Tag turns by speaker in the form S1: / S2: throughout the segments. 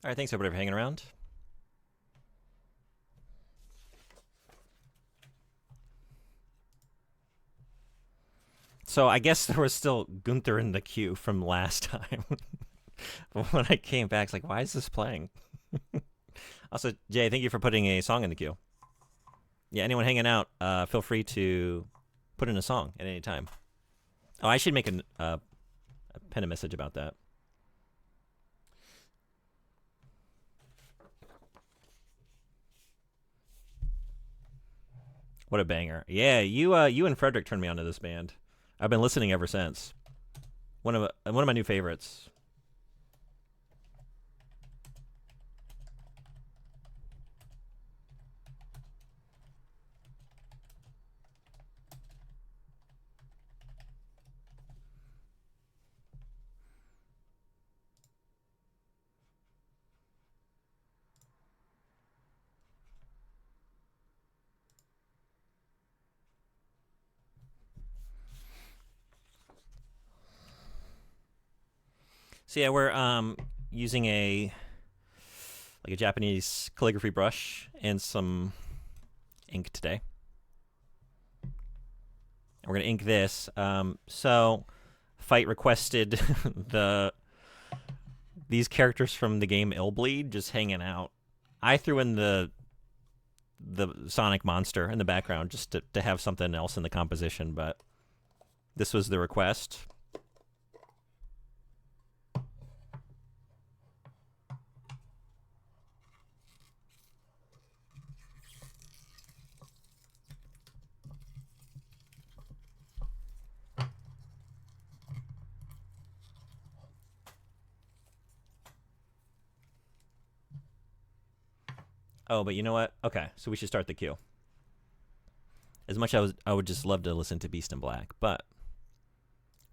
S1: All right, thanks everybody for hanging around. So I guess there was still Gunther in the queue from last time. But when I came back, it's like, why is this playing? Also, Jay, thank you for putting a song in the queue. Yeah, anyone hanging out, feel free to put in a song at any time. Oh, I should make a pen a message about that. What a banger! Yeah, you and Frederick turned me onto this band. I've been listening ever since. One of my new favorites. So yeah, we're using a Japanese calligraphy brush and some ink today. And we're gonna ink this. So Fight requested the these characters from the game Illbleed just hanging out. I threw in the Sonic monster in the background just to have something else in the composition, but this was the request. Oh, but you know what? Okay, so we should start the queue. As much as I would just love to listen to Beast in Black, but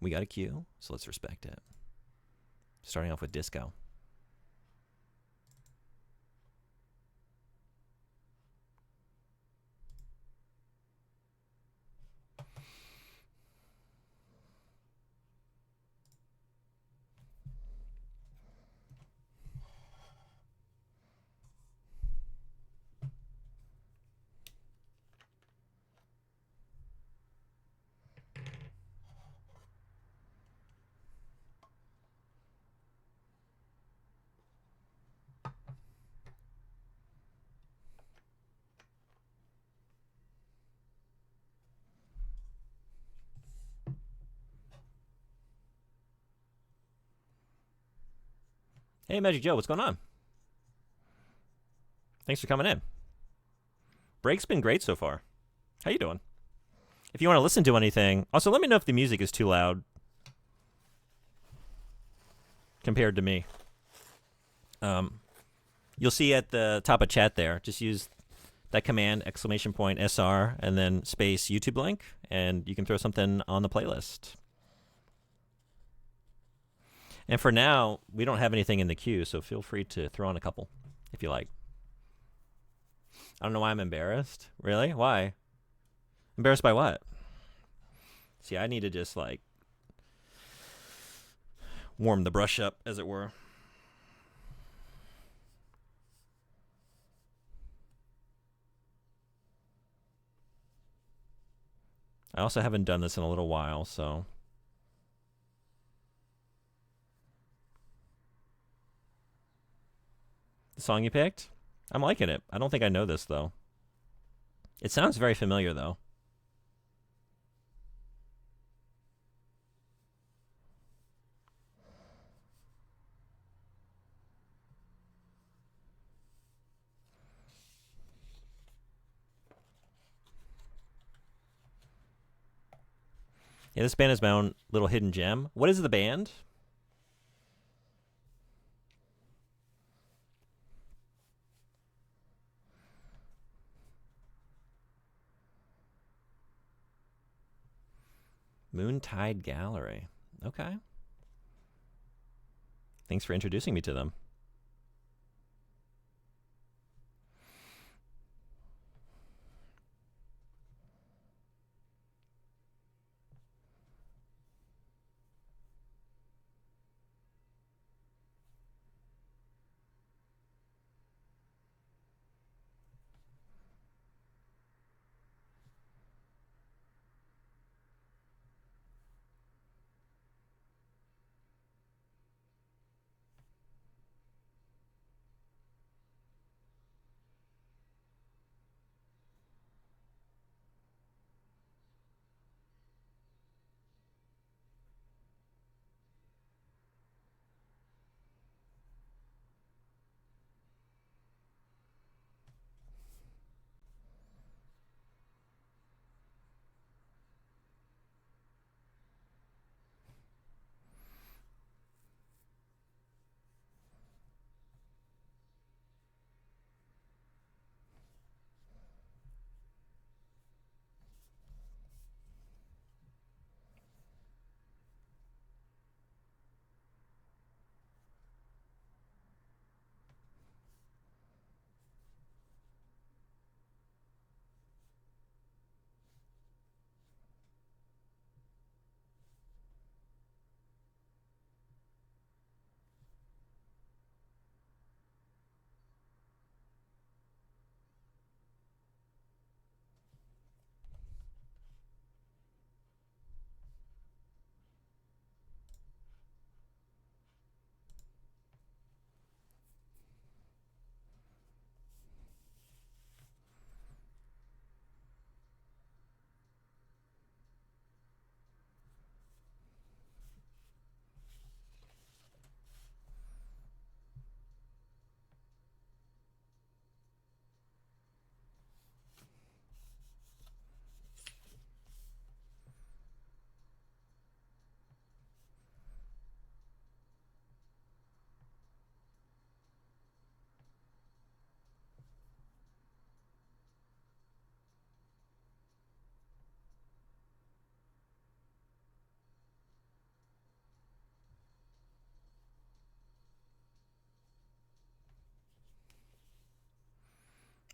S1: we got a queue, so let's respect it. Starting off with Disco. Hey, Magic Joe, what's going on? Thanks for coming in. Break's been great so far. How you doing? If you want to listen to anything, also let me know if the music is too loud compared to me. You'll see at the top of chat there. Just use that command !SR and then space YouTube link, and you can throw something on the playlist. And for now, we don't have anything in the queue, so feel free to throw on a couple if you like. I don't know why I'm embarrassed. Really? Why? Embarrassed by what? See, I need to just like warm the brush up, as it were. I also haven't done this in a little while, so. The song you picked? I'm liking it. I don't think I know this, though. It sounds very familiar, though. Yeah, this band is my own little hidden gem. What is the band? Moontide Gallery. Okay. Thanks for introducing me to them.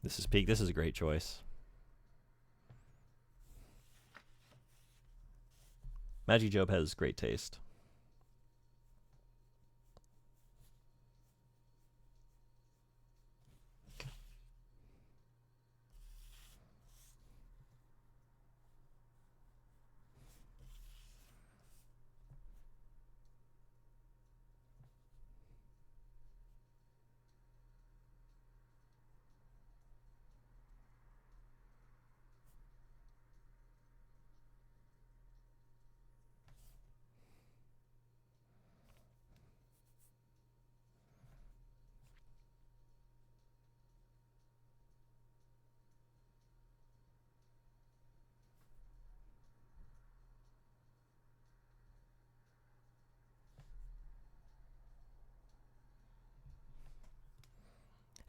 S1: This is peak. This is a great choice. Magic Job has great taste.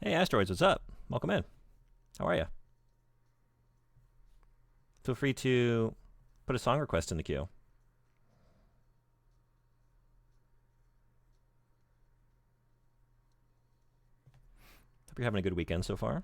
S1: Hey, Asteroids, what's up? Welcome in. How are you? Feel free to put a song request in the queue. Hope you're having a good weekend so far.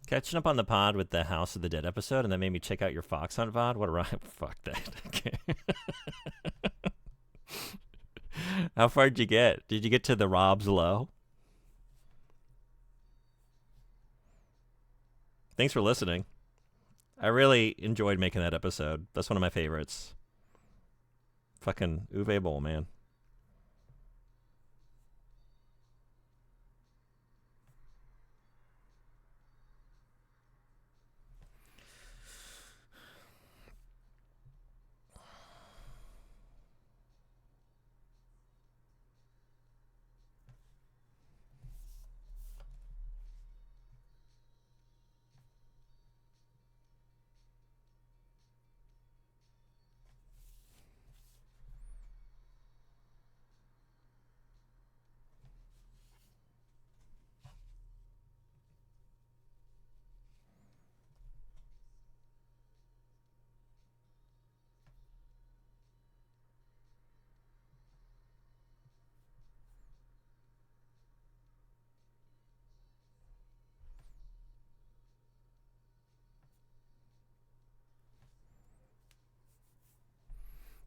S1: Catching up on the pod with the House of the Dead episode, and that made me check out your Fox Hunt VOD. What a ride. Fuck that. Okay. How far did you get? Did you get to the Rob's Low? Thanks for listening. I really enjoyed making that episode. That's one of my favorites. Fucking Uwe Boll, man.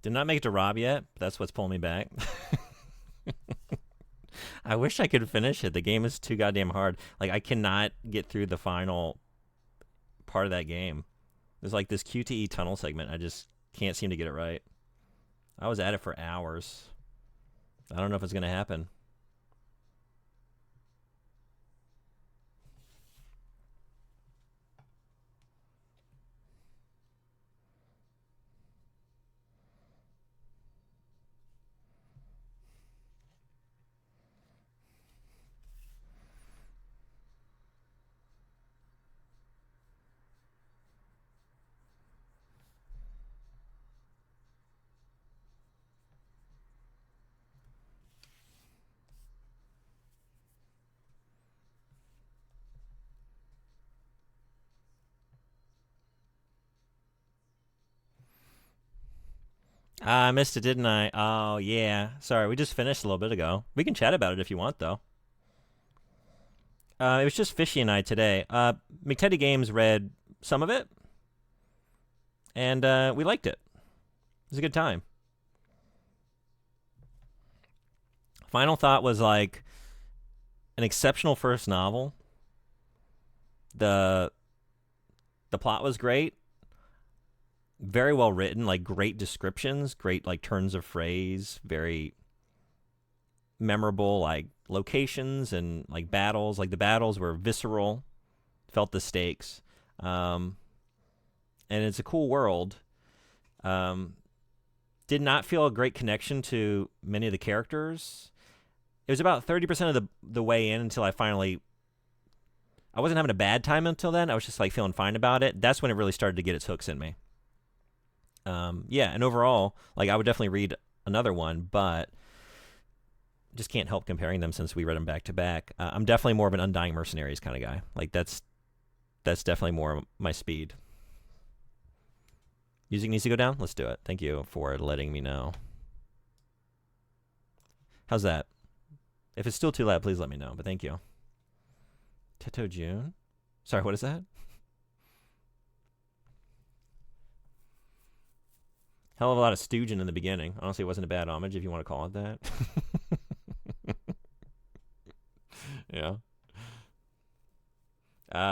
S1: Did not make it to Rob yet, but that's what's pulling me back. I wish I could finish it. The game is too goddamn hard. Like, I cannot get through the final part of that game. There's like this QTE tunnel segment. I just can't seem to get it right. I was at it for hours. I don't know if it's going to happen. I missed it, didn't I? Oh, yeah. Sorry, we just finished a little bit ago. We can chat about it if you want, though. It was just Fishy and I today. McTeddy Games read some of it, and we liked it. It was a good time. Final Thought was like an exceptional first novel. The plot was great. very well written, like great descriptions, great like turns of phrase, very memorable like locations and like battles. Like the battles were visceral, felt the stakes, um, and it's a cool world. Um, did not feel a great connection to many of the characters. It was about 30% of the way in until I wasn't having a bad time until then. I was just like feeling fine about it. That's when it really started to get its hooks in me. Yeah, and overall, like I would definitely read another one, but just can't help comparing them since we read them back to back. I'm definitely more of an Undying Mercenaries kind of guy. Like that's definitely more my speed. Music needs to go down? Let's do it. Thank you for letting me know. How's that? If it's still too loud, please let me know, but thank you. Teto June? Sorry, what is that? Hell of a lot of stooging in the beginning. Honestly, it wasn't a bad homage if you want to call it that. Yeah.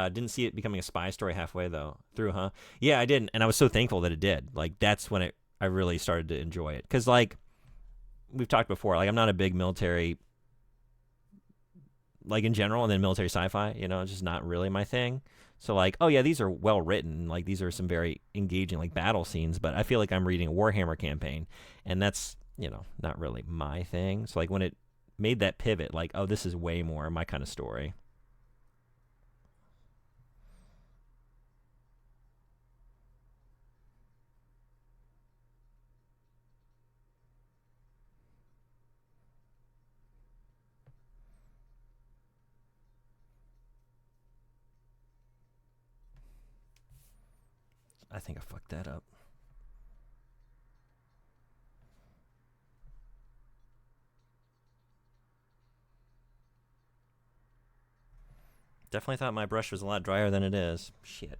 S1: Didn't see it becoming a spy story halfway though. Through, huh? Yeah, I didn't, and I was so thankful that it did. Like that's when I really started to enjoy it. Because like we've talked before, like I'm not a big military, like in general, and then military sci-fi. You know, it's just not really my thing. So like, oh yeah, these are well written. Like these are some very engaging like battle scenes. But I feel like I'm reading a Warhammer campaign, and that's not really my thing. So like when it made that pivot, like oh, this is way more my kind of story. I think I fucked that up. Definitely thought my brush was a lot drier than it is. Shit.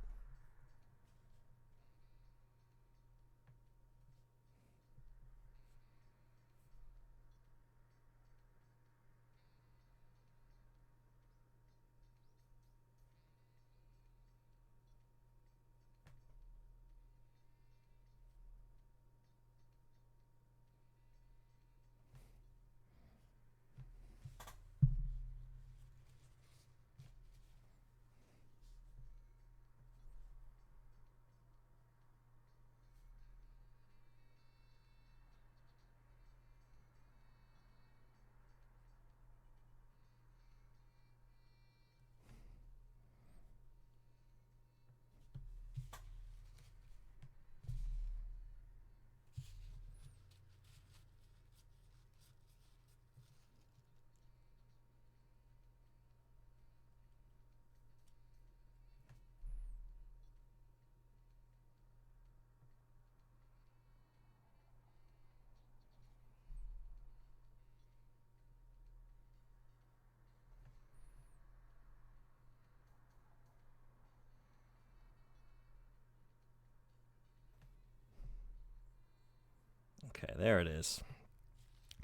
S1: Okay, there it is.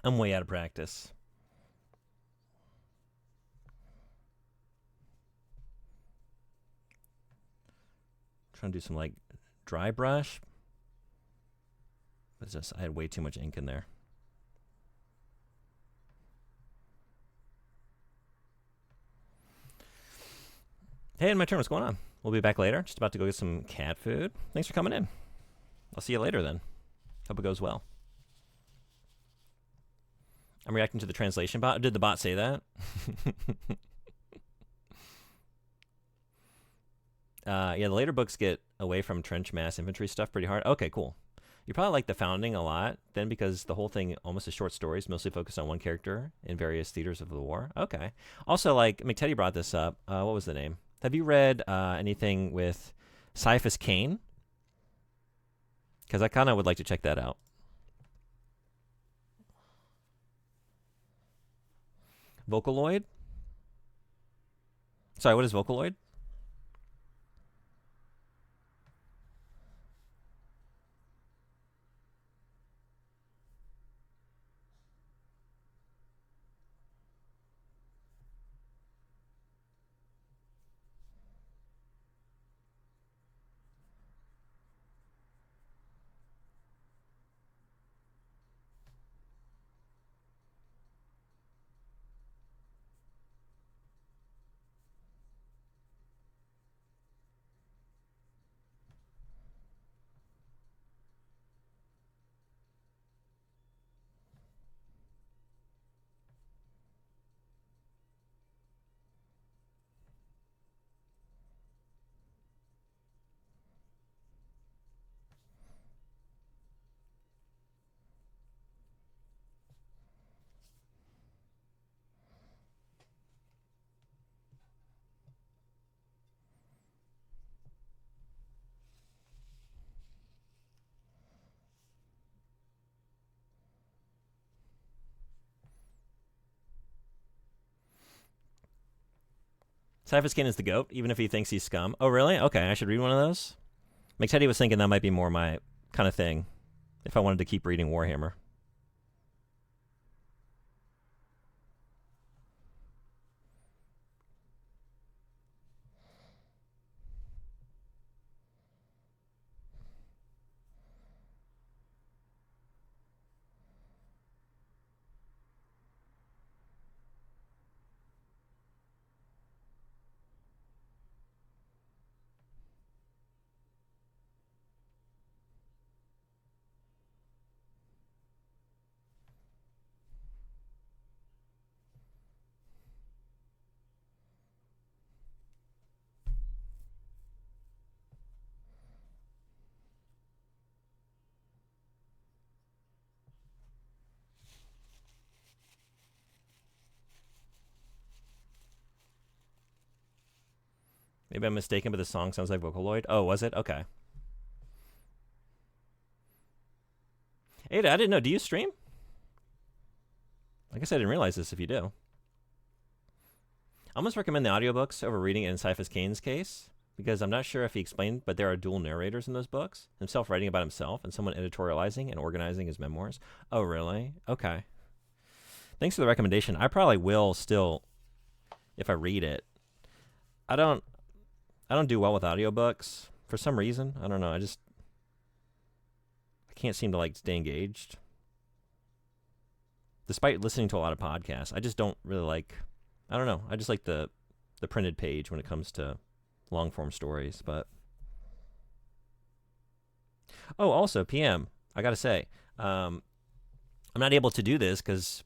S1: I'm way out of practice. Trying to do some like dry brush. It's just I had way too much ink in there. Hey, my turn. What's going on? We'll be back later. Just about to go get some cat food. Thanks for coming in. I'll see you later then. Hope it goes well. I'm reacting to the translation bot. Did the bot say that? Yeah, the later books get away from trench mass infantry stuff pretty hard. Okay, cool. You probably like the Founding a lot then because the whole thing almost is short stories, mostly focused on one character in various theaters of the war. Okay. Also, like, McTeddy brought this up. What was the name? Have you read anything with Cyphus Cain? Because I kind of would like to check that out. Vocaloid? Sorry, what is Vocaloid? Cyphus King is the goat, even if he thinks he's scum. Oh, really? Okay, I should read one of those. McTeddy was thinking that might be more my kind of thing if I wanted to keep reading Warhammer. Maybe I'm mistaken, but the song sounds like Vocaloid. Oh, was it? Okay. Ada, I didn't know. Do you stream? I guess I didn't realize this if you do. I almost recommend the audiobooks over reading it in Cyphus Kane's case, because I'm not sure if he explained, but there are dual narrators in those books. Himself writing about himself and someone editorializing and organizing his memoirs. Oh, really? Okay. Thanks for the recommendation. I probably will still, if I read it. I don't do well with audiobooks for some reason. I don't know. I can't seem to stay engaged. Despite listening to a lot of podcasts, I just don't really I don't know. I just like the printed page when it comes to long form stories, but oh, also PM, I got to say, I'm not able to do this cuz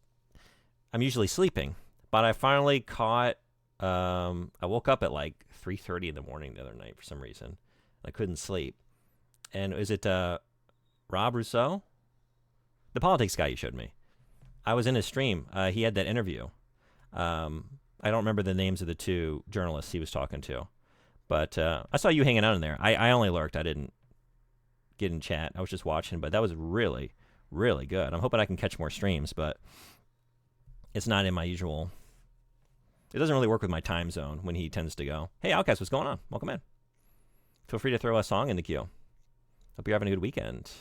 S1: I'm usually sleeping, but I finally caught I woke up at 3:30 in the morning the other night for some reason. I couldn't sleep. And is it Rob Rousseau? The politics guy you showed me. I was in his stream. He had that interview. I don't remember the names of the two journalists he was talking to. But I saw you hanging out in there. I only lurked. I didn't get in chat. I was just watching. But that was really, really good. I'm hoping I can catch more streams, but it's not in my usual... It doesn't really work with my time zone when he tends to go, hey, Outcast, what's going on? Welcome in. Feel free to throw a song in the queue. Hope you're having a good weekend.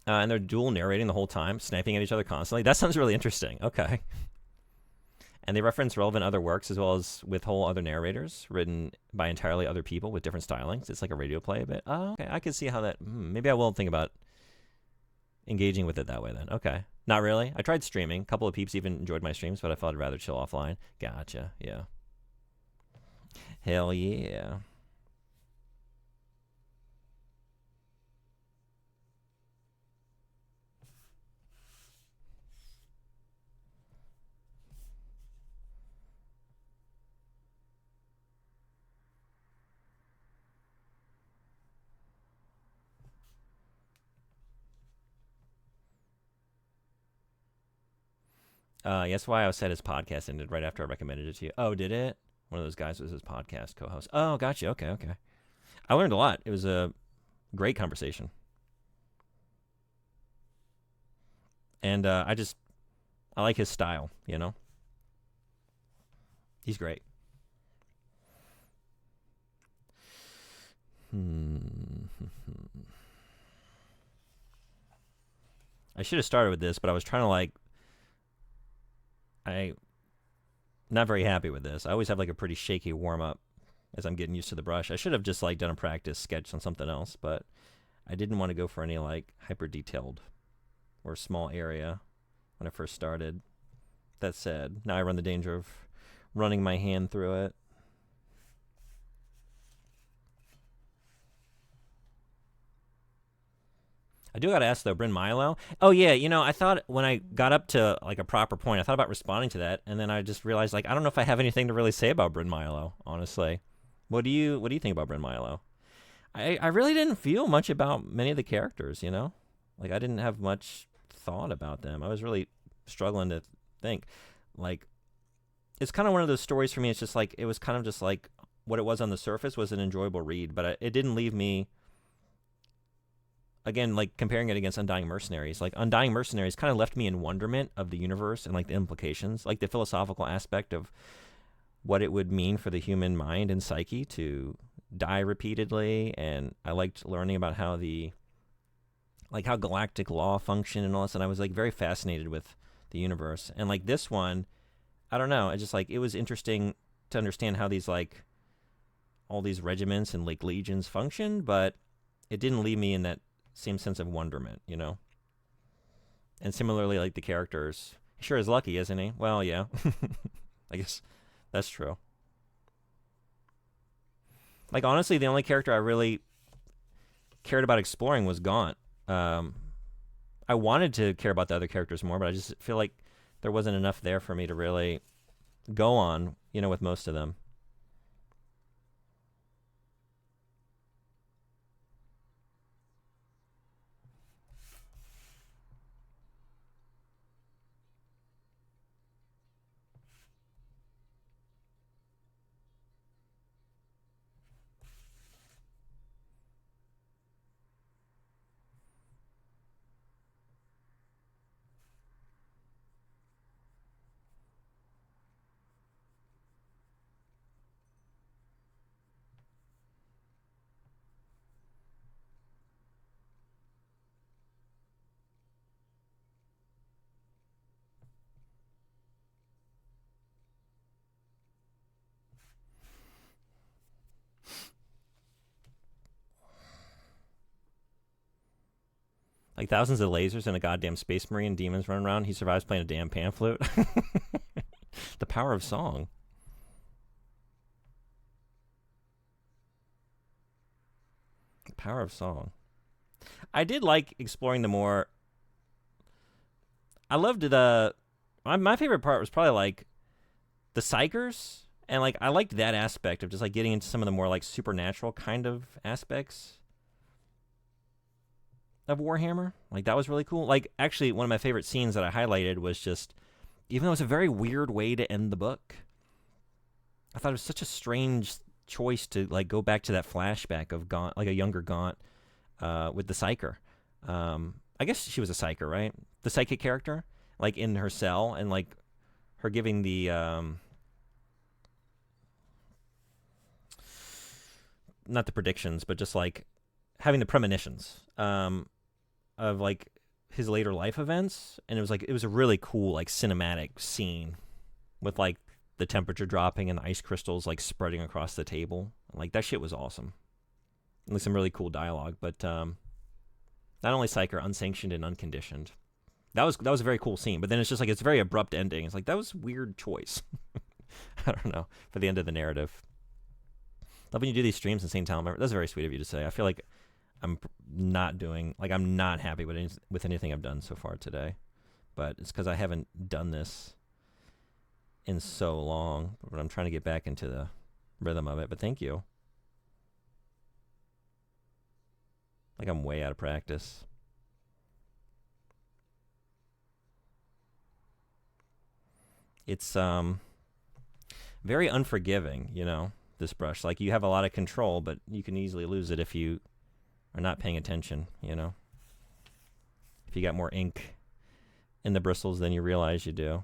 S1: And they're dual narrating the whole time, sniping at each other constantly. That sounds really interesting. Okay. And they reference relevant other works as well as with whole other narrators written by entirely other people with different stylings. It's like a radio play a bit. Oh, okay. I can see how that... maybe I will think about engaging with it that way then. Okay. Not really. I tried streaming. A couple of peeps even enjoyed my streams, but I thought I'd rather chill offline. Gotcha. Yeah. Hell yeah. That's why I said his podcast ended right after I recommended it to you. Oh, did it? One of those guys was his podcast co-host. Oh, gotcha. Okay. I learned a lot. It was a great conversation. And I like his style, you know? He's great. I should have started with this, but I was trying to I'm not very happy with this. I always have a pretty shaky warm-up as I'm getting used to the brush. I should have just done a practice sketch on something else, but I didn't want to go for any hyper-detailed or small area when I first started. That said, now I run the danger of running my hand through it. I do got to ask, though, Bryn Milo. Oh, yeah, I thought when I got up to, a proper point, I thought about responding to that, and then I just realized, I don't know if I have anything to really say about Bryn Milo, honestly. What do you think about Bryn Milo? I really didn't feel much about many of the characters, I didn't have much thought about them. I was really struggling to think. It's kind of one of those stories for me, it's just it was kind of just what it was on the surface was an enjoyable read, but it didn't leave me again, like comparing it against Undying Mercenaries, like Undying Mercenaries kind of left me in wonderment of the universe and like the implications, like the philosophical aspect of what it would mean for the human mind and psyche to die repeatedly. And I liked learning about how how galactic law functioned and all this. And I was like very fascinated with the universe. And like this one, I don't know, I just like, it was interesting to understand how these like all these regiments and like legions function, but it didn't leave me in that same sense of wonderment, you know? And similarly, like the characters, he sure is lucky, isn't he? Well, yeah. I guess that's true. Like, honestly, the only character I really cared about exploring was Gaunt. I wanted to care about the other characters more, but I just feel like there wasn't enough there for me to really go on, you know, with most of them. Like thousands of lasers and a goddamn space marine, demons running around. He survives playing a damn pan flute. The power of song. The power of song. I did like exploring the more. I loved the. My favorite part was probably like the psychers, and like I liked that aspect of just like getting into some of the more like supernatural kind of aspects of Warhammer. Like that was really cool. Like actually one of my favorite scenes that I highlighted was just, even though it's a very weird way to end the book, I thought it was such a strange choice to like go back to that flashback of Gaunt, like a younger Gaunt, with the psyker. I guess she was a psyker, right? The psychic character, like in her cell, and like her giving the not the predictions, but just like having the premonitions of like his later life events. And it was a really cool like cinematic scene with like the temperature dropping and the ice crystals like spreading across the table. Like that shit was awesome. And like some really cool dialogue. But not only Psyker, unsanctioned and unconditioned. That was a very cool scene. But then it's just like it's a very abrupt ending. It's like that was a weird choice. I don't know, for the end of the narrative. Love when you do these streams in St. Talent. That's very sweet of you to say. I feel like I'm not happy with anything I've done so far today, but it's because I haven't done this in so long. But I'm trying to get back into the rhythm of it. But thank you. Like I'm way out of practice. It's very unforgiving, you know, this brush. Like you have a lot of control, but you can easily lose it if you are not paying attention, you know. If you got more ink in the bristles than you realize you do.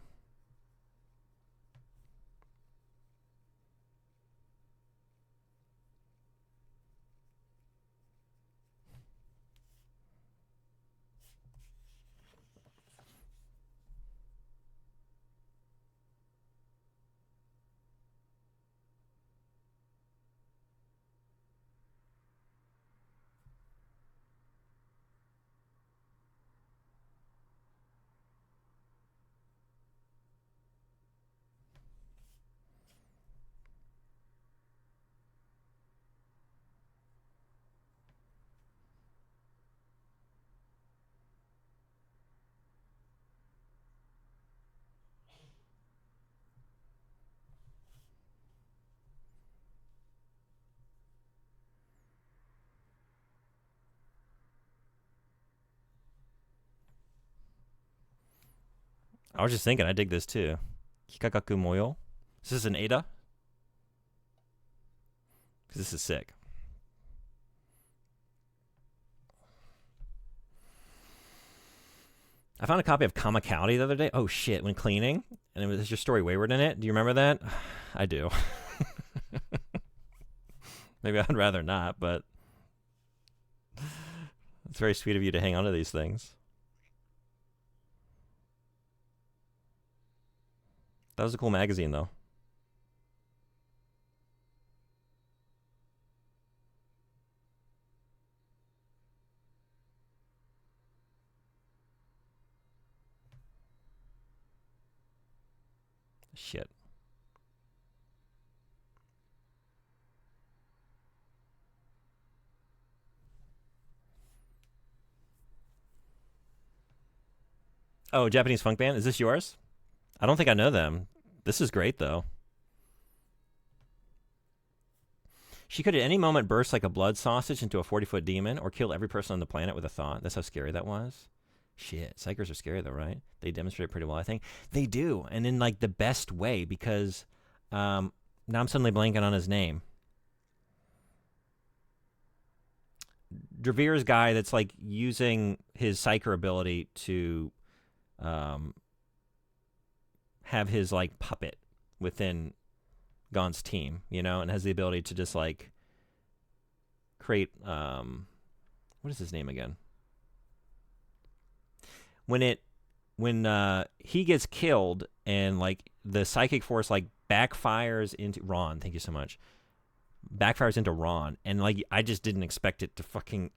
S1: I was just thinking, I dig this too. Kikagaku Moyo. Is this an Ada? Because this is sick. I found a copy of Kamikaze the other day. Oh shit! When cleaning, and it was your story Wayward in it. Do you remember that? I do. Maybe I'd rather not, but it's very sweet of you to hang on to these things. That was a cool magazine, though. Shit. Oh, Japanese funk band. Is this yours? I don't think I know them. This is great, though. She could at any moment burst like a blood sausage into a 40-foot demon or kill every person on the planet with a thought. That's how scary that was. Shit, psychers are scary, though, right? They demonstrate pretty well, I think. They do, and in, like, the best way, because now I'm suddenly blanking on his name. Drevere's guy that's, like, using his psyker ability to have his, like, puppet within Gon's team, you know, and has the ability to just, like, create, what is his name again? When he gets killed and, like, the psychic force, like, backfires into Ron, thank you so much, backfires into Ron, and, like, I just didn't expect it to fucking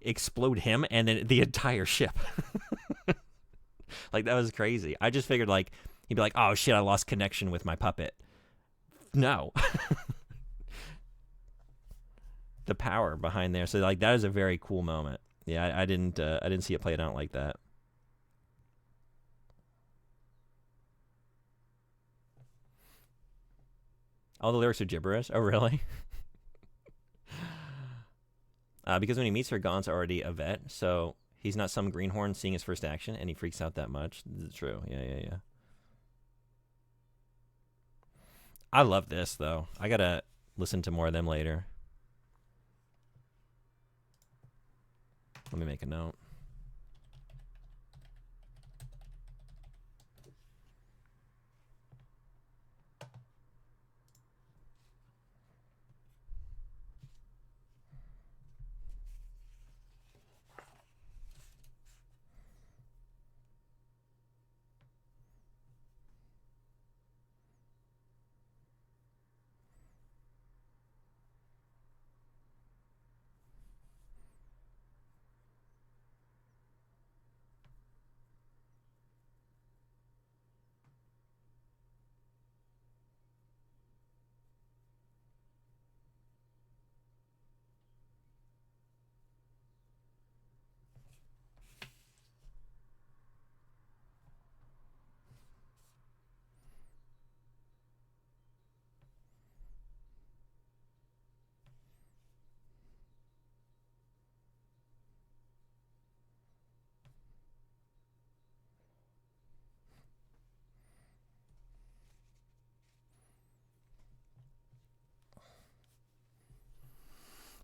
S1: explode him and then the entire ship. Like, that was crazy. I just figured, like, he'd be like, oh shit, I lost connection with my puppet. No. The power behind there. So, like, that is a very cool moment. Yeah, I didn't see it played out like that. All the lyrics are gibberish. Oh, really? Because when he meets her, Gon's already a vet, so he's not some greenhorn seeing his first action, and he freaks out that much. This is true. Yeah. I love this, though. I gotta listen to more of them later. Let me make a note.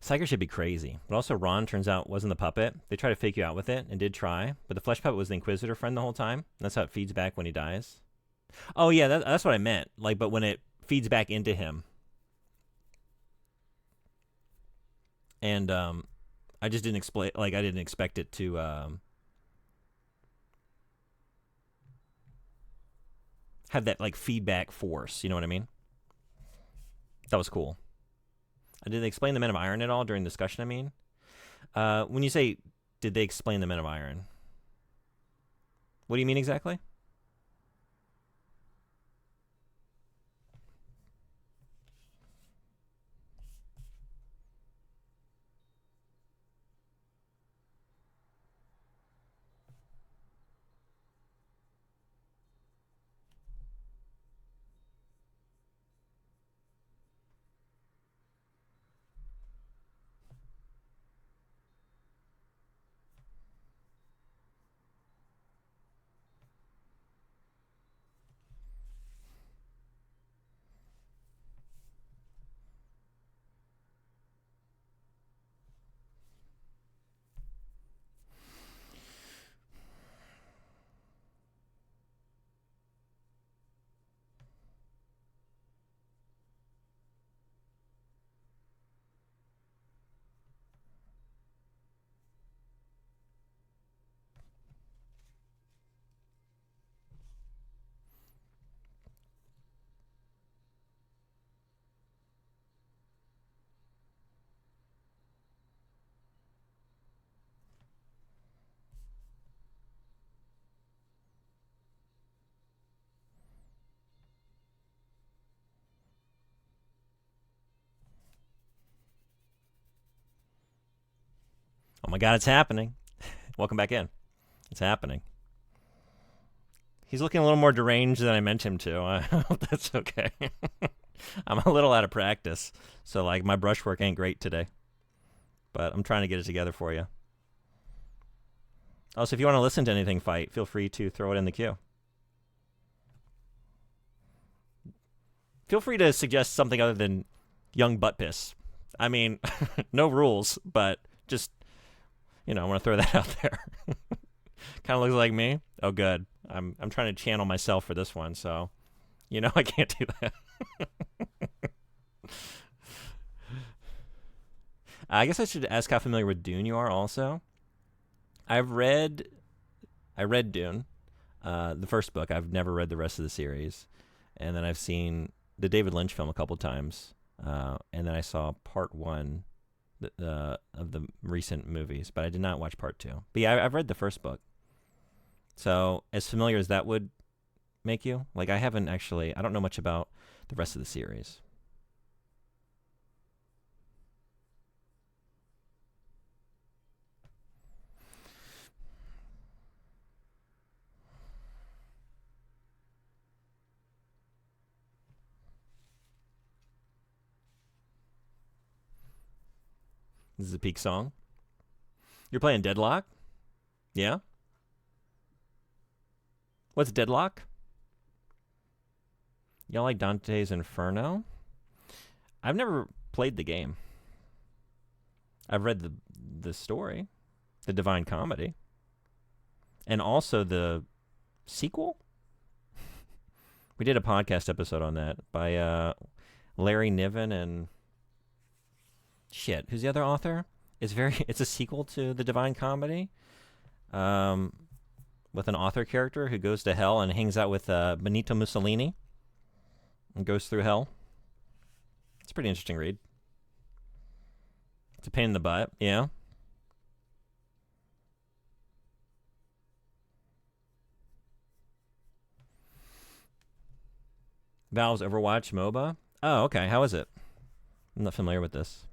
S1: Psyker should be crazy. But also, Ron, turns out, wasn't the puppet. They tried to fake you out with it and did try. But the flesh puppet was the Inquisitor friend the whole time. That's how it feeds back when he dies. Oh, yeah, that's what I meant. Like, but when it feeds back into him. And I just didn't explain. Like, I didn't expect it to have that, like, feedback force. You know what I mean? That was cool. Did they explain the Men of Iron at all during discussion, I mean? When you say, did they explain the Men of Iron? What do you mean exactly? my God, it's happening. Welcome back in. It's happening. He's looking a little more deranged than I meant him to. I hope that's okay. I'm a little out of practice, so like my brushwork ain't great today. But I'm trying to get it together for you. Also, if you want to listen to anything fight, feel free to throw it in the queue. Feel free to suggest something other than young butt piss. I mean, no rules, but just, I want to throw that out there. Kind of looks like me. Oh, good. I'm trying to channel myself for this one, so I can't do that. I guess I should ask how familiar with Dune you are also. I read Dune, the first book. I've never read the rest of the series. And then I've seen the David Lynch film a couple times. And then I saw part 1 of the recent movies, but I did not watch part 2. But yeah, I've read the first book. So as familiar as that would make you, like I don't know much about the rest of the series. This is a peak song. You're playing Deadlock? Yeah? What's Deadlock? Y'all like Dante's Inferno? I've never played the game. I've read the story, the Divine Comedy, and also the sequel. We did a podcast episode on that by Larry Niven and who's the other author? It's a sequel to the Divine Comedy, with an author character who goes to hell and hangs out with Benito Mussolini and goes through hell. It's a pretty interesting read. It's a pain in the butt, yeah. Valve's Overwatch MOBA. Oh, okay. How is it? I'm not familiar with this.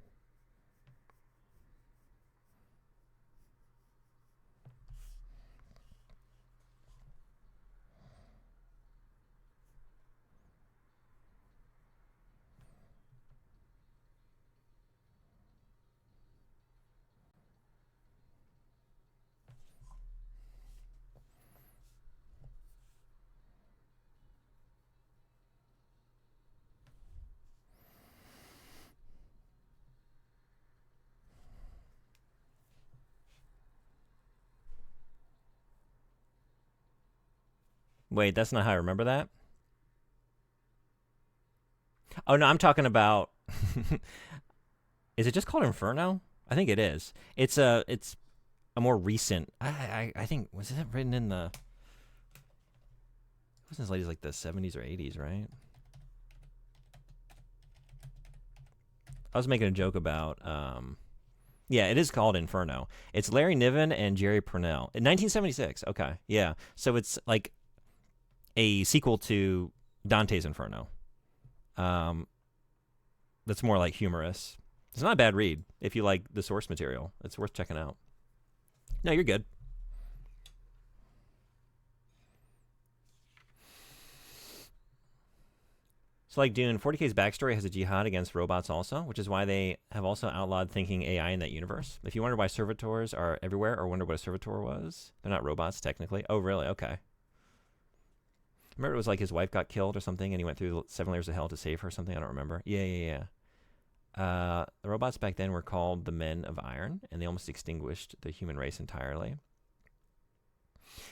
S1: Wait, that's not how I remember that? Oh, no, I'm talking about... Is it just called Inferno? I think it is. It's a more recent... I think... Was it written in the... It wasn't as late as like the 70s or 80s, right? I was making a joke about... Yeah, it is called Inferno. It's Larry Niven and Jerry Pournelle. In 1976, okay. Yeah. So it's like a sequel to Dante's Inferno. That's more like humorous. It's not a bad read if you like the source material. It's worth checking out. No, you're good. So like Dune, 40K's backstory has a jihad against robots also, which is why they have also outlawed thinking AI in that universe. If you wonder why servitors are everywhere or wonder what a servitor was, they're not robots technically. Oh, really? Okay. Remember it was like his wife got killed or something and he went through 7 layers of hell to save her or something? I don't remember. Yeah. The robots back then were called the Men of Iron, and they almost extinguished the human race entirely.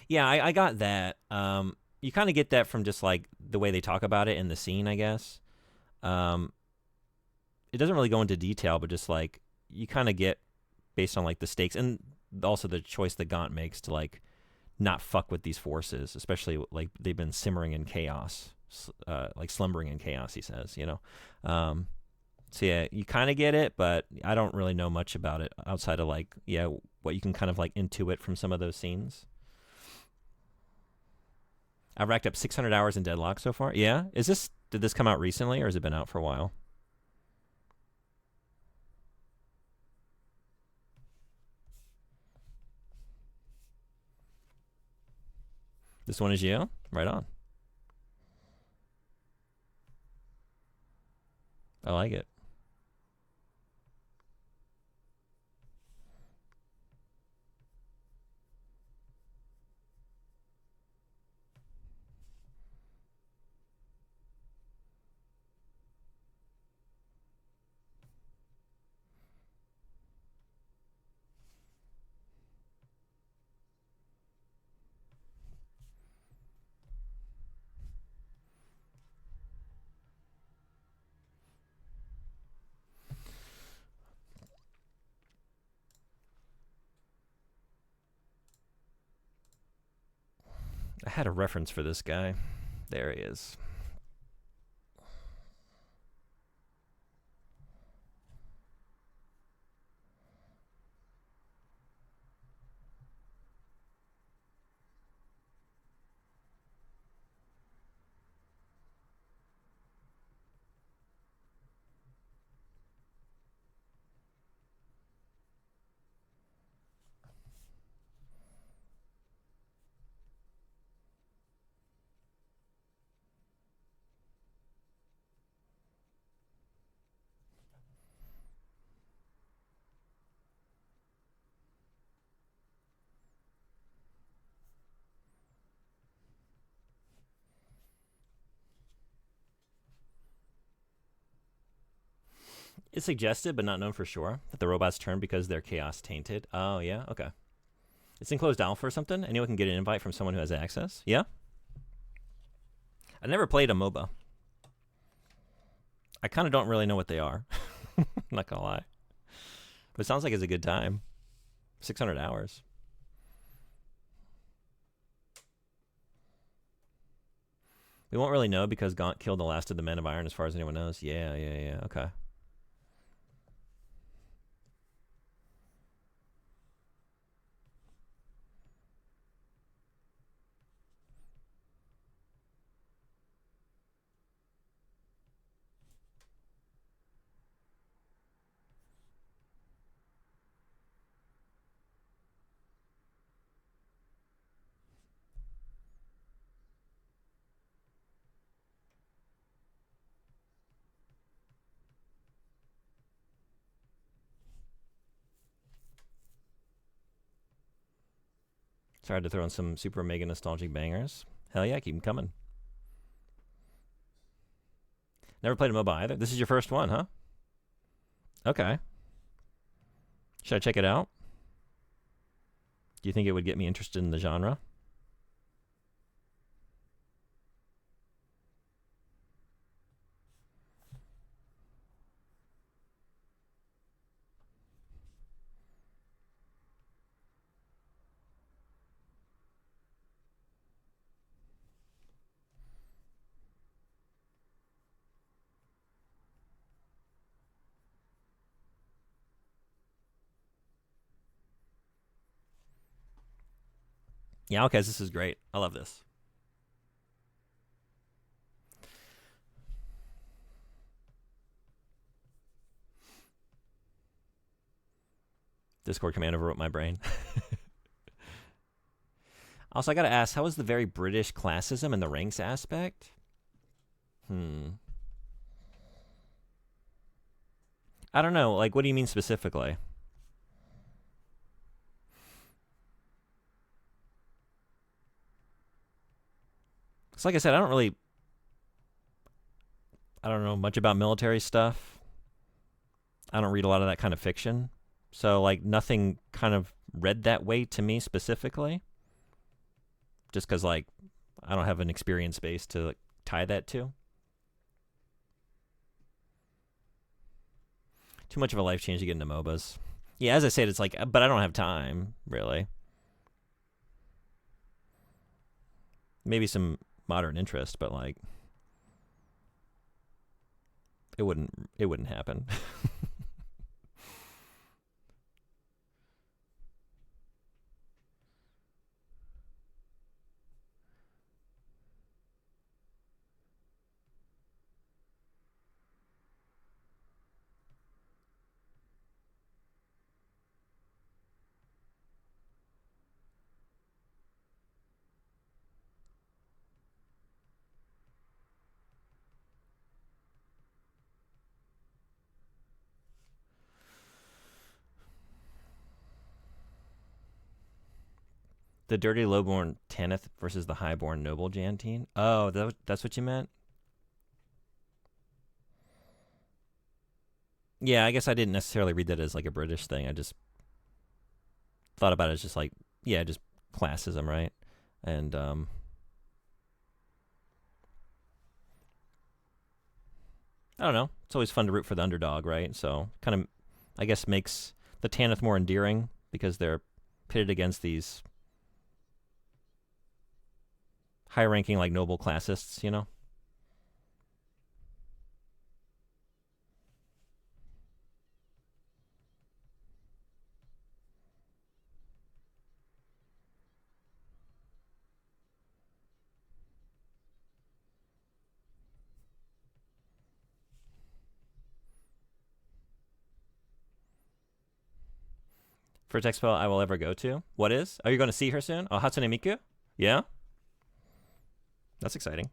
S1: Yeah, I got that. You kind of get that from just like the way they talk about it in the scene, I guess. It doesn't really go into detail, but just like you kind of get based on like the stakes and also the choice that Gaunt makes to like not fuck with these forces, especially like they've been simmering in chaos, like slumbering in chaos, he says, you know. So yeah, you kind of get it, but I don't really know much about it outside of like, yeah, what you can kind of like intuit from some of those scenes. I've racked up 600 hours in Deadlock so far. Yeah? Did this come out recently or has it been out for a while? This one is you? Right on. I like it. I had a reference for this guy. There he is. It's suggested, but not known for sure, that the robots turn because they're chaos tainted. Oh, yeah? Okay. It's in closed alpha or something? Anyone can get an invite from someone who has access? Yeah? I never played a MOBA. I kind of don't really know what they are. Not gonna lie. But it sounds like it's a good time. 600 hours. We won't really know because Gaunt killed the last of the Men of Iron as far as anyone knows. Yeah. Okay. Tried to throw in some super mega nostalgic bangers. Hell yeah, keep them coming. Never played a MOBA either. This is your first one, huh? Okay. Should I check it out? Do you think it would get me interested in the genre? Yeah, okay, this is great. I love this. Discord command overwrote my brain. Also, I gotta ask, how is the very British classism and the ranks aspect? I don't know. Like, what do you mean specifically? Because, like I said, I don't know much about military stuff. I don't read a lot of that kind of fiction. So, like, nothing kind of read that way to me specifically. Just because, like, I don't have an experience base to like, tie that to. Too much of a life change to get into MOBAs. Yeah, as I said, it's like, but I don't have time, really. Maybe some modern interest, but like, it wouldn't happen. The dirty lowborn Tanith versus the highborn noble Jantine. Oh, that's what you meant? Yeah, I guess I didn't necessarily read that as like a British thing. I just thought about it as just like, yeah, just classism, right? And I don't know. It's always fun to root for the underdog, right? So kind of, I guess, makes the Tanith more endearing because they're pitted against these high-ranking, like, noble classists, you know? First expo I will ever go to. What is? Are you going to see her soon? Oh, Hatsune Miku? Yeah? That's exciting.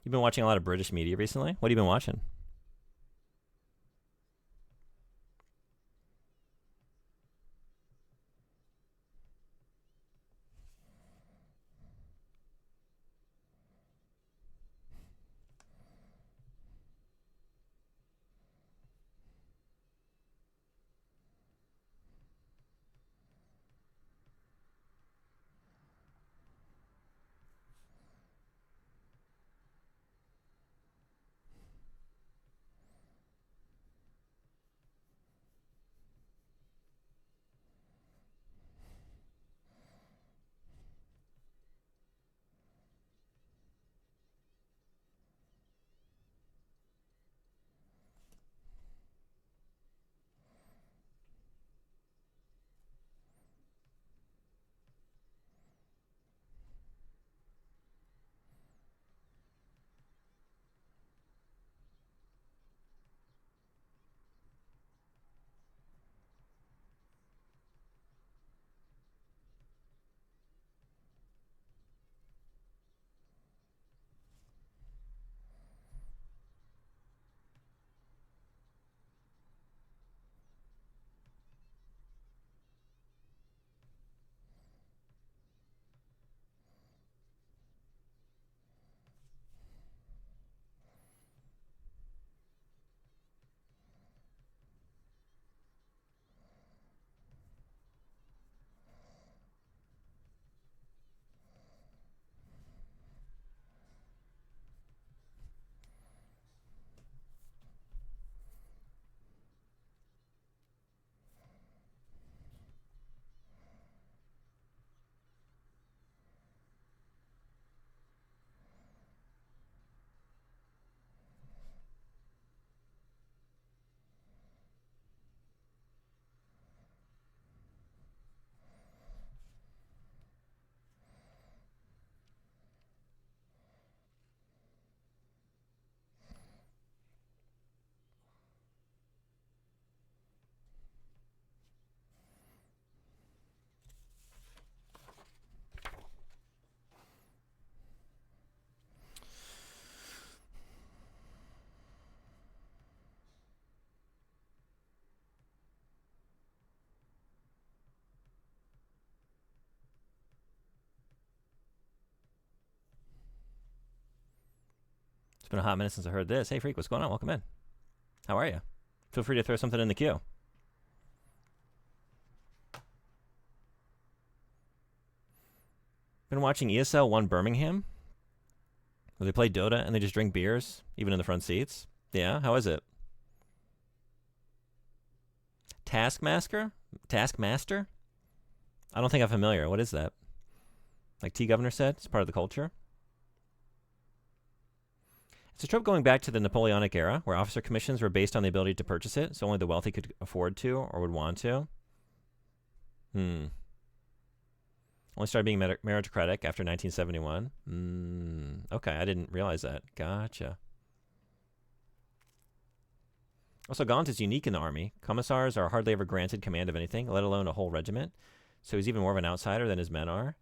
S1: You've been watching a lot of British media recently? What have you been watching? It's been a hot minute since I heard this. Hey, Freak, what's going on? Welcome in. How are you? Feel free to throw something in the queue. Been watching ESL 1 Birmingham, where they play Dota and they just drink beers, even in the front seats. Yeah, how is it? Taskmaster? Taskmaster? I don't think I'm familiar. What is that? Like T Governor said, it's part of the culture. It's a trope going back to the Napoleonic era, where officer commissions were based on the ability to purchase it, so only the wealthy could afford to or would want to. Only started being meritocratic after 1971. Okay, I didn't realize that. Gotcha. Also, Gaunt is unique in the army. Commissars are hardly ever granted command of anything, let alone a whole regiment. So he's even more of an outsider than his men are.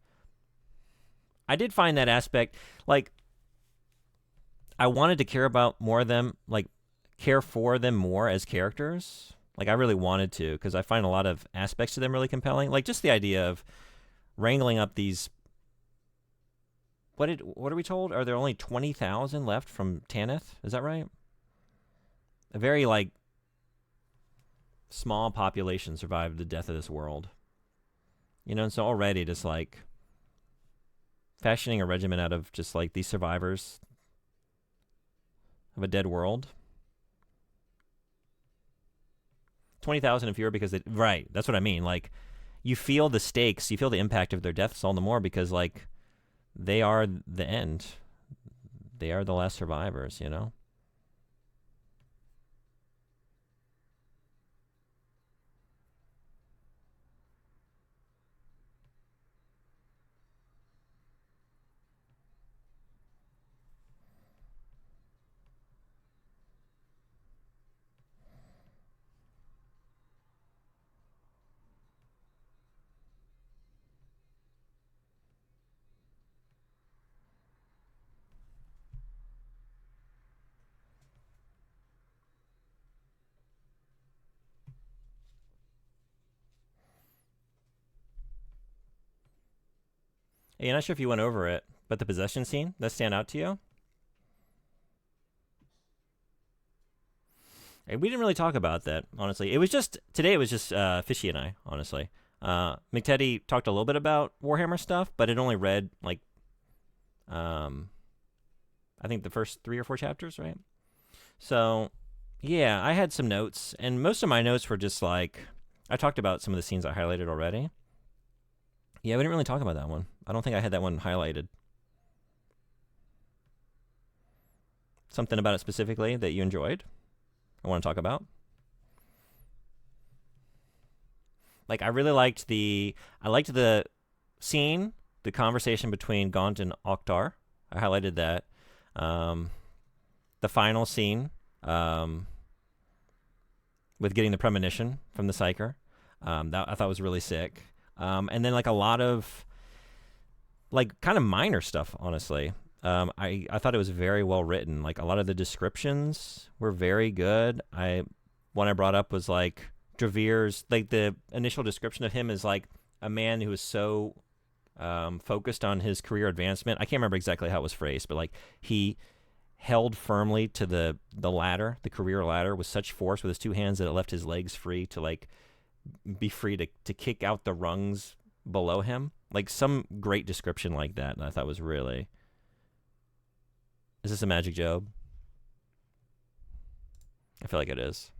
S1: I did find that aspect, like, I wanted to care about more of them, like, care for them more as characters. Like I really wanted to because I find a lot of aspects to them really compelling. Like just the idea of wrangling up these. What are we told? Are there only 20,000 left from Tanith? Is that right? A very like small population survived the death of this world. You know, and so already just like fashioning a regiment out of just like these survivors of a dead world. 20,000 and fewer because right, that's what I mean. Like you feel the stakes, you feel the impact of their deaths all the more because like they are the end. They are the last survivors, you know? Hey, I'm not sure if you went over it, but the possession scene, that stand out to you? Hey, we didn't really talk about that, honestly. It was just, today it was just Fishy and I, honestly. McTeddy talked a little bit about Warhammer stuff, but it only read, like, I think the first 3 or 4 chapters, right? So, yeah, I had some notes, and most of my notes were just like, I talked about some of the scenes I highlighted already. Yeah, we didn't really talk about that one. I don't think I had that one highlighted. Something about it specifically that you enjoyed? I want to talk about? Like, I really liked the scene, the conversation between Gaunt and Oktar. I highlighted that. The final scene with getting the premonition from the Psyker. That I thought was really sick. And then like a lot of like kind of minor stuff, honestly. I thought it was very well written. Like a lot of the descriptions were very good. One I brought up was like Draveer's, like the initial description of him is like a man who is so focused on his career advancement. I can't remember exactly how it was phrased, but like he held firmly to the ladder, the career ladder, with such force with his 2 hands that it left his legs free to like be free to kick out the rungs below him. Like some great description like that, and I thought was really. Is this a Magic Job? I feel like it is.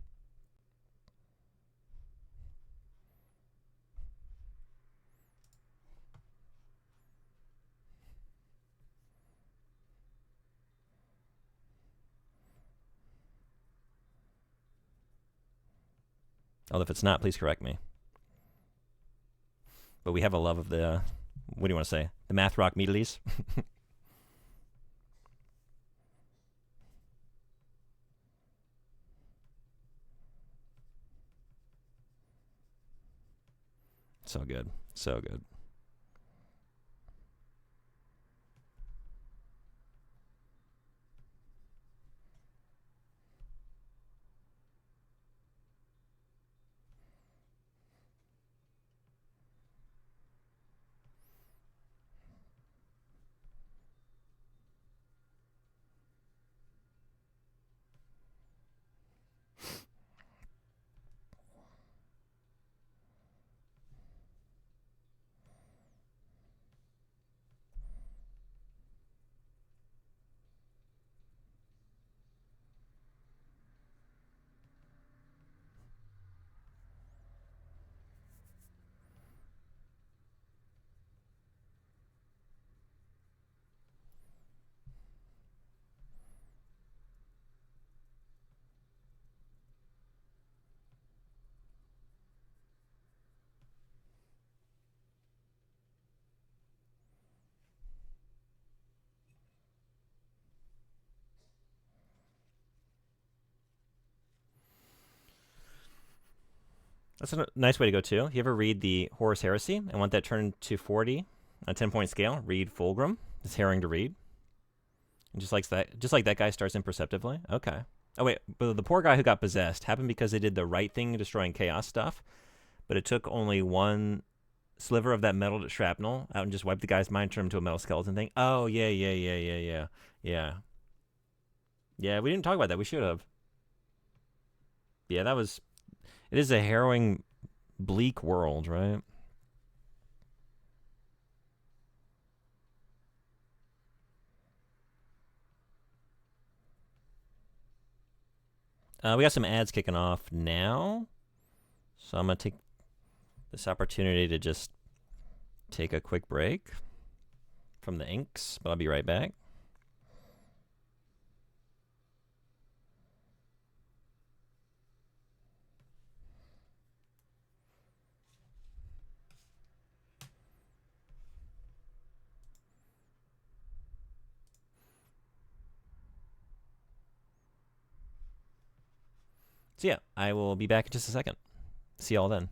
S1: Although if it's not, please correct me. But we have a love of the, what do you want to say? The math rock Meadleys? So good. So good. That's a nice way to go too. You ever read the Horus Heresy and want that turned to 40 on a 10-point scale? Read Fulgrim. It's herring to read. And just like that guy starts imperceptibly. Okay. Oh wait, but the poor guy who got possessed happened because they did the right thing, destroying chaos stuff. But it took only one sliver of that metal shrapnel out and just wiped the guy's mind, turned him to a metal skeleton thing. Oh yeah. Yeah, we didn't talk about that. We should have. Yeah, that was. It is a harrowing, bleak world, right? We got some ads kicking off now, so I'm gonna take this opportunity to just take a quick break from the inks, but I'll be right back. So yeah, I will be back in just a second. See y'all then.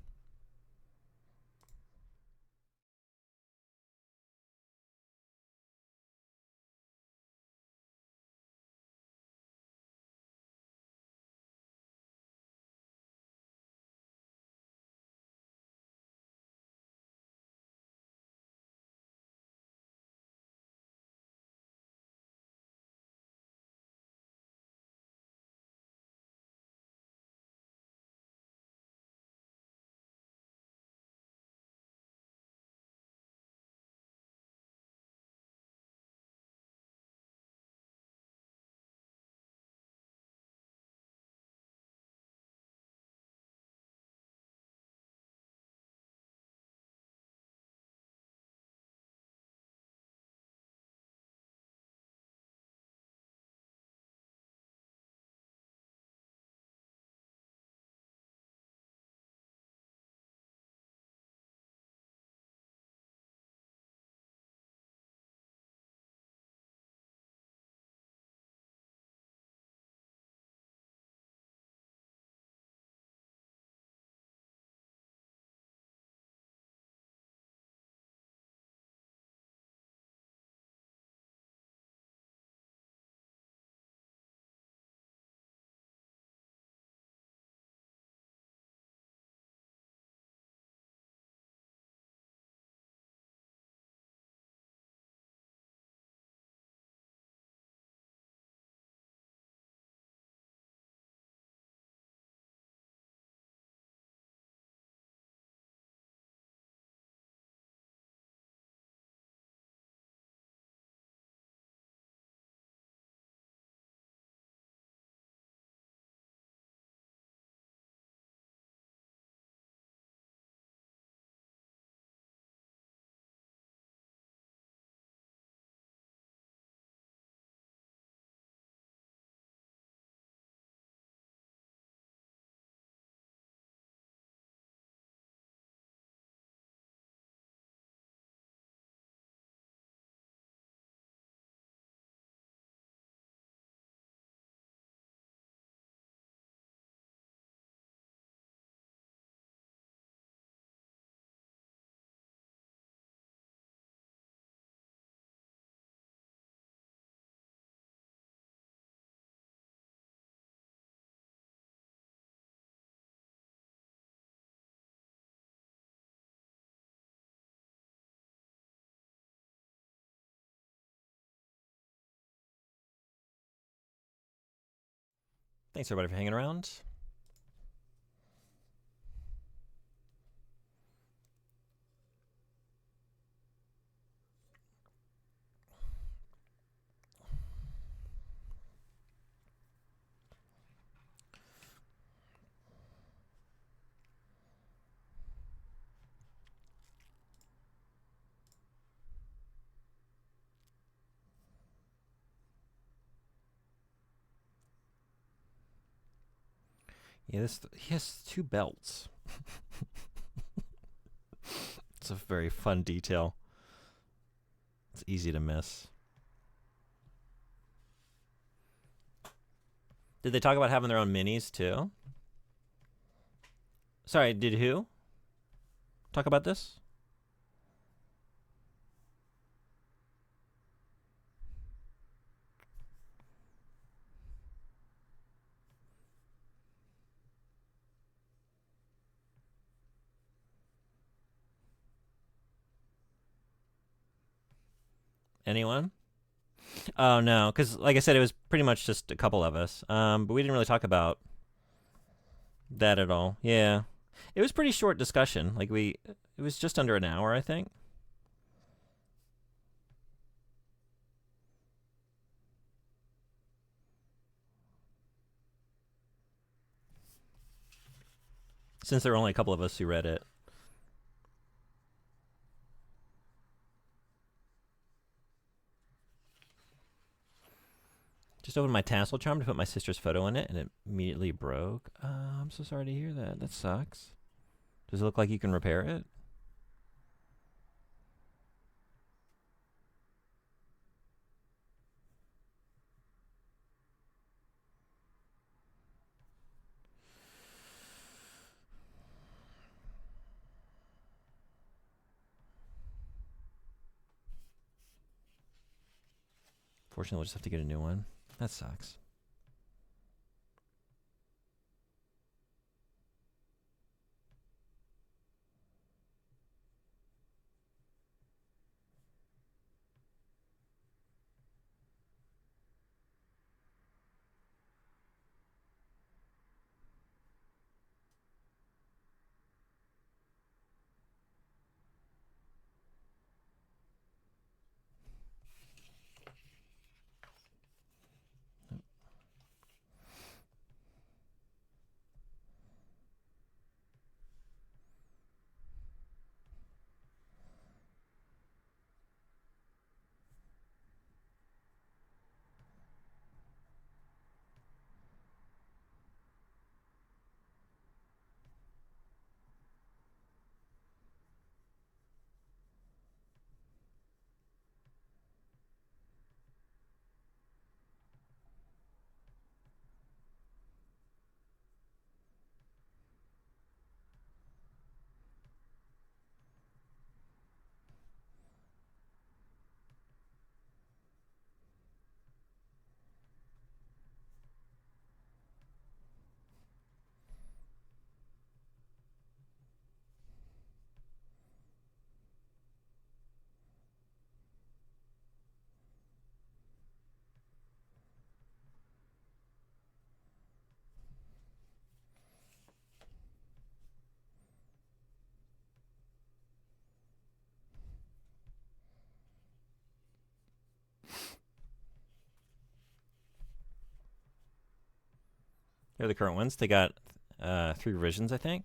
S1: Thanks everybody for hanging around. Yeah, he has two belts. It's a very fun detail. It's easy to miss. Did they talk about having their own minis too? Sorry, did who talk about this? Anyone? Oh no, because like I said, it was pretty much just a couple of us. But we didn't really talk about that at all. Yeah, it was pretty short discussion. It was just under an hour, I think. Since there were only a couple of us who read it. Just opened my tassel charm to put my sister's photo in it, and it immediately broke. I'm so sorry to hear that. That sucks. Does it look like you can repair it? Fortunately, we'll just have to get a new one. That sucks. Here are the current ones. They got 3 revisions, I think.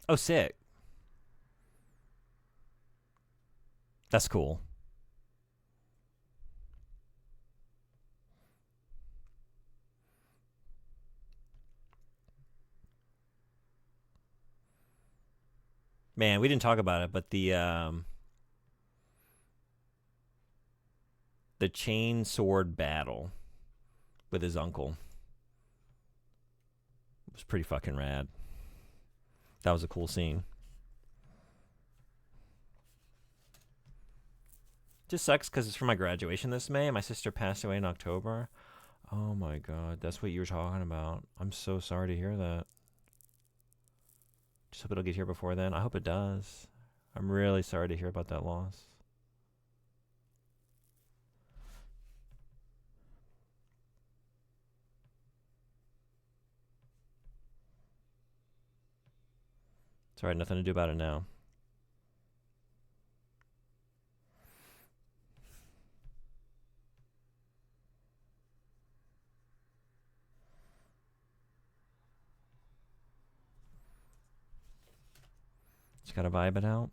S1: Oh, sick. That's cool. Man, we didn't talk about it, but the chain sword battle with his uncle was pretty fucking rad. That was a cool scene. Just sucks because it's for my graduation this May, and my sister passed away in October. Oh my god, that's what you were talking about. I'm so sorry to hear that. Just hope it'll get here before then. I hope it does. I'm really sorry to hear about that loss. It's alright, nothing to do about it now. Just gotta vibe it out.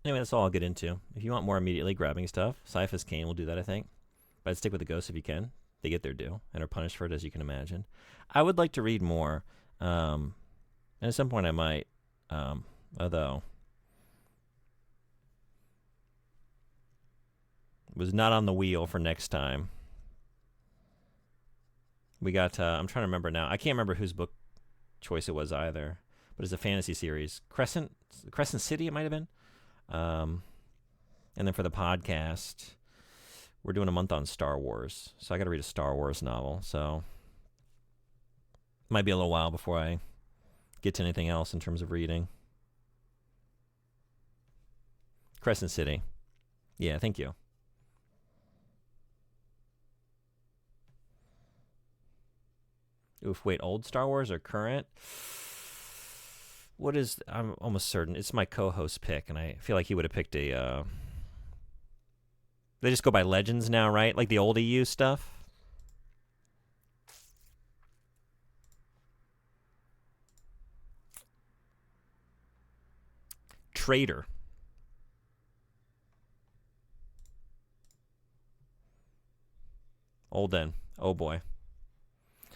S1: Anyway, that's all I'll get into. If you want more immediately grabbing stuff, Cyphus Kane will do that, I think. But I'd stick with the ghosts if you can. They get their due and are punished for it, as you can imagine. I would like to read more, and at some point I might, although was not on the wheel for next time. We got, I'm trying to remember now. I can't remember whose book choice it was either, but it's a fantasy series. Crescent City, it might have been. And then for the podcast, we're doing a month on Star Wars. So I got to read a Star Wars novel. So it might be a little while before I get to anything else in terms of reading. Crescent City. Yeah, thank you. Oof, wait, old Star Wars or current? What is... I'm almost certain. It's my co-host pick, and I feel like he would have picked a... They just go by legends now, right? Like the old EU stuff? Traitor. Olden. Oh, boy.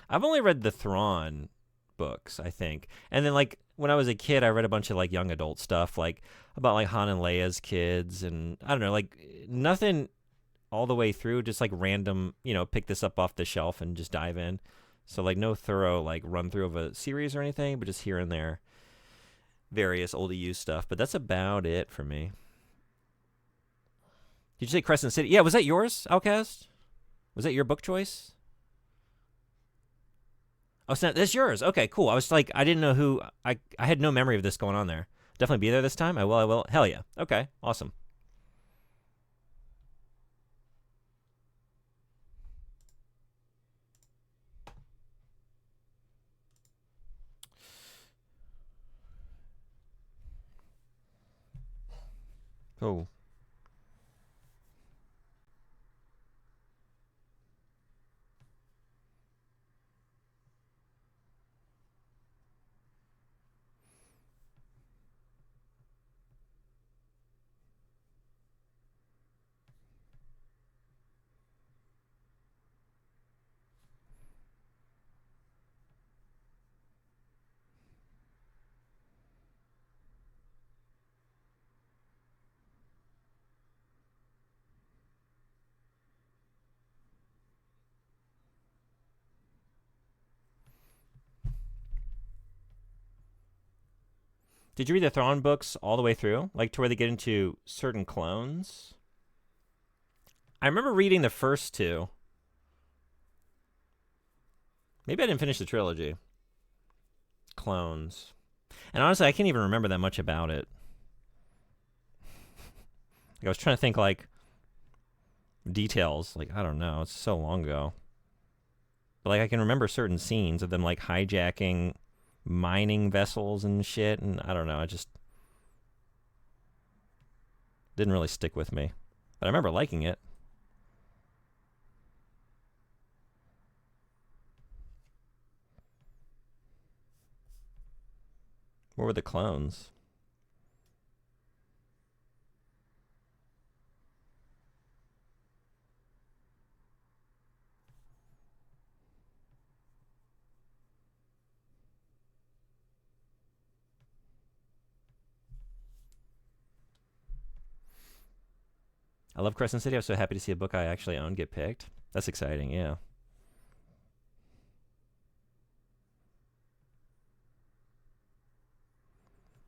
S1: I've only read the Thrawn books, I think. And then, like, when I was a kid, I read a bunch of, like, young adult stuff, like, about, like, Han and Leia's kids. And, I don't know, like, nothing all the way through, just, like, random, pick this up off the shelf and just dive in. So, like, no thorough, like, run-through of a series or anything, but just here and there, various old EU stuff. But that's about it for me. Did you say Crescent City? Yeah, was that yours, Outcast? Was that your book choice? Oh, snap, that's yours. Okay, cool. I was like, I didn't know who. I had no memory of this going on there. Definitely be there this time. I will. Hell yeah. Okay, awesome. Oh. Did you read the Thrawn books all the way through? Like to where they get into certain clones? I remember reading the first two. Maybe I didn't finish the trilogy. Clones. And honestly, I can't even remember that much about it. Like, I was trying to think, like, details. Like, I don't know. It's so long ago. But, like, I can remember certain scenes of them, like, hijacking mining vessels and shit. And I don't know. I just didn't really stick with me. But I remember liking it. What were the clones? I love Crescent City. I was so happy to see a book I actually own get picked. That's exciting, yeah.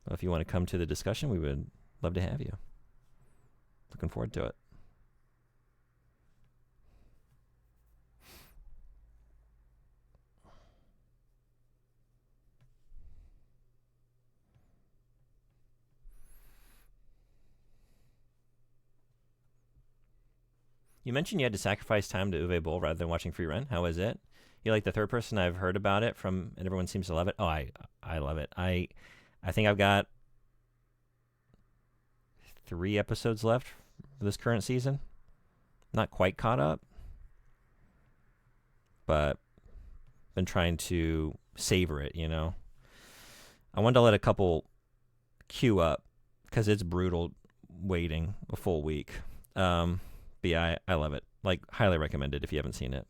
S1: Well, if you want to come to the discussion, we would love to have you. Looking forward to it. You mentioned you had to sacrifice time to Uwe Boll rather than watching Free Run. How is it? You like the third person? I've heard about it from, and everyone seems to love it. Oh, I love it. I think I've got 3 episodes left for this current season. Not quite caught up, but been trying to savor it, I wanted to let a couple queue up because it's brutal waiting a full week. But yeah, I love it. Like, highly recommended if you haven't seen it.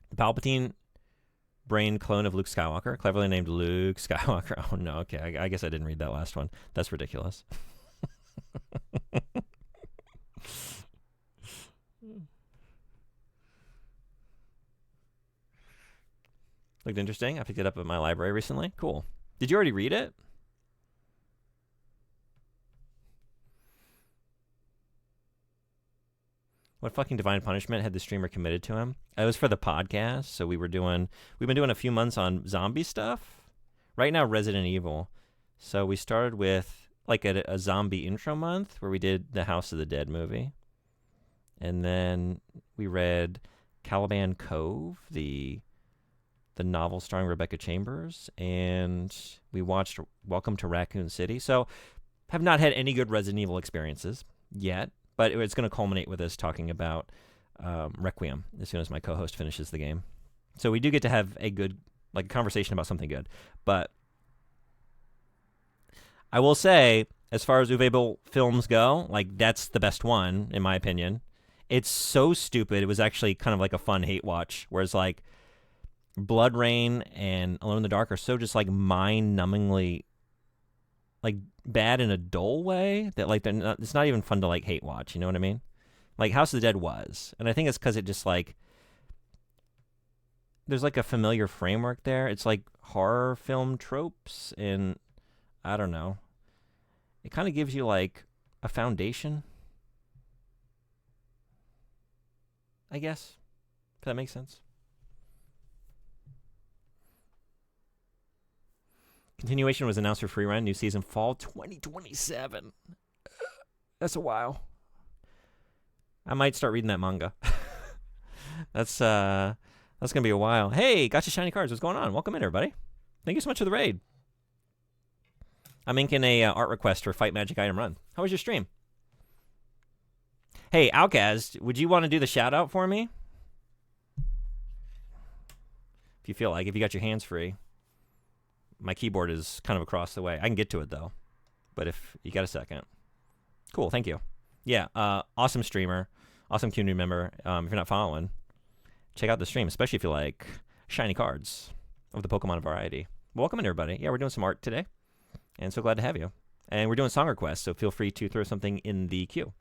S1: The Palpatine brain clone of Luke Skywalker, cleverly named Luke Skywalker. Oh no, okay. I guess I didn't read that last one. That's ridiculous. Looked interesting. I picked it up at my library recently. Cool. Did you already read it? What fucking divine punishment had the streamer committed to him? It was for the podcast, so we've been doing a few months on zombie stuff. Right now, Resident Evil. So we started with like a zombie intro month where we did the House of the Dead movie. And then we read Caliban Cove, the novel starring Rebecca Chambers, and we watched Welcome to Raccoon City. So have not had any good Resident Evil experiences yet. But it's going to culminate with us talking about Requiem as soon as my co-host finishes the game. So we do get to have a good, like, a conversation about something good. But I will say, as far as Uwe Boll films go, like, that's the best one, in my opinion. It's so stupid. It was actually kind of like a fun hate watch. Whereas, like, Blood Rain and Alone in the Dark are so just, like, mind-numbingly, like, bad in a dull way that, like, it's not even fun to, like, hate watch. You know what I mean? Like, House of the Dead was. And I think it's because it just, like, there's, like, a familiar framework there. It's, like, horror film tropes, and I don't know. It kind of gives you, like, a foundation, I guess, if that makes sense. Continuation was announced for free run. New season fall 2027. That's a while. I might start reading that manga. That's gonna be a while. Hey, gotcha shiny cards. What's going on? Welcome in, everybody. Thank you so much for the raid. I'm inking a art request for Fight Magic Item Run. How was your stream? Hey, Outcast, would you want to do the shout out for me? If you feel like, if you got your hands free. My keyboard is kind of across the way. I can get to it, though. But if you got a second. Cool, thank you. Yeah, awesome streamer. Awesome community member. If you're not following, check out the stream, especially if you like shiny cards of the Pokemon variety. Welcome in, everybody. Yeah, we're doing some art today. And so glad to have you. And we're doing song requests, so feel free to throw something in the queue.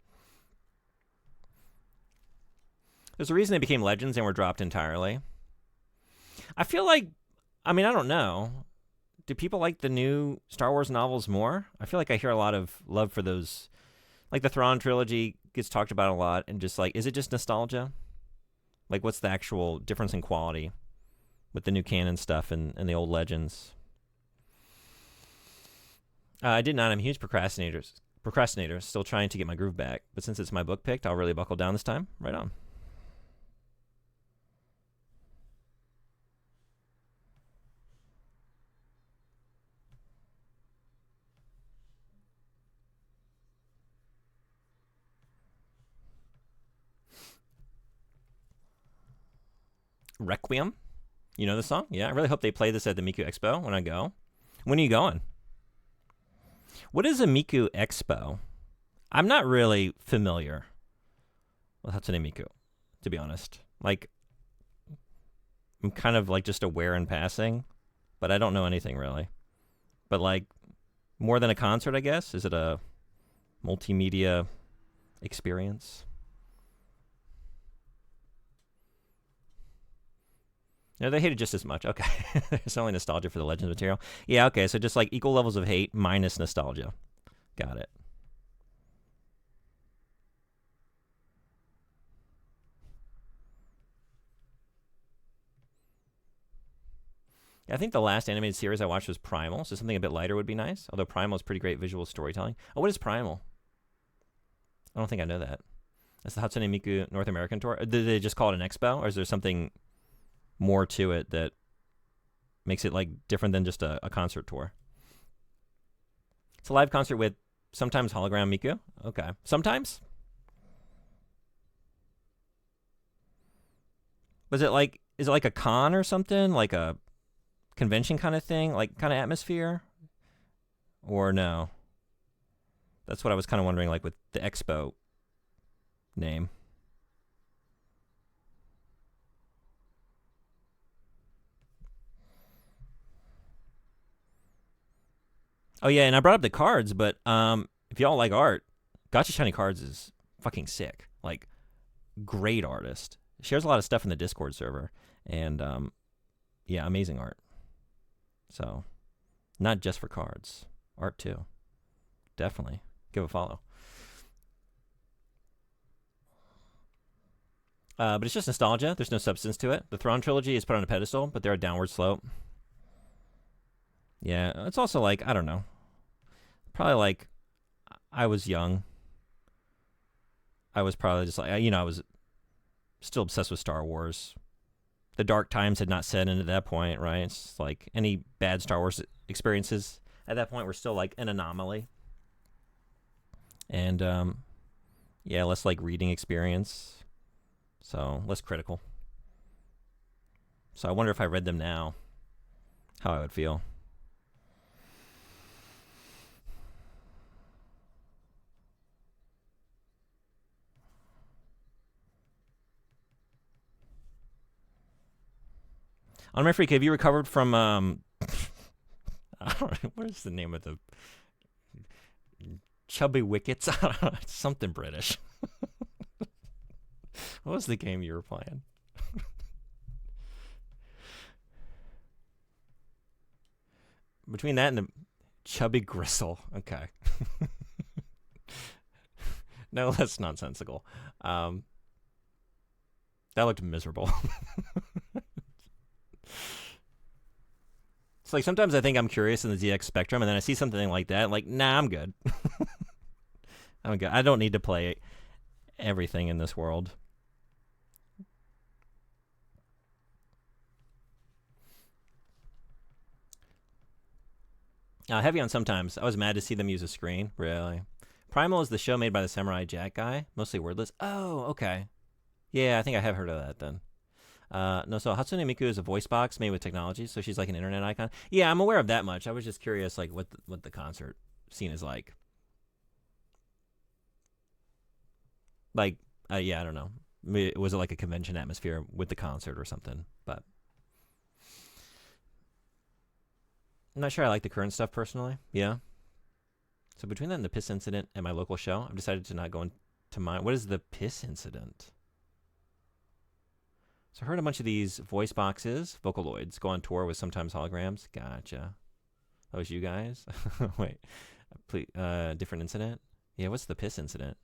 S1: There's a reason they became legends and were dropped entirely. I feel like, I mean, I don't know. Do people like the new Star Wars novels more? I feel like I hear a lot of love for those. Like the Thrawn trilogy gets talked about a lot, and just like, is it just nostalgia? Like, what's the actual difference in quality with the new canon stuff and the old legends? I did not. I'm a huge procrastinator. Still trying to get my groove back. But since it's my book picked, I'll really buckle down this time. Right on. Requiem. You know the song? Yeah, I really hope they play this at the Miku Expo when I go. When are you going? What is a Miku Expo? I'm not really familiar with Hatsune Miku, to be honest. Like, I'm kind of like just aware in passing, but I don't know anything really. But like, more than a concert, I guess? Is it a multimedia experience? No, they hate it just as much. Okay. There's only nostalgia for the Legends material. Yeah, okay. So just like equal levels of hate minus nostalgia. Got it. Yeah, I think the last animated series I watched was Primal, so something a bit lighter would be nice. Although Primal is pretty great visual storytelling. Oh, what is Primal? I don't think I know that. That's the Hatsune Miku North American tour. Did they just call it an expo, or is there something more to it that makes it like different than just a concert tour? It's a live concert with sometimes hologram Miku. Okay. Sometimes? Is it like a con or something? Like a convention kind of thing? Like kind of atmosphere? Or no? That's what I was kind of wondering, like with the Expo name. Oh yeah, and I brought up the cards, but if y'all like art, Gotcha Shiny Cards is fucking sick. Like, great artist. Shares a lot of stuff in the Discord server, and yeah, amazing art. So, not just for cards, art too. Definitely give a follow. But it's just nostalgia. There's no substance to it. The Thrawn trilogy is put on a pedestal, but they're a downward slope. Yeah, it's also like, I don't know. Probably like, I was young. I was probably just like, I was still obsessed with Star Wars. The dark times had not set in at that point, right? It's like any bad Star Wars experiences at that point were still like an anomaly. And yeah, less like reading experience. So less critical. So I wonder if I read them now, how I would feel. On my freak, have you recovered from I don't know, what is the name of the Chubby Wickets? It's something British. What was the game you were playing? Between that and the Chubby Gristle. Okay. No, that's nonsensical. That looked miserable. It's like sometimes I think I'm curious in the ZX Spectrum, and then I see something like that, like, nah, I'm good. I'm good. I don't need to play everything in this world. Heavy on sometimes. I was mad to see them use a screen. Really. Primal is the show made by the Samurai Jack guy, mostly wordless. Oh, okay. Yeah, I think I have heard of that then. No, so Hatsune Miku is a voice box made with technology, so she's like an internet icon. Yeah, I'm aware of that much. I was just curious, like, what the concert scene is like. Like, yeah, I don't know. Was it like a convention atmosphere with the concert or something? But I'm not sure I like the current stuff personally. Yeah. So between that and the piss incident at my local show, I've decided to not go into mine. What is the piss incident? So I heard a bunch of these voice boxes, Vocaloids, go on tour with sometimes holograms. Gotcha. That was you guys? Wait. Please, different incident? Yeah, what's the piss incident?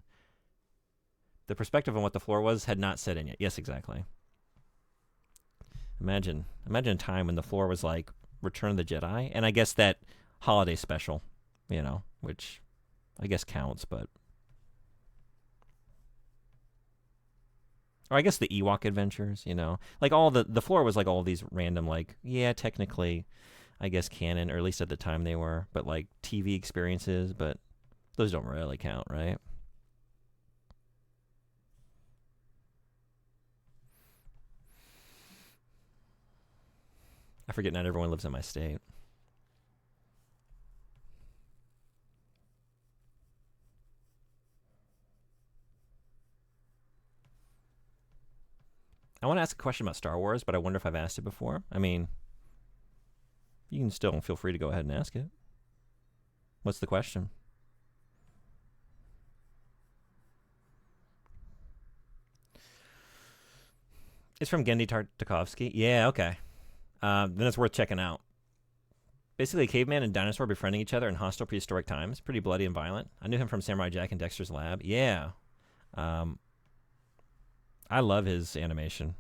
S1: The perspective on what the floor was had not set in yet. Yes, exactly. Imagine a time when the floor was like Return of the Jedi, and I guess that holiday special, which I guess counts, but... Or I guess the Ewok Adventures, Like all the floor was like all these random, like, yeah, technically, I guess canon, or at least at the time they were, but like TV experiences, but those don't really count, right? I forget not everyone lives in my state. I want to ask a question about Star Wars, but I wonder if I've asked it before. I mean, you can still feel free to go ahead and ask it. What's the question? It's from Gendy Tartakovsky. Yeah, okay. Then it's worth checking out. Basically, a caveman and dinosaur befriending each other in hostile prehistoric times. Pretty bloody and violent. I knew him from Samurai Jack and Dexter's Lab. Yeah. I love his animation.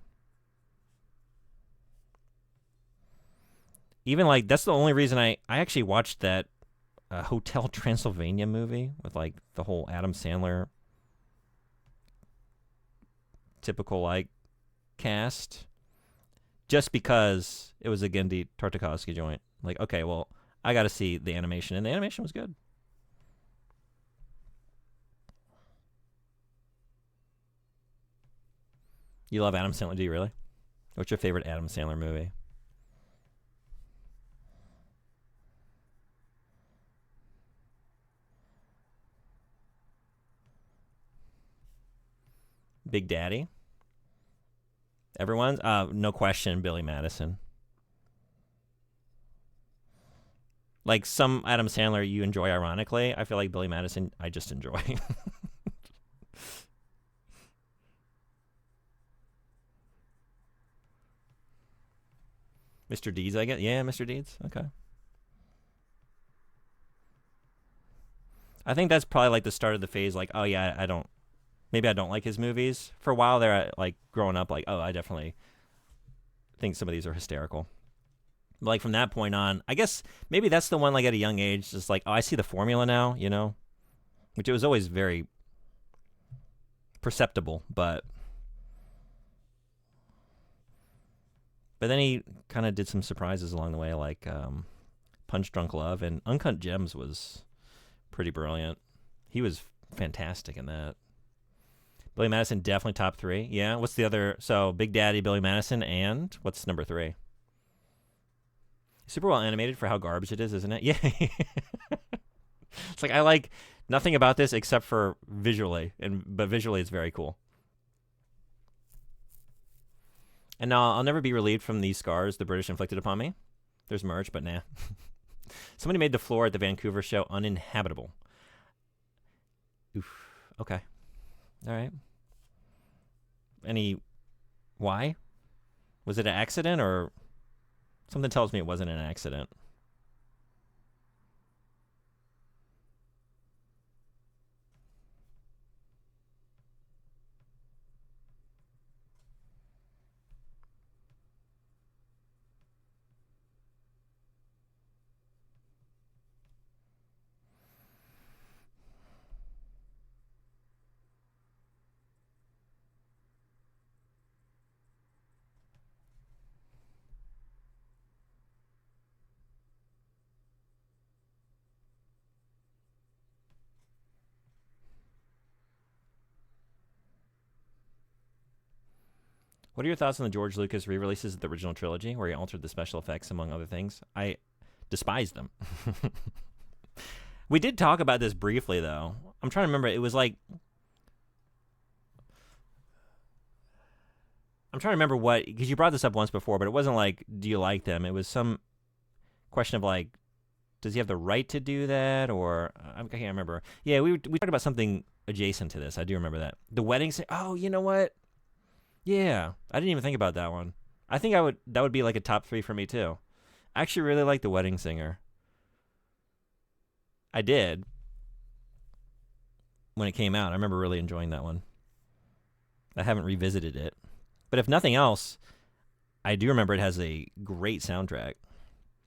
S1: Even like, that's the only reason I actually watched that Hotel Transylvania movie with like the whole Adam Sandler typical like cast, just because it was a Gendy Tartakovsky joint. Like, okay, well, I got to see the animation, and the animation was good. You love Adam Sandler, do you really? What's your favorite Adam Sandler movie? Big Daddy. Everyone's no question Billy Madison. Like some Adam Sandler you enjoy ironically. I feel like Billy Madison I just enjoy. Mr. Deeds, I get. Yeah, Mr. Deeds. Okay. I think that's probably like the start of the phase. Like, oh yeah, maybe I don't like his movies. For a while there, like growing up, like, oh, I definitely think some of these are hysterical. But like from that point on, I guess maybe that's the one. Like at a young age, just like, oh, I see the formula now. You know, which it was always very perceptible, but then he kind of did some surprises along the way, like Punch Drunk Love and Uncut Gems was pretty brilliant. He was fantastic in that. Billy Madison definitely top 3. Yeah. What's the other? So Big Daddy, Billy Madison, and what's number 3? Super well animated for how garbage it is, isn't it? Yeah. It's like I like nothing about this except for visually, but visually it's very cool. And now I'll never be relieved from these scars the British inflicted upon me. There's merch, but nah. Somebody made the floor at the Vancouver show uninhabitable. Oof. Okay. All right. Why? Was it an accident or something tells me it wasn't an accident? What are your thoughts on the George Lucas re-releases of the original trilogy, where he altered the special effects, among other things? I despise them. We did talk about this briefly, though. I'm trying to remember. It was like... I'm trying to remember what... Because you brought this up once before, but it wasn't like, do you like them? It was some question of like, does he have the right to do that? Or... I can't remember. Yeah, we talked about something adjacent to this. I do remember that. The wedding... Oh, you know what? Yeah, I didn't even think about that one. I think that would be like a top 3 for me too. I actually really like The Wedding Singer. I did. When it came out, I remember really enjoying that one. I haven't revisited it. But if nothing else, I do remember it has a great soundtrack.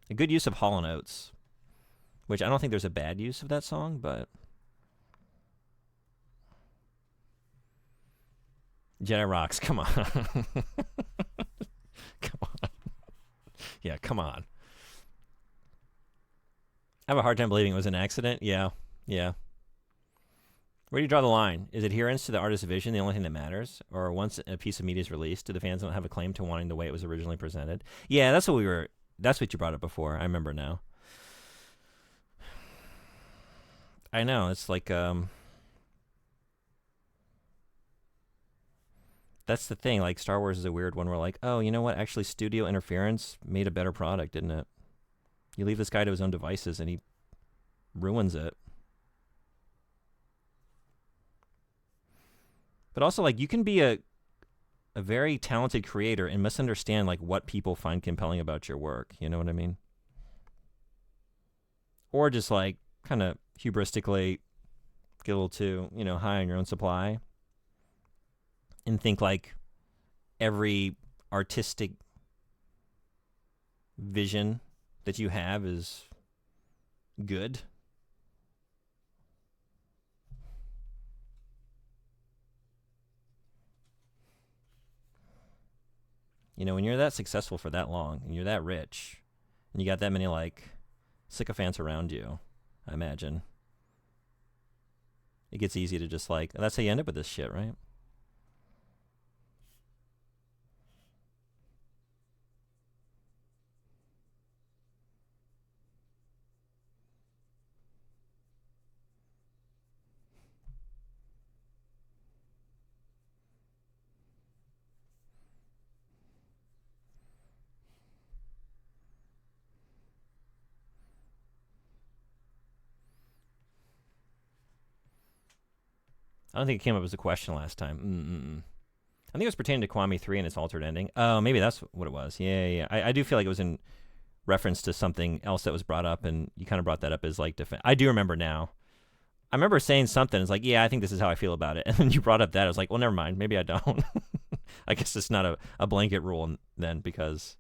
S1: A good use of Hall & Oates, which I don't think there's a bad use of that song, but... Jedi Rocks, come on. Come on. Yeah, come on. I have a hard time believing it was an accident. Yeah. Where do you draw the line? Is adherence to the artist's vision the only thing that matters? Or once a piece of media is released, do the fans not have a claim to wanting the way it was originally presented? Yeah, that's what you brought up before. I remember now. I know, it's like, that's the thing. Like, Star Wars is a weird one. We're like, oh, you know what? Actually, studio interference made a better product, didn't it? You leave this guy to his own devices, and he ruins it. But also, like, you can be a very talented creator and misunderstand, like, what people find compelling about your work. You know what I mean? Or just, like, kind of hubristically get a little too, high on your own supply. And think like every artistic vision that you have is good. When you're that successful for that long and you're that rich and you got that many like sycophants around you, I imagine it gets easy to just like, that's how you end up with this shit, right? I don't think it came up as a question last time. I think it was pertaining to Kiwami 3 and its altered ending. Oh, maybe that's what it was. Yeah. I do feel like it was in reference to something else that was brought up, and you kind of brought that up as like I do remember now. I remember saying something. It's like, yeah, I think this is how I feel about it. And then you brought up that. I was like, well, never mind. Maybe I don't. I guess it's not a blanket rule then, because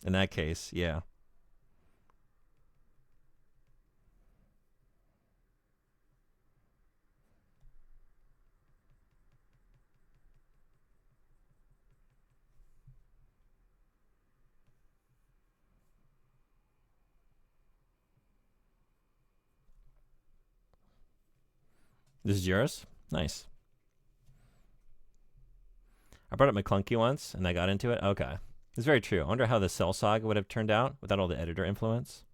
S1: in that case, yeah. This is yours? Nice. I brought up McClunky once, and I got into it. Okay. It's very true. I wonder how the Cell Saga would have turned out without all the editor influence.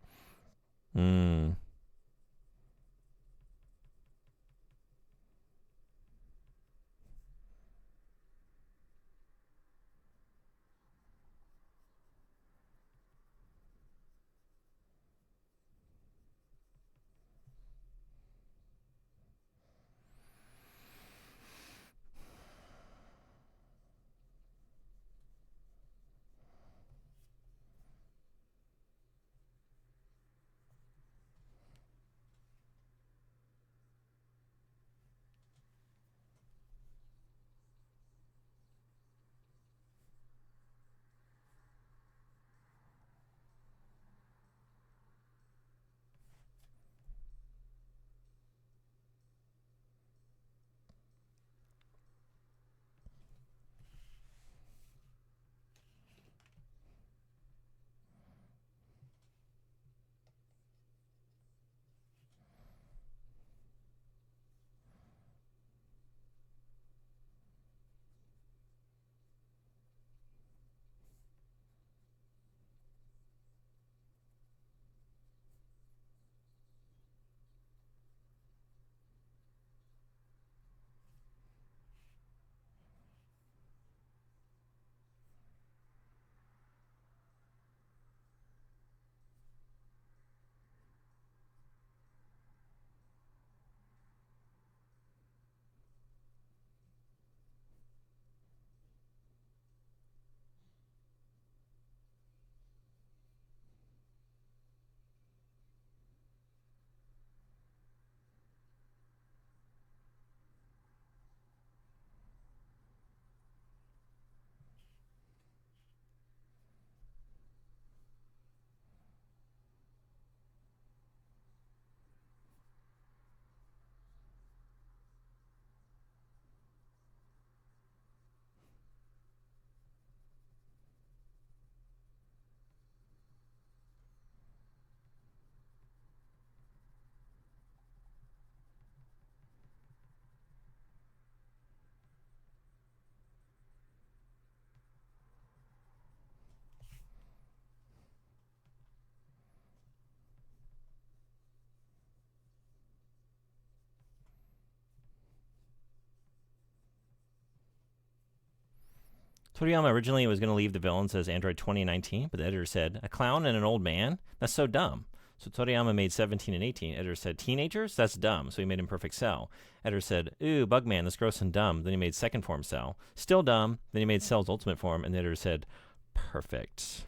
S1: Toriyama originally was going to leave the villains as Android 2019, but the editor said, a clown and an old man? That's so dumb. So Toriyama made 17 and 18. Editor said, teenagers? That's dumb. So he made Imperfect Cell. Editor said, ooh, Bugman, that's gross and dumb. Then he made Second Form Cell. Still dumb. Then he made Cell's Ultimate Form, and the editor said, perfect.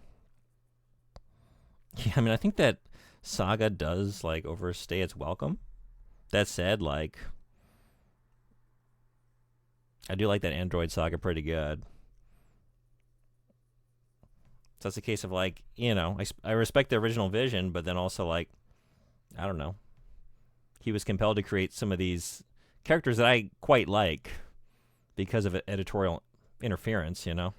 S1: Yeah, I mean, I think that Saga does, like, overstay its welcome. That said, like, I do like that Android Saga pretty good. So that's a case of, like, you know, I respect the original vision, but then also, like, I don't know. He was compelled to create some of these characters that I quite like because of editorial interference, you know?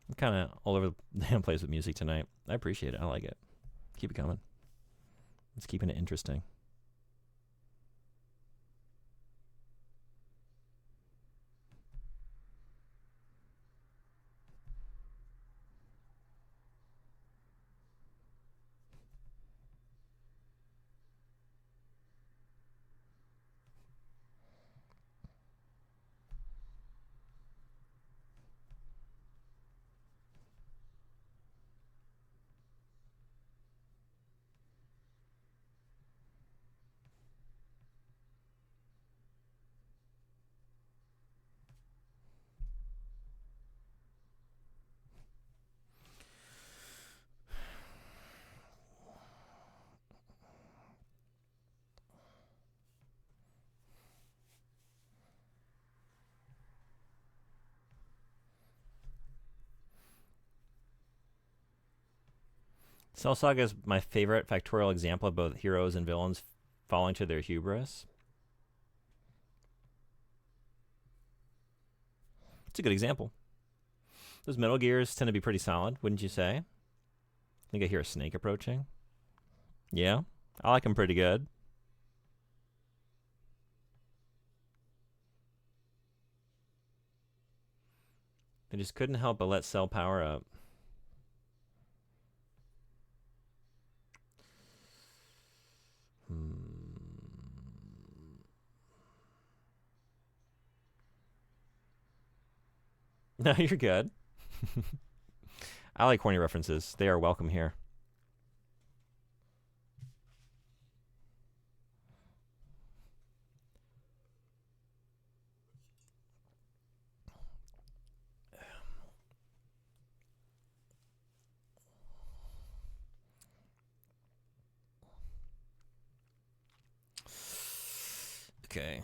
S1: I'm kind of all over the damn place with music tonight. I appreciate it. I like it. Keep it coming. It's keeping it interesting. Cell Saga is my favorite factorial example of both heroes and villains falling to their hubris. It's a good example. Those Metal Gears tend to be pretty solid, wouldn't you say? I think I hear a snake approaching. Yeah, I like them pretty good. They just couldn't help but let Cell power up. No, you're good. I like corny references. They are welcome here. Okay.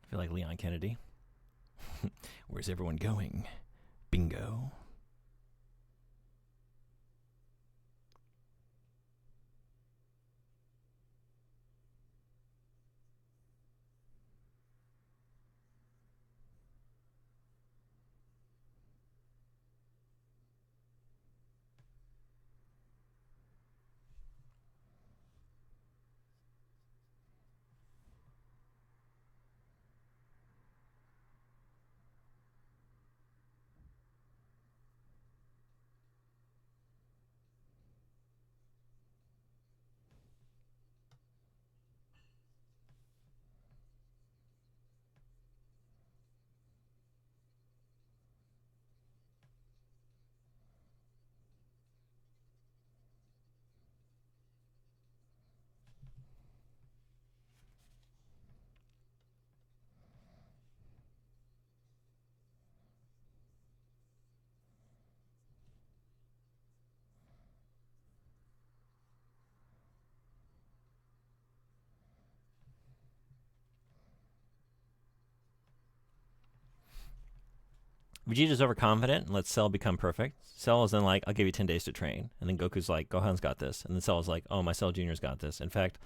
S1: I feel like Leon Kennedy. Where's everyone going? Bingo. Vegeta's overconfident and lets Cell become perfect. Cell is then like, I'll give you 10 days to train. And then Goku's like, Gohan's got this. And then Cell is like, oh, my Cell Jr.'s got this. In fact,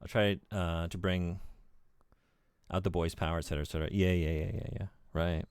S1: I'll try to bring out the boy's power, et cetera, et cetera. Yeah. Right.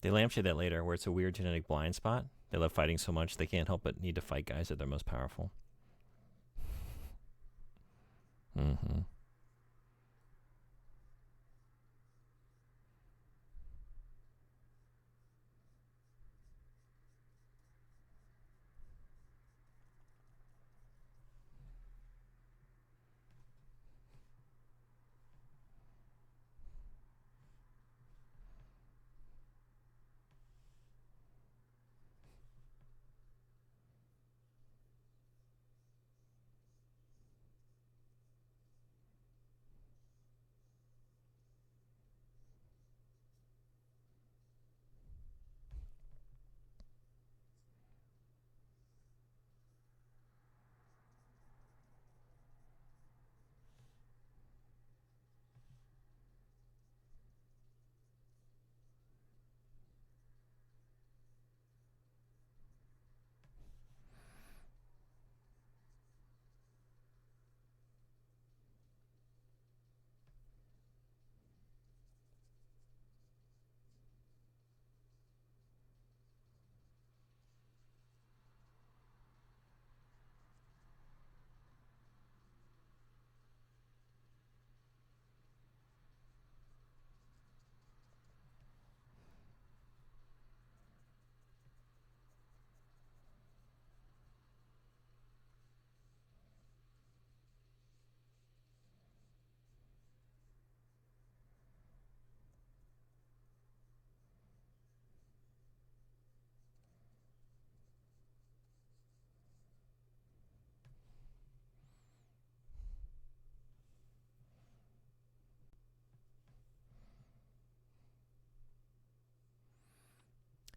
S1: They lampshade that later, where it's a weird genetic blind spot. They love fighting so much they can't help but need to fight guys at their most powerful. Mm-hmm.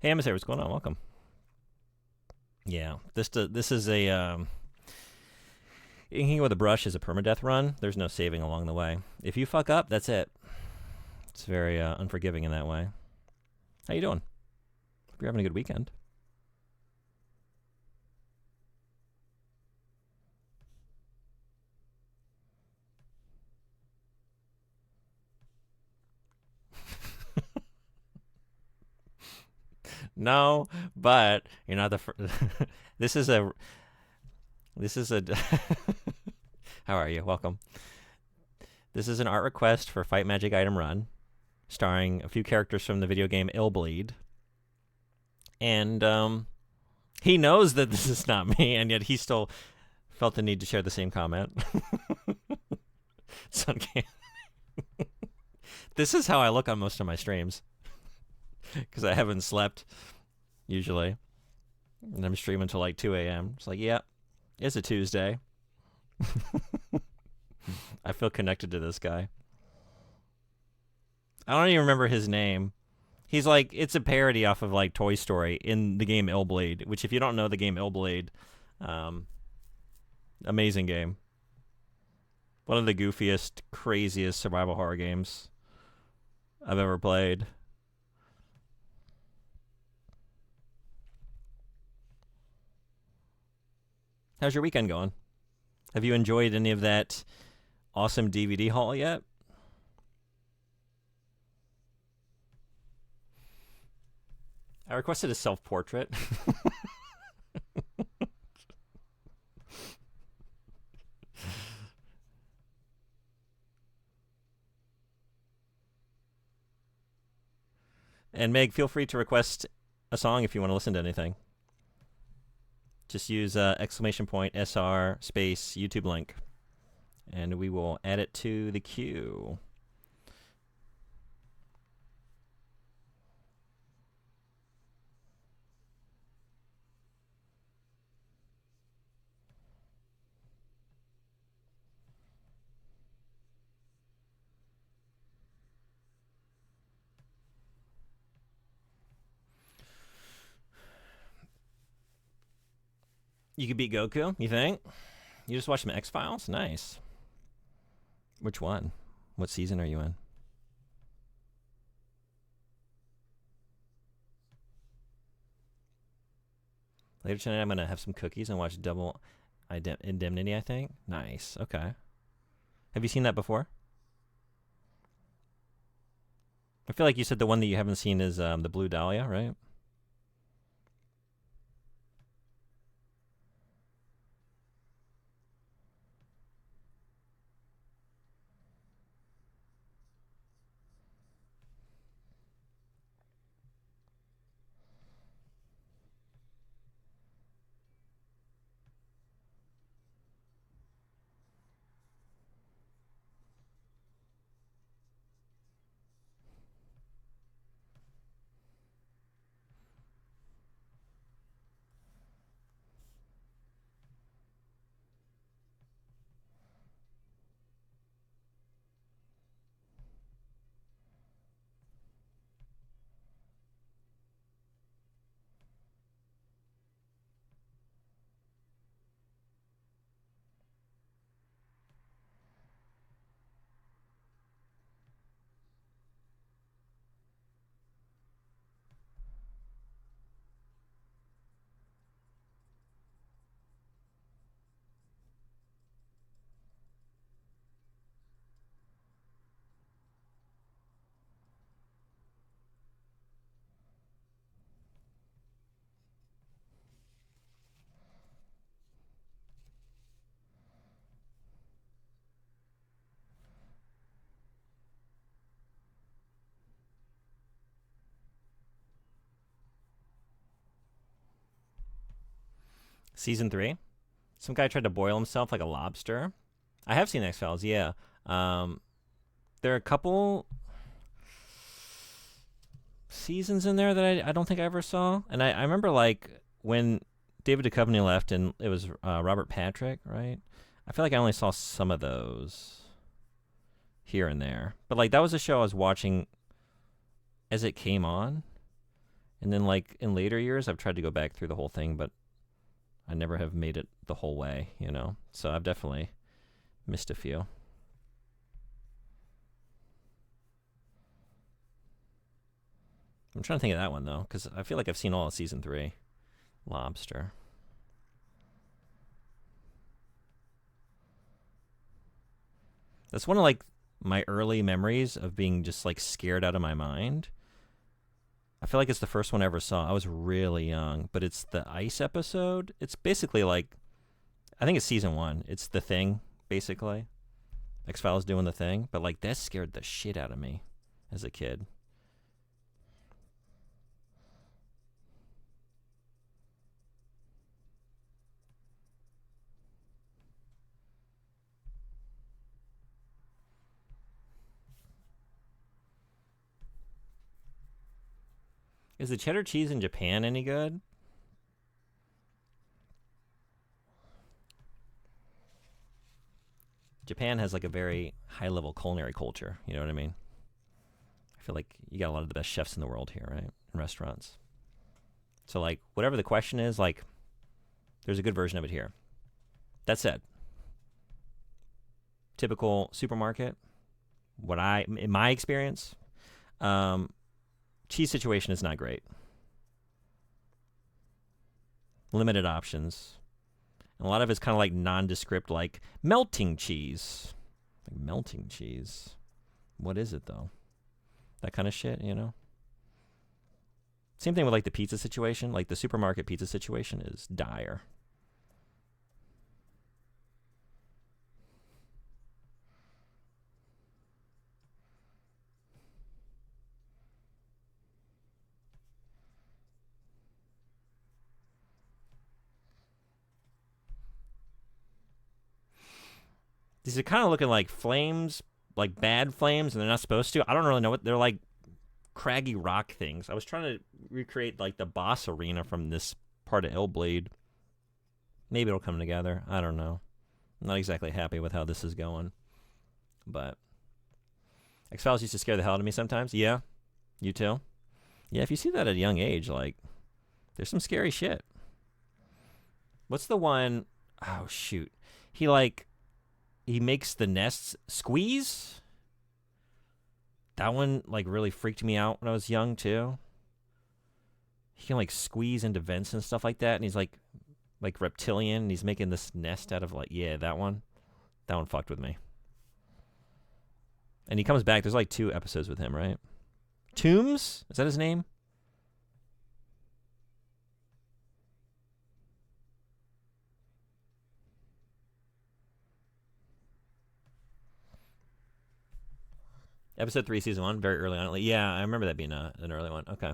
S1: Hey, Emissary, what's going on? Welcome. Yeah, this is a inking with a brush is a permadeath run. There's no saving along the way. If you fuck up, that's it. It's very unforgiving in that way. How you doing? Hope you're having a good weekend. No, but you're not the first. This is a. How are you? Welcome. This is an art request for Fight Magic Item Run, starring a few characters from the video game Illbleed. And he knows that this is not me, and yet he still felt the need to share the same comment. This is how I look on most of my streams, because I haven't slept usually, and I'm streaming until like 2 a.m. It's like, yeah, it's a Tuesday. I feel connected to this guy. I don't even remember his name. He's like, it's a parody off of like Toy Story in the game Illbleed, which if you don't know the game Illbleed, amazing game. One of the goofiest, craziest survival horror games I've ever played. How's your weekend going? Have you enjoyed any of that awesome DVD haul yet? I requested a self-portrait. And Meg, feel free to request a song if you want to listen to anything. Just use !SR space YouTube link, and we will add it to the queue. You could beat Goku, you think? You just watched some X-Files? Nice. Which one? What season are you in? Later tonight, I'm going to have some cookies and watch Double Indemnity, I think. Nice. Okay. Have you seen that before? I feel like you said the one that you haven't seen is the Blue Dahlia, right? Season 3. Some guy tried to boil himself like a lobster. I have seen X Files, yeah. Um, there are a couple seasons in there that I don't think I ever saw. And I remember, like, when David Duchovny left and it was Robert Patrick, right? I feel like I only saw some of those here and there. But, like, that was a show I was watching as it came on. And then, like, in later years, I've tried to go back through the whole thing, but I never have made it the whole way, you know? So I've definitely missed a few. I'm trying to think of that one, though, because I feel like I've seen all of season 3. Lobster. That's one of, like, my early memories of being just, like, scared out of my mind. I feel like it's the first one I ever saw. I was really young, but it's the ice episode. It's basically like, I think it's season 1. It's The Thing, basically. X-Files doing the thing. But, like, that scared the shit out of me as a kid. Is the cheddar cheese in Japan any good? Japan has, like, a very high-level culinary culture. You know what I mean? I feel like you got a lot of the best chefs in the world here, right? In restaurants. So, like, whatever the question is, like, there's a good version of it here. That said, typical supermarket, in my experience, um, cheese situation is not great. Limited options. And a lot of it's kind of like nondescript, like melting cheese. Like melting cheese. What is it, though? That kind of shit, you know? Same thing with, like, the pizza situation. Like, the supermarket pizza situation is dire. These are kind of looking like flames, like bad flames, and they're not supposed to. I don't really know what they're like. Craggy rock things. I was trying to recreate, like, the boss arena from this part of Illbleed. Maybe it'll come together. I don't know. I'm not exactly happy with how this is going. But X-Files used to scare the hell out of me sometimes. Yeah. You too? Yeah, if you see that at a young age, like, there's some scary shit. What's the one? Oh, shoot. He makes the nests squeeze. That one, like, really freaked me out when I was young, too. He can, like, squeeze into vents and stuff like that, and he's, like reptilian, and he's making this nest out of, like, yeah, that one. That one fucked with me. And he comes back. There's, like, 2 episodes with him, right? Tombs? Is that his name? Episode 3, season 1, very early on. Yeah, I remember that being an early one. Okay.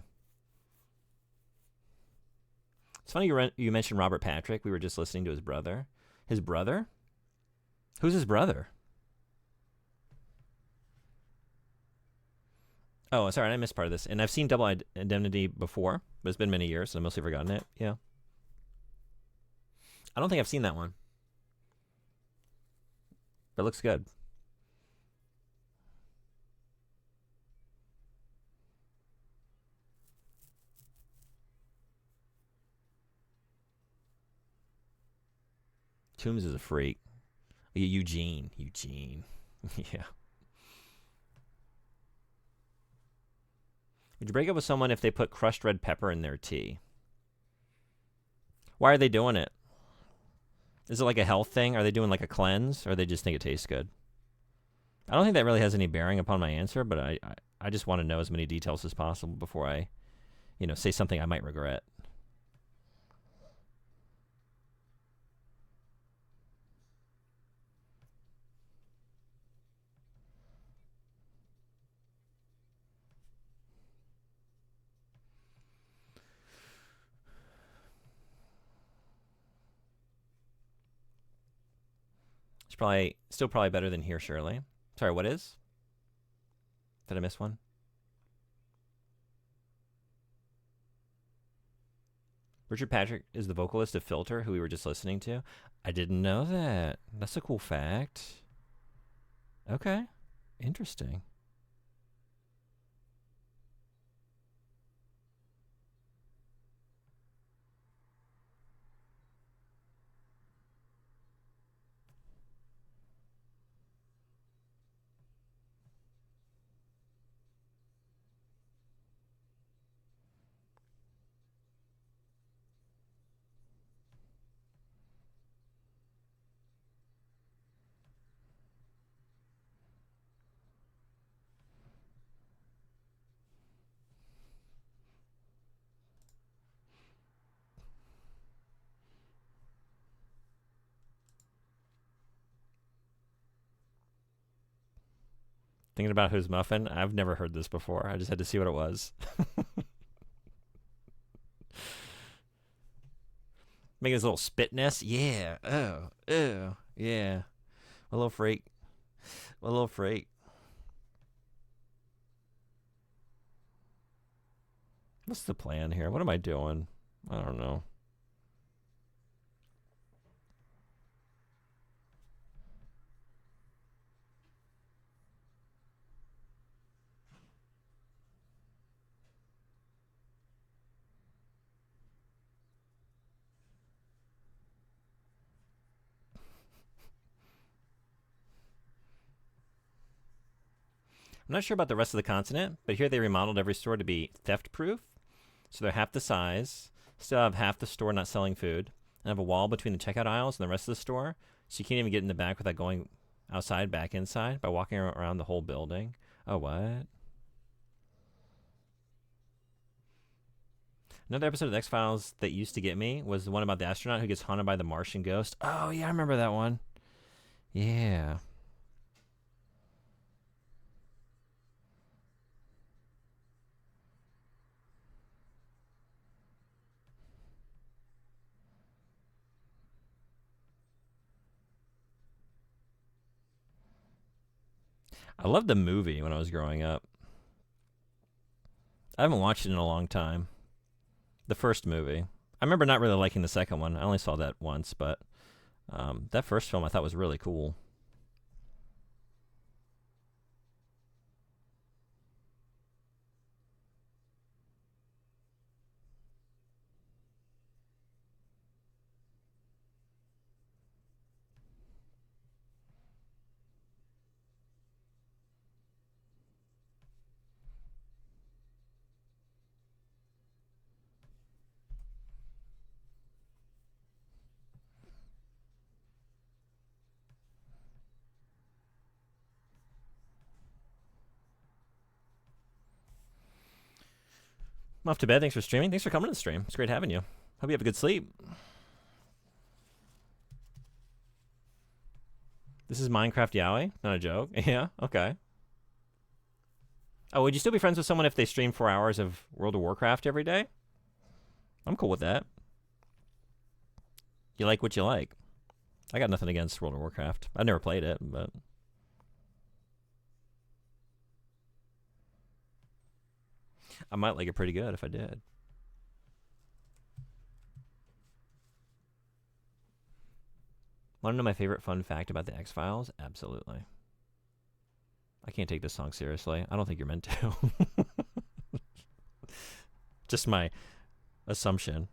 S1: It's funny you mentioned Robert Patrick. We were just listening to his brother. His brother? Who's his brother? Oh, sorry, I missed part of this. And I've seen Double Indemnity before, but it's been many years, so I've mostly forgotten it. Yeah. I don't think I've seen that one. But it looks good. Toombs is a freak. Eugene. Yeah. Would you break up with someone if they put crushed red pepper in their tea? Why are they doing it? Is it like a health thing? Are they doing like a cleanse, or they just think it tastes good? I don't think that really has any bearing upon my answer, but I just want to know as many details as possible before I, say something I might regret. It's still probably better than Here Shirley. Sorry, what is? Did I miss one? Richard Patrick is the vocalist of Filter, who we were just listening to. I didn't know that. That's a cool fact. Okay. Interesting. Thinking about Who's Muffin? I've never heard this before. I just had to see what it was. Making his little spit nest. Yeah. Oh. Ew. Yeah. A little freak. A little freak. What's the plan here? What am I doing? I don't know. I'm not sure about the rest of the continent, but here they remodeled every store to be theft-proof. So they're half the size, still have half the store not selling food, and have a wall between the checkout aisles and the rest of the store, so you can't even get in the back without going outside, back inside, by walking around the whole building. Oh, what? Another episode of the X-Files that used to get me was the one about the astronaut who gets haunted by the Martian ghost. Oh, yeah, I remember that one. Yeah. I loved the movie when I was growing up. I haven't watched it in a long time. The first movie. I remember not really liking the second one. I only saw that once, but that first film I thought was really cool. I'm off to bed. Thanks for streaming. Thanks for coming to the stream. It's great having you. Hope you have a good sleep. This is Minecraft Yowie? Not a joke. Yeah, okay. Oh, would you still be friends with someone if they stream 4 hours of World of Warcraft every day? I'm cool with that. You like what you like. I got nothing against World of Warcraft. I've never played it, but... I might like it pretty good if I did. Want to know my favorite fun fact about the X-Files? Absolutely. I can't take this song seriously. I don't think you're meant to. Just my assumption.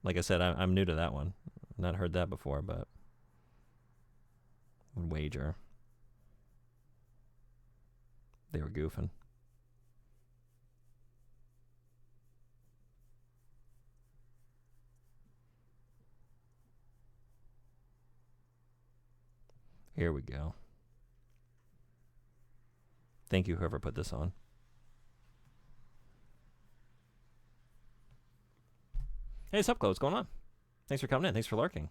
S1: Like I said, I'm new to that one. Not heard that before, but would wager they were goofing. Here we go. Thank you, whoever put this on. Hey, what's up, Chloe? What's going on? Thanks for coming in. Thanks for lurking.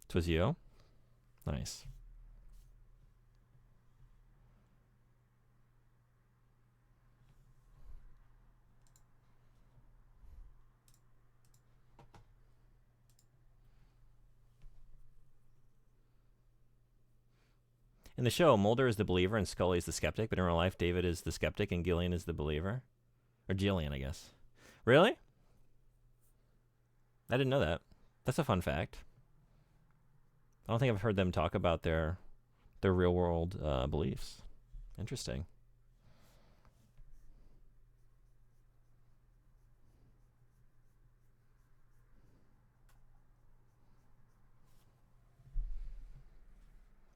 S1: Twas you? Nice. In the show, Mulder is the believer and Scully is the skeptic, but in real life, David is the skeptic and Gillian is the believer. Or Jillian, I guess. Really? I didn't know that. That's a fun fact. I don't think I've heard them talk about their real world beliefs. Interesting.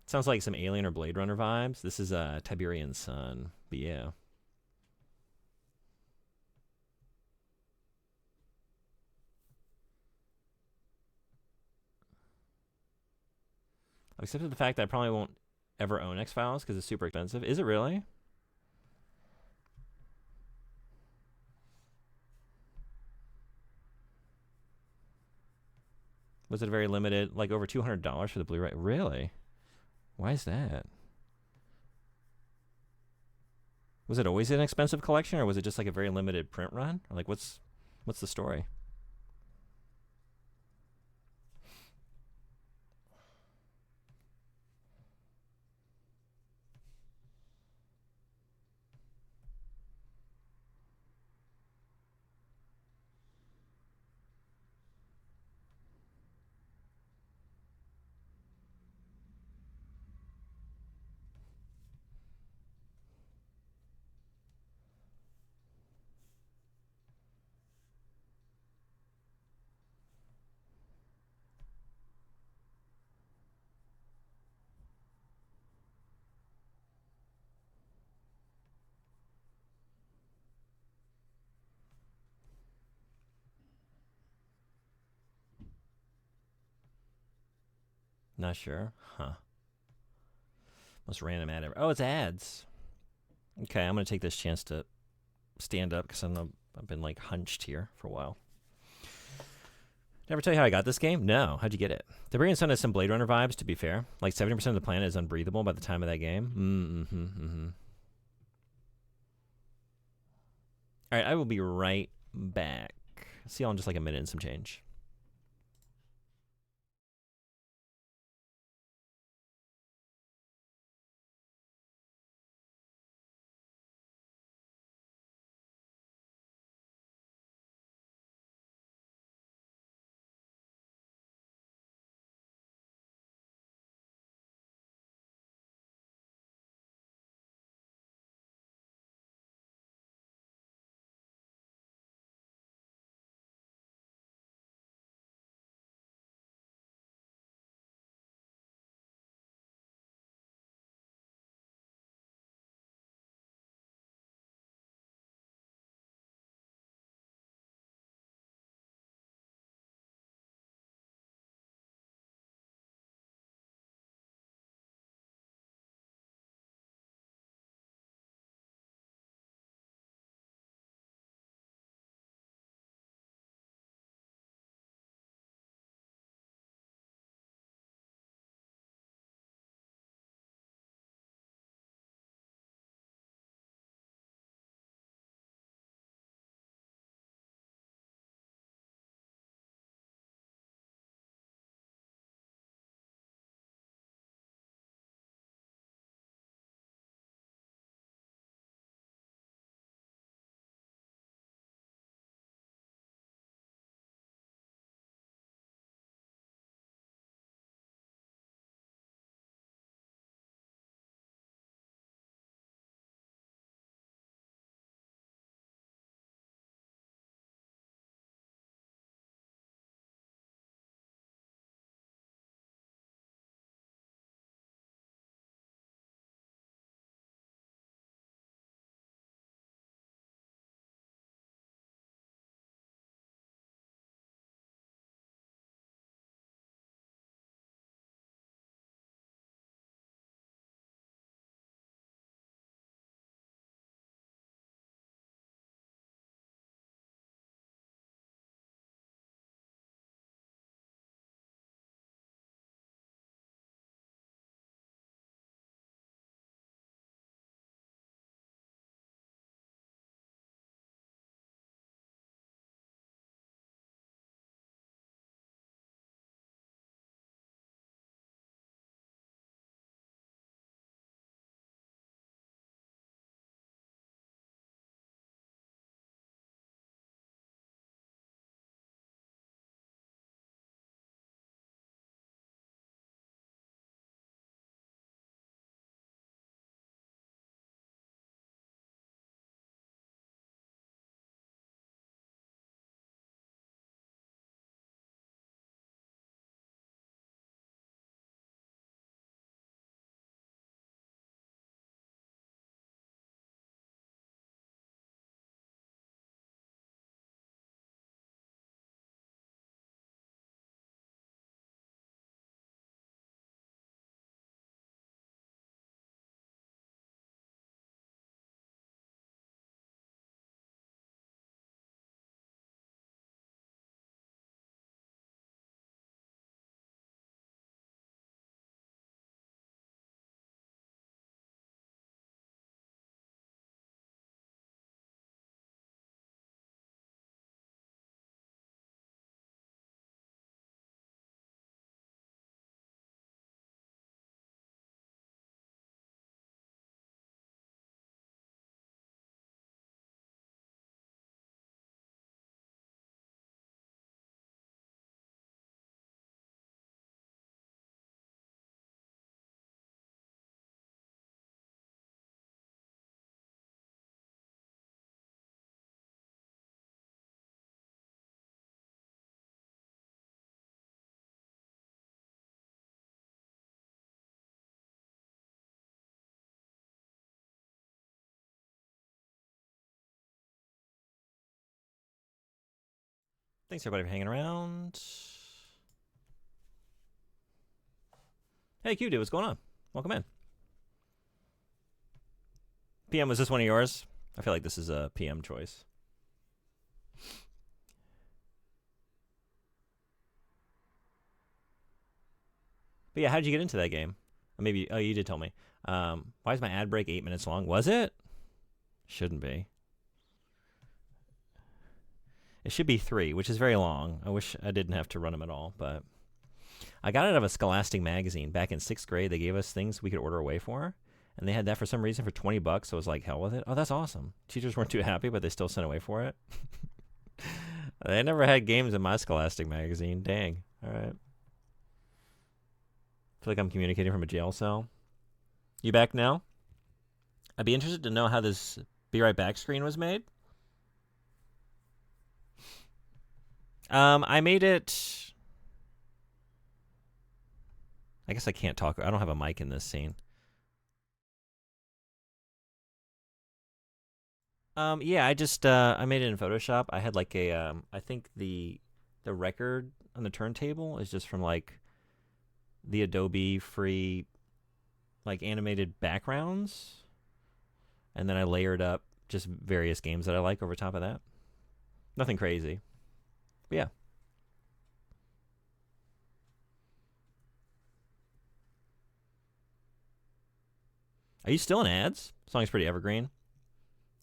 S1: Sounds like some Alien or Blade Runner vibes. This is Tiberian Sun, but yeah. I've accepted the fact that I probably won't ever own X-Files because it's super expensive. Is it really? Was it very limited, like over $200 for the Blu-ray? Really? Why is that? Was it always an expensive collection, or was it just like a very limited print run? Or like, what's the story? Not sure. Huh. Most random ad ever. Oh, it's ads. Okay, I'm gonna take this chance to stand up because I've been like hunched here for a while. Never tell you how I got this game? No. How'd you get it? The Tiberian Sun has some Blade Runner vibes, to be fair. Like 70% of the planet is unbreathable by the time of that game. All right, I will be right back. See y'all in just like a minute and some change. Thanks everybody for hanging around. Hey, Q, dude, what's going on? Welcome in. PM, was this one of yours? I feel like this is a PM choice. But yeah, how did you get into that game? Maybe, oh, you did tell me. Why is my ad break 8 minutes long? Was it? Shouldn't be. It should be 3, which is very long. I wish I didn't have to run them at all, but I got it out of a Scholastic magazine. Back in 6th grade, they gave us things we could order away for, and they had that for some reason for 20 bucks, so I was like, hell with it. Oh, that's awesome. Teachers weren't too happy, but they still sent away for it. They never had games in my Scholastic magazine. Dang. All right. I feel like I'm communicating from a jail cell. You back now? I'd be interested to know how this Be Right Back screen was made. I made it... I guess I can't talk. I don't have a mic in this scene. Yeah, I just I made it in Photoshop. I had like a I think the record on the turntable is just from like the Adobe free like animated backgrounds, and then I layered up just various games that I like over top of that. Nothing crazy. But yeah. Are you still in ads? The song's pretty evergreen.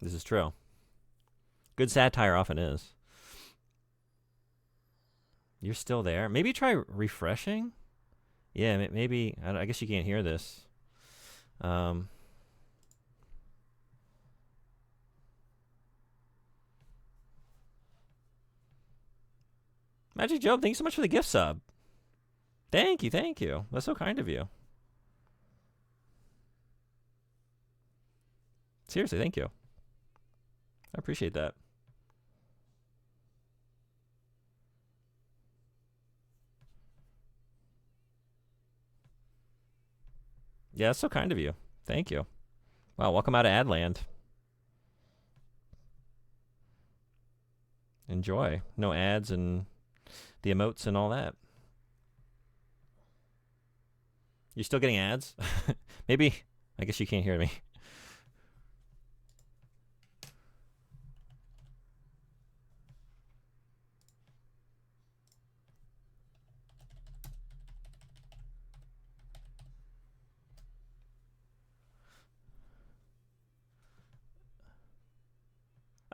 S1: This is true. Good satire often is. You're still there. Maybe try refreshing. Yeah, maybe. I guess you can't hear this. Magic Job, thank you so much for the gift sub. Thank you, thank you. That's so kind of you. Seriously, thank you. I appreciate that. Yeah, that's so kind of you. Thank you. Wow, welcome out of Adland. Enjoy. No ads and the emotes and all that. You're still getting ads? Maybe. I guess you can't hear me.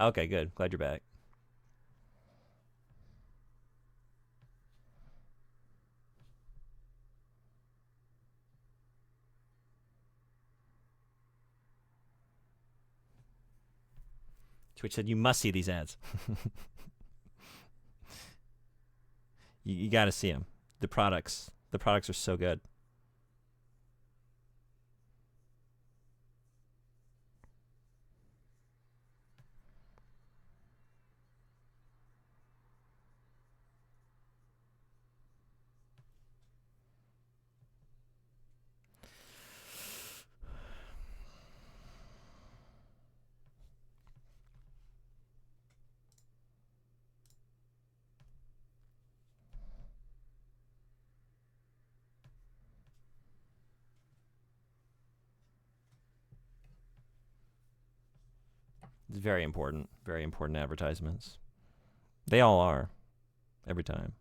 S1: Okay, good. Glad you're back. Twitch said you must see these ads. you got to see them. The products are so good. It's very important advertisements. They all are, every time.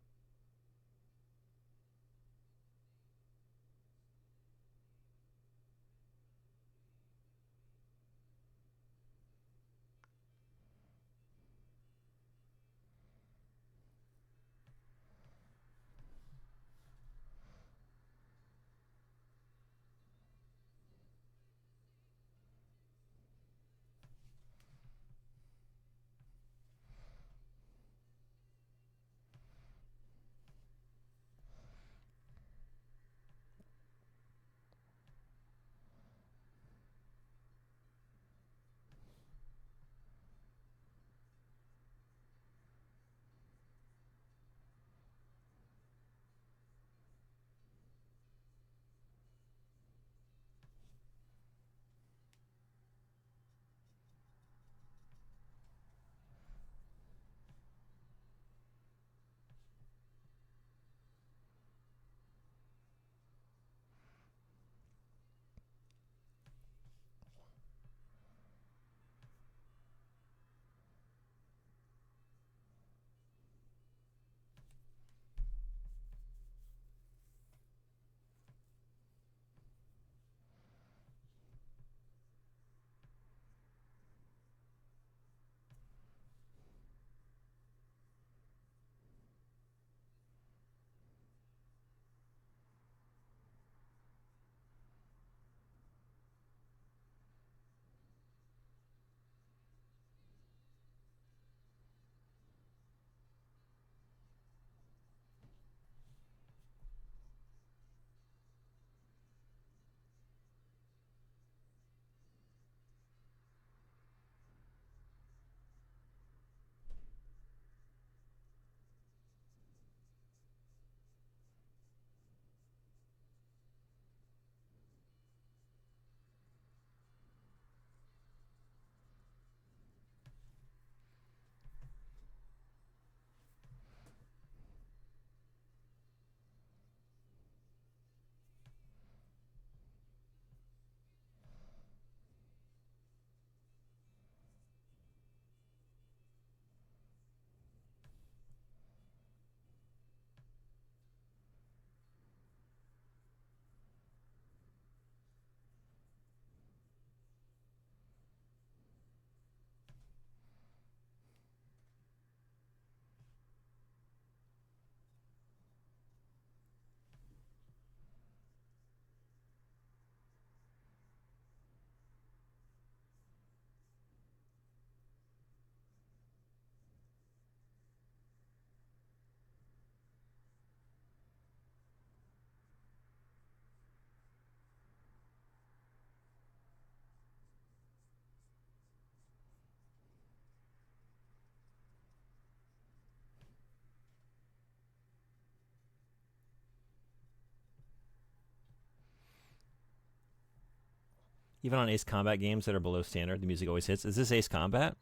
S1: Even on Ace Combat games that are below standard, the music always hits. Is this Ace Combat?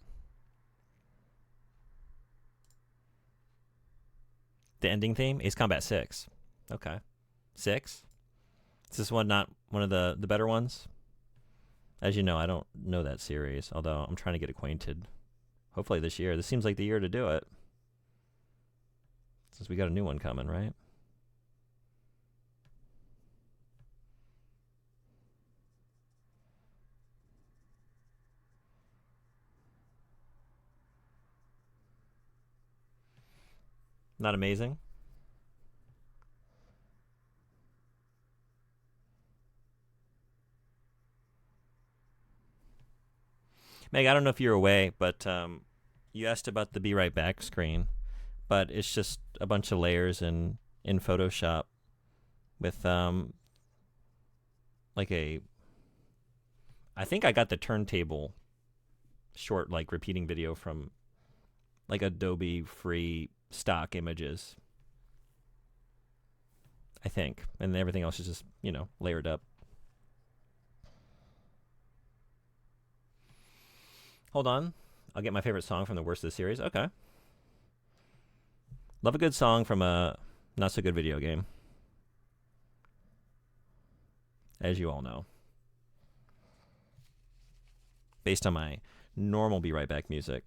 S1: The ending theme? Ace Combat 6. Okay. 6? Is this one not one of the better ones? As you know, I don't know that series, although I'm trying to get acquainted. Hopefully this year. This seems like the year to do it. Since we got a new one coming, right? Not amazing. Meg, I don't know if you're away, but you asked about the Be Right Back screen, but it's just a bunch of layers in Photoshop with like a. I think I got the turntable short like repeating video from like Adobe free stock images. I think, and everything else is just layered up. Hold on. I'll get my favorite song from the worst of the series. Okay. Love a good song from a not so good video game. As you all know. Based on my normal Be Right Back music.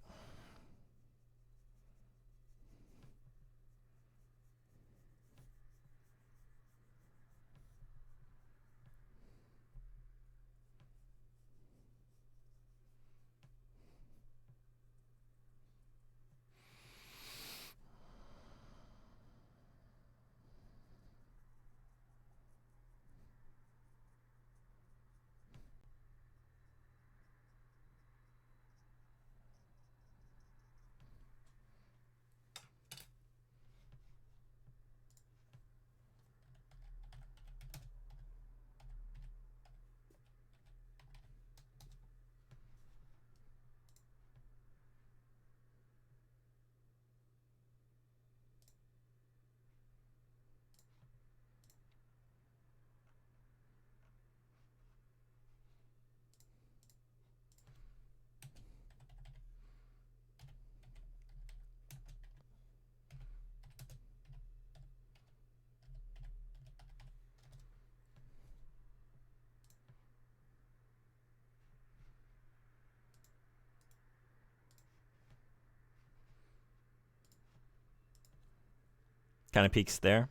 S1: Kind of peaks there.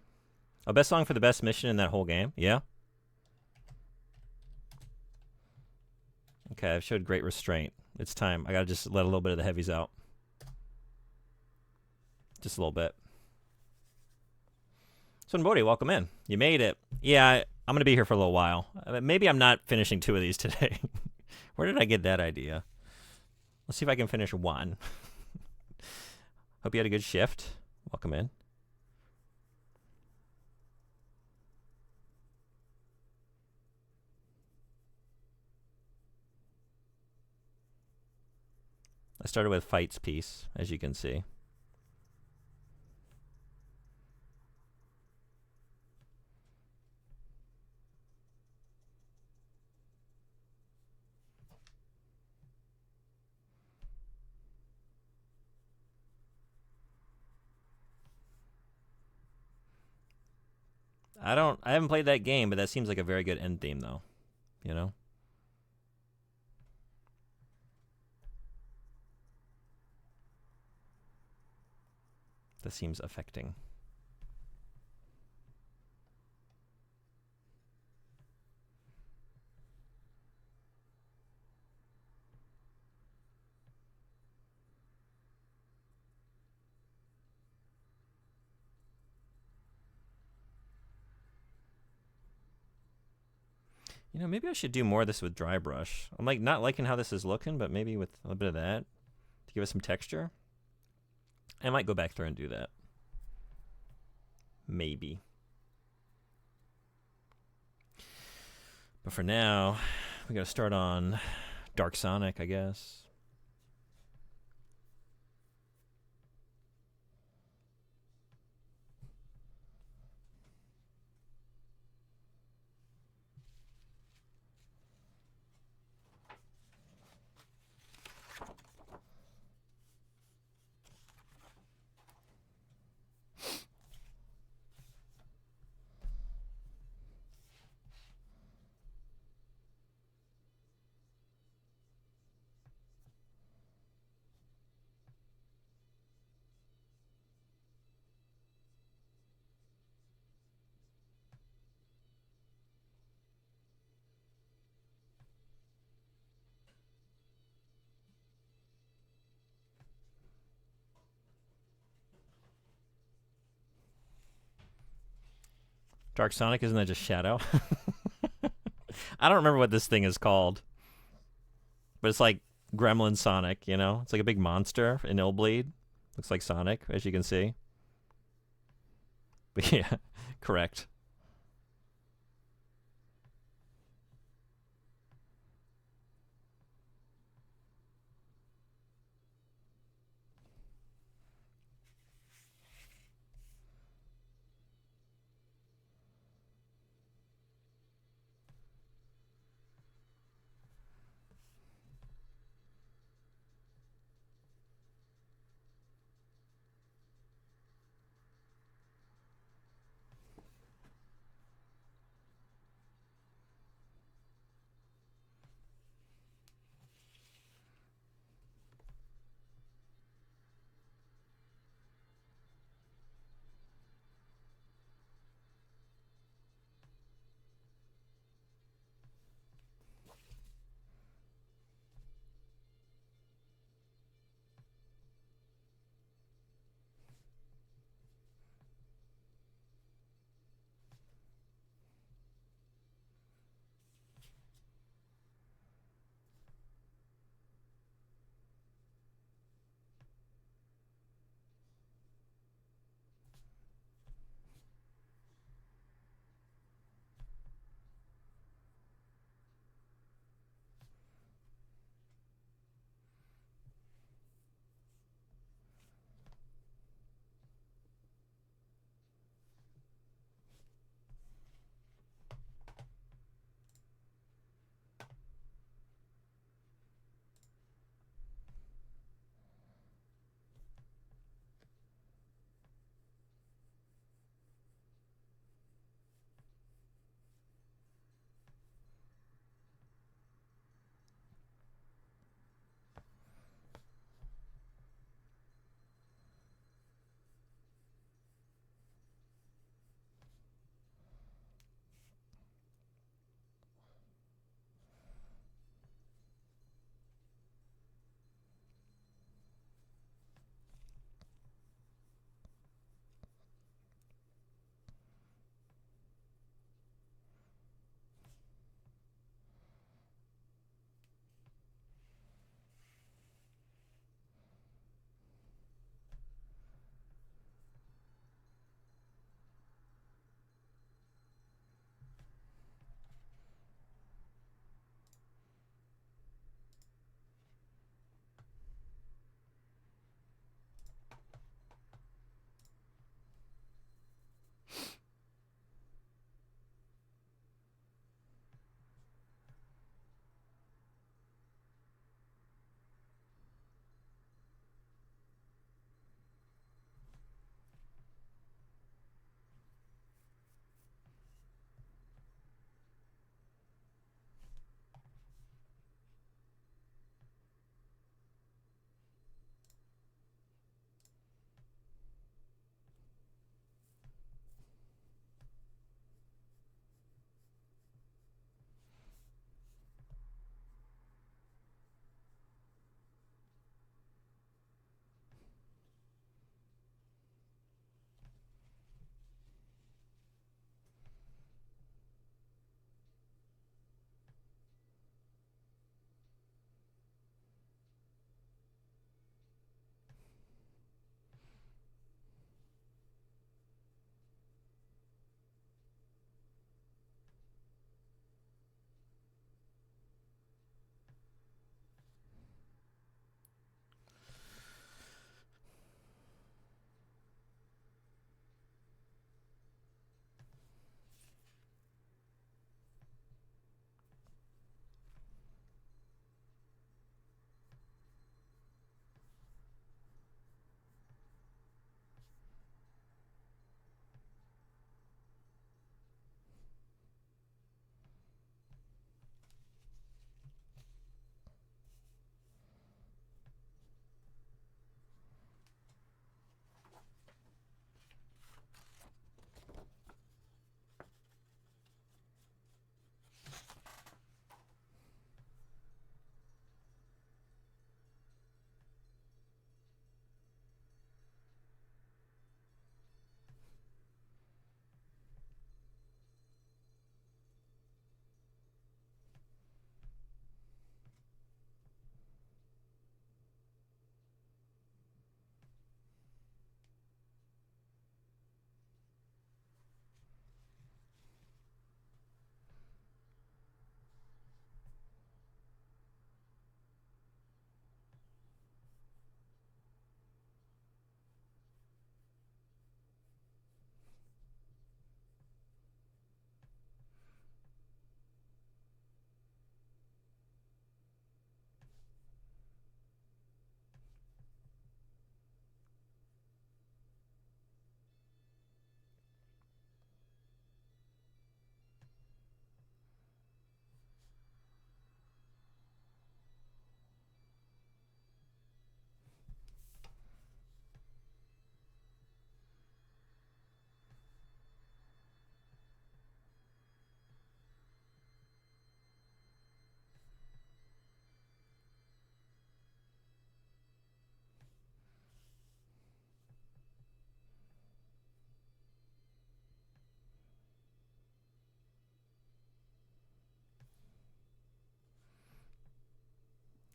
S1: Oh, best song for the best mission in that whole game? Yeah? Okay, I've showed great restraint. It's time. I gotta just let a little bit of the heavies out. Just a little bit. Sunbody, welcome in. You made it. Yeah, I'm gonna be here for a little while. Maybe I'm not finishing 2 of these today. Where did I get that idea? Let's see if I can finish 1. Hope you had a good shift. Welcome in. I started with Fights piece, as you can see. I haven't played that game, but that seems like a very good end theme, though. You know? That seems affecting. Maybe I should do more of this with dry brush. I'm like not liking how this is looking, but maybe with a bit of that to give it some texture. I might go back through and do that. Maybe. But for now, we gotta start on Dark Sonic, I guess. Dark Sonic, isn't that just Shadow? I don't remember what this thing is called, but it's like Gremlin Sonic, you know? It's like a big monster in Illbleed. Looks like Sonic, as you can see. But yeah, correct.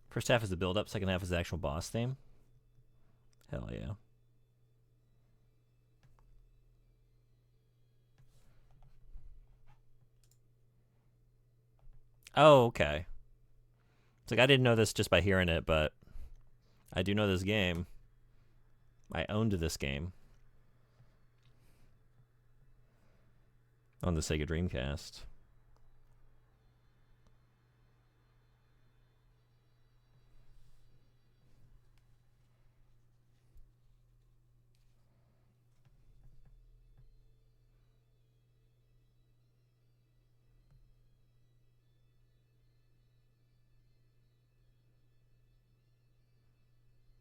S1: First half is the build-up, second half is the actual boss theme. Hell yeah. Oh, okay. It's like I didn't know this just by hearing it, but I do know this game. I owned this game on the Sega Dreamcast.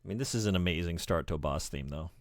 S1: I mean, this is an amazing start to a boss theme, though.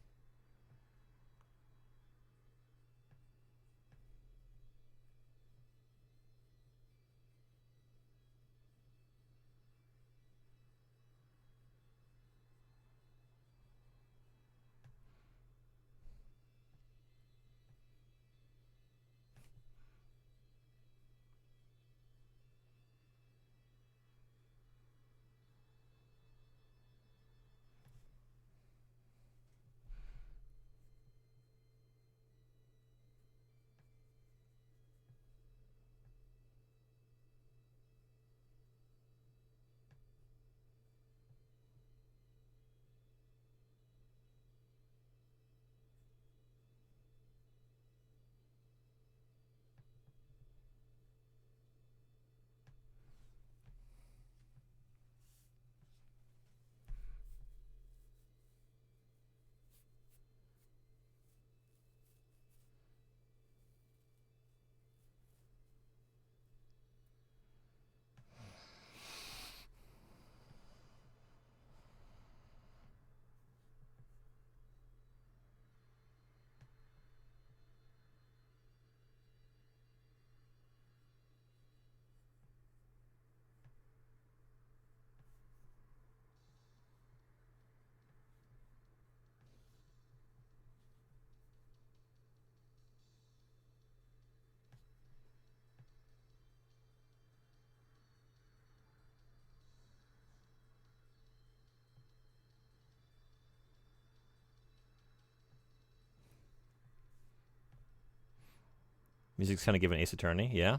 S1: Music's kind of given Ace Attorney, yeah.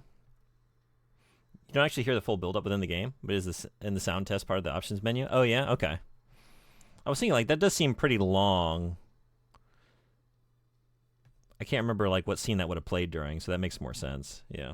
S1: You don't actually hear the full build-up within the game, but is this in the sound test part of the options menu? Oh, yeah? Okay. I was thinking, like, that does seem pretty long. I can't remember, like, what scene that would have played during, so that makes more sense. Yeah.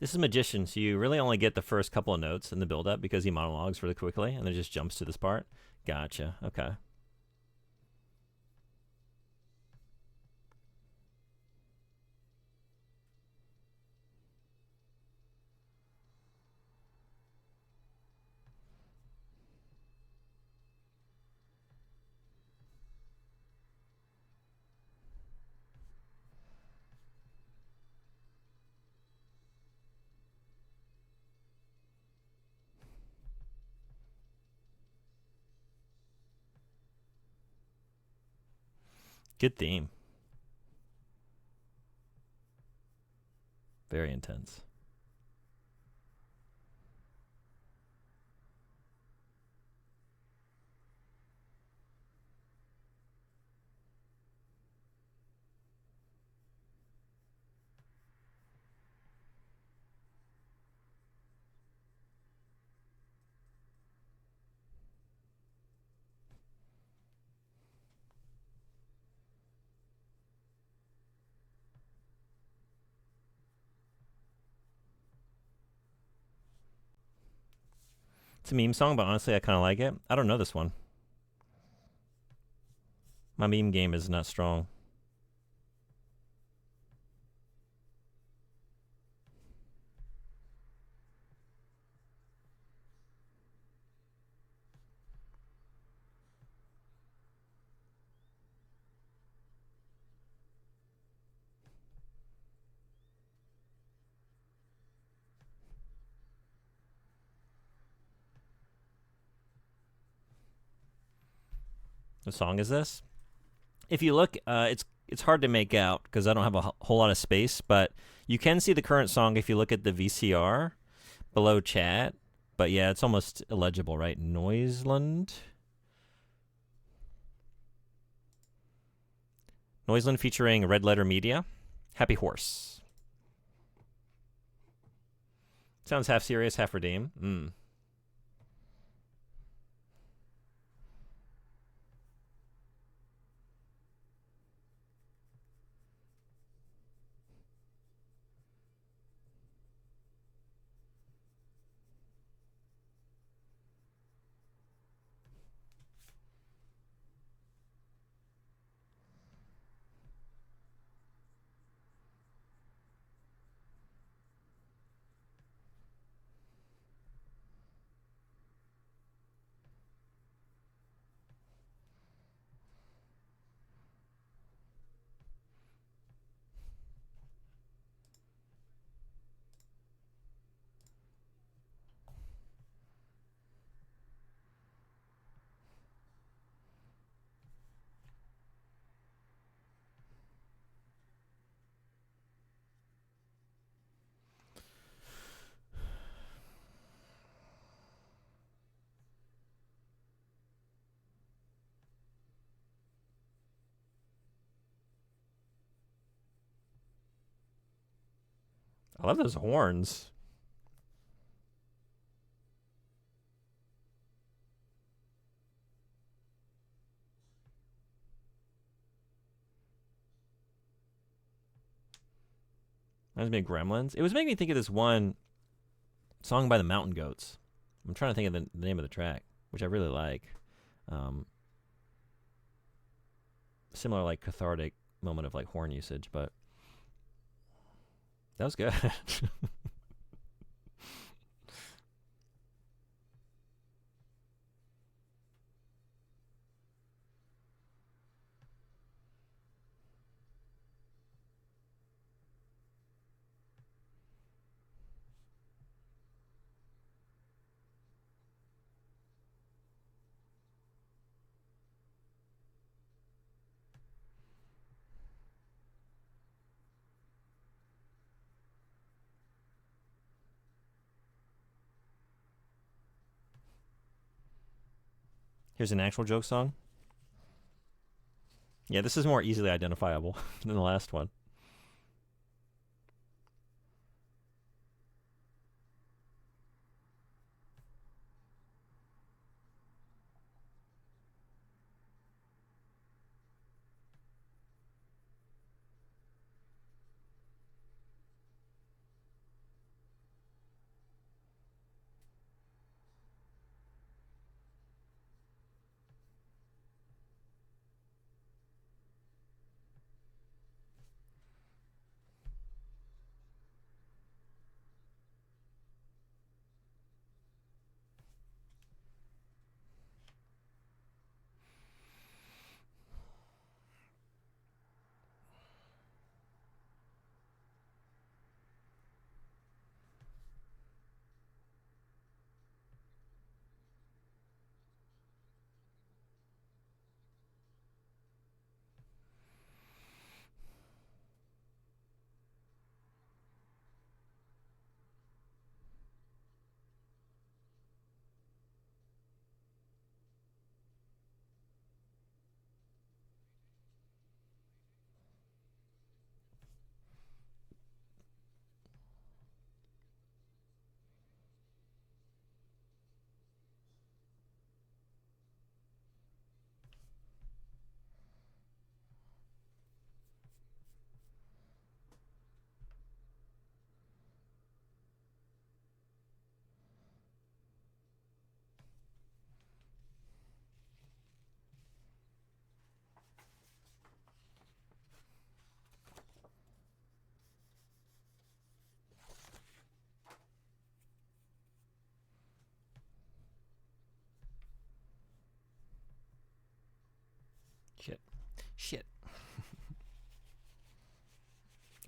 S1: This is Magician, so you really only get the first couple of notes in the build-up because he monologues really quickly and then just jumps to this part. Gotcha. Okay. Good theme. Very intense. It's a meme song, but honestly, I kind of like it. I don't know this one. My meme game is not strong. What song is this? If you look, it's hard to make out because I don't have a whole lot of space, but you can see the current song if you look at the VCR below chat. But yeah, it's almost illegible, right? Noiseland. Noiseland featuring Red Letter Media. Happy Horse. Sounds half serious, half redeem. I love those horns. Reminds me of Gremlins. It was making me think of this one song by the Mountain Goats. I'm trying to think of the name of the track, which I really like. Similar, like, cathartic moment of, like, horn usage, but that was good. Here's an actual joke song. Yeah, this is more easily identifiable than the last one. Shit.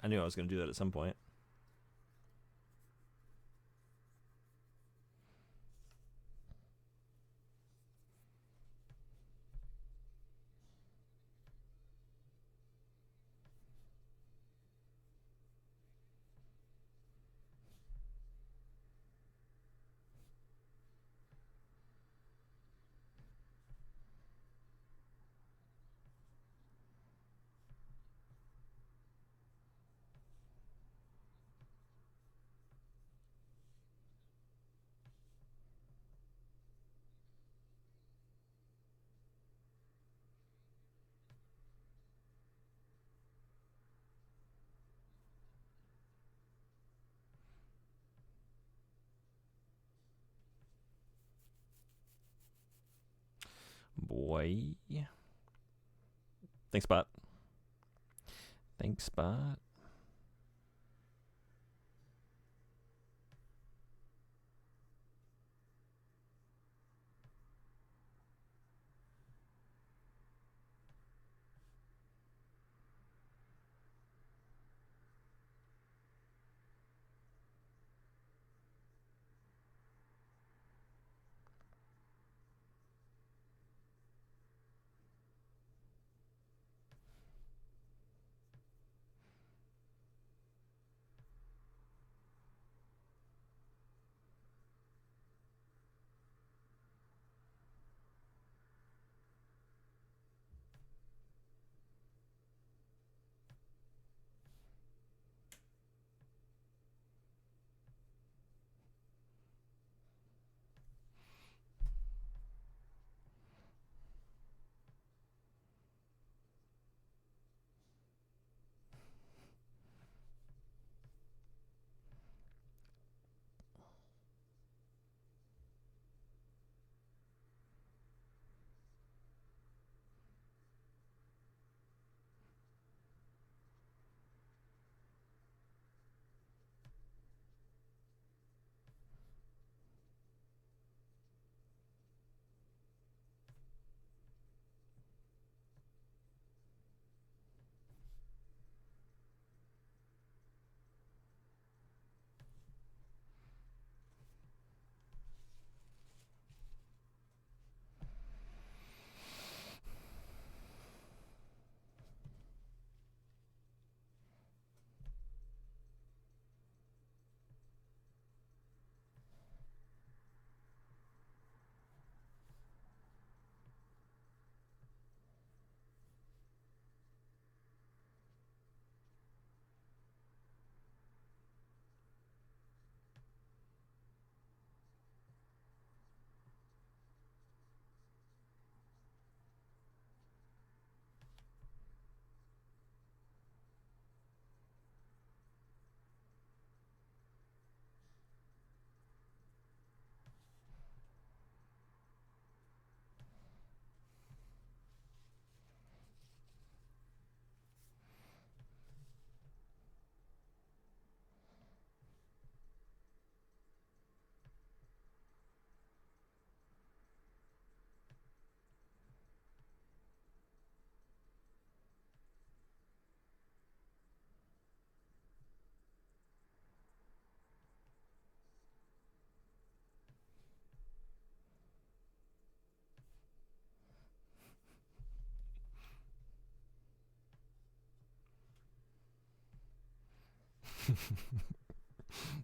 S1: I knew I was going to do that at some point. Boy. Thanks, bot. Thanks, bot.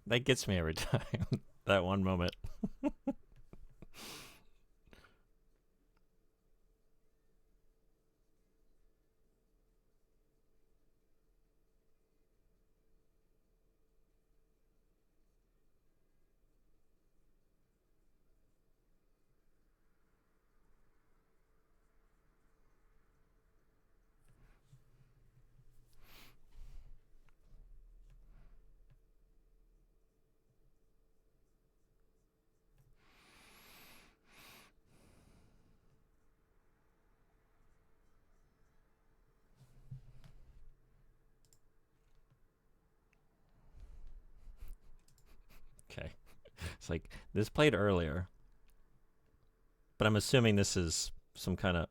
S1: That gets me every time. That one moment. Okay. It's like, this played earlier, but I'm assuming this is some kind of...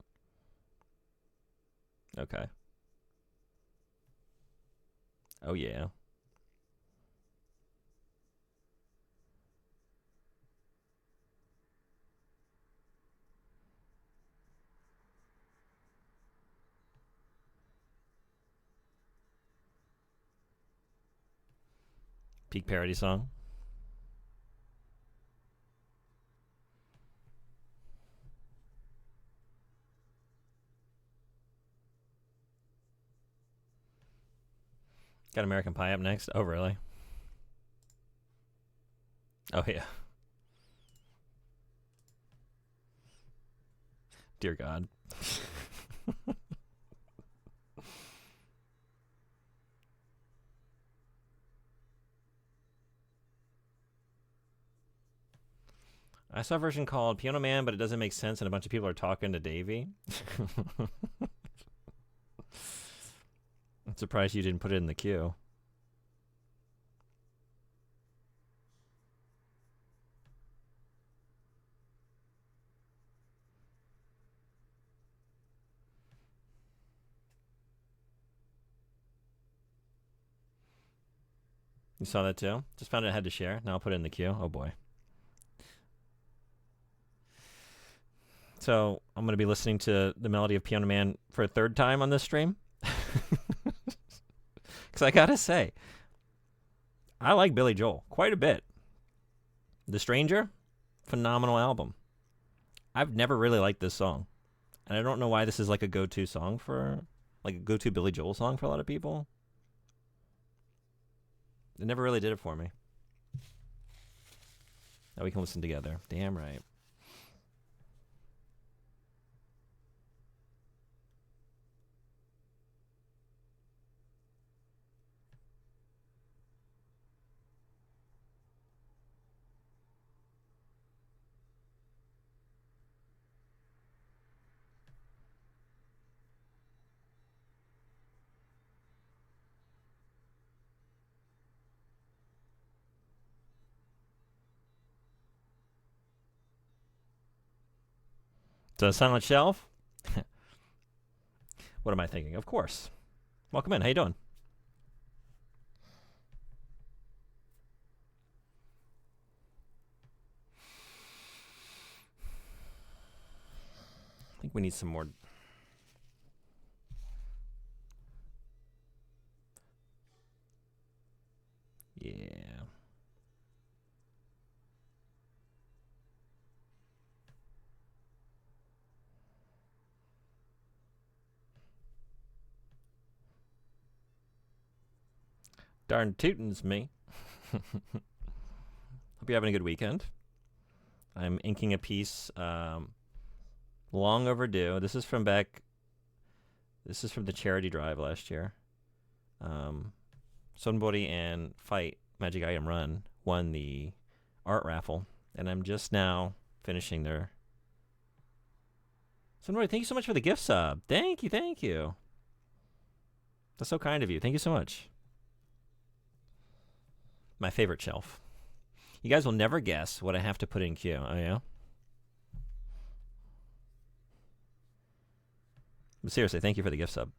S1: Okay. Oh, yeah. Peak parody song. Got American Pie up next. Oh, really? Oh, yeah. Dear God. I saw a version called Piano Man, but it doesn't make sense, and a bunch of people are talking to Davey. I'm surprised you didn't put it in the queue. You saw that too? Just found out I had to share. Now I'll put it in the queue. Oh boy. So I'm going to be listening to the melody of Piano Man for a third time on this stream. Because I got to say, I like Billy Joel quite a bit. The Stranger, phenomenal album. I've never really liked this song. And I don't know why this is like a go-to song for, like a go-to Billy Joel song for a lot of people. It never really did it for me. Now we can listen together. Damn right. So Silent Shelf? What am I thinking? Of course. Welcome in. How you doing? I think we need some more. Yeah. Darn tootin's me. Hope you're having a good weekend. I'm inking a piece long overdue. This is from the charity drive last year. Sunbody and Fight Magic Item Run won the art raffle, and I'm just now finishing their. Sunbody, thank you so much for the gift sub. Thank you. That's so kind of you. Thank you so much. My favorite shelf. You guys will never guess what I have to put in queue. Oh, yeah? But seriously, thank you for the gift sub.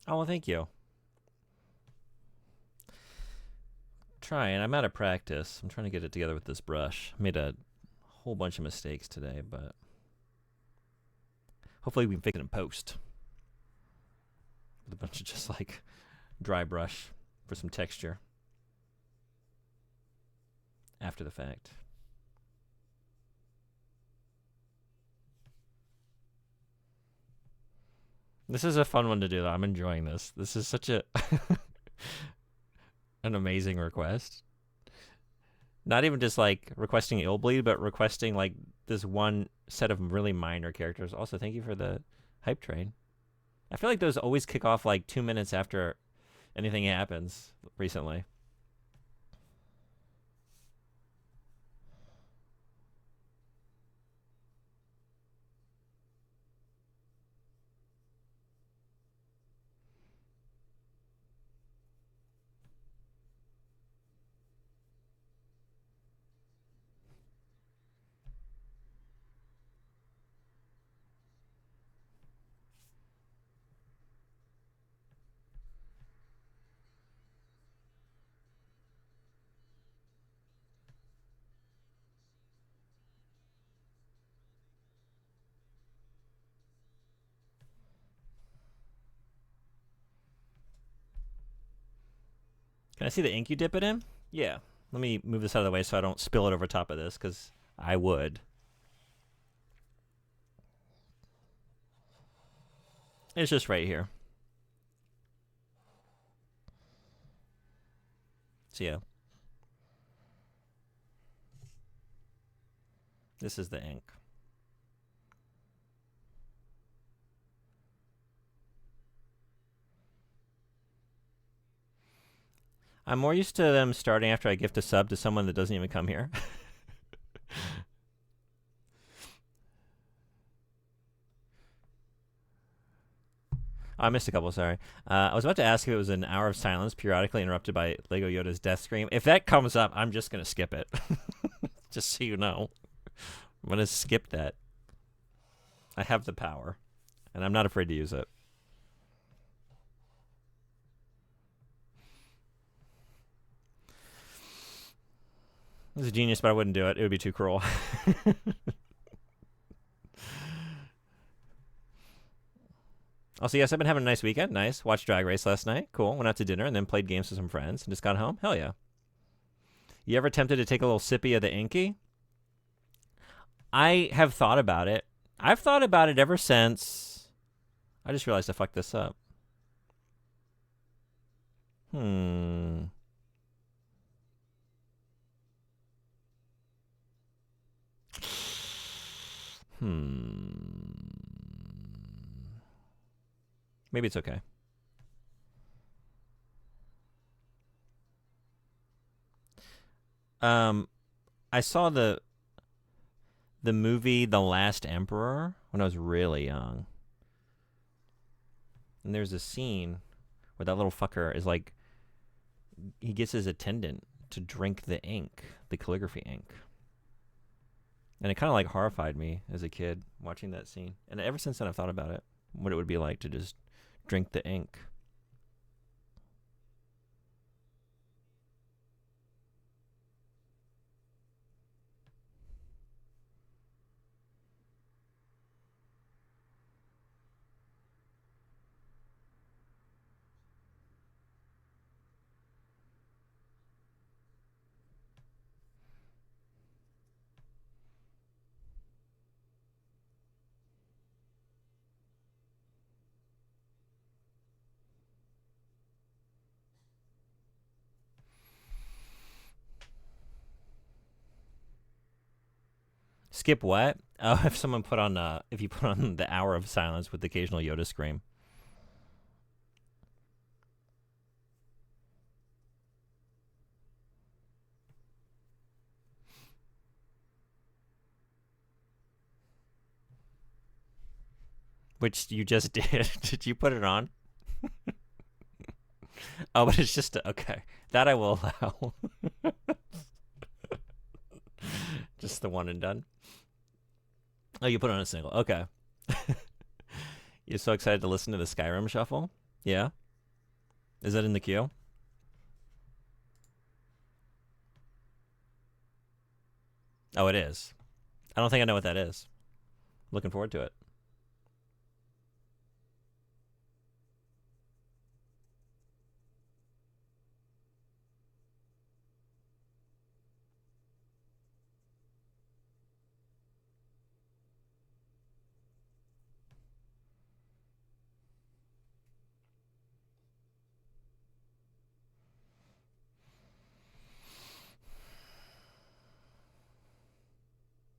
S1: Oh, well, thank you. Trying. I'm out of practice. I'm trying to get it together with this brush. Made a whole bunch of mistakes today, but hopefully we can fix it in post. With a bunch of just like dry brush for some texture after the fact. This is a fun one to do, though. I'm enjoying this. This is such a an amazing request. Not even just like requesting Illbleed, but requesting like this one set of really minor characters. Also, thank you for the hype train. I feel like those always kick off like 2 minutes after anything happens recently. Can I see the ink you dip it in? Yeah. Let me move this out of the way so I don't spill it over top of this, because I would. It's just right here. So yeah. This is the ink. I'm more used to them starting after I gift a sub to someone that doesn't even come here. I missed a couple, sorry. I was about to ask if it was an hour of silence periodically interrupted by Lego Yoda's death scream. If that comes up, I'm just going to skip it. Just so you know. I'm going to skip that. I have the power, and I'm not afraid to use it. This is genius, but I wouldn't do it. It would be too cruel. Also, yes, I've been having a nice weekend. Nice. Watched Drag Race last night. Cool. Went out to dinner and then played games with some friends and just got home. Hell yeah. You ever tempted to take a little sippy of the Inky? I have thought about it. I've thought about it ever since. I just realized I fucked this up. Maybe it's okay. I saw the movie The Last Emperor when I was really young. And there's a scene where that little fucker is like, he gets his attendant to drink the ink, the calligraphy ink. And it kind of like horrified me as a kid watching that scene. And ever since then I've thought about it, what it would be like to just drink the ink. Skip what? Oh, if someone put on, if you put on the hour of silence with the occasional Yoda scream. Which you just did. Did you put it on? Oh, but it's just, okay. That I will allow. Just the one and done. Oh, you put on a single. Okay. You're so excited to listen to the Skyrim shuffle? Yeah? Is that in the queue? Oh, it is. I don't think I know what that is. Looking forward to it.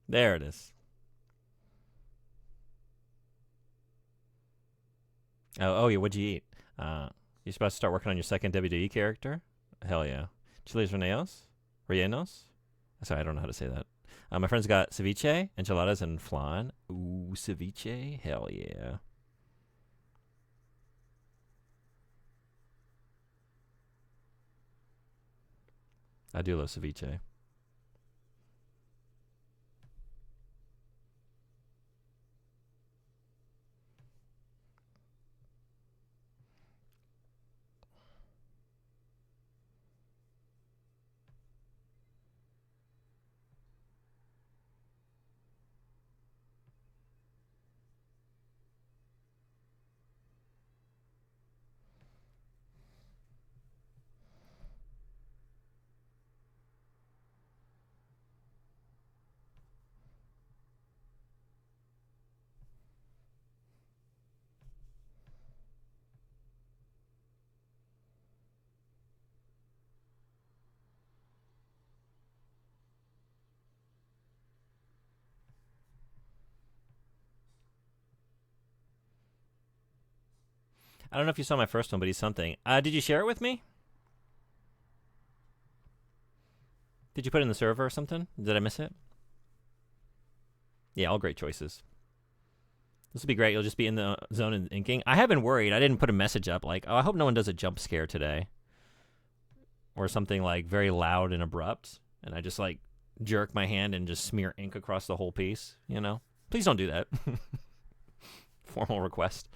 S1: There it is. Oh yeah. What'd you eat? You supposed to start working on your second WWE character? Hell yeah. Chiles rellenos. Sorry, I don't know how to say that. My friends got ceviche, enchiladas, and flan. Ooh, ceviche. Hell yeah. I do love ceviche. I don't know if you saw my first one, but he's something. Did you share it with me? Did you put it in the server or something? Did I miss it? Yeah, all great choices. This will be great. You'll just be in the zone and inking. I have been worried. I didn't put a message up like, oh, I hope no one does a jump scare today. Or something like very loud and abrupt. And I just like jerk my hand and just smear ink across the whole piece, you know? Please don't do that. Formal request.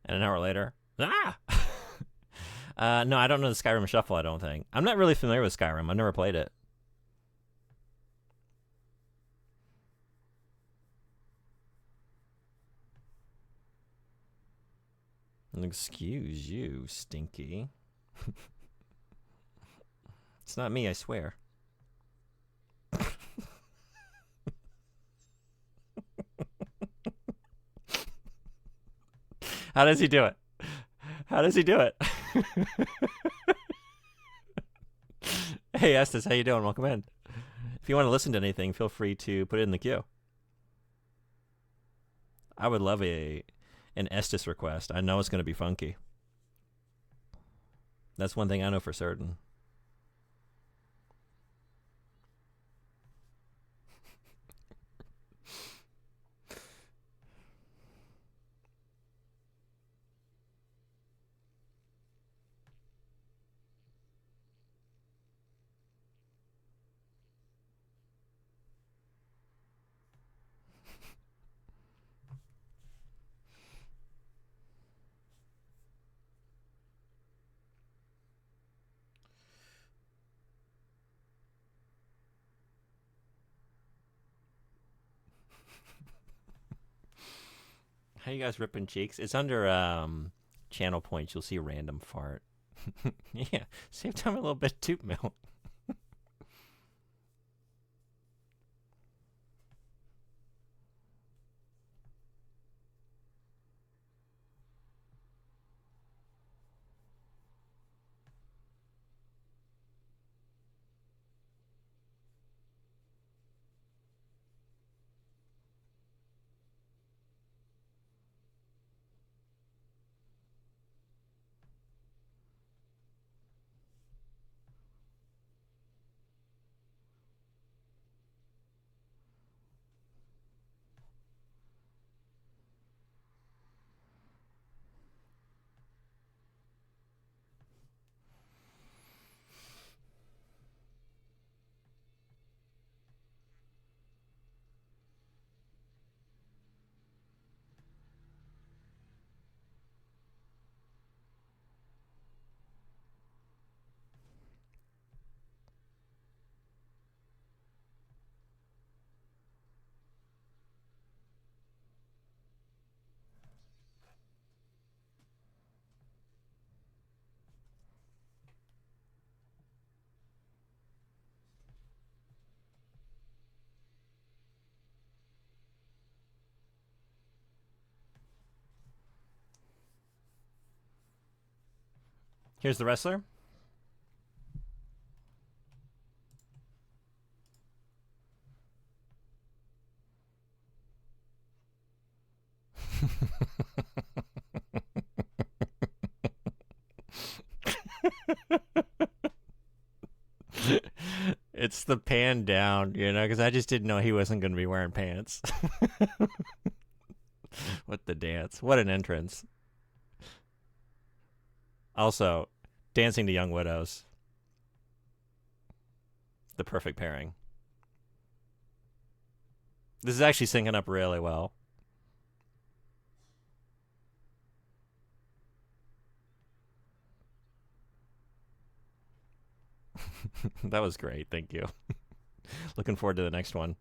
S1: And an hour later, ah! No, I don't know the Skyrim Shuffle, I don't think. I'm not really familiar with Skyrim. I've never played it. Excuse you, Stinky. It's not me, I swear. How does he do it? How does he do it? Hey, Estes, how you doing? Welcome in. If you want to listen to anything, feel free to put it in the queue. I would love an Estes request. I know it's going to be funky. That's one thing I know for certain. How you guys ripping cheeks? It's under channel points. You'll see random fart. Yeah, save time a little bit too, Mel. Here's the wrestler. It's the pan down, you know, because I just didn't know he wasn't going to be wearing pants. What the dance? What an entrance. Also, dancing to Young Widows. The perfect pairing. This is actually syncing up really well. That was great. Thank you. Looking forward to the next one.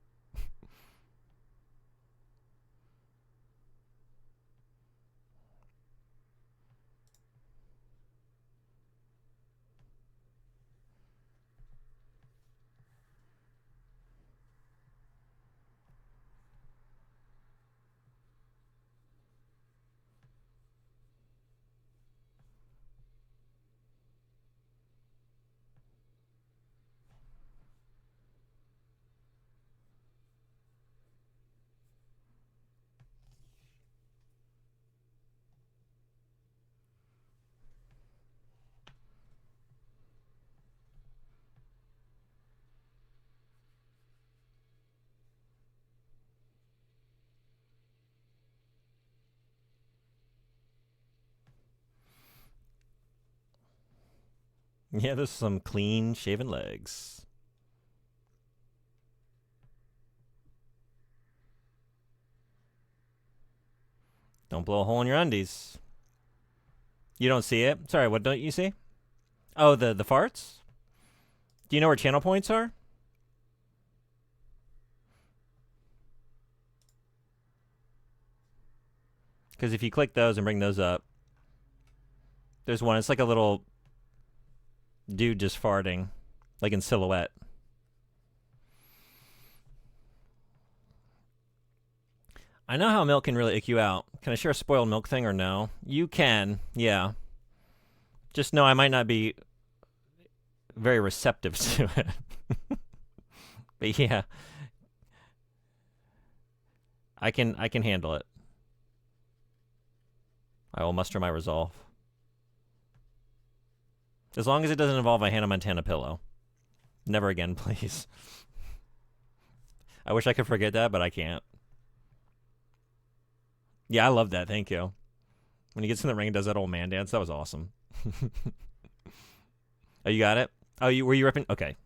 S1: Yeah, there's some clean shaven legs. Don't blow a hole in your undies. You don't see it? Sorry, what don't you see? Oh, the farts? Do you know where channel points are? Because if you click those and bring those up, there's one. It's like a little dude just farting, like in silhouette. I know how milk can really ick you out. Can I share a spoiled milk thing or no? You can, yeah. Just know I might not be very receptive to it. But yeah, I can handle it. I will muster my resolve. As long as it doesn't involve a Hannah Montana pillow. Never again, please. I wish I could forget that, but I can't. Yeah, I love that. Thank you. When he gets in the ring and does that old man dance, that was awesome. Oh, you got it? Oh, were you ripping? Okay.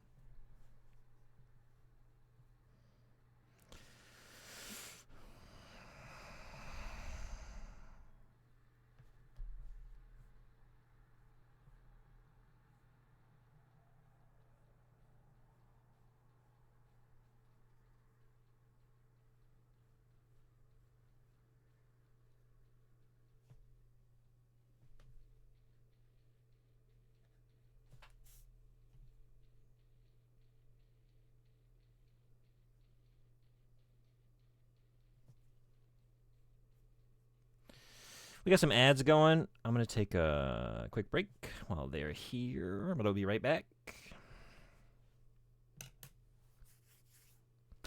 S1: We got some ads going. I'm going to take a quick break while they're here, but I'll be right back.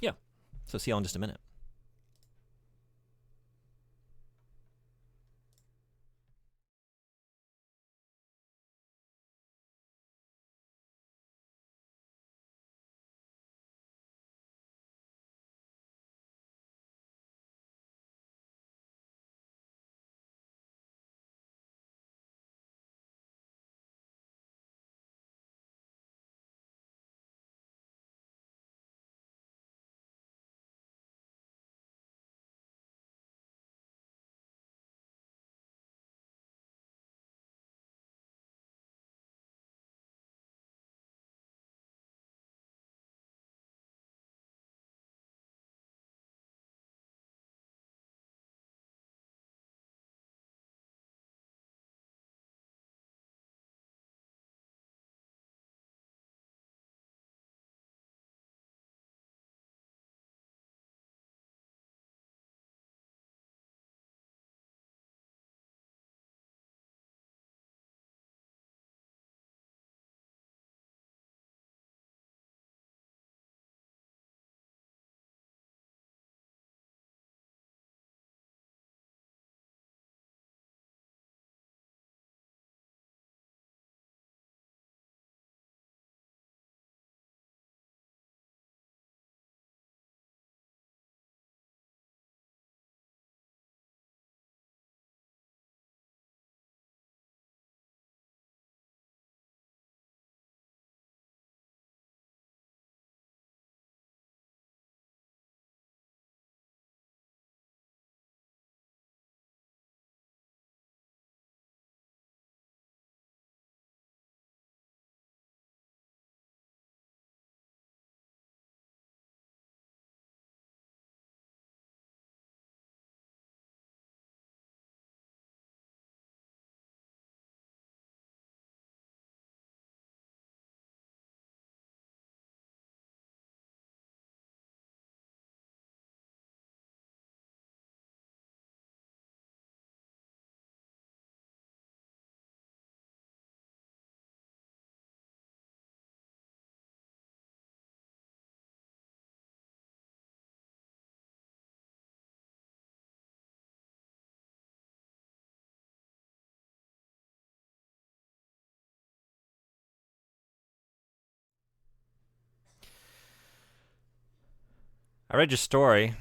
S1: Yeah. So see y'all in just a minute. I read your story.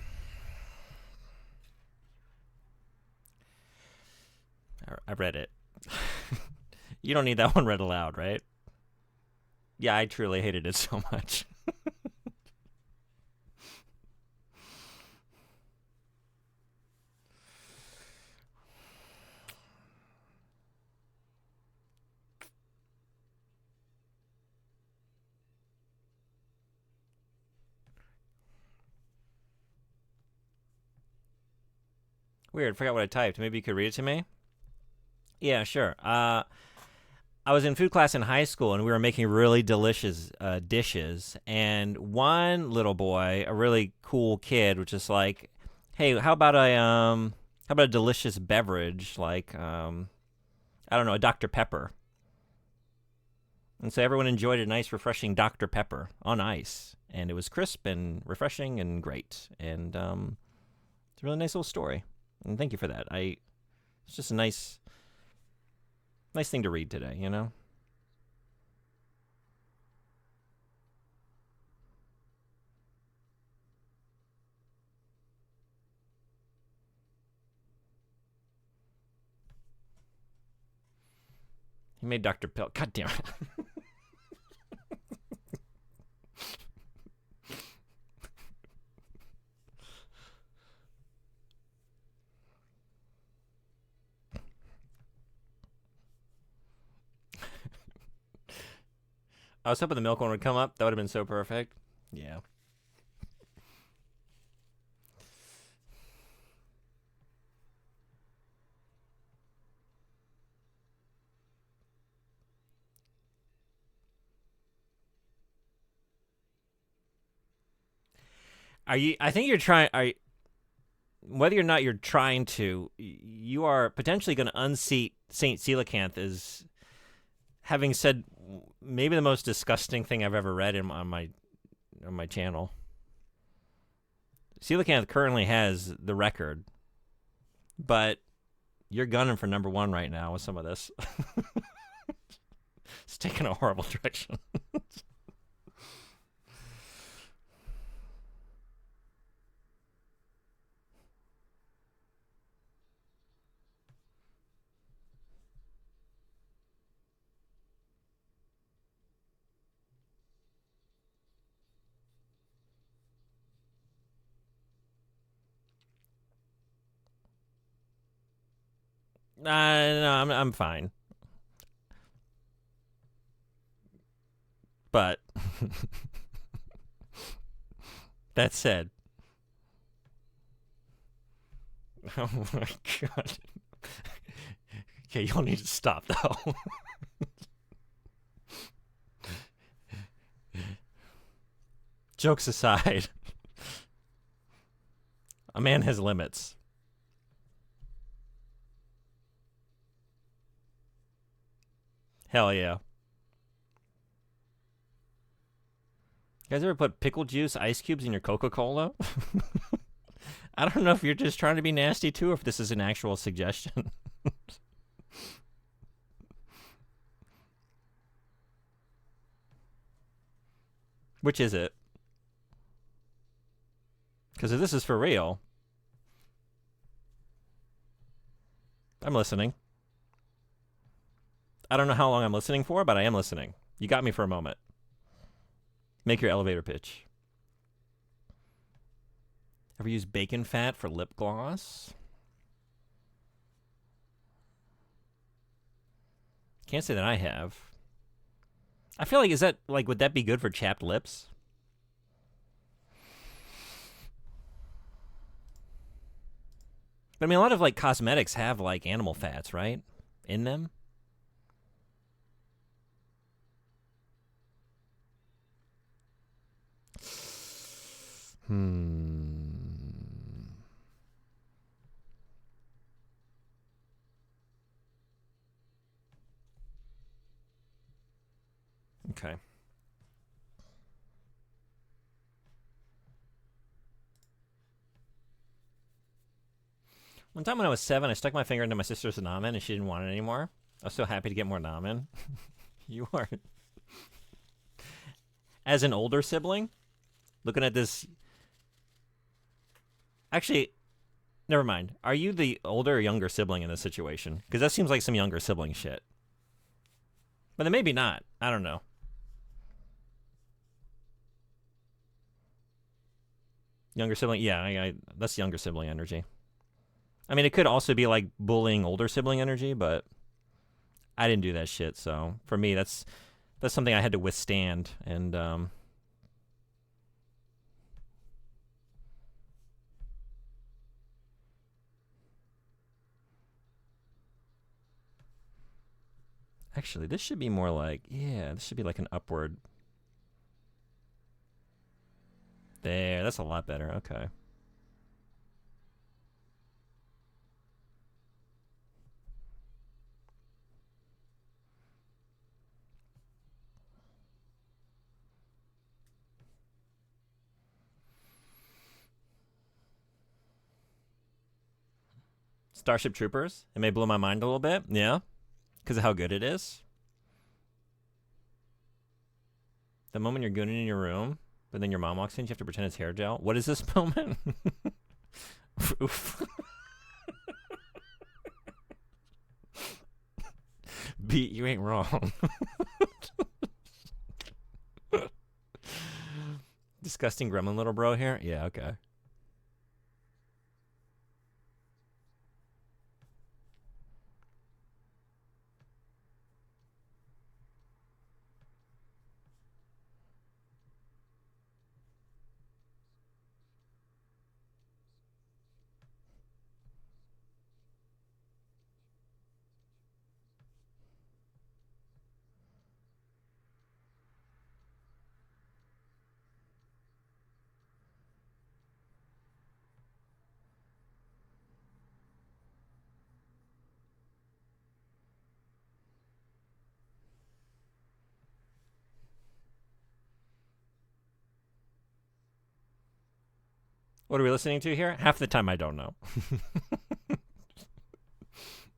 S1: I read it. You don't need that one read aloud, right? Yeah, I truly hated it so much. Weird. Forgot what I typed. Maybe you could read it to me? Yeah, sure. I was in food class in high school, and we were making really delicious dishes. And one little boy, a really cool kid, was just like, "Hey, how about a delicious beverage like I don't know, a Dr Pepper?" And so everyone enjoyed a nice, refreshing Dr Pepper on ice, and it was crisp and refreshing and great. And it's a really nice little story. And thank you for that. It's just a nice thing to read today, you know? He made Dr. Pill. God damn it. I was hoping the milk one would come up. That would have been so perfect. Yeah. I think you're trying. Whether or not you're trying to, you are potentially going to unseat Saint Coelacanth as having said maybe the most disgusting thing I've ever read on my channel. Coelacanth currently has the record, but you're gunning for #1 right now with some of this. It's taking a horrible direction. No, I'm fine. But that said, oh my god. Okay, you'll need to stop though. Jokes aside, a man has limits. Hell yeah. You guys ever put pickle juice, ice cubes in your Coca-Cola? I don't know if you're just trying to be nasty too, or if this is an actual suggestion. Which is it? Because if this is for real, I'm listening. I don't know how long I'm listening for, but I am listening. You got me for a moment. Make your elevator pitch. Ever use bacon fat for lip gloss? Can't say that I have. I feel like, would that be good for chapped lips? But I mean, a lot of like cosmetics have like animal fats, right? In them? Okay. One time when I was 7, I stuck my finger into my sister's ramen and she didn't want it anymore. I was so happy to get more ramen. You are... As an older sibling, looking at this Actually, never mind. Are you the older or younger sibling in this situation? Because that seems like some younger sibling shit. But then maybe not. I don't know. Younger sibling, yeah, that's younger sibling energy. I mean, it could also be like bullying older sibling energy, but I didn't do that shit. So for me, that's something I had to withstand. And actually, this should be more like, yeah, this should be like an upward. There, that's a lot better. Okay. Starship Troopers. It may blow my mind a little bit. Yeah, because of how good it is. The moment you're gooning in your room, but then your mom walks in, you have to pretend it's hair gel. What is this moment? Oof. Beat, you ain't wrong. Disgusting gremlin little bro here? Yeah, okay. What are we listening to here? Half the time I don't know.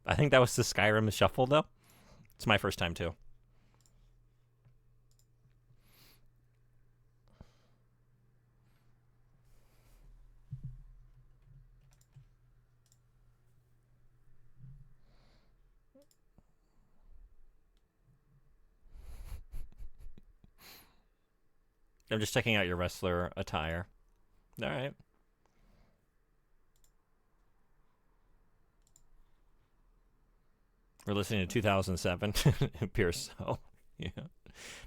S1: I think that was the Skyrim shuffle, though. It's my first time, too. I'm just checking out your wrestler attire. All right. We're listening to 2007. It appears so. Yeah.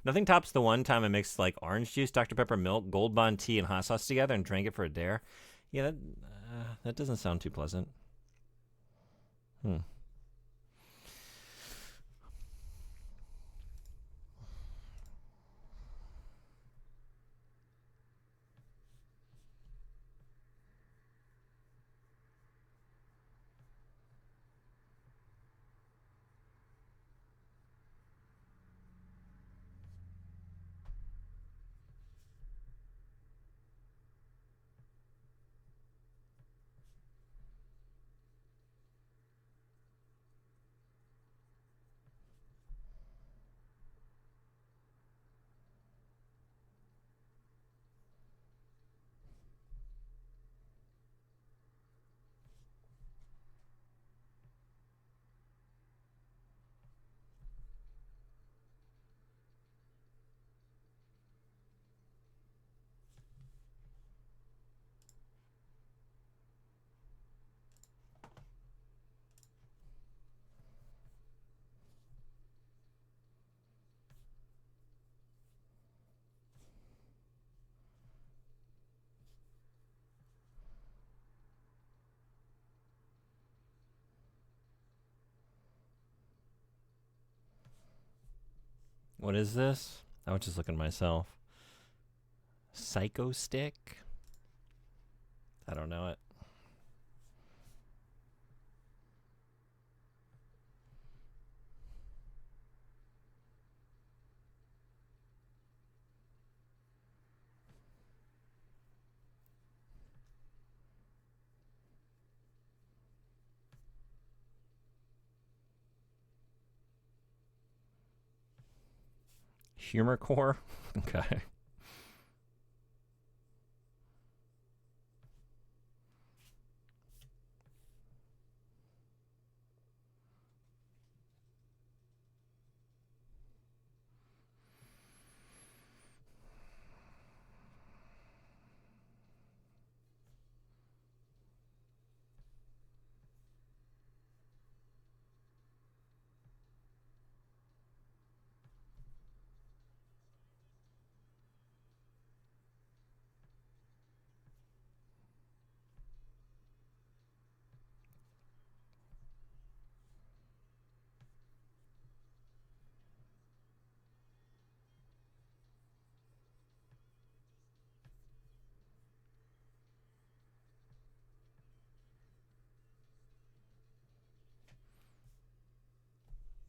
S1: Nothing tops the one time I mixed like orange juice, Dr. Pepper, milk, Gold Bond tea, and hot sauce together and drank it for a dare. Yeah, that doesn't sound too pleasant. Hmm. What is this? I was just looking at myself. Psycho Stick? I don't know it. Humor core? Okay.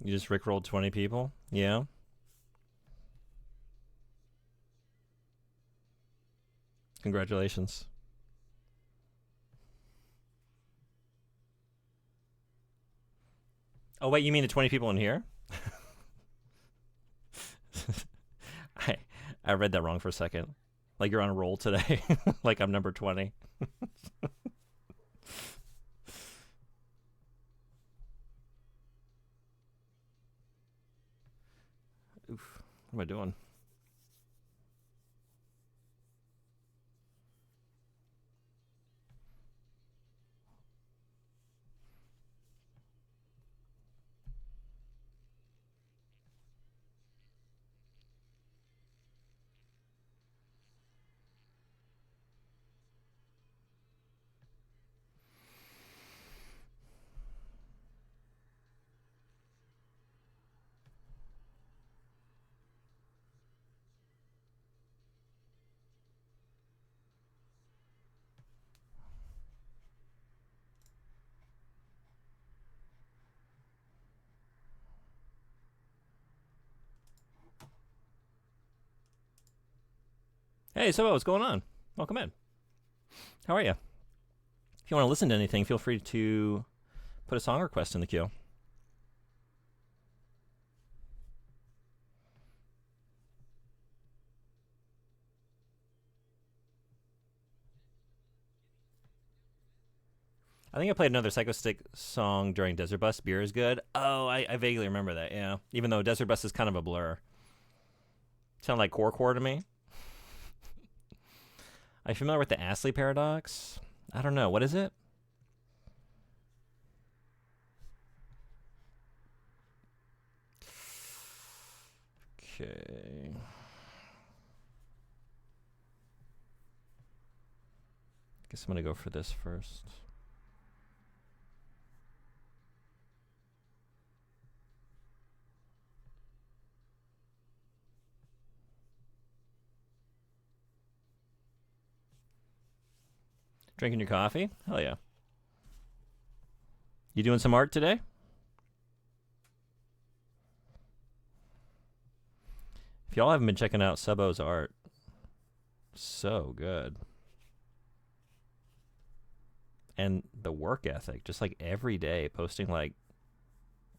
S1: You just rickrolled 20 people? Yeah. Congratulations. Oh, wait, you mean the 20 people in here? I I read that wrong for a second. Like you're on a roll today. Like I'm number 20. Oof. What am I doing? Hey, so what's going on? Welcome in. How are you? If you want to listen to anything, feel free to put a song request in the queue. I think I played another Psycho Stick song during Desert Bus. Beer is good. Oh, I vaguely remember that, yeah. Even though Desert Bus is kind of a blur. Sound like core to me. Are you familiar with the Astley paradox? I don't know. What is it? Okay. Guess I'm going to go for this first. Drinking your coffee? Hell yeah. You doing some art today? If y'all haven't been checking out Subo's art, so good. And the work ethic, just like every day, posting like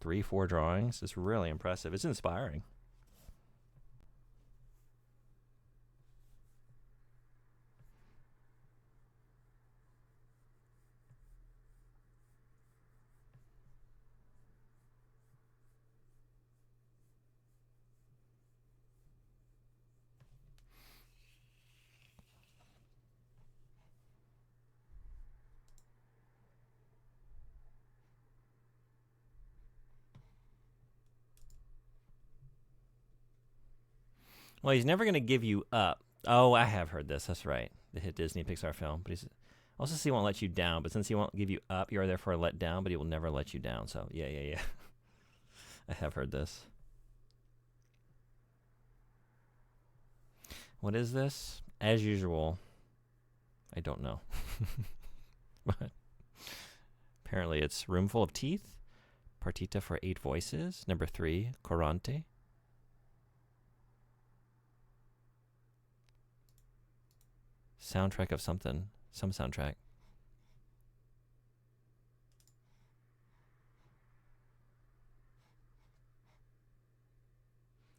S1: 3-4 drawings, is really impressive. It's inspiring. Well, he's never going to give you up. Oh, I have heard this. That's right. The hit Disney Pixar film. But he's also he won't let you down. But since he won't give you up, you are therefore let down. But he will never let you down. So yeah. I have heard this. What is this? As usual, I don't know. But apparently it's Room Full of Teeth. Partita for 8 voices. Number 3, Corante. Soundtrack of something. Some soundtrack.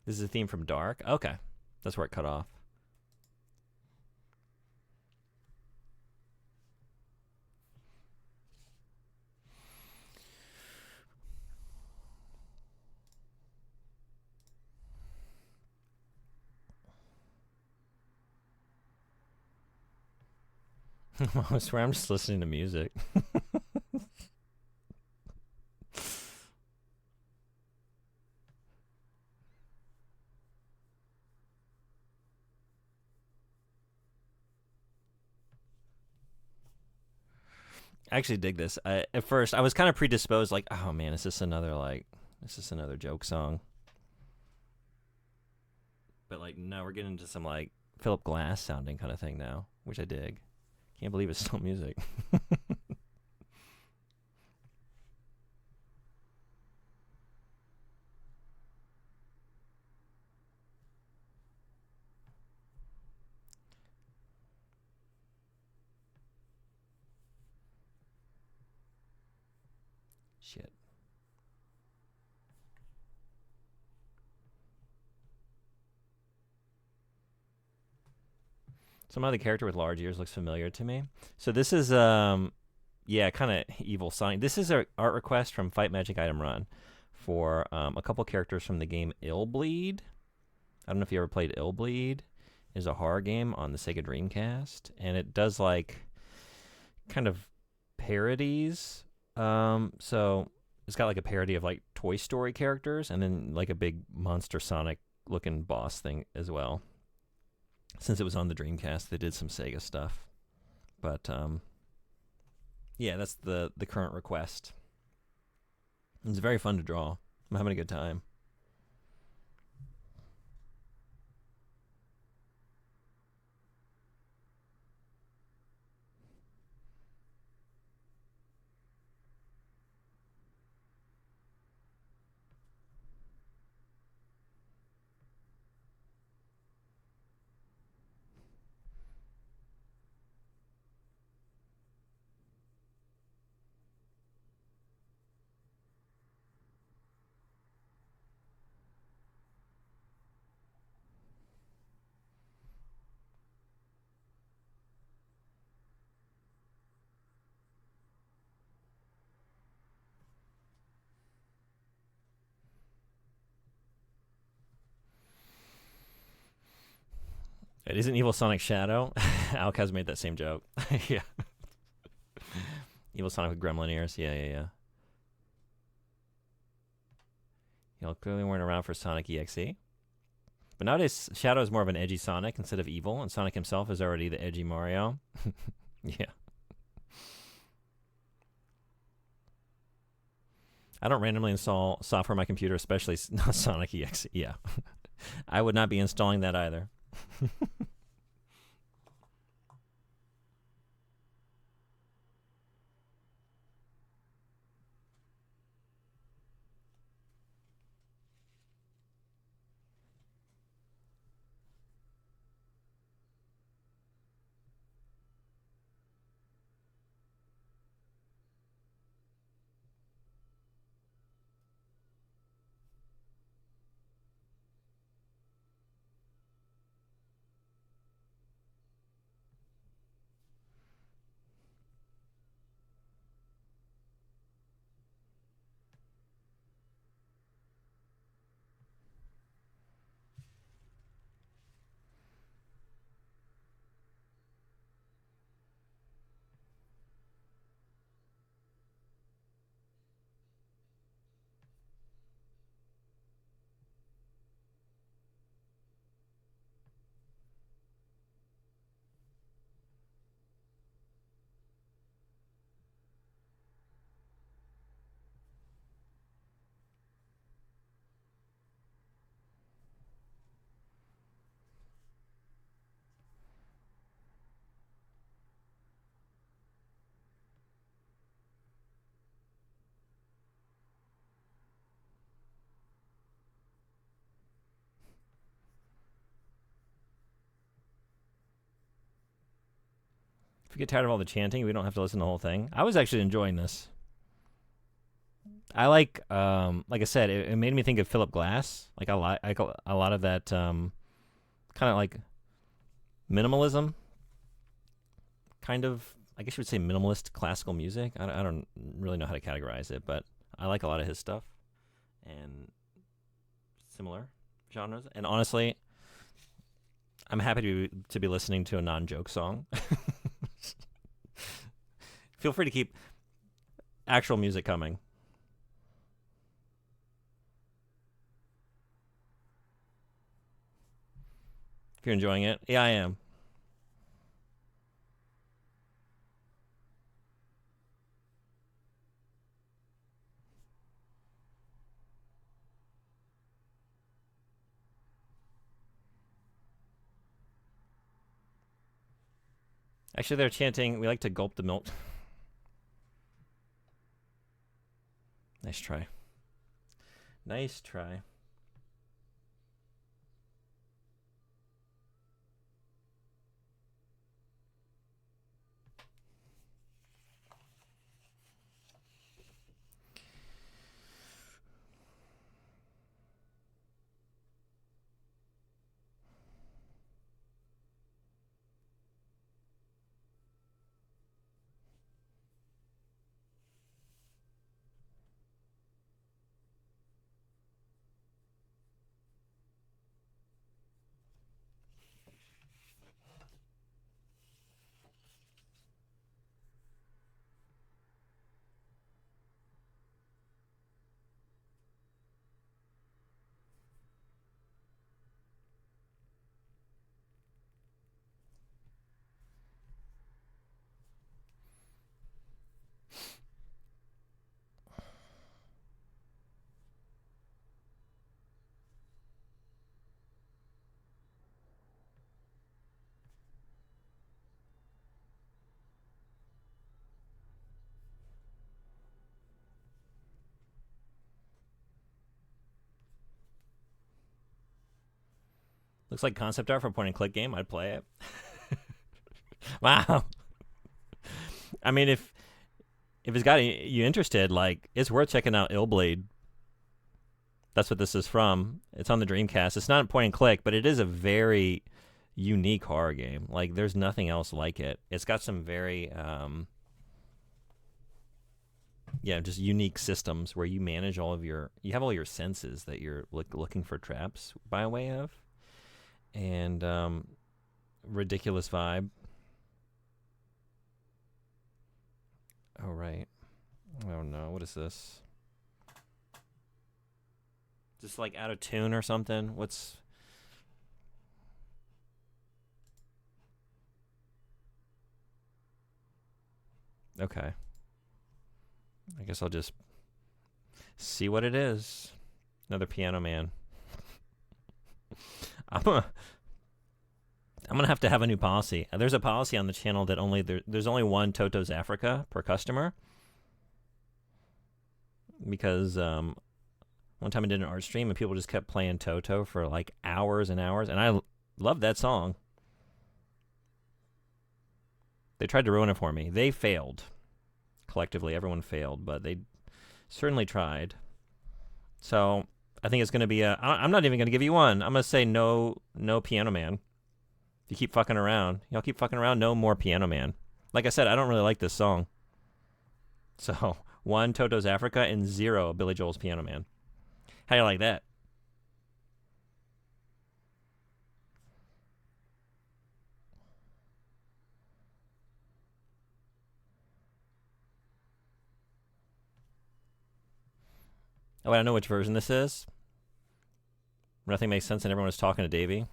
S1: This is a theme from Dark? Okay. That's where it cut off. I swear I'm just listening to music. I actually dig this. At first, I was kind of predisposed, like, oh man, is this another joke song? But like, no, we're getting into some like Philip Glass sounding kind of thing now, which I dig. Can't believe it's still music. Shit. Some other character with large ears looks familiar to me. So this is yeah, kind of evil Sonic. This is an art request from Fight Magic Item Run for a couple characters from the game Illbleed. I don't know if you ever played Illbleed. It's a horror game on the Sega Dreamcast, and it does like kind of parodies. So it's got like a parody of like Toy Story characters, and then like a big Monster Sonic looking boss thing as well. Since it was on the Dreamcast, they did some Sega stuff. But yeah, that's the current request. It's very fun to draw. I'm having a good time. It isn't Evil Sonic Shadow. Alk has made that same joke. Yeah. Evil Sonic with gremlin ears. Yeah. Y'all clearly weren't around for Sonic EXE. But nowadays, Shadow is more of an edgy Sonic instead of evil, and Sonic himself is already the edgy Mario. Yeah. I don't randomly install software on my computer, especially not Sonic EXE. Yeah. I would not be installing that either. If you get tired of all the chanting, we don't have to listen to the whole thing. I was actually enjoying this. I like I said, it made me think of Philip Glass. Like a lot of that kind of like minimalism, kind of. I guess you would say minimalist classical music. I don't really know how to categorize it, but I like a lot of his stuff and similar genres. And honestly, I'm happy to be listening to a non-joke song. Feel free to keep actual music coming. If you're enjoying it, yeah, I am. Actually, they're chanting, we like to gulp the milk. Nice try. Nice try. Looks like concept art for a point and click game. I'd play it. Wow. I mean, if it's got you interested, like, it's worth checking out Illbleed. That's what this is from. It's on the Dreamcast. It's not a point and click, but it is a very unique horror game. Like, there's nothing else like it. It's got some very, just unique systems where you manage you have all your senses that you're looking for traps by way of. And, ridiculous vibe. Oh, right. Oh, no. What is this? Is this, like, out of tune or something? What's... Okay. I guess I'll just see what it is. Another Piano Man. I'm gonna have to have a new policy. There's a policy on the channel that there's only one Toto's Africa per customer. Because one time I did an art stream and people just kept playing Toto for like hours and hours, and I love that song. They tried to ruin it for me. They failed. Collectively, everyone failed, but they certainly tried. So I think it's going to be I'm not even going to give you one. I'm going to say no Piano Man. If you keep fucking around, y'all keep fucking around, no more Piano Man. Like I said, I don't really like this song. So 1 Toto's Africa and 0 Billy Joel's Piano Man. How do you like that? Oh, I don't know which version this is. Nothing makes sense and everyone was talking to Davey.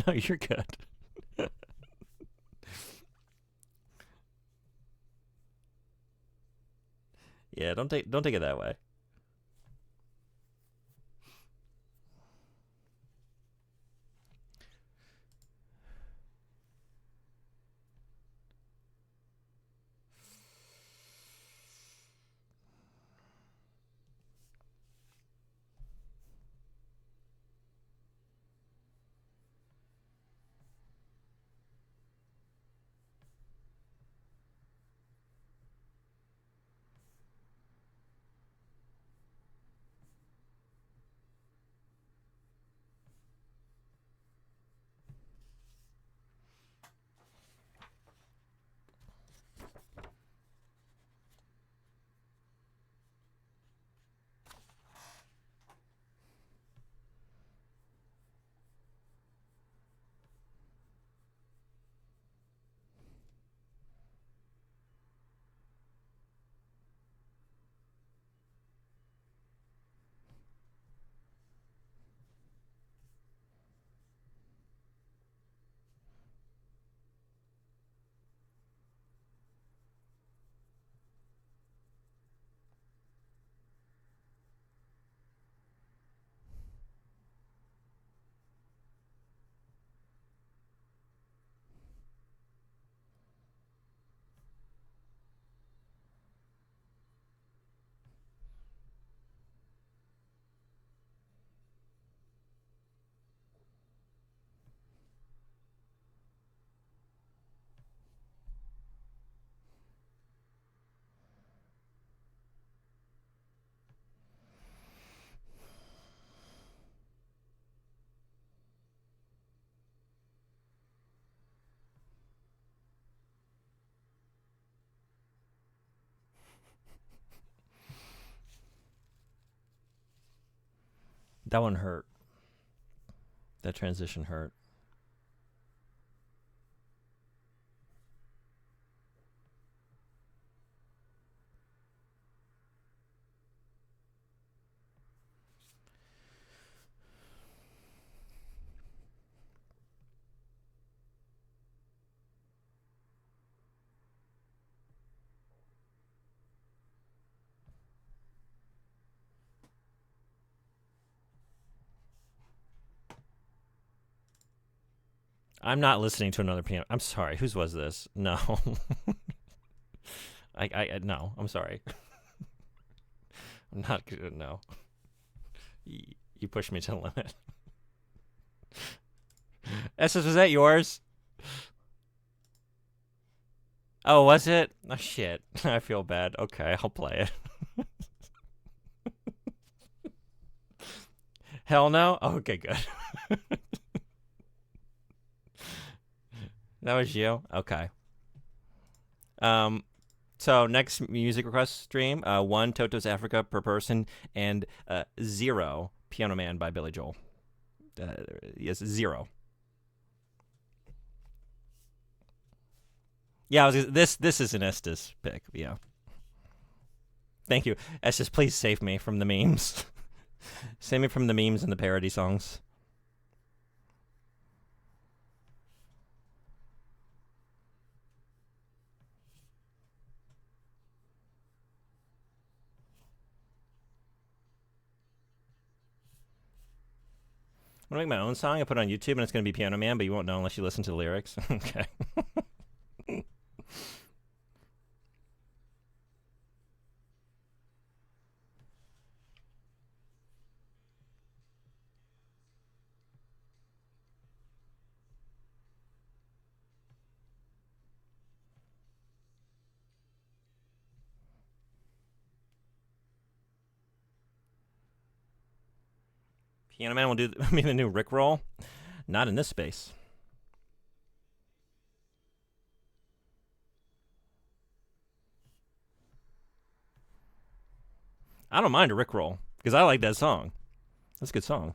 S1: No, you're good. Yeah, don't take it that way. That one hurt. That transition hurt. I'm not listening to another piano. I'm sorry. Whose was this? No. No. I'm sorry. I'm not good. No. You pushed me to the limit. Estes, was that yours? Oh, was it? Oh, shit. I feel bad. Okay, I'll play it. Hell no? Oh, okay, good. That was you? Okay. So next music request stream, 1 Toto's Africa per person, and 0 Piano Man by Billy Joel. Yes, 0. Yeah, this is an Estes pick. Yeah. Thank you, Estes. Please save me from the memes. Save me from the memes and the parody songs. I'm gonna make my own song. I put it on YouTube, and it's gonna be Piano Man, but you won't know unless you listen to the lyrics. Okay. Piano Man will do the new Rick roll. Not in this space. I don't mind a Rick roll because I like that song. That's a good song.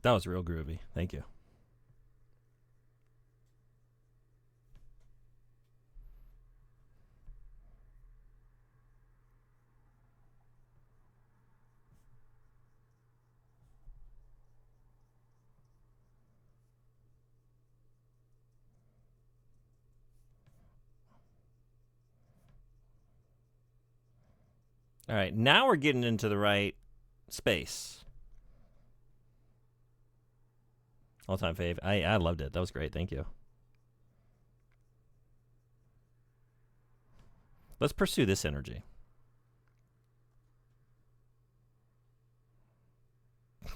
S1: That was real groovy. Thank you. All right, now we're getting into the right space. All-time fave. I loved it. That was great. Thank you. Let's pursue this energy. What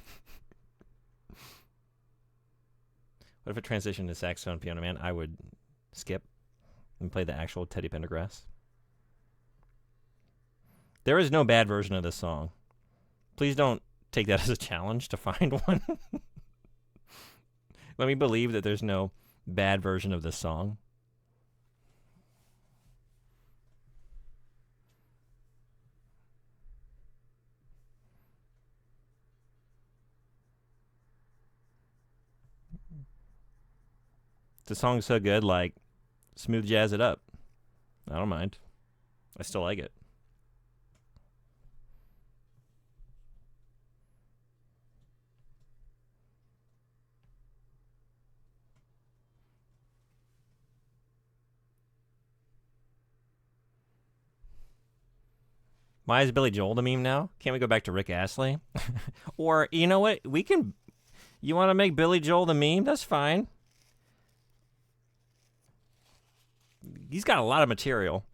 S1: if it transitioned to saxophone, piano man? I would skip and play the actual Teddy Pendergrass. There is no bad version of this song. Please don't take that as a challenge to find one. Let me believe that there's no bad version of this song. The song's so good, like, smooth jazz it up. I don't mind. I still like it. Why is Billy Joel the meme now? Can't we go back to Rick Astley? Or, you know what? We can... You want to make Billy Joel the meme? That's fine. He's got a lot of material.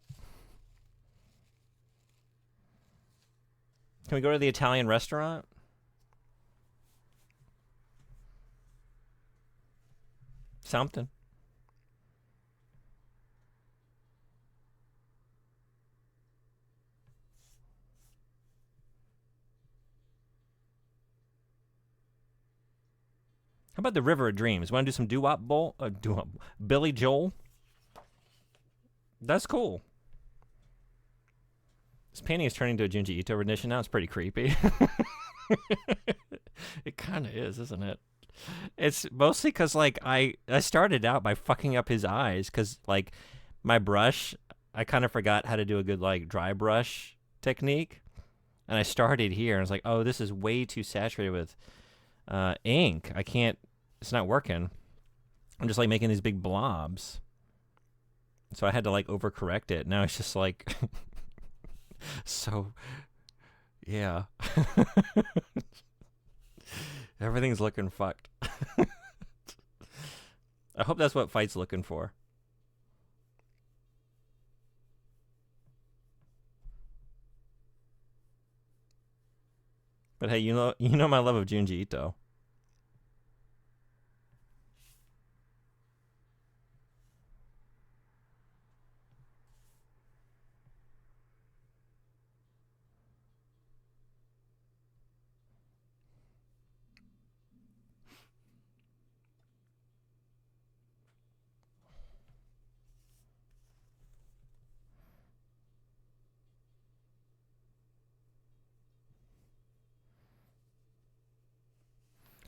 S1: Can we go to the Italian restaurant? Something. How about the River of Dreams? Want to do some doo-wop bowl? Doo-wop. Billy Joel? That's cool. This painting is turning to a Junji Ito rendition now. It's pretty creepy. It kind of is, isn't it? It's mostly because, like, I started out by fucking up his eyes because, like, my brush, I kind of forgot how to do a good, like, dry brush technique. And I started here, and I was like, oh, this is way too saturated with ink. I can't, it's not working. I'm just, like, making these big blobs. So I had to, like, overcorrect it. Now it's just, like, so, yeah. Everything's looking fucked. I hope that's what Fight's looking for. But hey, you know my love of Junji Ito.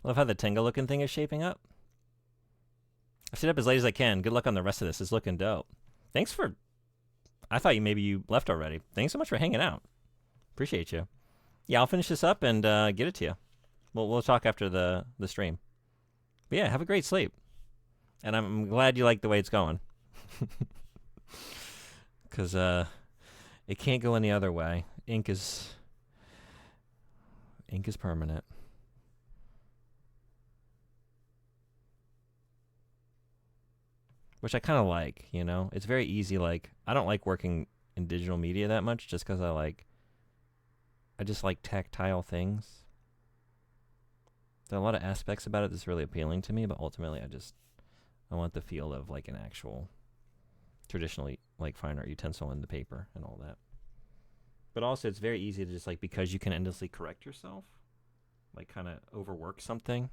S1: Love how the Tenga looking thing is shaping up. I stayed up as late as I can. Good luck on the rest of this. It's looking dope. Thanks for... I thought maybe you left already. Thanks so much for hanging out. Appreciate you. Yeah, I'll finish this up and get it to you. We'll talk after the stream. But yeah, have a great sleep. And I'm glad you like the way it's going. Because it can't go any other way. Ink is permanent. Which I kind of like, you know? It's very easy, like, I don't like working in digital media that much just because I just like tactile things. There are a lot of aspects about it that's really appealing to me, but ultimately I want the feel of, like, an actual traditionally, like, fine art utensil in the paper and all that. But also, it's very easy to just, like, because you can endlessly correct yourself, like, kind of overwork something.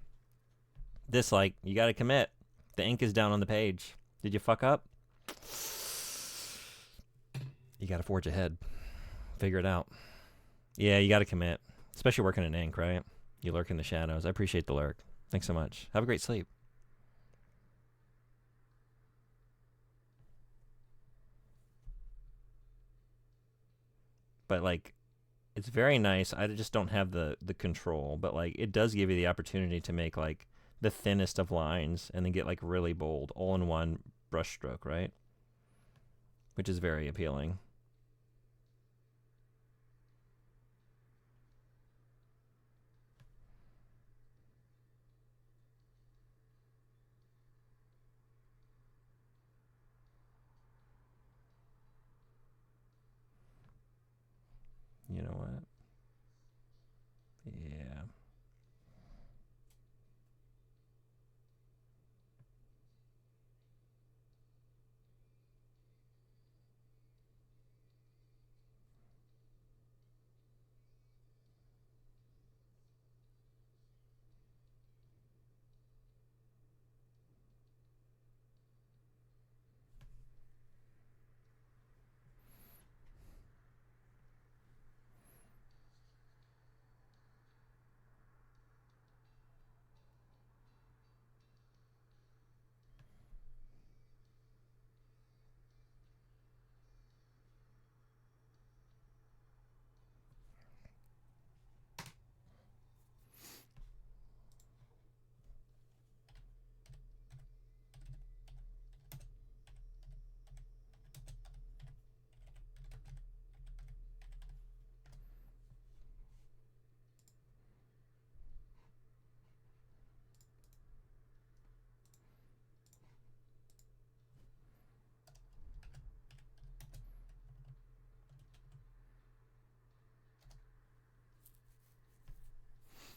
S1: This, like, you got to commit. The ink is down on the page. Did you fuck up? You got to forge ahead. Figure it out. Yeah, you got to commit. Especially working in ink, right? You lurk in the shadows. I appreciate the lurk. Thanks so much. Have a great sleep. But like, it's very nice. I just don't have the control, but like, it does give you the opportunity to make like the thinnest of lines and then get like really bold all in one brush stroke, right? Which is very appealing. You know what? Yeah.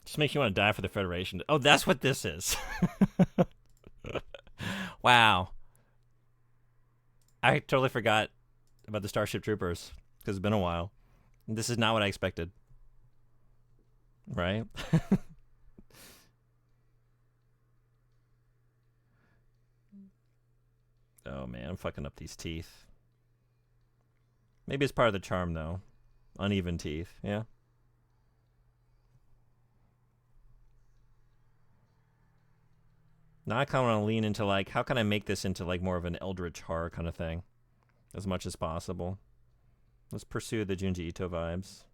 S1: Just makes you want to die for the Federation. Oh, that's what this is. Wow. I totally forgot about the Starship Troopers because it's been a while. This is not what I expected. Right? Oh man, I'm fucking up these teeth. Maybe it's part of the charm though. Uneven teeth, yeah. Now I kind of want to lean into like, how can I make this into like more of an Eldritch horror kind of thing, as much as possible. Let's pursue the Junji Ito vibes.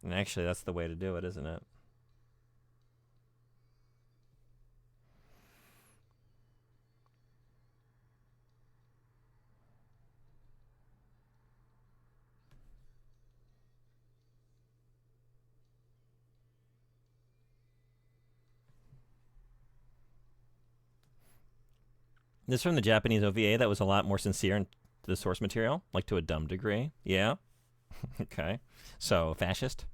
S1: And actually, that's the way to do it, isn't it? This is from the Japanese OVA that was a lot more sincere to the source material, like to a dumb degree. Yeah. Okay. So, fascist?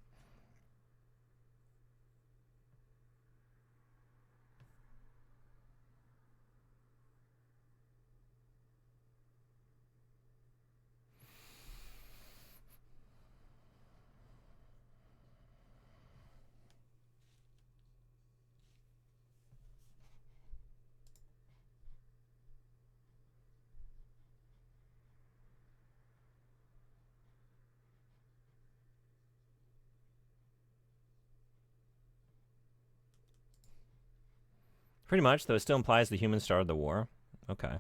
S1: Pretty much, though it still implies the humans started the war. Okay.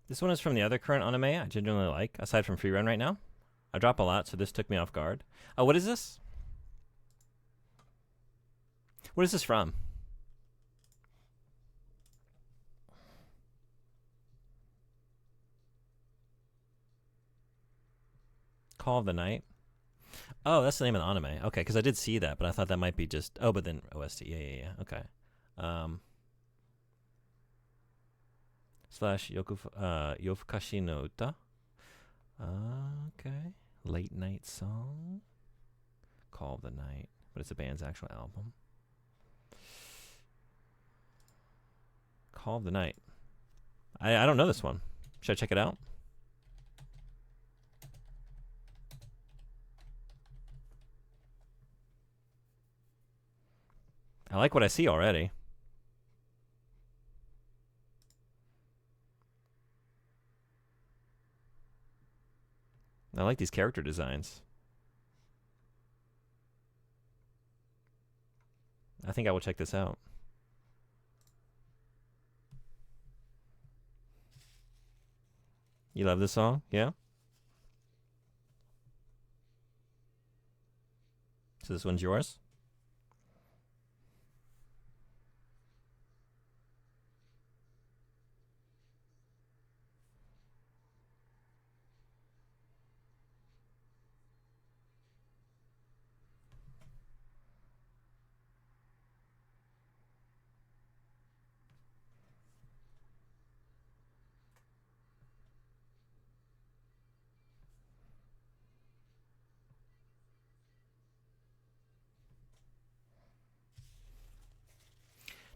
S1: This one is from the other current anime I genuinely like, aside from Free Run right now. I drop a lot, so this took me off guard. Oh, what is this? What is this from? Call of the Night. Oh, that's the name of the anime. Okay, because I did see that, but I thought that might be just. Oh, but then OST. Yeah. Okay. Slash Yofukashi no Uta. Okay. Late Night Song. Call of the Night. But it's a band's actual album. Call of the Night. I don't know this one. Should I check it out? I like what I see already. I like these character designs. I think I will check this out. You love this song? Yeah? So this one's yours?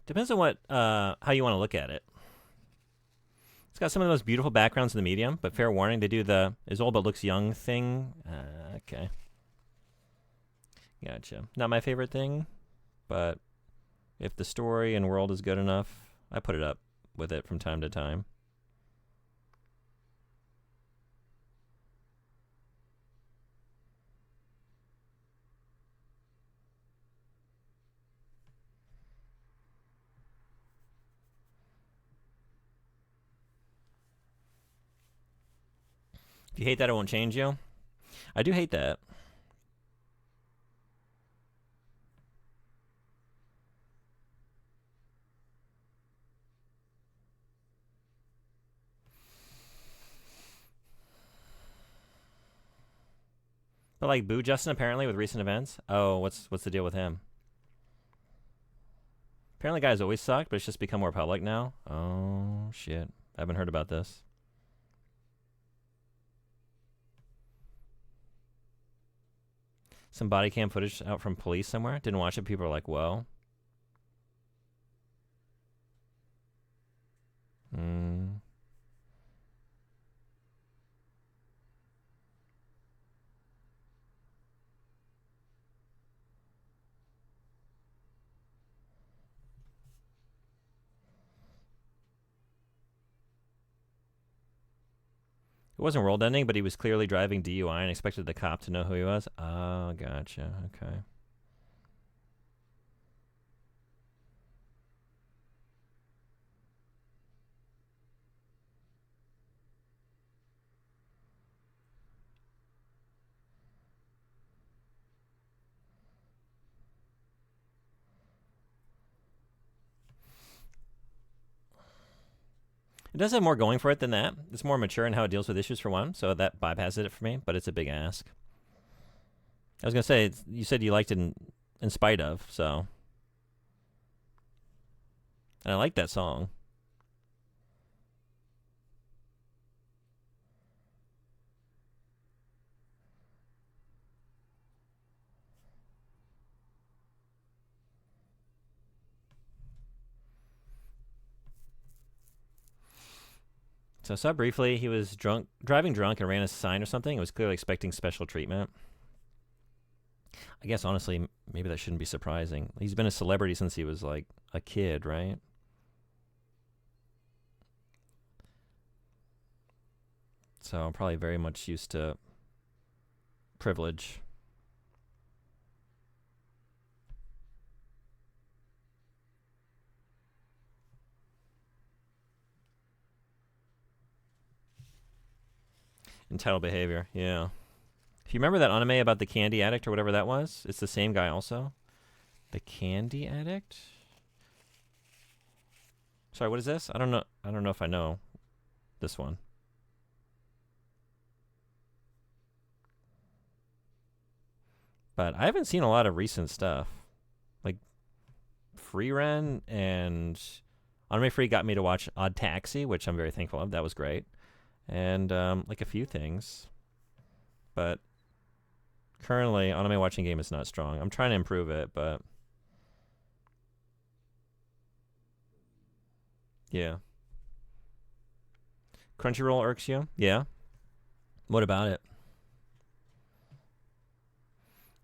S1: Depends on what how you want to look at it. It's got some of the most beautiful backgrounds in the medium, but fair warning, they do the is old but looks young thing. Okay. Gotcha. Not my favorite thing, but if the story and world is good enough, I put it up with it from time to time. If you hate that, it won't change you. I do hate that. But like Boo Justin apparently with recent events. Oh, what's the deal with him? Apparently guys always sucked, but it's just become more public now. Oh shit. I haven't heard about this. Some body cam footage out from police somewhere. Didn't watch it. People are like, whoa. It wasn't world ending, but he was clearly driving DUI and expected the cop to know who he was. Oh, gotcha. Okay. It does have more going for it than that. It's more mature in how it deals with issues for one, so that bypasses it for me, but it's a big ask. I was going to say, you said you liked it in spite of, so. And I like that song. So I saw briefly he was driving drunk and ran a sign or something. He was clearly expecting special treatment. I guess, honestly, maybe that shouldn't be surprising. He's been a celebrity since he was, like, a kid, right? So I'm probably very much used to privilege. Entitled behavior. Yeah. If you remember that anime about the candy addict or whatever that was, it's the same guy also. The candy addict. Sorry, what is this? I don't know. I don't know if I know this one. But I haven't seen a lot of recent stuff. Like Free Ren and Anime Free got me to watch Odd Taxi, which I'm very thankful of. That was great. And like a few things. But currently, anime watching game is not strong. I'm trying to improve it, but yeah. Crunchyroll irks you? Yeah. What about it?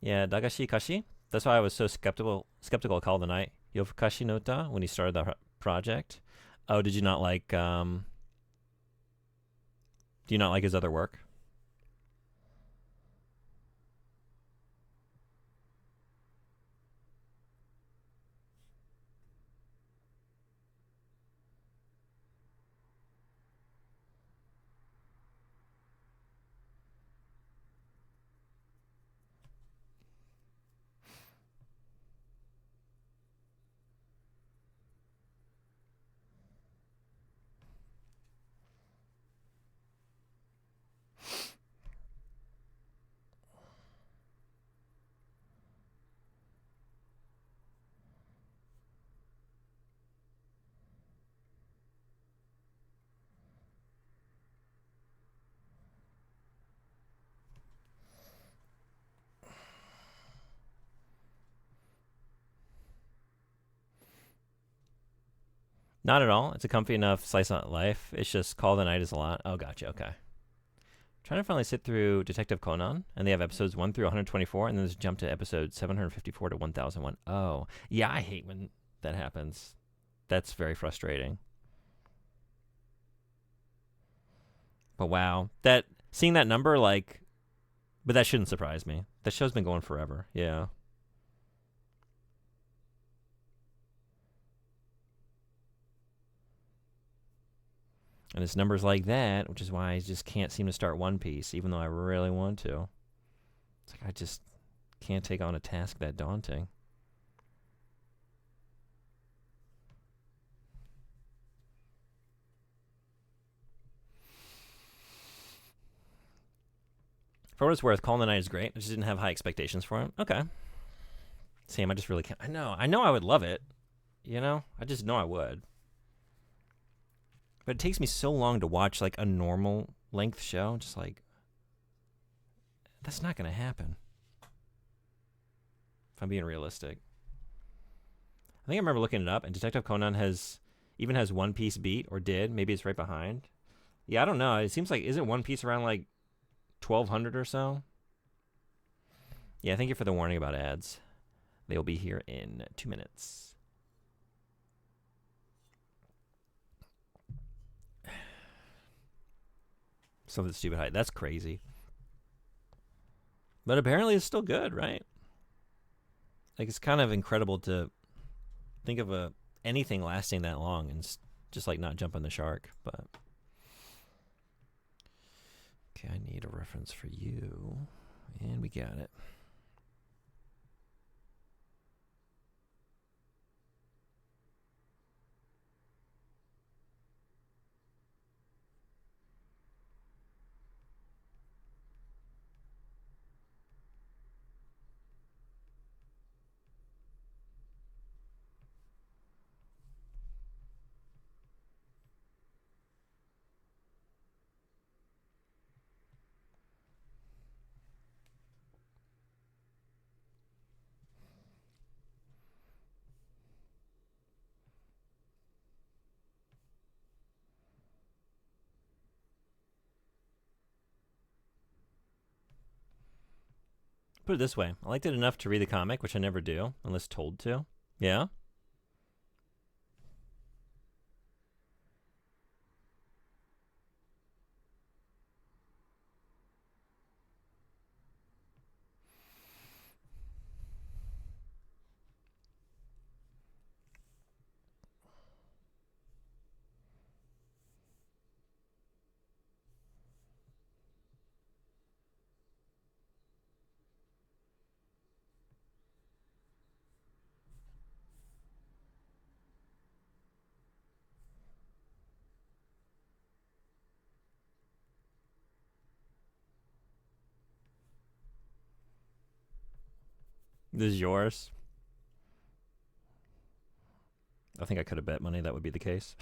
S1: Yeah, Dagashi Kashi. That's why I was so skeptical of Call of the Night Yofukashi no Ta when he started the project. Oh, did you not like? Do you not like his other work? Not at all. It's a comfy enough slice of life. It's just Call of the Night is a lot. Oh, gotcha. Okay. Trying to finally sit through Detective Conan, and they have episodes 1 through 124, and then there's jump to episode 754 to 1001. Oh, yeah, I hate when that happens. That's very frustrating. But wow, that seeing that number, like, but that shouldn't surprise me. That show's been going forever. Yeah. And it's numbers like that, which is why I just can't seem to start One Piece, even though I really want to. It's like I just can't take on a task that daunting. For what it's worth, Call of the Night is great. I just didn't have high expectations for it. Okay. Sam, I just really can't. I know I would love it. You know? I just know I would. But it takes me so long to watch like a normal length show. Just like, that's not going to happen. If I'm being realistic. I think I remember looking it up, and Detective Conan even has One Piece beat, or did. Maybe it's right behind. Yeah, I don't know. It seems like, isn't One Piece around like 1,200 or so? Yeah, thank you for the warning about ads. They will be here in 2 minutes. Something stupid height. That's crazy. But apparently it's still good, right? Like, it's kind of incredible to think of anything lasting that long and just like not jumping the shark. But okay, I need a reference for you, and we got it. Put it this way, I liked it enough to read the comic, which I never do, unless told to. Yeah? This is yours. I think I could have bet money that would be the case.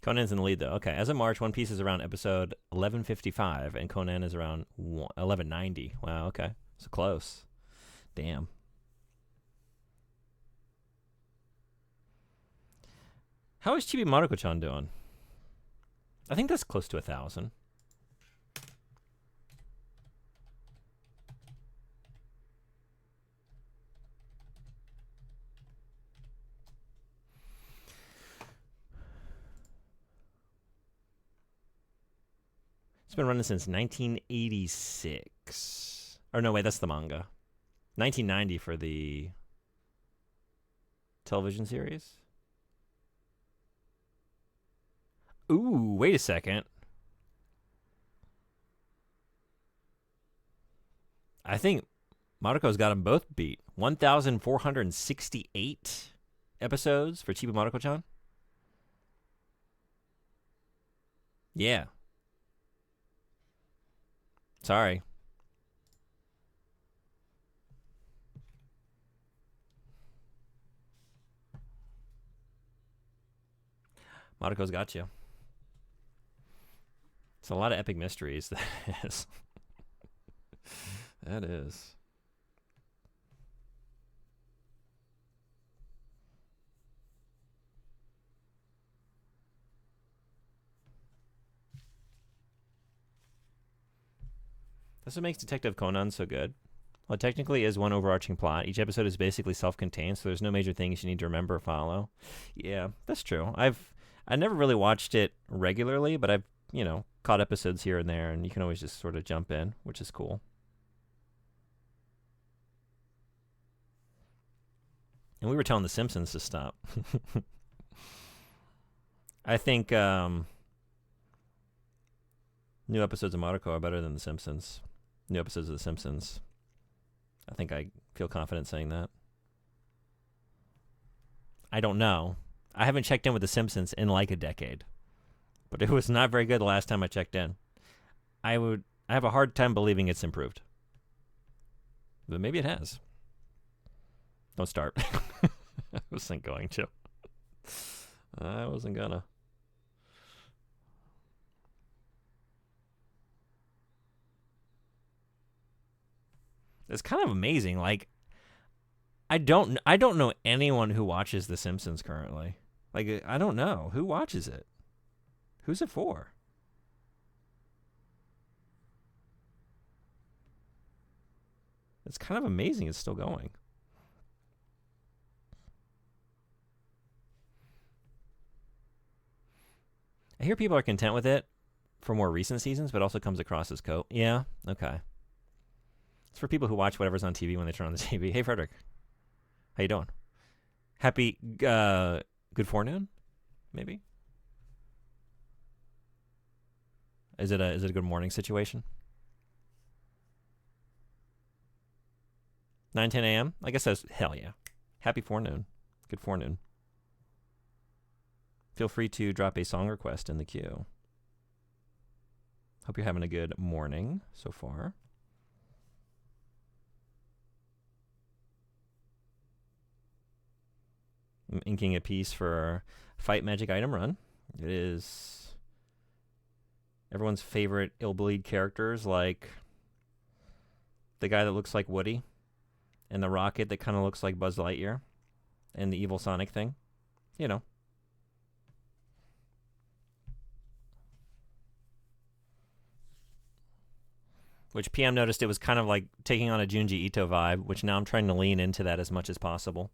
S1: Conan's in the lead, though. Okay, as of March, One Piece is around episode 1155, and Conan is around 1190. Wow, okay. So close. Damn. How is Chibi Maruko-chan doing? I think that's close to 1,000. It's been running since 1986. Or no, wait, that's the manga. 1990 for the television series. Ooh, wait a second. I think Maruko's got them both beat. 1,468 episodes for Chibi Maruko-chan. Yeah. Sorry. Maruko's got you. It's a lot of epic mysteries, that is. That is. That's what makes Detective Conan so good. Well, it technically is one overarching plot. Each episode is basically self-contained, so there's no major things you need to remember or follow. Yeah, that's true. I never really watched it regularly, but I've, caught episodes here and there, and you can always just sort of jump in, which is cool. And we were telling The Simpsons to stop. I think new episodes of Maruko are better than The Simpsons. New episodes of The Simpsons. I think I feel confident saying that. I don't know. I haven't checked in with The Simpsons in like a decade. But it was not very good the last time I checked in. I have a hard time believing it's improved. But maybe it has. Don't start. I wasn't going to. I wasn't gonna. It's kind of amazing. Like, I don't know anyone who watches The Simpsons currently. Like, I don't know who watches it. Who's it for? It's kind of amazing it's still going. I hear people are content with it for more recent seasons, but also comes across as Yeah, okay. It's for people who watch whatever's on TV when they turn on the TV. Hey, Frederick. How you doing? Happy, good forenoon, maybe? Is it a good morning situation? 9:10 a.m.? I guess that's, hell yeah. Happy forenoon. Good forenoon. Feel free to drop a song request in the queue. Hope you're having a good morning so far. I'm inking a piece for Fight Magic Item Run. It is everyone's favorite Illbleed characters, like the guy that looks like Woody, and the rocket that kind of looks like Buzz Lightyear, and the evil Sonic thing. You know. Which PM noticed it was kind of like taking on a Junji Ito vibe, which now I'm trying to lean into that as much as possible.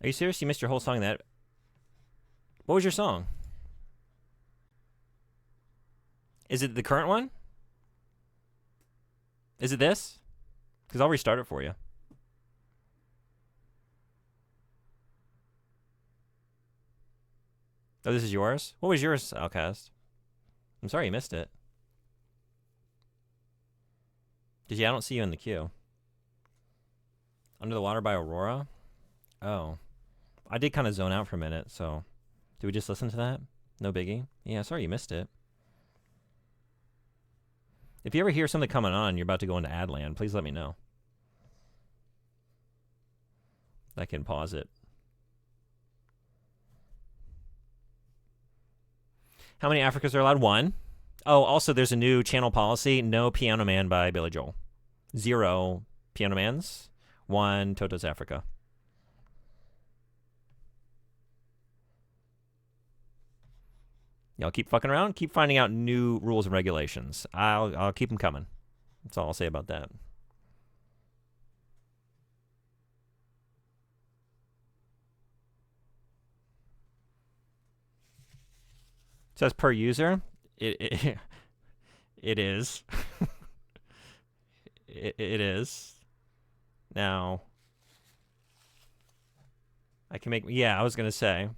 S1: Are you serious? You missed your whole song that... What was your song? Is it the current one? Is it this? Because I'll restart it for you. Oh, this is yours? What was yours, Outcast? I'm sorry you missed it. Because, yeah, I don't see you in the queue. Under the Water by Aurora? Oh. I did kind of zone out for a minute, so... Did we just listen to that? No biggie? Yeah, sorry you missed it. If you ever hear something coming on, you're about to go into ad land, please let me know. I can pause it. How many Africas are allowed? 1. Oh, also, there's a new channel policy. No Piano Man by Billy Joel. 0 Piano Mans. 1 Toto's Africa. Y'all keep fucking around. Keep finding out new rules and regulations. I'll keep them coming. That's all I'll say about that. It says per user. It is. it is. Now, I can make... Yeah, I was going to say.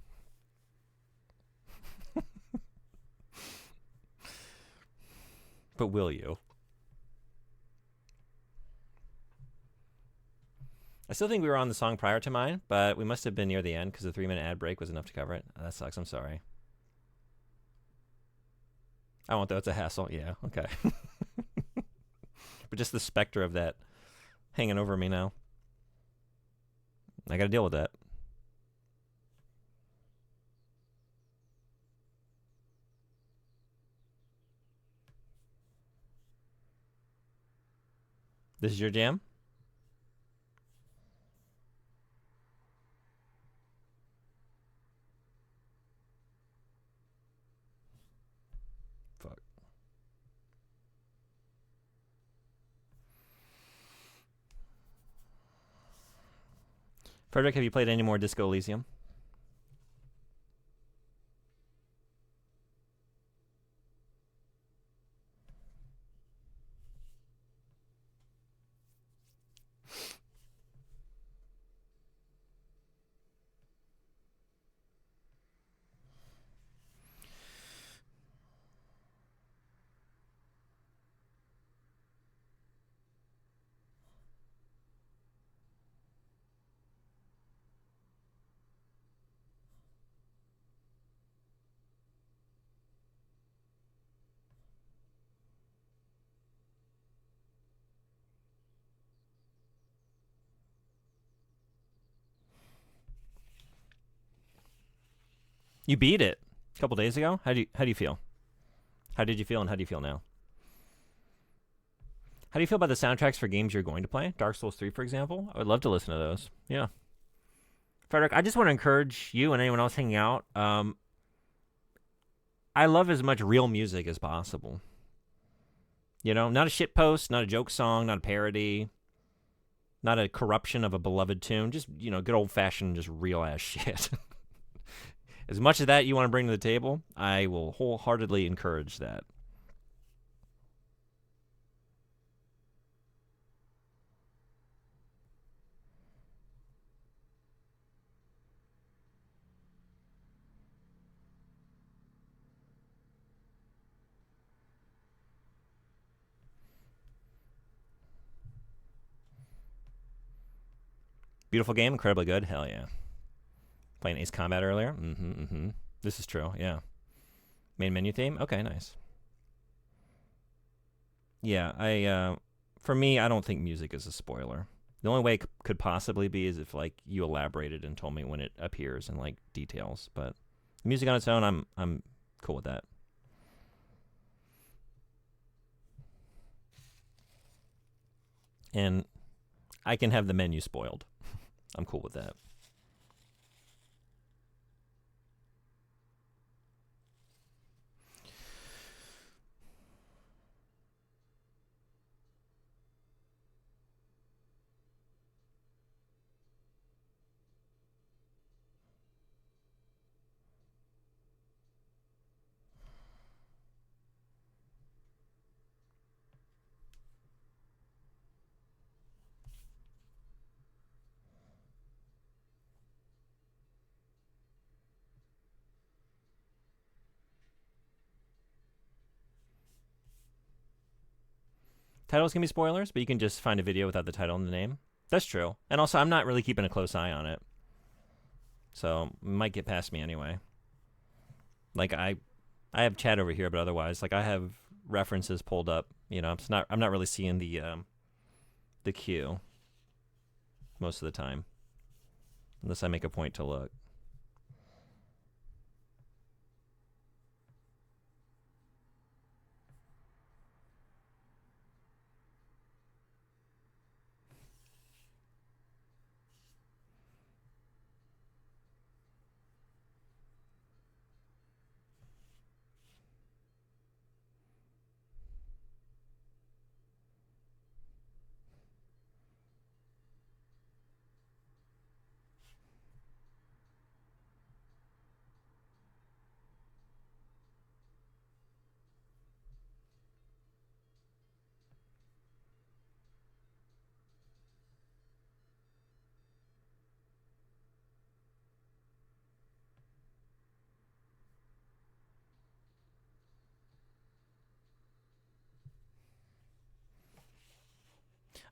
S1: But will you? I still think we were on the song prior to mine, but we must have been near the end because the 3-minute ad break was enough to cover it. That sucks. I'm sorry. I won't, though. It's a hassle. Yeah, okay. But just the specter of that hanging over me now. I got to deal with that. This is your jam? Fuck. Frederick, have you played any more Disco Elysium? You beat it a couple days ago. How do you feel? How did you feel, and how do you feel now? How do you feel about the soundtracks for games you're going to play? Dark Souls 3, for example. I would love to listen to those. Yeah. Frederick, I just want to encourage you and anyone else hanging out. I love as much real music as possible. You know, not a shit post, not a joke song, not a parody, not a corruption of a beloved tune. Just, you know, good old-fashioned, just real-ass shit. As much of that you want to bring to the table, I will wholeheartedly encourage that. Beautiful game, incredibly good. Hell yeah. Playing Ace Combat earlier. This is true, yeah. Main menu theme? Okay, nice. Yeah, for me, I don't think music is a spoiler. The only way it could possibly be is if, like, you elaborated and told me when it appears in, like, details. But music on its own, I'm cool with that. And I can have the menu spoiled. I'm cool with that. Titles can be spoilers, but you can just find a video without the title and the name. That's true. And also, I'm not really keeping a close eye on it. So, it might get past me anyway. Like, I have chat over here, but otherwise, like, I have references pulled up. You know, I'm not really seeing the queue most of the time. Unless I make a point to look.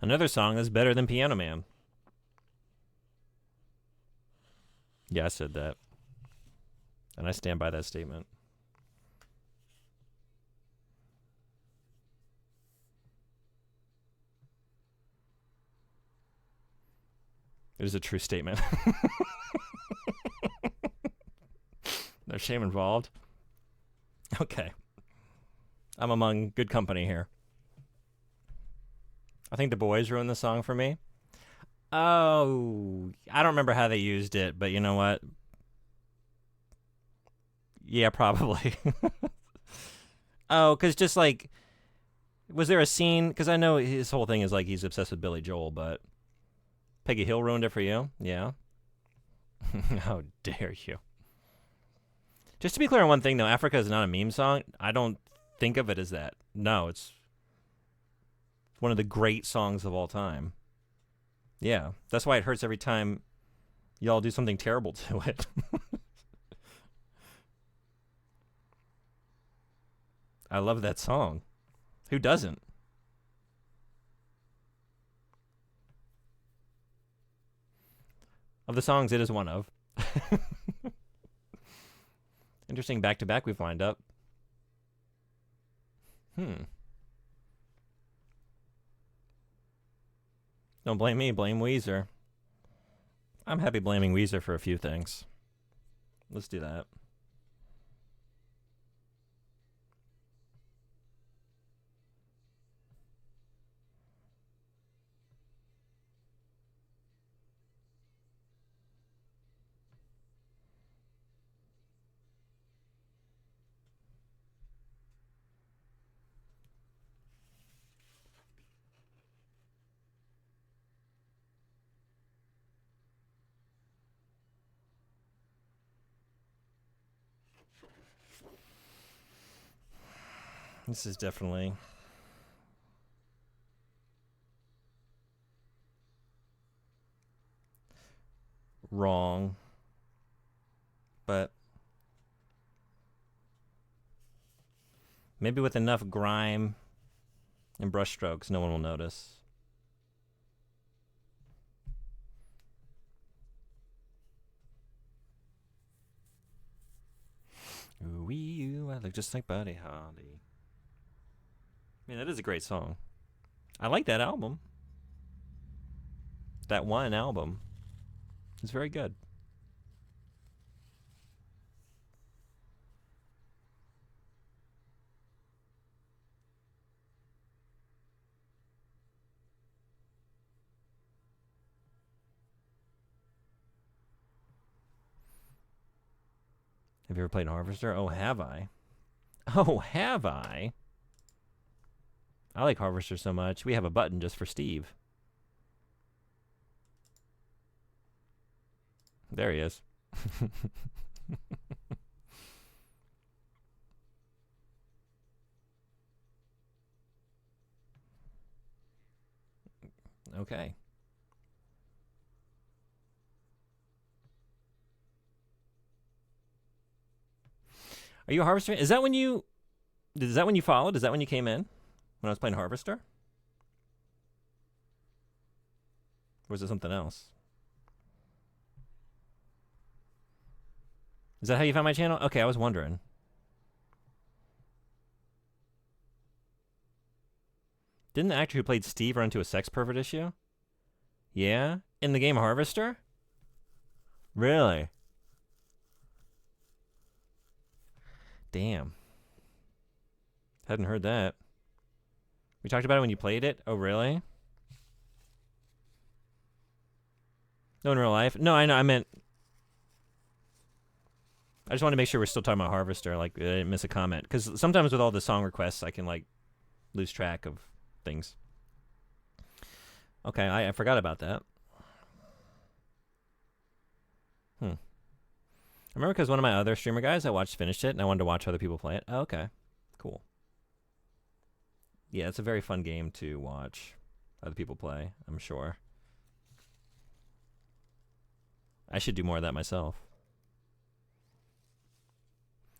S1: Another song that's better than Piano Man. Yeah, I said that. And I stand by that statement. It is a true statement. No shame involved. Okay. I'm among good company here. I think the boys ruined the song for me. Oh, I don't remember how they used it, but you know what? Yeah, probably. Oh, because just like, was there a scene? Because I know his whole thing is like he's obsessed with Billy Joel, but Peggy Hill ruined it for you? Yeah. How dare you? Just to be clear on one thing, though, Africa is not a meme song. I don't think of it as that. No, it's one of the great songs of all time. Yeah, that's why it hurts every time y'all do something terrible to it. I love that song. Who doesn't? Of the songs, it is one of. Interesting back-to-back we've lined up. Don't blame me, blame Weezer. I'm happy blaming Weezer for a few things. Let's do that. This is definitely wrong, but maybe with enough grime and brushstrokes, no one will notice. Ooh, I look just like Buddy Holly. I mean, that is a great song. I like that album. That one album. It's very good. Have you ever played Harvester? Oh, have I? Oh, have I? I like Harvester so much. We have a button just for Steve. There he is. Okay. Are you a Harvester? Is that when you followed? Is that when you came in? When I was playing Harvester? Or was it something else? Is that how you found my channel? Okay, I was wondering. Didn't the actor who played Steve run into a sex pervert issue? Yeah? In the game Harvester? Really? Damn. Hadn't heard that. We talked about it when you played it? Oh, really? No, in real life? No, I know. I meant... I just want to make sure we're still talking about Harvester. Like, I didn't miss a comment. Because sometimes with all the song requests, I can, like, lose track of things. Okay, I forgot about that. I remember because one of my other streamer guys I watched finished it, and I wanted to watch other people play it. Oh, okay. Cool. Yeah, it's a very fun game to watch other people play, I'm sure. I should do more of that myself.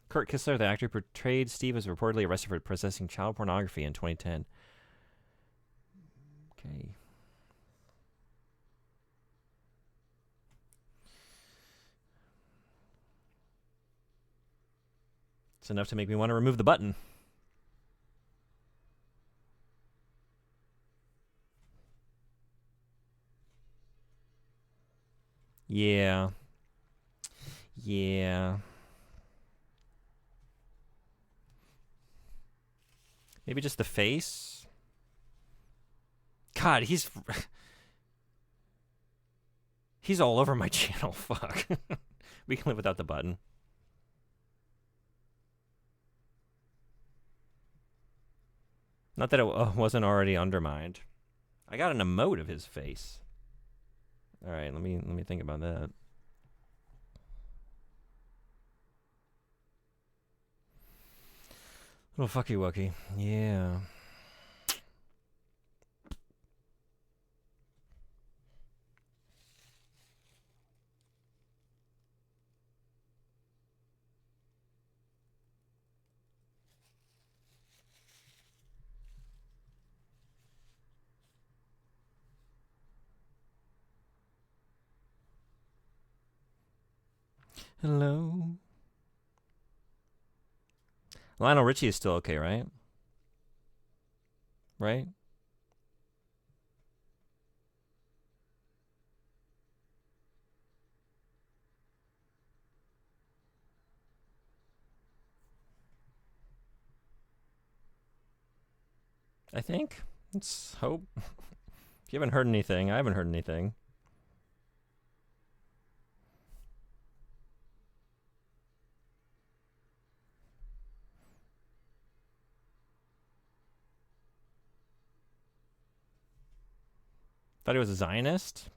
S1: Kurt Kissler, the actor who portrayed Steve, was reportedly arrested for possessing child pornography in 2010. Okay. It's enough to make me want to remove the button. Yeah. Yeah. Maybe just the face? God, he's all over my channel. Fuck. We can live without the button. Not that it wasn't already undermined. I got an emote of his face. All right, let me think about that. Little fucky wucky. Yeah. Hello. Lionel Richie is still okay, right? Right? I think. Let's hope. If you haven't heard anything, I haven't heard anything. Thought he was a Zionist?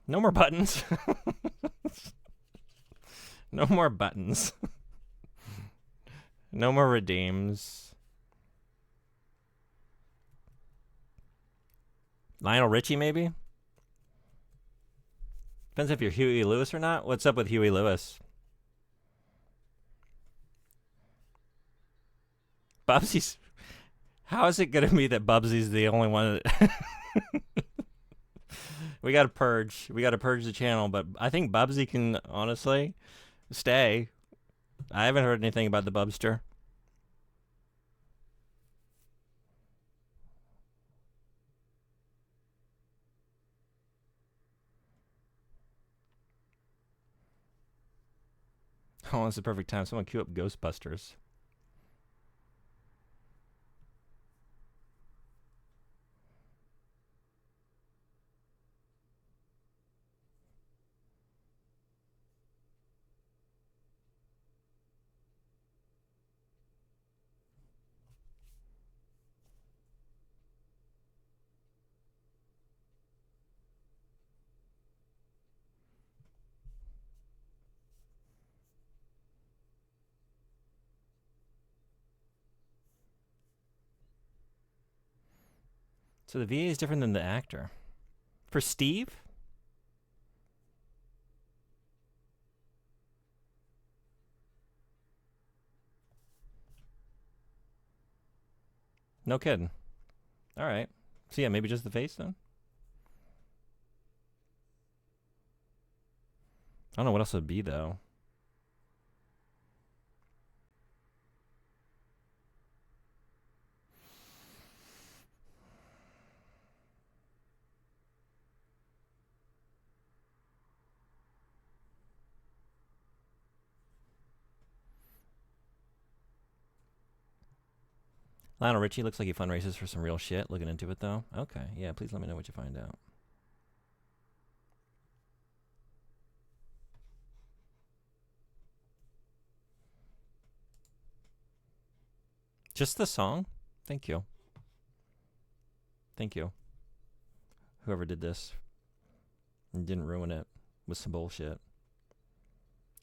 S1: No more buttons. No more buttons. No more redeems. Lionel Richie, maybe? Depends if you're Huey Lewis or not. What's up with Huey Lewis? Bubsy's... How is it going to be that Bubsy's the only one that... We got to purge. We got to purge the channel, but I think Bubsy can, honestly, stay. I haven't heard anything about the Bubster. Oh, it's the perfect time. Someone queue up Ghostbusters. So the VA is different than the actor. For Steve? No kidding. All right. So yeah, maybe just the face then. I don't know what else it would be though. Lionel Richie looks like he fundraises for some real shit. Looking into it though. Okay, yeah. Please let me know what you find out. Just the song? Thank you. Thank you. Whoever did this and didn't ruin it with some bullshit.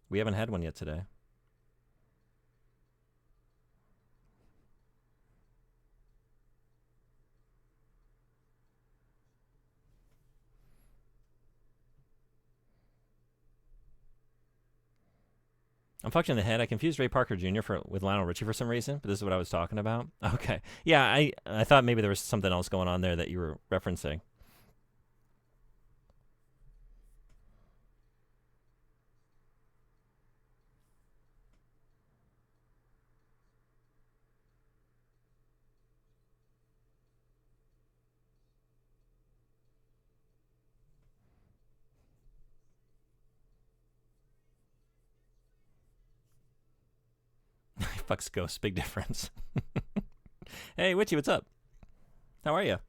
S1: We haven't had one yet today. I'm fucked in the head. I confused Ray Parker Jr. with Lionel Richie for some reason, but this is what I was talking about. Okay. Yeah, I thought maybe there was something else going on there that you were referencing. Fucks ghosts, big difference. Hey, Witchy, what's up? How are you?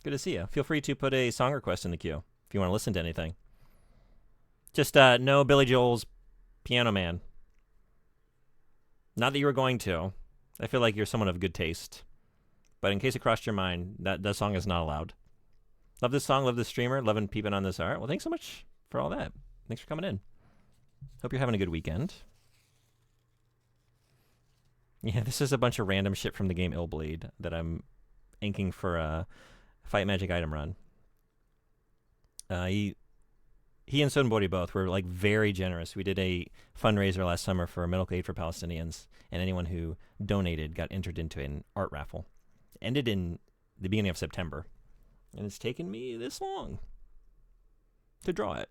S1: Good to see you. Feel free to put a song request in the queue if you want to listen to anything. Just no Billy Joel's Piano Man. Not that you were going to. I feel like you're someone of good taste. But in case it crossed your mind, that song is not allowed. Love this song, love this streamer, loving peeping on this art. Well, thanks so much for all that. Thanks for coming in. Hope you're having a good weekend. Yeah, this is a bunch of random shit from the game Illbleed that I'm inking for a Fight Magic item run. He and Sunbody both were like very generous. We did a fundraiser last summer for medical aid for Palestinians, and anyone who donated got entered into an art raffle. It ended in the beginning of September, and it's taken me this long to draw it.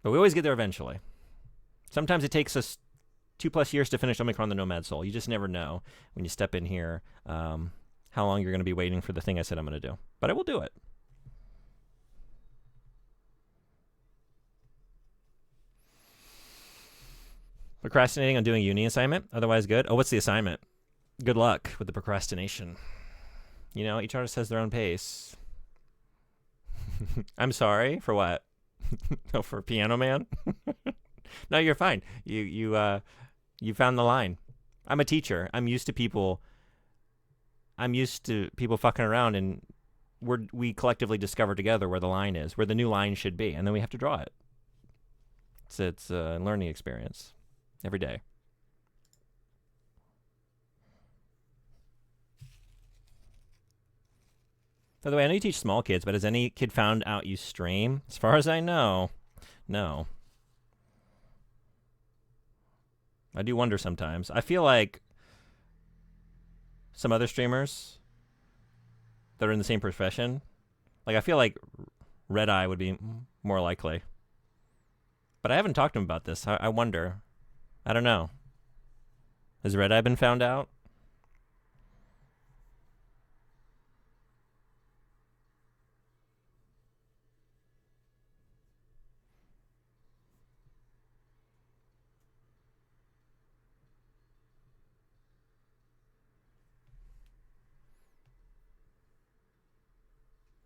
S1: But we always get there eventually. Sometimes it takes us 2+ years to finish Omicron the Nomad Soul. You just never know when you step in here how long you're going to be waiting for the thing I said I'm going to do. But I will do it. Procrastinating on doing uni assignment. Otherwise good. Oh, what's the assignment? Good luck with the procrastination. You know, each artist has their own pace. I'm sorry. For what? Oh, for Piano Man? No, you're fine. You found the line. I'm a teacher. I'm used to people fucking around, and we collectively discover together where the line is, where the new line should be, and then we have to draw it. It's a learning experience every day. By the way, I know you teach small kids, but has any kid found out you stream? As far as I know, no. I do wonder sometimes. I feel like some other streamers that are in the same profession, like I feel like Red Eye would be more likely. But I haven't talked to him about this. I wonder. I don't know. Has Red Eye been found out?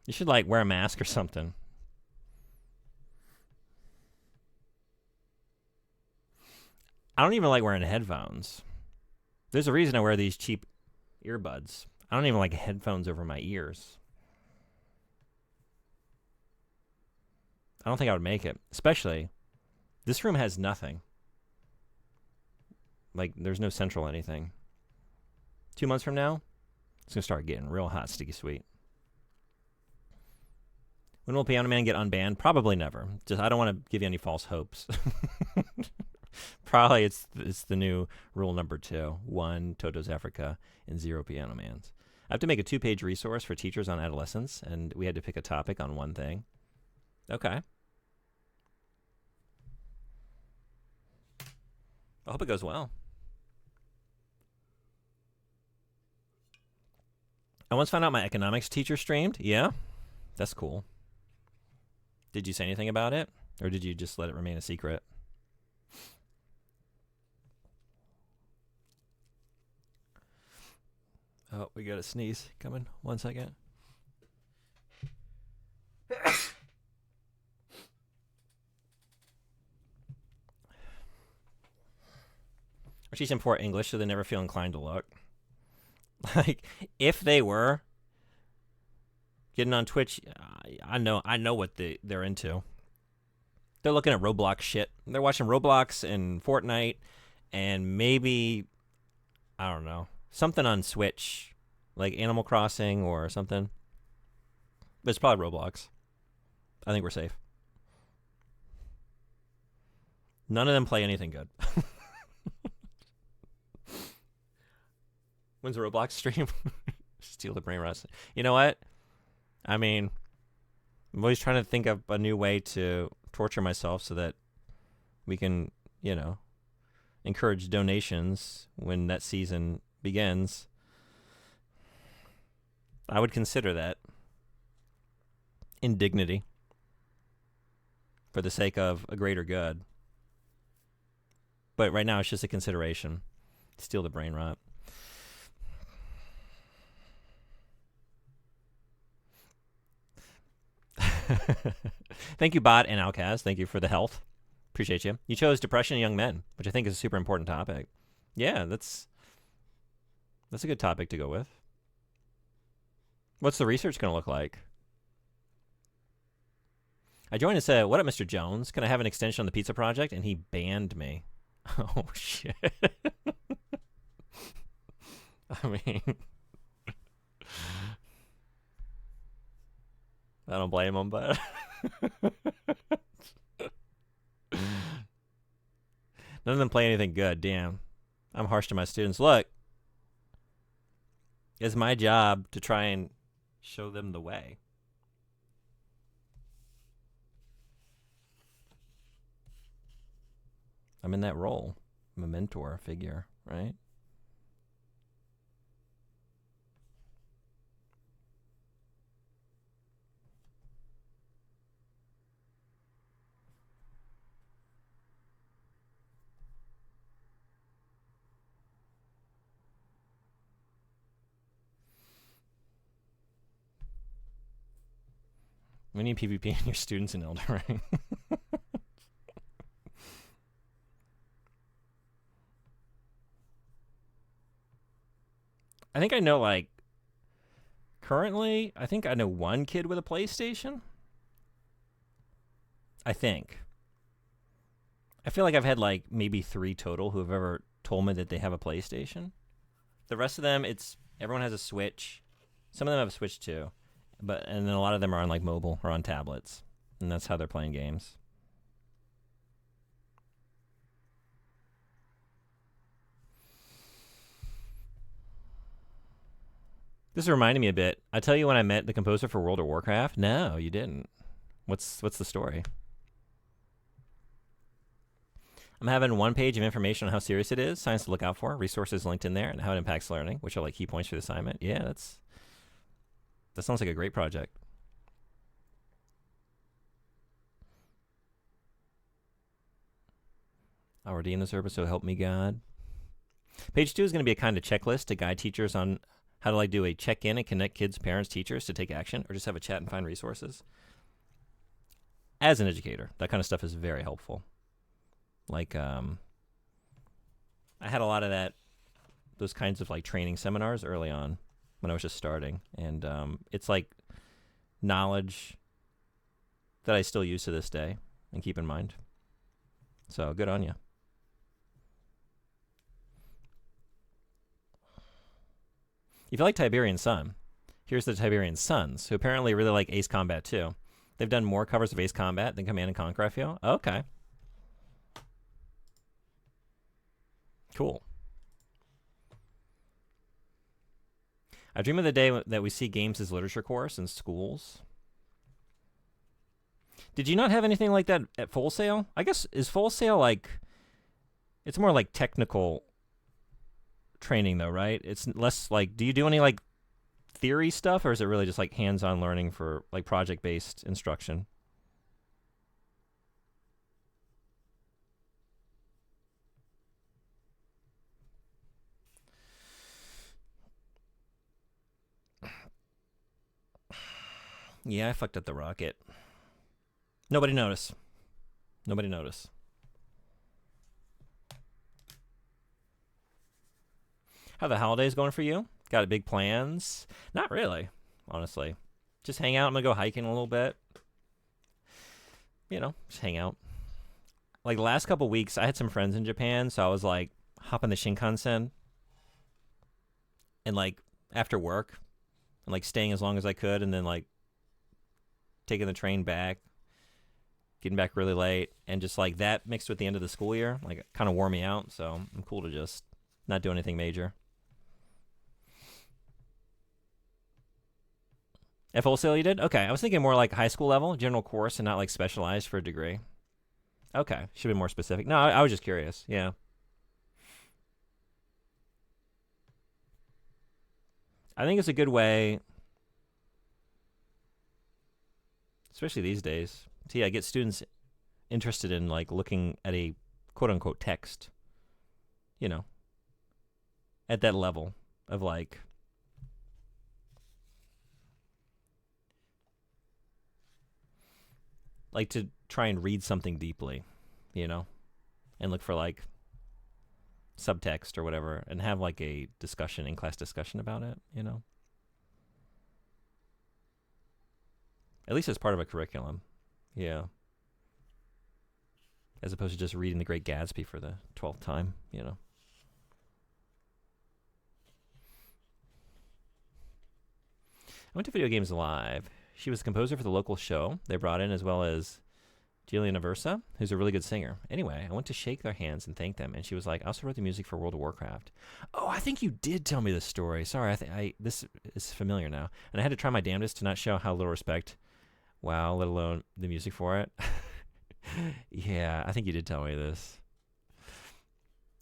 S1: You should, like, wear a mask or something. I don't even like wearing headphones. There's a reason I wear these cheap earbuds. I don't even like headphones over my ears. I don't think I would make it. Especially, this room has nothing. Like, there's no central anything. 2 months from now, it's going to start getting real hot, sticky sweet. When will Piano Man get unbanned? Probably never. Just I don't want to give you any false hopes. Probably it's the new rule number 2: 1 Toto's Africa and 0 Piano Man's. I have to make a 2-page resource for teachers on adolescence, and we had to pick a topic on one thing. Okay. I hope it goes well. I once found out my economics teacher streamed. Yeah, that's cool. Did you say anything about it, or did you just let it remain a secret? Oh, we got a sneeze coming. 1 second. Or teach them poor English so they never feel inclined to look. Like, if they were getting on Twitch, I know what they're into. They're looking at Roblox shit. They're watching Roblox and Fortnite and maybe, I don't know, something on Switch, like Animal Crossing or something. But it's probably Roblox. I think we're safe. None of them play anything good. When's the Roblox stream? Steal the brain rot. You know what? I mean, I'm always trying to think of a new way to torture myself so that we can, encourage donations when that season begins. I would consider that indignity for the sake of a greater good. But right now it's just a consideration. Steal the brain rot. Thank you, Bot and Outcast. Thank you for the health. Appreciate you. You chose depression in young men, which I think is a super important topic. Yeah, that's a good topic to go with. What's the research going to look like? I joined and said, "What up, Mr. Jones? Can I have an extension on the pizza project?" And he banned me. Oh, shit. I mean, I don't blame him, but none of them play anything good. Damn. I'm harsh to my students. Look, it's my job to try and show them the way. I'm in that role. I'm a mentor figure, right? We need PvP and your students in Elden Ring. I think I know, currently, I think I know one kid with a PlayStation. I think. I feel like I've had, maybe 3 total who have ever told me that they have a PlayStation. The rest of them, everyone has a Switch. Some of them have a Switch, too. And then a lot of them are on, mobile or on tablets. And that's how they're playing games. This reminded me a bit. I tell you when I met the composer for World of Warcraft? No, you didn't. What's the story? I'm having 1 page of information on how serious it is, signs to look out for, resources linked in there, and how it impacts learning, which are key points for the assignment. Yeah, that sounds like a great project. I'll redeem the service, so help me God. Page 2 is going to be a kind of checklist to guide teachers on how to do a check-in and connect kids, parents, teachers to take action, or just have a chat and find resources. As an educator, that kind of stuff is very helpful. I had a lot of those kinds of training seminars early on when I was just starting, and it's knowledge that I still use to this day and keep in mind. So good on you. If you like Tiberian Sun, here's the Tiberian Suns, who apparently really like Ace Combat too. They've done more covers of Ace Combat than Command & Conquer, I feel. Okay. Cool. I dream of the day that we see games as literature course in schools. Did you not have anything like that at Full Sail? I guess, is Full Sail like, it's more like technical training though, right? It's less like, do you do any like theory stuff, or is it really just like hands-on learning for like project-based instruction? Yeah, I fucked up the rocket. Nobody noticed. Nobody noticed. How the holidays going for you? Got big plans? Not really, honestly. Just hang out. I'm gonna go hiking a little bit. You know, just hang out. Like the last couple weeks, I had some friends in Japan, so I was like hopping the Shinkansen and like after work and like staying as long as I could, and then like taking the train back, getting back really late, and just like that mixed with the end of the school year, like it kind of wore me out. So I'm cool to just not do anything major. At Full Sail you did? Okay, I was thinking more like high school level, general course, and not like specialized for a degree. Okay, should be more specific. No, I was just curious. Yeah. I think it's a good way, especially these days, to get students interested in like looking at a quote unquote text, you know, at that level of like to try and read something deeply, you know, and look for like subtext or whatever, and have like a discussion, in class discussion about it, you know. At least as part of a curriculum. Yeah. As opposed to just reading The Great Gatsby for the 12th time, you know. I went to Video Games Live. She was a composer for the local show they brought in, as well as Julia Naversa, who's a really good singer. Anyway, I went to shake their hands and thank them, and she was like, I also wrote the music for World of Warcraft. Oh, I think you did tell me this story. Sorry, this is familiar now. And I had to try my damnedest to not show how little respect, wow, let alone the music for it. Yeah, I think you did tell me this.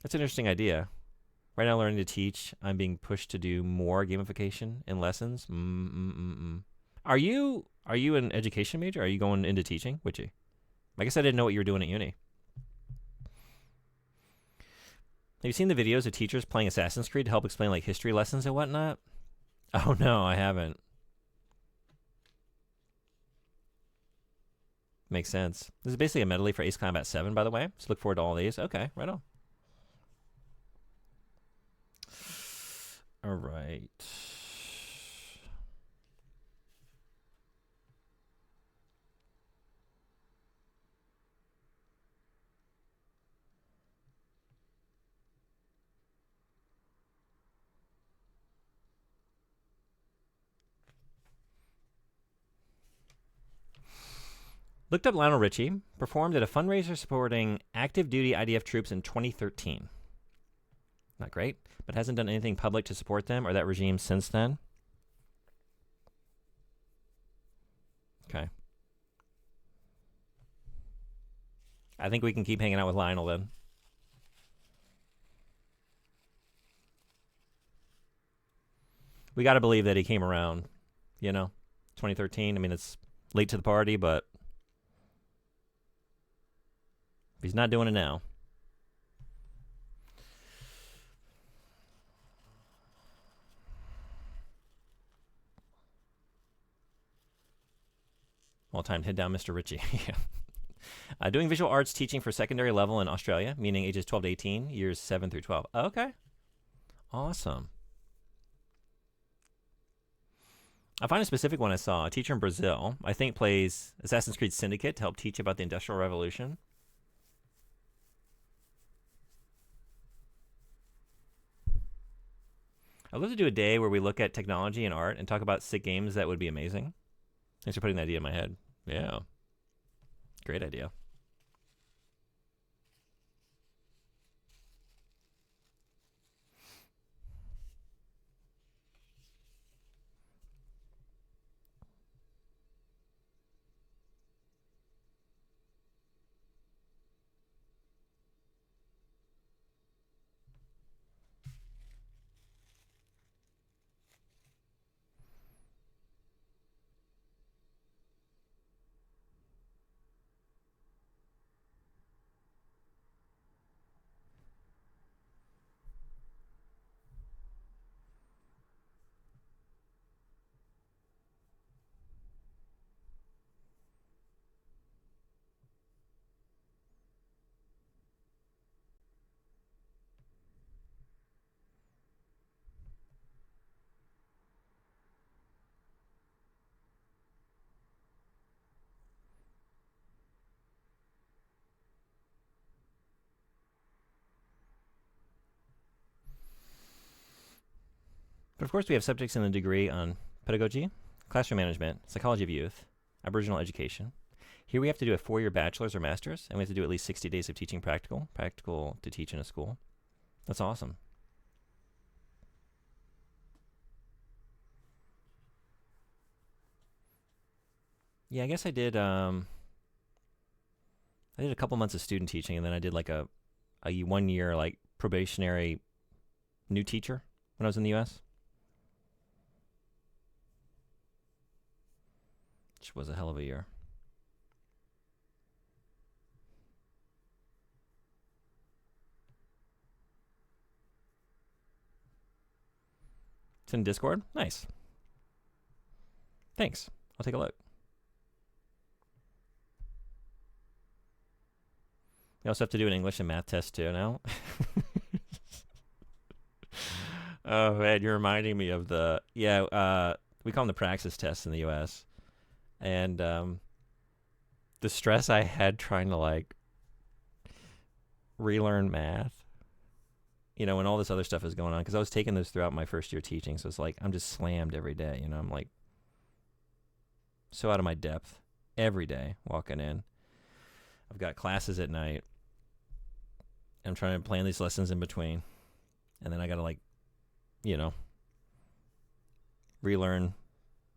S1: That's an interesting idea. Right now, learning to teach, I'm being pushed to do more gamification in lessons. Are you an education major? Are you going into teaching? Would you? I guess I didn't know what you were doing at uni. Have you seen the videos of teachers playing Assassin's Creed to help explain like history lessons and whatnot? Oh no, I haven't. Makes sense. This is basically a medley for Ace Combat 7, by the way. So look forward to all these. Okay, right on. All right. Looked up Lionel Richie, performed at a fundraiser supporting active duty IDF troops in 2013. Not great, but hasn't done anything public to support them or that regime since then. Okay. I think we can keep hanging out with Lionel then. We got to believe that he came around, you know, 2013. I mean, it's late to the party, but he's not doing it now. Well timed, head down, Mr. Ritchie. Yeah. Doing visual arts teaching for secondary level in Australia, meaning ages 12 to 18, years 7 through 12. Okay. Awesome. I find a specific one I saw. A teacher in Brazil, I think, plays Assassin's Creed Syndicate to help teach about the Industrial Revolution. I'd love to do a day where we look at technology and art and talk about sick games. That would be amazing. Thanks for putting the idea in my head. Yeah. Great idea. But of course, we have subjects in the degree on pedagogy, classroom management, psychology of youth, Aboriginal education. Here we have to do a 4-year bachelor's or master's, and we have to do at least 60 days of teaching practical to teach in a school. That's awesome. Yeah, I guess I did a couple months of student teaching, and then I did like a 1-year like probationary new teacher when I was in the US, which was a hell of a year. It's in Discord. Nice. Thanks. I'll take a look. You also have to do an English and math test too now. Oh man, you're reminding me of the we call them the praxis tests in the US. And the stress I had trying to like relearn math, when all this other stuff is going on, because I was taking this throughout my first year teaching, so it's like I'm just slammed every day. I'm like so out of my depth every day walking in. I've got classes at night. I'm trying to plan these lessons in between, and then I gotta relearn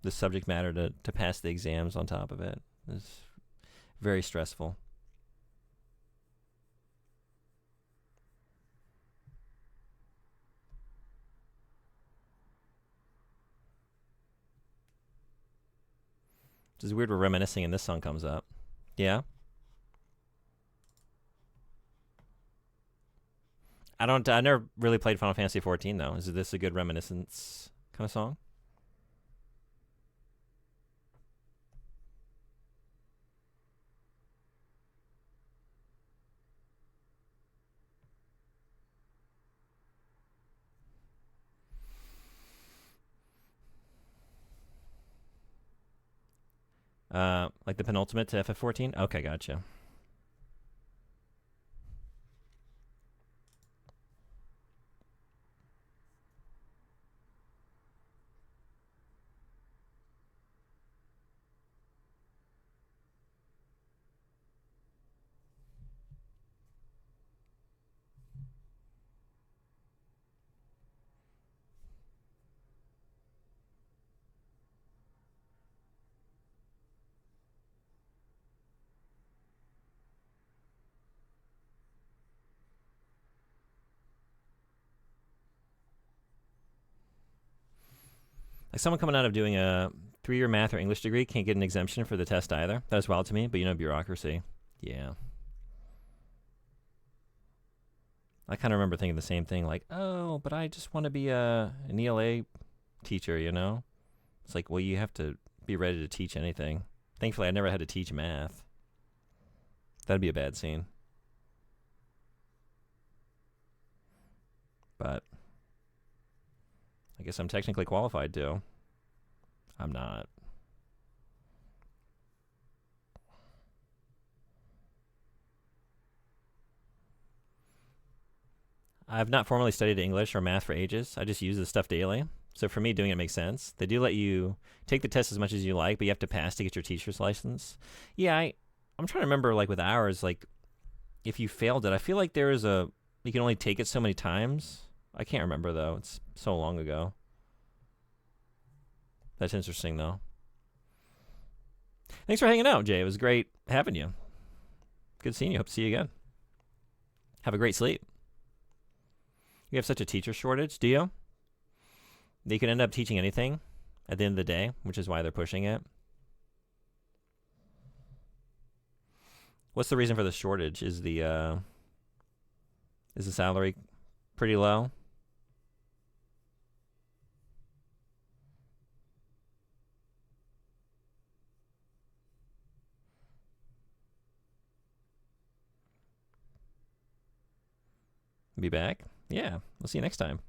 S1: the subject matter to pass the exams on top of it. It's very stressful. It's weird we're reminiscing and this song comes up. Yeah? I never really played Final Fantasy 14 though. Is this a good reminiscence kind of song? Like the penultimate to FF14? Okay, gotcha. Like someone coming out of doing a 3-year math or English degree can't get an exemption for the test either. That was wild to me, but bureaucracy. Yeah. I kind of remember thinking the same thing, like, oh, but I just want to be an ELA teacher, It's like, well, you have to be ready to teach anything. Thankfully, I never had to teach math. That'd be a bad scene. But I guess I'm technically qualified to. I'm not. I've not formally studied English or math for ages. I just use this stuff daily. So for me, doing it makes sense. They do let you take the test as much as you like, but you have to pass to get your teacher's license. Yeah, I'm trying to remember, like with ours, like if you failed it, I feel like you can only take it so many times. I can't remember though. It's so long ago. That's interesting though. Thanks for hanging out, Jay. It was great having you. Good seeing you. Hope to see you again. Have a great sleep. You have such a teacher shortage, do you? They could end up teaching anything at the end of the day, which is why they're pushing it. What's the reason for the shortage? Is the salary pretty low? Be back? Yeah, we'll see you next time.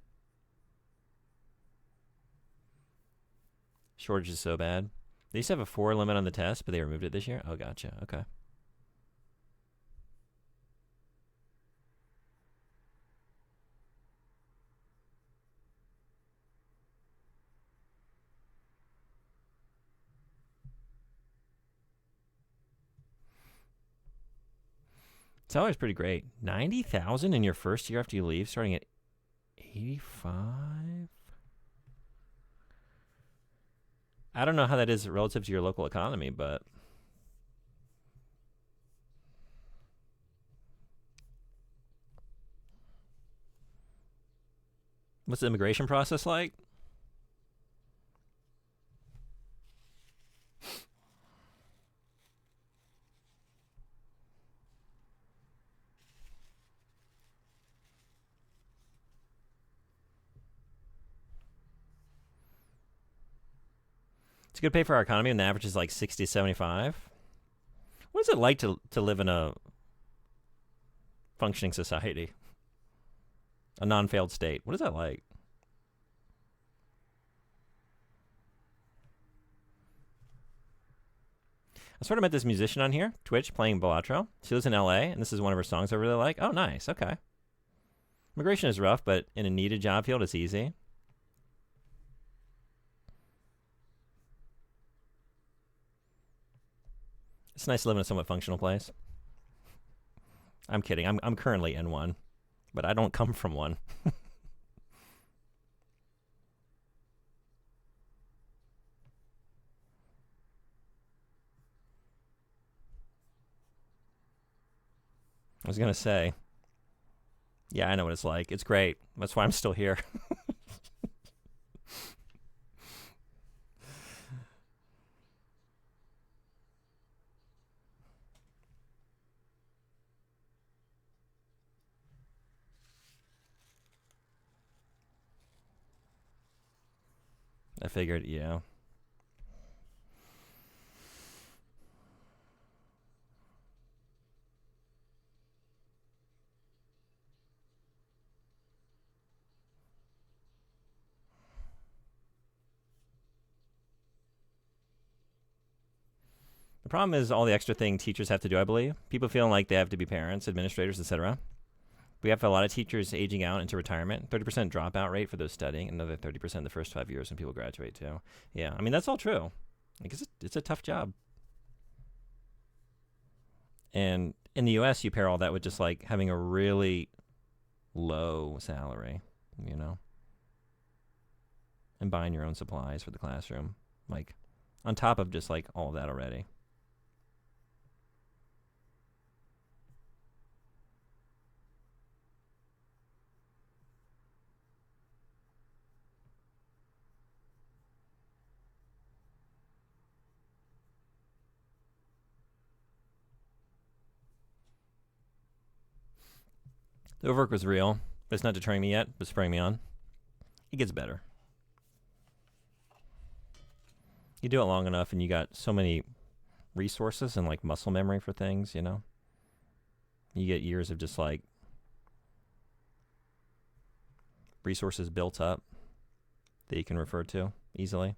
S1: Shortage is so bad. They used to have a 4 limit on the test, but they removed it this year? Oh, gotcha. Okay. Salary's pretty great. 90,000 in your first year after you leave, starting at 85. I don't know how that is relative to your local economy, but what's the immigration process like? It's good pay for our economy, and the average is like 60, 75. What is it like to live in a functioning society? A non-failed state. What is that like? I sort of met this musician on here, Twitch, playing Balatro. She lives in LA, and this is one of her songs I really like. Oh, nice. Okay. Immigration is rough, but in a needed job field, it's easy. It's nice to live in a somewhat functional place. I'm kidding. I'm currently in one, but I don't come from one. I was gonna say, yeah, I know what it's like. It's great. That's why I'm still here. I figured, yeah. The problem is all the extra thing teachers have to do, I believe. People feeling like they have to be parents, administrators, etc. We have a lot of teachers aging out into retirement. 30% dropout rate for those studying. Another 30% the first 5 years when people graduate too. Yeah, I mean, that's all true. Like, it's a tough job. And in the U.S., you pair all that with just like having a really low salary, you know, and buying your own supplies for the classroom. Like, on top of just like all of that already. The overwork was real, but it's not deterring me yet, but spurring me on. It gets better. You do it long enough and you got so many resources and like muscle memory for things, you know? You get years of just like resources built up that you can refer to easily.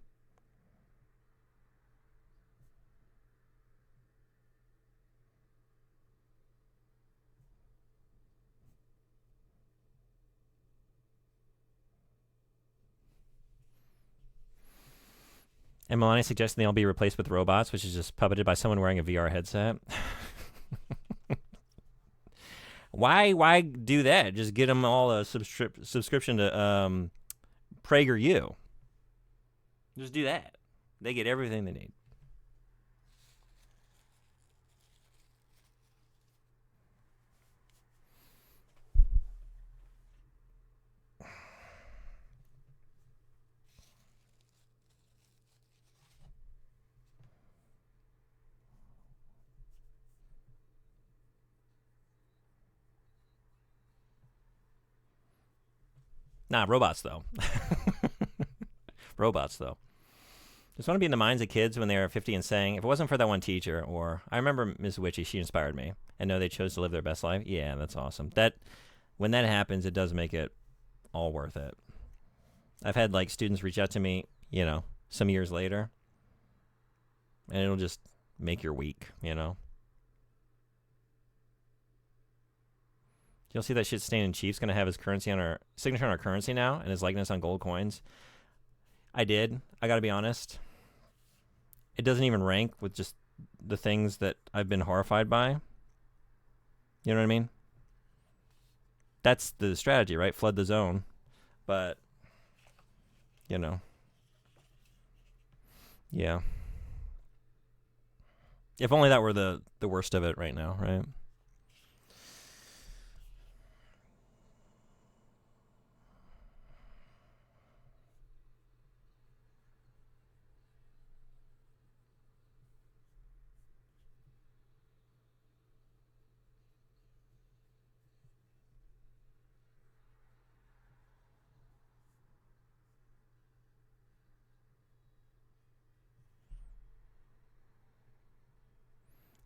S1: And Melania suggesting they all be replaced with robots, which is just puppeted by someone wearing a VR headset. Why do that? Just get them all a subscription to PragerU. Just do that. They get everything they need. Nah, robots, though. Robots, though. Just want to be in the minds of kids when they are 50 and saying, if it wasn't for that one teacher, or I remember Ms. Witchy, she inspired me, and know they chose to live their best life. Yeah, that's awesome. When that happens, it does make it all worth it. I've had like students reach out to me, you know, some years later, and it'll just make your week, you know. You'll see that shit staying in Chief's gonna have his currency on our signature on our currency now, and his likeness on gold coins. I gotta be honest. It doesn't even rank with just the things that I've been horrified by. You know what I mean? That's the strategy, right? Flood the zone. But, you know. Yeah. If only that were the worst of it right now, right?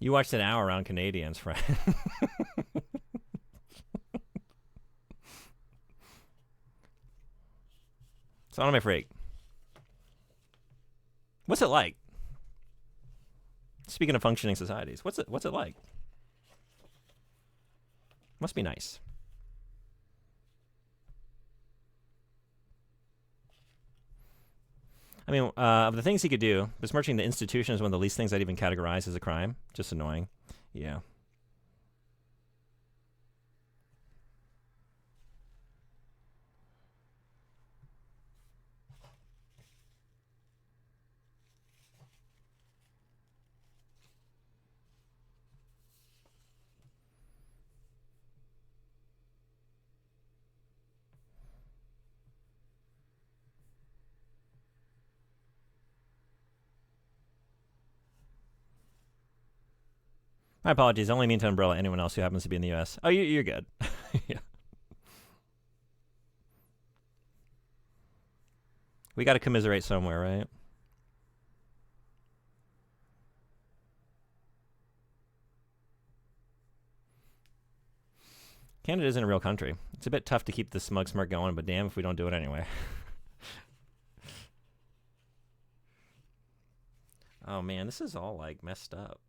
S1: You watched an hour around Canadians, friend. So I'm a freak. What's it like? Speaking of functioning societies, what's it like? Must be nice. I mean, of the things he could do, besmirching the institution is one of the least things I'd even categorize as a crime. Just annoying. Yeah. My apologies. I only mean to umbrella anyone else who happens to be in the U.S. Oh, you're good. Yeah. We got to commiserate somewhere, right? Canada isn't a real country. It's a bit tough to keep the smug smirk going, but damn if we don't do it anyway. Oh man, this is all like messed up.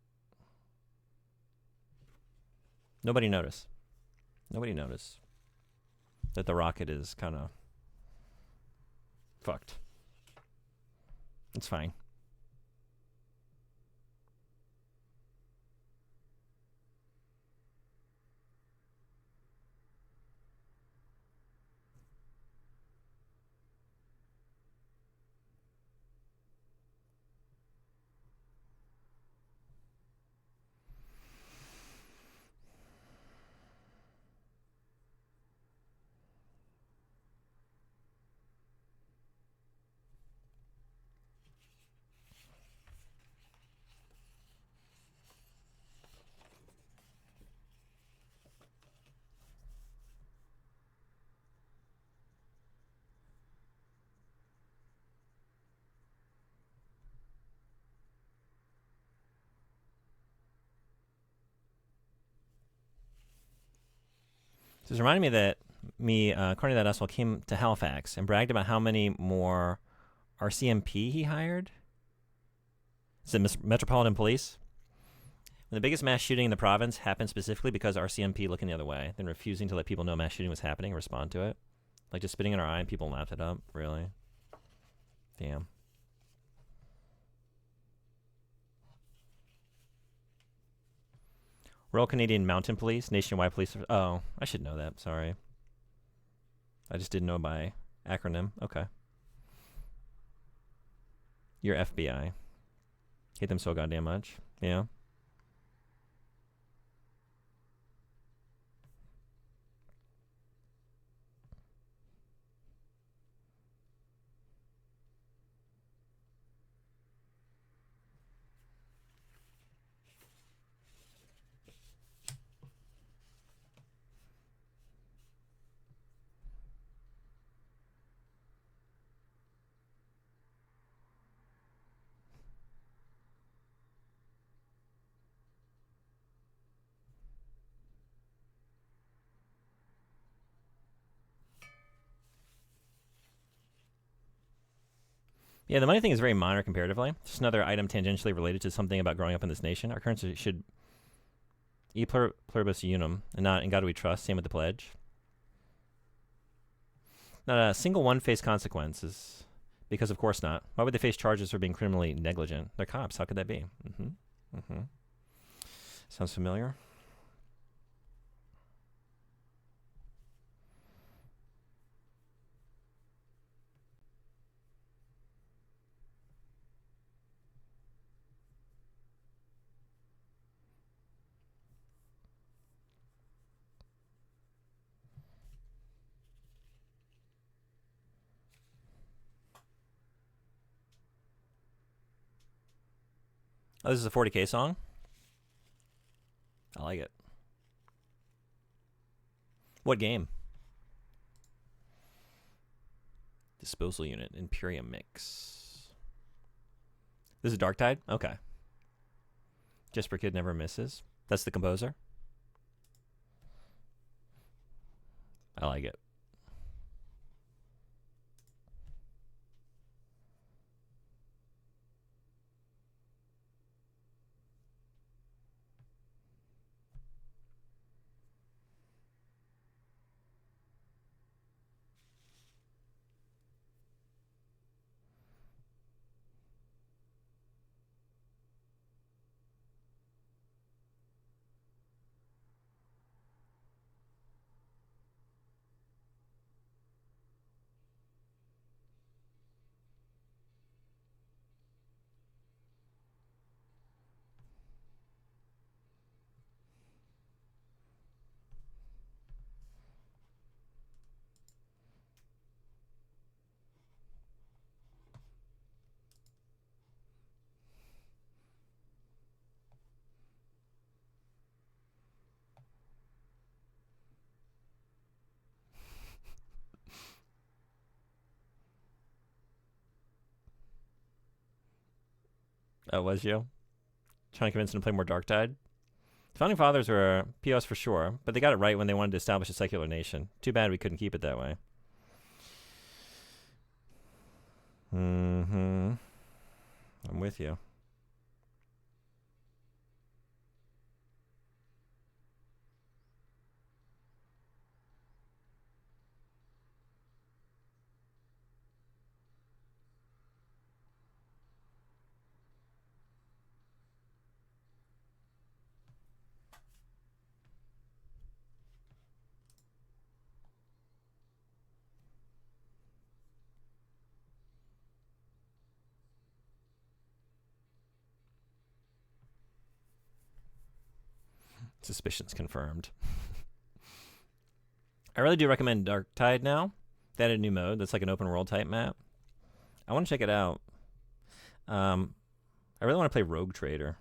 S1: Nobody noticed. Nobody noticed that the rocket is kind of fucked. It's fine. So it's reminding me that according to that asshole, came to Halifax and bragged about how many more RCMP he hired. Is it Metropolitan Police? When the biggest mass shooting in the province happened specifically because RCMP looking the other way, then refusing to let people know mass shooting was happening and respond to it. Like just spitting in our eye and people laughed it up. Really? Damn. Royal Canadian Mountain Police, Nationwide Police. Oh, I should know that. Sorry. I just didn't know by acronym. Okay. You're FBI. Hate them so goddamn much. Yeah. Yeah, the money thing is very minor comparatively. Just another item tangentially related to something about growing up in this nation. Our currency should e pluribus unum and not in God we trust. Same with the pledge. Not a single one face consequences, because of course not. Why would they face charges for being criminally negligent? They're cops. How could that be? Sounds familiar. Oh, this is a 40K song? I like it. What game? Disposal unit. Imperium mix. This is Dark Tide? Okay. Jesper Kid never misses. That's the composer? I like it. Oh, was you? Trying to convince him to play more Dark Tide? The Founding Fathers were POS for sure, but they got it right when they wanted to establish a secular nation. Too bad we couldn't keep it that way. Mm-hmm. I'm with you. Suspicions confirmed. I really do recommend Dark Tide now. They added a new mode that's like an open world type map. I want to check it out. I really want to play Rogue Trader.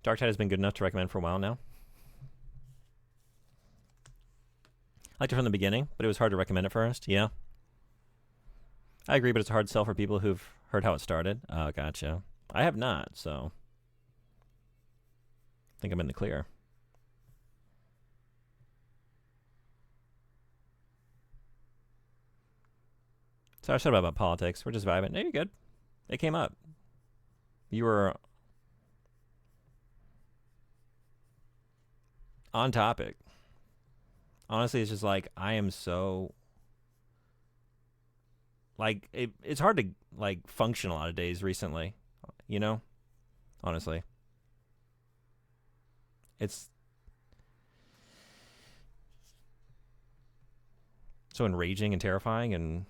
S1: Dark Tide has been good enough to recommend for a while now. I liked it from the beginning, but it was hard to recommend at first. Yeah. I agree, but it's a hard sell for people who've heard how it started. Oh, gotcha. I have not, so I think I'm in the clear. So I shut up about politics. We're just vibing. No, you're good. It came up. You were on topic. Honestly, it's just like I am so like it's hard to like function a lot of days recently, you know? Honestly. It's so enraging and terrifying and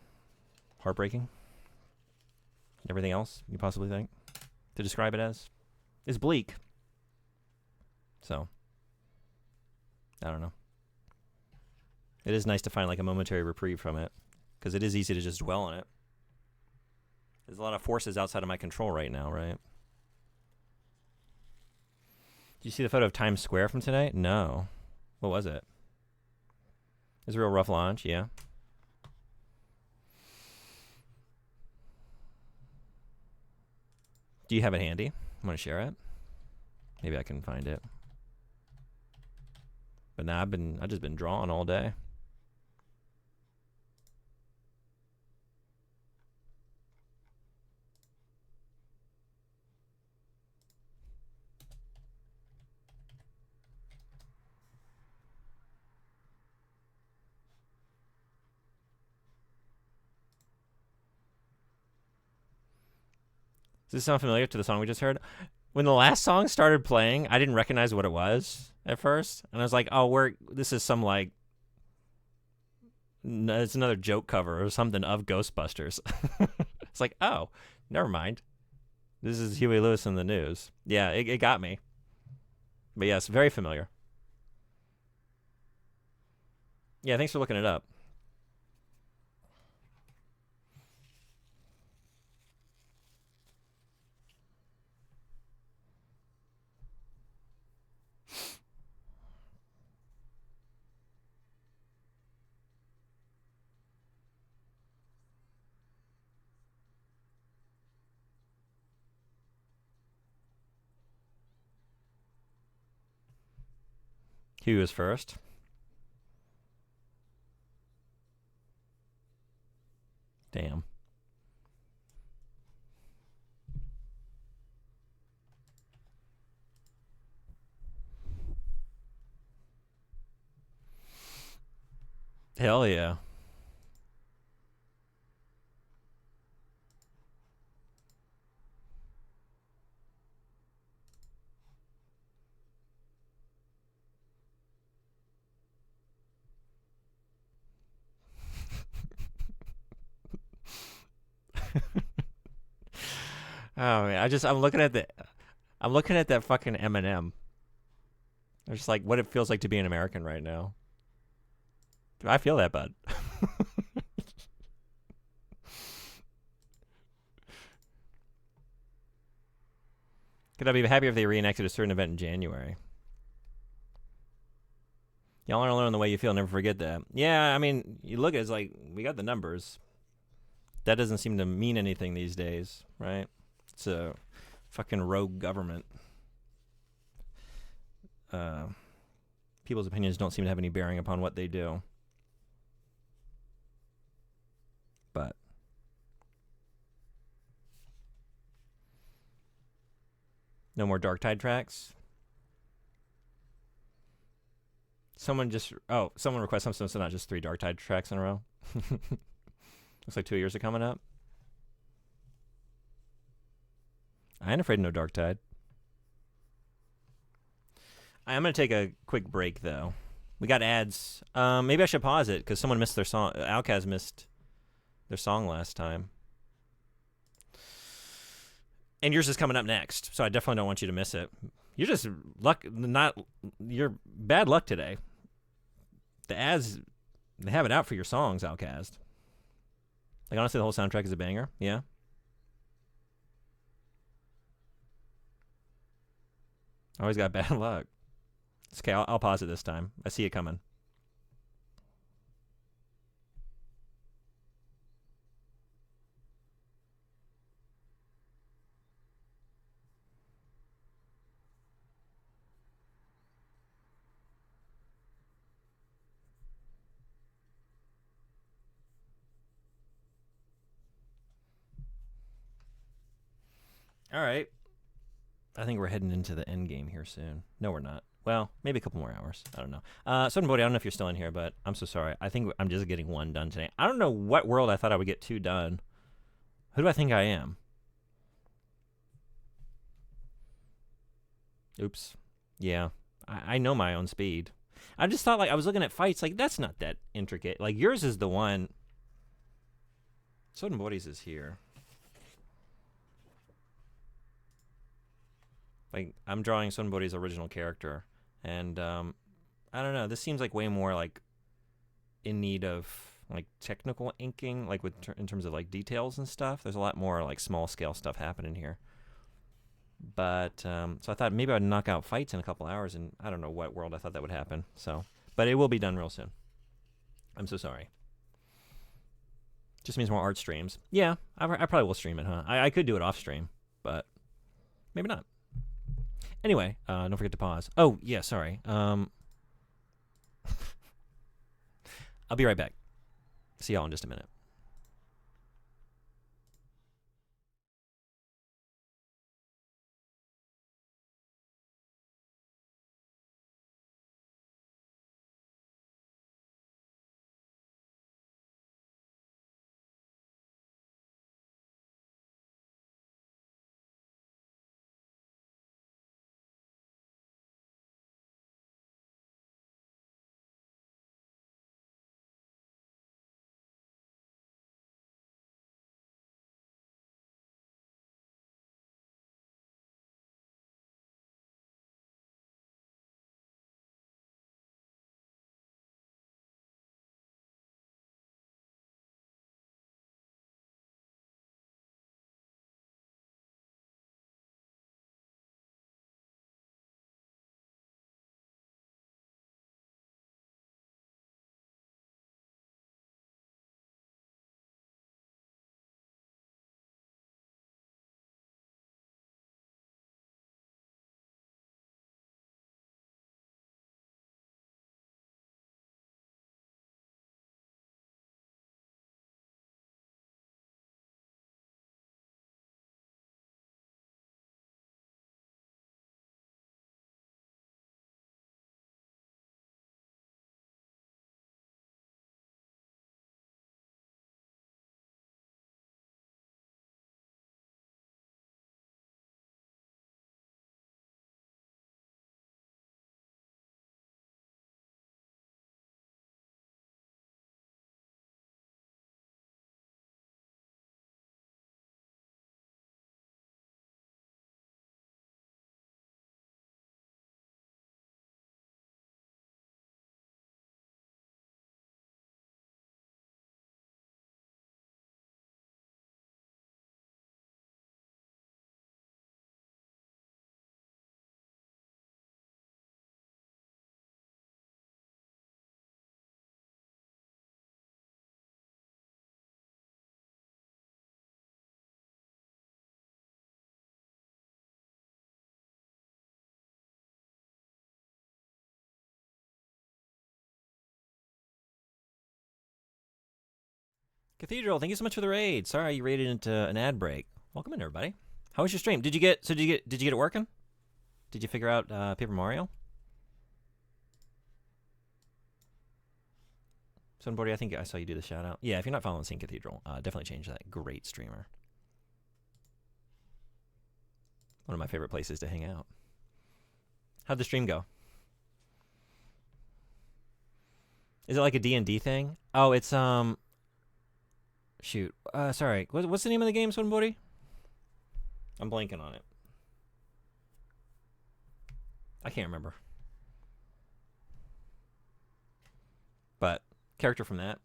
S1: heartbreaking. Everything else you possibly think to describe it as is bleak. So, I don't know. It is nice to find like a momentary reprieve from it because it is easy to just dwell on it. There's a lot of forces outside of my control right now, right? Did you see the photo of Times Square from tonight? No. What was it? It was a real rough launch, yeah. Do you have it handy? Want to share it? Maybe I can find it. But nah, I've just been drawing all day. Does this sound familiar to the song we just heard? when the last song started playing, I didn't recognize what it was at first, and I was like, "Oh, this is some like it's another joke cover or something of Ghostbusters." It's like, oh, never mind. This is Huey Lewis in the News. Yeah, it got me. But yes, very familiar. Yeah, thanks for looking it up. Huey was first. Damn. Hell yeah. Oh man, I'm looking at that fucking Eminem. I'm just like what it feels like to be an American right now. I feel that, bud. Could I be happier if they reenacted a certain event in January? Y'all want to learn the way you feel. Never forget that. Yeah, I mean, you look at it's like we got the numbers. That doesn't seem to mean anything these days, right? It's a fucking rogue government. People's opinions don't seem to have any bearing upon what they do. But no more Dark Tide tracks. Someone requests something, so not just 3 Dark Tide tracks in a row. Looks like 2 years are coming up. I ain't afraid of no Dark Tide. I'm going to take a quick break, though. We got ads. Maybe I should pause it, because someone missed their song. Outkast missed their song last time. And yours is coming up next, so I definitely don't want you to miss it. You're just you're bad luck today. The ads, they have it out for your songs, Outkast. Like, honestly, the whole soundtrack is a banger. Yeah. Always got bad luck. It's okay, I'll pause it this time. I see it coming. All right. I think we're heading into the end game here soon. No, we're not. Well, maybe a couple more hours. I don't know. Sudden Bodhi, I don't know if you're still in here, but I'm so sorry. I think I'm just getting 1 done today. I don't know what world I thought I would get 2 done. Who do I think I am? Oops. Yeah. I know my own speed. I just thought, like, I was looking at fights, like, that's not that intricate. Like, yours is the one. Sudden Bodhi's is here. Like, I'm drawing Sudden Bodhi's original character. And, I don't know. This seems like way more, like, in need of, like, technical inking, like, in terms of, like, details and stuff. There's a lot more, like, small-scale stuff happening here. But, so I thought maybe I'd knock out fights in a couple hours, and I don't know what world I thought that would happen. So, but it will be done real soon. I'm so sorry. Just means more art streams. Yeah, I probably will stream it, huh? I could do it off stream, but maybe not. Anyway, don't forget to pause. Oh, yeah, sorry. I'll be right back. See y'all in just a minute. Cathedral, thank you so much for the raid. Sorry you raided into an ad break. Welcome in, everybody. How was your stream? Did you get it working? Did you figure out Paper Mario? Sunboardy, I think I saw you do the shout out. Yeah, if you're not following St. Cathedral, definitely change that. Great streamer. One of my favorite places to hang out. How'd the stream go? Is it like a D&D thing? Oh, it's shoot. Sorry. What's the name of the game, Sunboardy? I'm blanking on it. I can't remember. But character from that.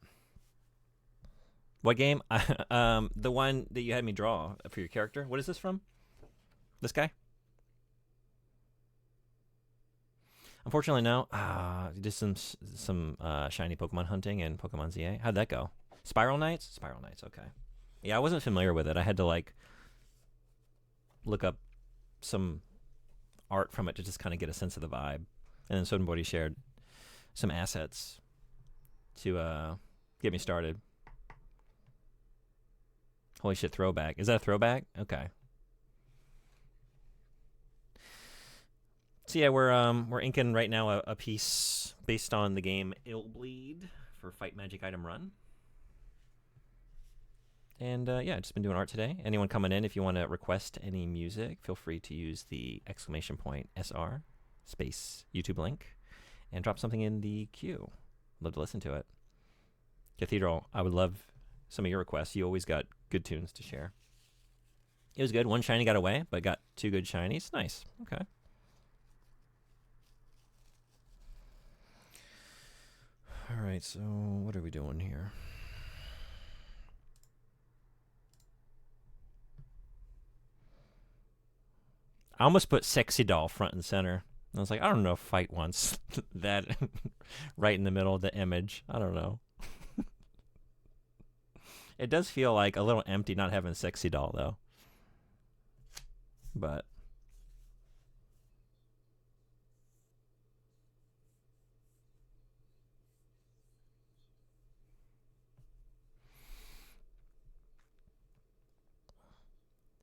S1: What game? The one that you had me draw for your character. What is this from? This guy? Unfortunately, no. Just some shiny Pokemon hunting and Pokemon ZA. How'd that go? Spiral Knights? Spiral Knights, okay. Yeah, I wasn't familiar with it. I had to, like, look up some art from it to just kind of get a sense of the vibe. And then Sodenbody shared some assets to get me started. Holy shit, throwback. Is that a throwback? Okay. So yeah, we're inking right now a piece based on the game Illbleed for Fight Magic Item Run. And yeah, just been doing art today. Anyone coming in, if you want to request any music, feel free to use the !SR space YouTube link and drop something in the queue. Love to listen to it. Cathedral, I would love some of your requests. You always got good tunes to share. It was good. One shiny got away, but got 2 good shinies. Nice. Okay. All right, so what are we doing here? I almost put Sexy Doll front and center. I was like, I don't know if Fight wants that right in the middle of the image. I don't know. It does feel like a little empty not having Sexy Doll, though. But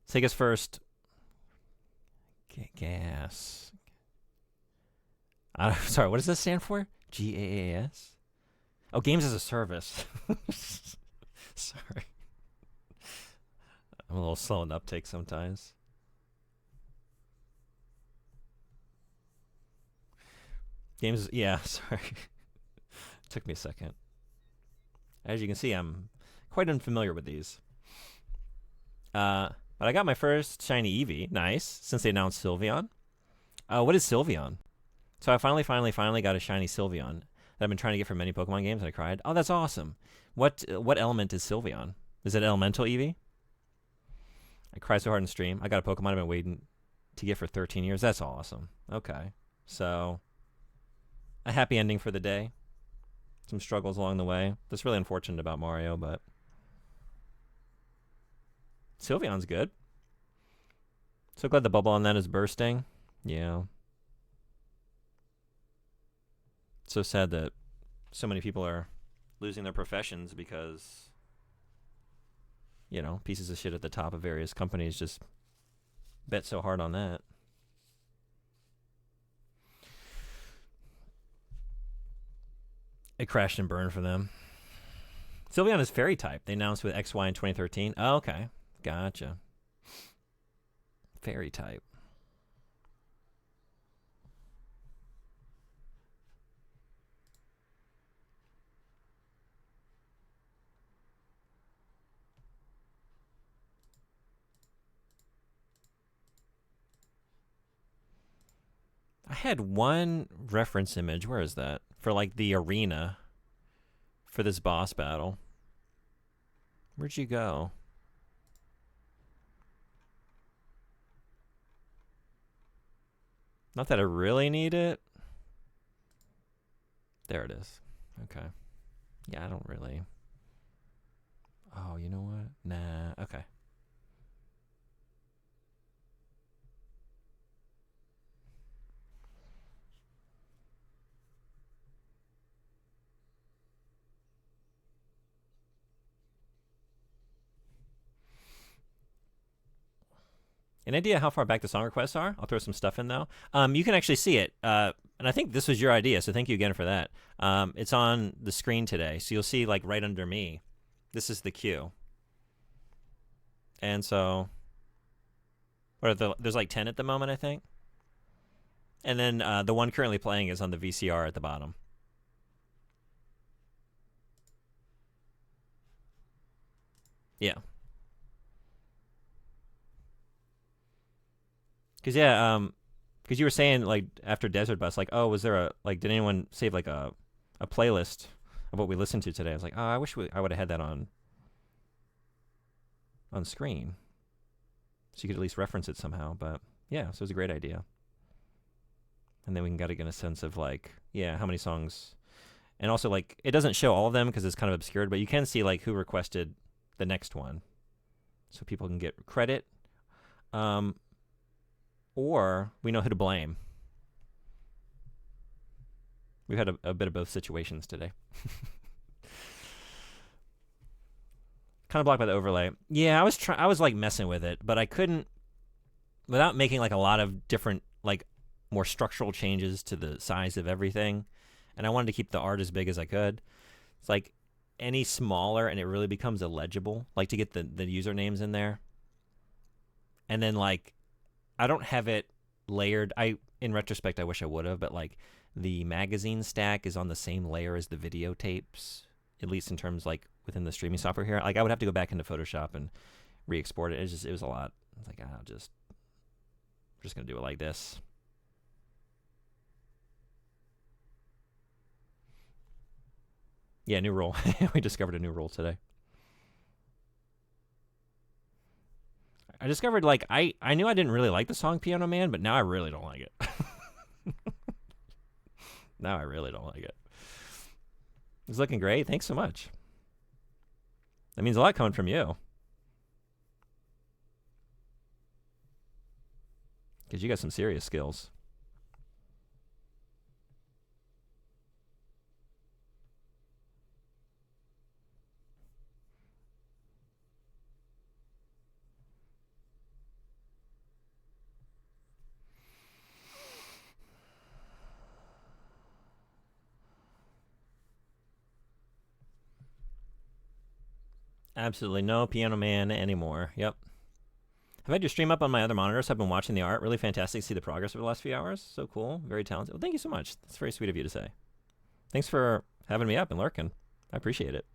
S1: Sega's first. Gas. Sorry, what does this stand for? GAAS? Oh, Games as a Service. Sorry. I'm a little slow in uptake sometimes. Games, yeah, sorry. Took me a second. As you can see, I'm quite unfamiliar with these. But I got my first shiny Eevee. Nice. Since they announced Sylveon. What is Sylveon? So I finally got a shiny Sylveon that I've been trying to get for many Pokemon games, and I cried. Oh, that's awesome. What element is Sylveon? Is it Elemental Eevee? I cried so hard in stream. I got a Pokemon I've been waiting to get for 13 years. That's awesome. Okay. So, a happy ending for the day. Some struggles along the way. That's really unfortunate about Mario, but Sylveon's good. So glad the bubble on that is bursting. Yeah. So sad that so many people are losing their professions because, you know, pieces of shit at the top of various companies just bet so hard on that. It crashed and burned for them. Sylveon is fairy type. They announced with XY in 2013. Oh, okay. Gotcha. Fairy type. I had one reference image. Where is that? For like the arena for this boss battle. Where'd you go? Not that I really need it. There it is. Okay. Yeah, I don't really. Oh, you know what? Nah. Okay. An idea how far back the song requests are? I'll throw some stuff in though. You can actually see it, and I think this was your idea, so thank you again for that. It's on the screen today, so you'll see like right under me. This is the queue, and so there's like 10 at the moment, I think. And then the one currently playing is on the VCR at the bottom. Yeah. Because because you were saying like after Desert Bus, like, oh, was there a like, did anyone save like a playlist of what we listened to today? I was like, oh, I wish I would have had that on screen, so you could at least reference it somehow. But yeah, so it was a great idea. And then we can get a sense of like, yeah, how many songs, and also like it doesn't show all of them because it's kind of obscured, but you can see like who requested the next one, so people can get credit. Or we know who to blame. We've had a bit of both situations today. Kind of blocked by the overlay. Yeah, I was like messing with it, but I couldn't, without making like a lot of different like more structural changes to the size of everything. And I wanted to keep the art as big as I could. It's like any smaller and it really becomes illegible, like to get the usernames in there. And then like, I don't have it layered. In retrospect, I wish I would have, but like the magazine stack is on the same layer as the videotapes, at least in terms like within the streaming software here. Like I would have to go back into Photoshop and re-export it. It was a lot. I was like, I'm just gonna do it like this. Yeah, new rule. We discovered a new rule today. I discovered like I knew I didn't really like the song Piano Man, but now I really don't like it. Now I really don't like it. It's looking great. Thanks so much. That means a lot coming from you. Because you got some serious skills. Absolutely no Piano Man anymore. Yep. I've had your stream up on my other monitors. I've been watching the art. Really fantastic to see the progress over the last few hours. So cool. Very talented. Well, thank you so much. That's very sweet of you to say. Thanks for having me up and lurking. I appreciate it.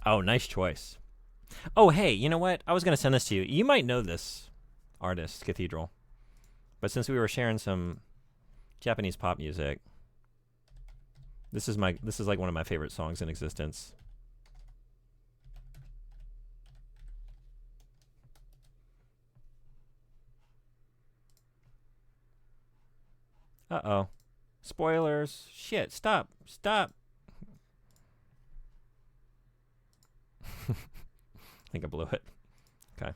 S1: Oh, nice choice. Oh, hey, you know what? I was going to send this to you. You might know this artist, Cathedral. But since we were sharing some Japanese pop music, this is like one of my favorite songs in existence. Uh-oh. Spoilers. Shit, stop. I think I blew it. Okay.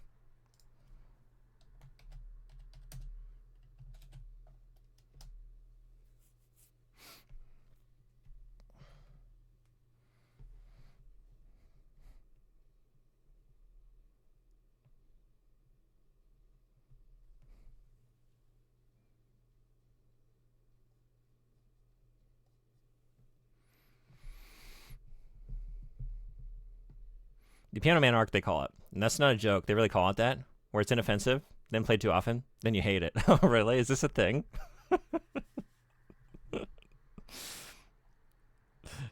S1: The Piano Man arc, they call it. And that's not a joke. They really call it that. Where it's inoffensive, then played too often, then you hate it. Oh, really? Is this a thing?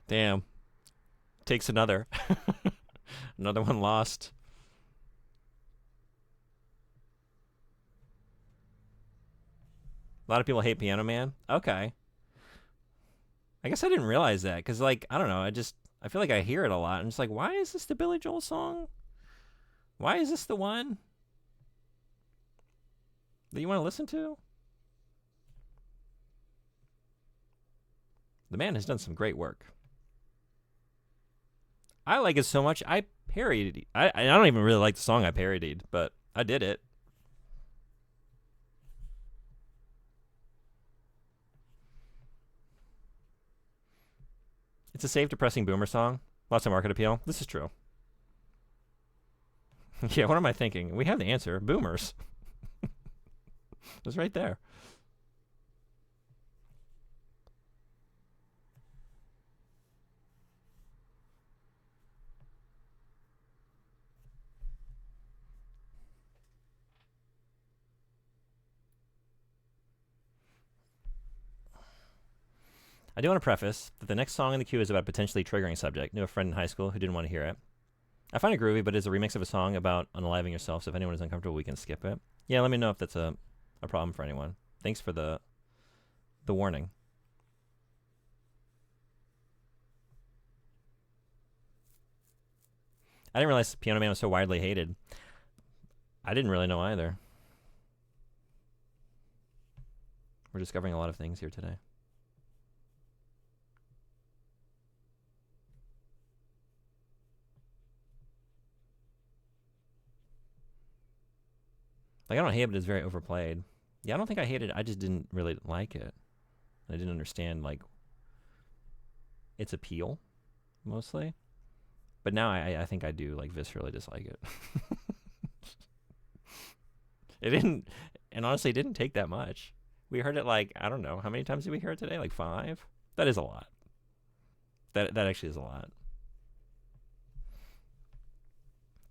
S1: Damn. Takes another. Another one lost. A lot of people hate Piano Man. Okay. I guess I didn't realize that, because, like, I don't know, I feel like I hear it a lot, and it's like, why is this the Billy Joel song? Why is this the one that you want to listen to? The man has done some great work. I like it so much, I parodied. I don't even really like the song I parodied, but I did it. It's a safe, depressing boomer song. Lots of market appeal. This is true. Yeah, what am I thinking? We have the answer. Boomers. It's right there. I do want to preface that the next song in the queue is about a potentially triggering subject. Knew a friend in high school who didn't want to hear it. I find it groovy, but it's a remix of a song about unaliving yourself, so if anyone is uncomfortable, we can skip it. Yeah, let me know if that's a problem for anyone. Thanks for the warning. I didn't realize Piano Man was so widely hated. I didn't really know either. We're discovering a lot of things here today. Like, I don't hate it, but it's very overplayed. Yeah, I don't think I hated it. I just didn't really like it. I didn't understand, like, its appeal, mostly. But now I think I do, like, viscerally dislike it. It didn't, and honestly, it didn't take that much. We heard it, like, I don't know. How many times did we hear it today? Like 5? That is a lot. That actually is a lot.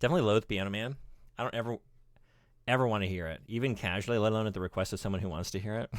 S1: Definitely loathe Piano Man. I don't ever want to hear it, even casually, let alone at the request of someone who wants to hear it.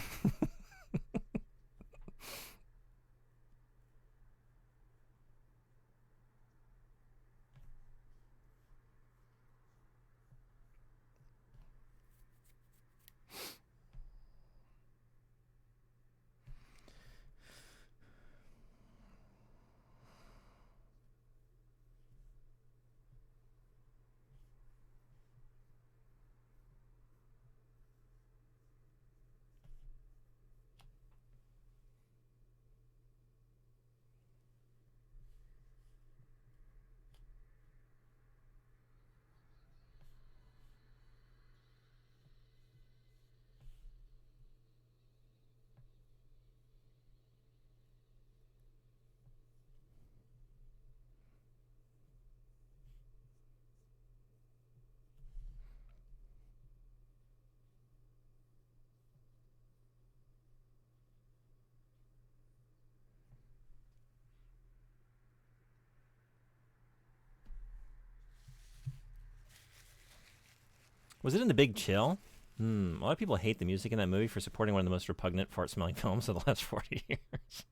S1: Was it in The Big Chill? A lot of people hate the music in that movie for supporting one of the most repugnant fart-smelling films of the last 40 years.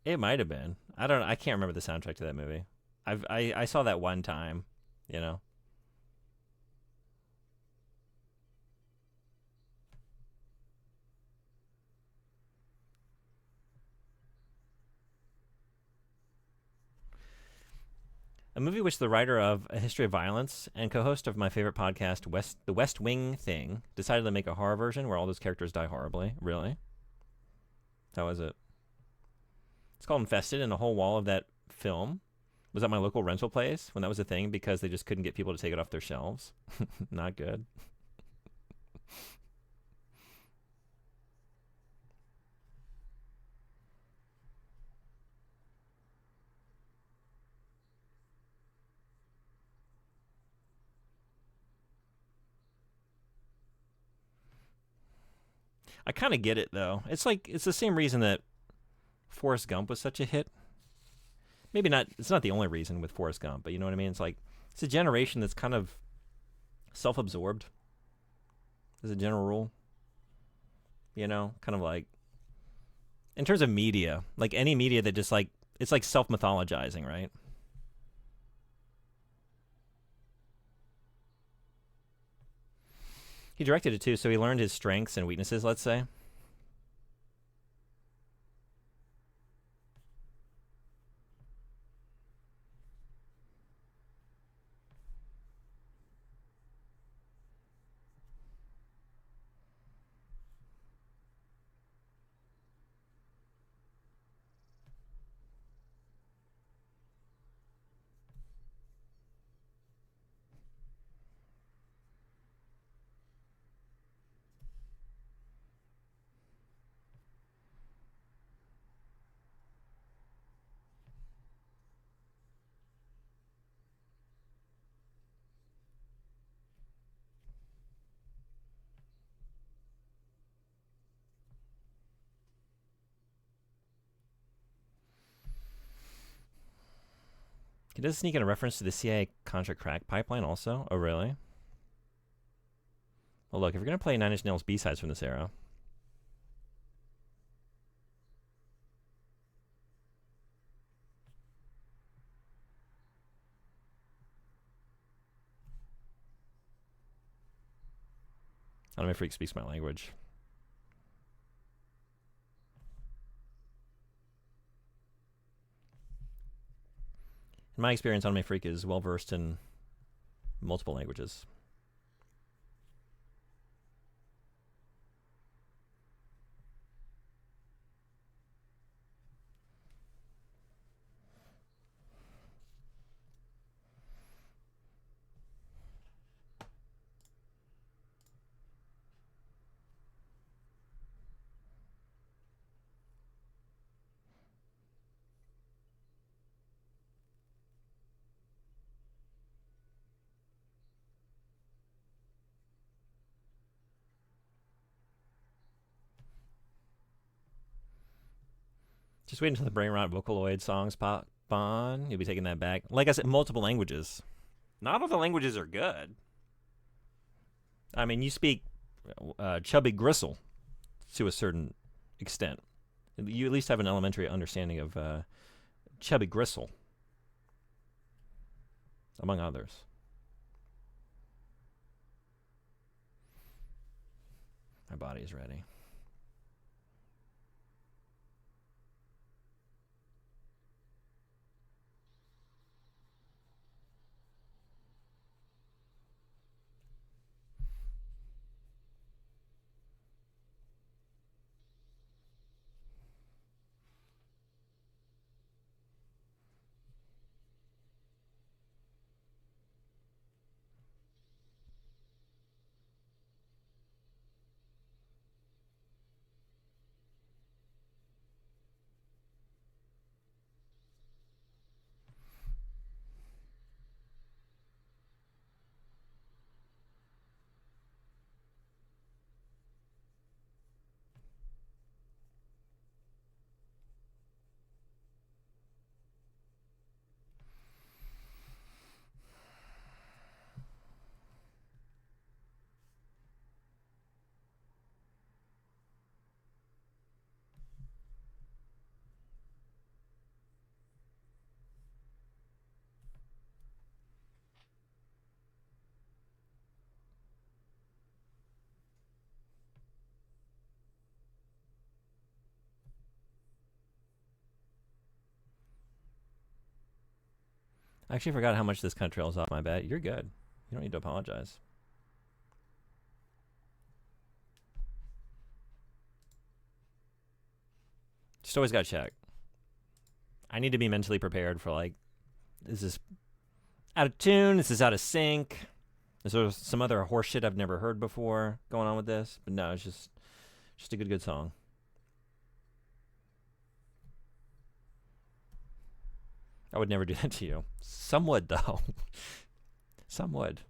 S1: It might have been. I can't remember the soundtrack to that movie. I saw that one time, you know. A movie which the writer of A History of Violence and co-host of my favorite podcast, The West Wing Thing, decided to make a horror version where all those characters die horribly. Really? How is it? It's called Infested, and the whole wall of that film was at my local rental place when that was a thing because they just couldn't get people to take it off their shelves. Not good. I kind of get it though. It's the same reason that Forrest Gump was such a hit. Maybe not. It's not the only reason with Forrest Gump, but you know what I mean. It's a generation that's kind of self-absorbed, as a general rule. You know, kind of like in terms of media, like any media that just like it's like self-mythologizing, right? He directed it too, so he learned his strengths and weaknesses, let's say. He does sneak in a reference to the CIA Contra crack pipeline also. Oh, really? Well, look, if you're going to play Nine Inch Nails B-sides from this era, Anime Freak speaks my language. In my experience, Anime Freak is well versed in multiple languages. Just wait until the Brain Rot Vocaloid songs pop on. You'll be taking that back. Like I said, multiple languages. Not all the languages are good. I mean, you speak chubby gristle to a certain extent. You at least have an elementary understanding of chubby gristle, among others. My body is ready. I actually forgot how much this kind of trails off. My bad. You're good. You don't need to apologize. Just always got to check. I need to be mentally prepared for, like, is this out of tune? This is out of sync. Is there some other horse shit I've never heard before going on with this? But no, it's just a good song. I would never do that to you. Some would, though. Some would.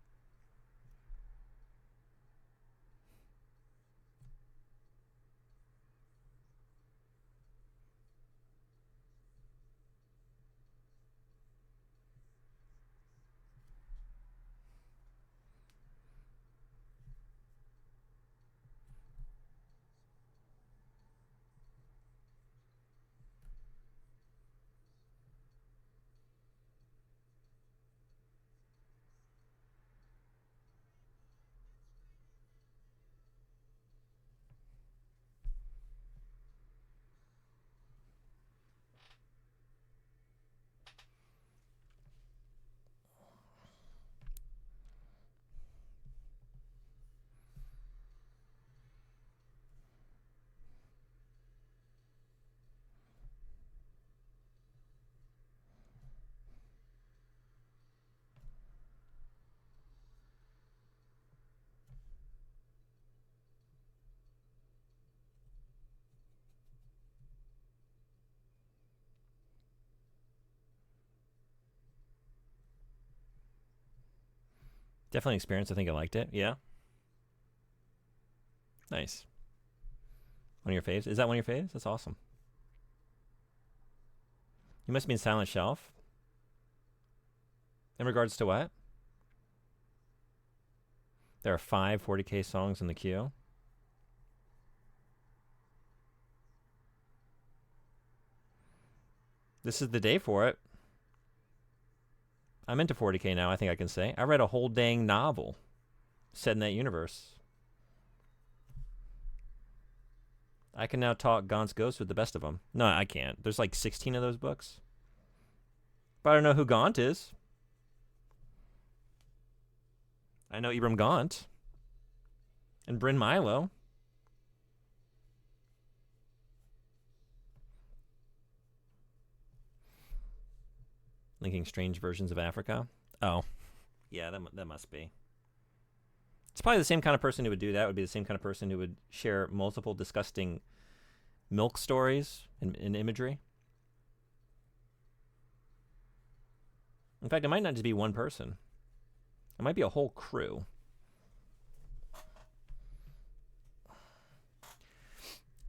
S1: Definitely experienced. I think I liked it. Yeah. Nice. One of your faves? Is that one of your faves? That's awesome. You must be in Silent Shelf. In regards to what? There are 5 40K songs in the queue. This is the day for it. I'm into 40K now, I think I can say. I read a whole dang novel set in that universe. I can now talk Gaunt's Ghost with the best of them. No, I can't. There's like 16 of those books. But I don't know who Gaunt is. I know Ibram Gaunt. And Bryn Milo. Linking strange versions of Africa. Oh. Yeah, that must be. It's probably the same kind of person who would do that. Would be the same kind of person who would share multiple disgusting milk stories and imagery. In fact, it might not just be one person. It might be a whole crew.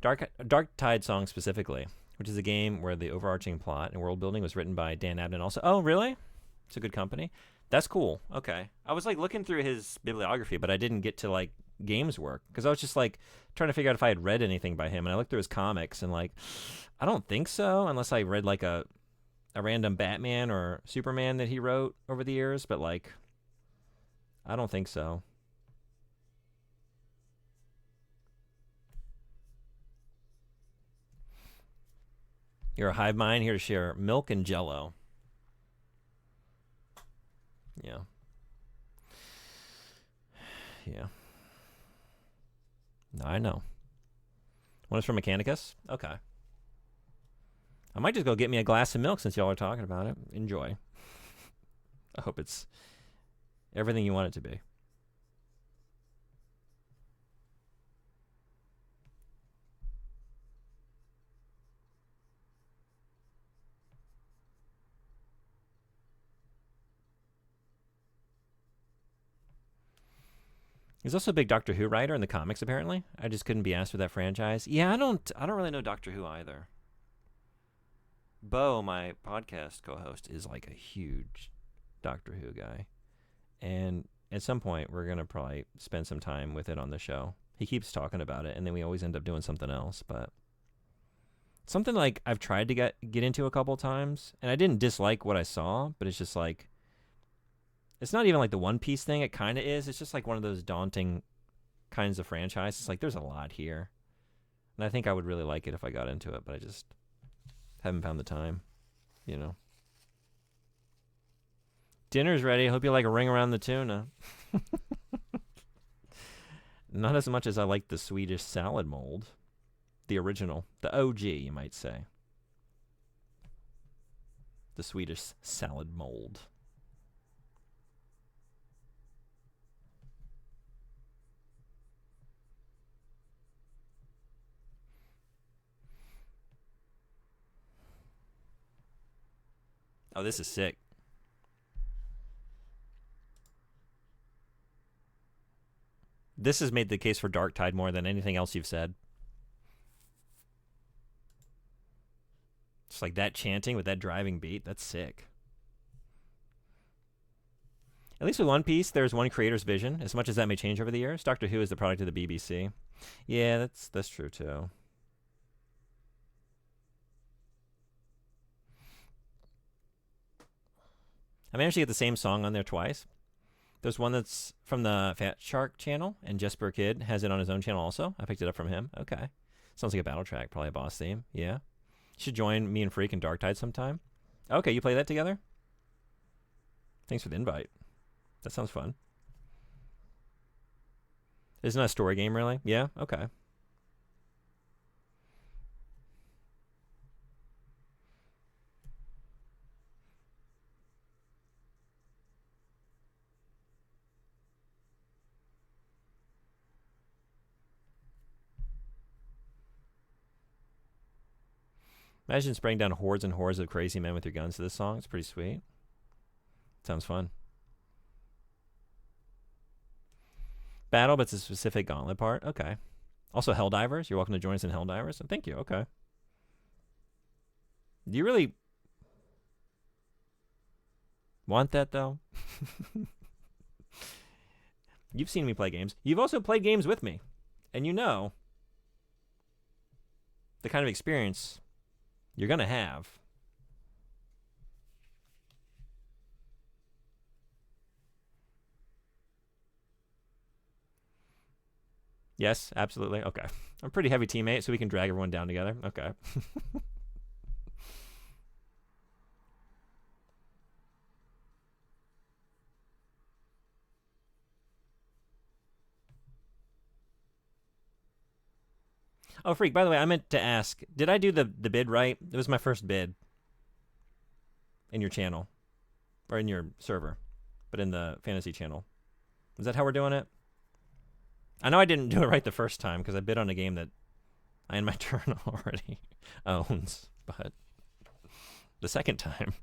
S1: Dark Tide Song specifically, which is a game where the overarching plot and world building was written by Dan Abnett also. Oh, really? It's a good company. That's cool. Okay. I was like looking through his bibliography, but I didn't get to like games work because I was just like trying to figure out if I had read anything by him. And I looked through his comics and like, I don't think so, unless I read like a random Batman or Superman that he wrote over the years. But like, I don't think so. You're a hive mind here to share milk and Jello. Yeah. Yeah. No, I know. One is from Mechanicus? Okay. I might just go get me a glass of milk since y'all are talking about it. Enjoy. I hope it's everything you want it to be. He's also a big Doctor Who writer in the comics, apparently. I just couldn't be asked for that franchise. Yeah, I don't really know Doctor Who either. Bo, my podcast co-host, is like a huge Doctor Who guy. And at some point, we're going to probably spend some time with it on the show. He keeps talking about it, and then we always end up doing something else. But something like I've tried to get into a couple times, and I didn't dislike what I saw, but it's just like, it's not even like the One Piece thing. It kind of is. It's just like one of those daunting kinds of franchises. It's like there's a lot here. And I think I would really like it if I got into it, but I just haven't found the time, you know. Dinner's ready. Hope you like a ring around the tuna. Not as much as I like the Swedish salad mold. The original. The OG, you might say. The Swedish salad mold. Oh, this is sick. This has made the case for Dark Tide more than anything else you've said. Just like that chanting with that driving beat. That's sick. At least with One Piece, there's one creator's vision. As much as that may change over the years, Doctor Who is the product of the BBC. Yeah, that's true too. I managed to get the same song on there twice. There's one that's from the Fat Shark channel, and Jesper Kid has it on his own channel also. I picked it up from him. Okay. Sounds like a battle track, probably a boss theme. Yeah. You should join me and Freak and Dark Tide sometime. Okay, you play that together? Thanks for the invite. That sounds fun. Isn't it a story game, really? Yeah? Okay. Imagine spraying down hordes and hordes of crazy men with your guns to this song. It's pretty sweet. Sounds fun. Battle, but it's a specific gauntlet part. Okay. Also, Helldivers. You're welcome to join us in Helldivers. Thank you. Okay. Do you really... Want that though? You've seen me play games. You've also played games with me, and you know the kind of experience you're gonna have. Yes, absolutely. Okay. I'm a pretty heavy teammate, so we can drag everyone down together. Okay. Oh, freak, by the way, I meant to ask, did I do the bid right? It was my first bid in your channel, or in your server, but in the fantasy channel. Is that how we're doing it? I know I didn't do it right the first time because I bid on a game that I in my turn already owns, but the second time.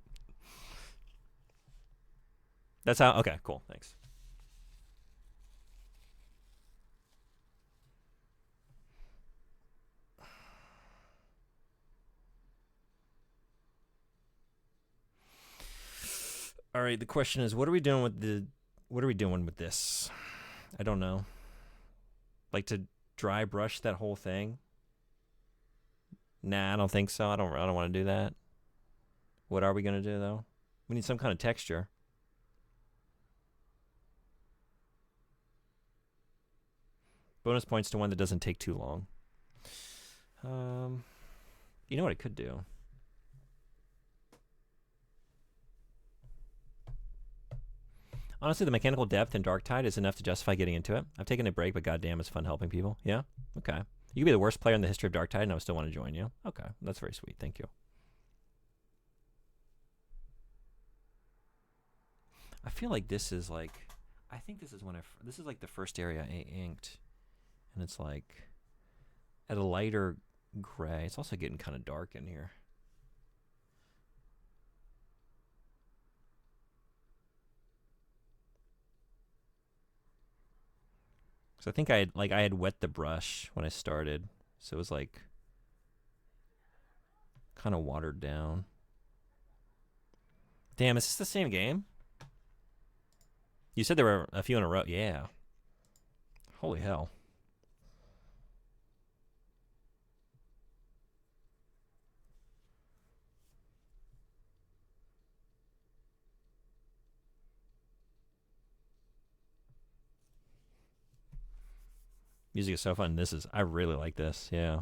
S1: That's how, okay, cool, thanks. All right, the question is, what are we doing with this? I don't know. Like to dry brush that whole thing? Nah, I don't think so. I don't want to do that. What are we going to do though? We need some kind of texture. Bonus points to one that doesn't take too long. You know what I could do? Honestly, the mechanical depth in Darktide is enough to justify getting into it. I've taken a break, but goddamn, it's fun helping people. Yeah? Okay. You could be the worst player in the history of Darktide, and I would still want to join you. Okay. That's very sweet. Thank you. I feel like this is like... I think this is when this is like the first area I inked. And it's like... at a lighter gray. It's also getting kind of dark in here. So I think I had wet the brush when I started, so it was like kind of watered down. Damn, is this the same game? You said there were a few in a row. Yeah. Holy hell. Music is so fun. I really like this. Yeah.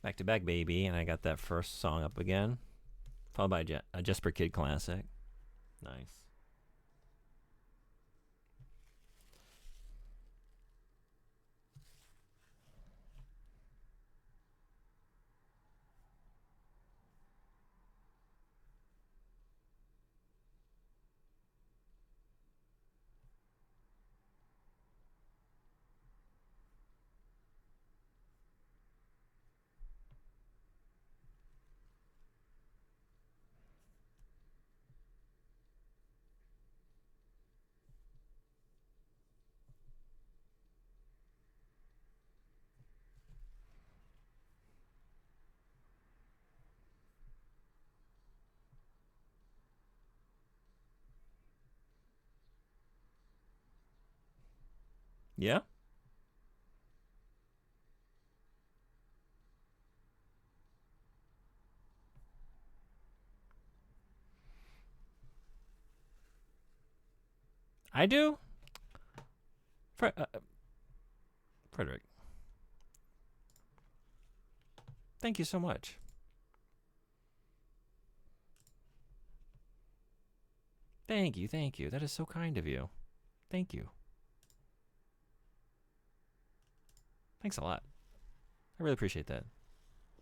S1: Back to back, baby. And I got that first song up again. Followed by a Jesper Kid classic. Nice. Yeah? I do? Frederick. Thank you so much. Thank you, thank you. That is so kind of you. Thank you. Thanks a lot. I really appreciate that.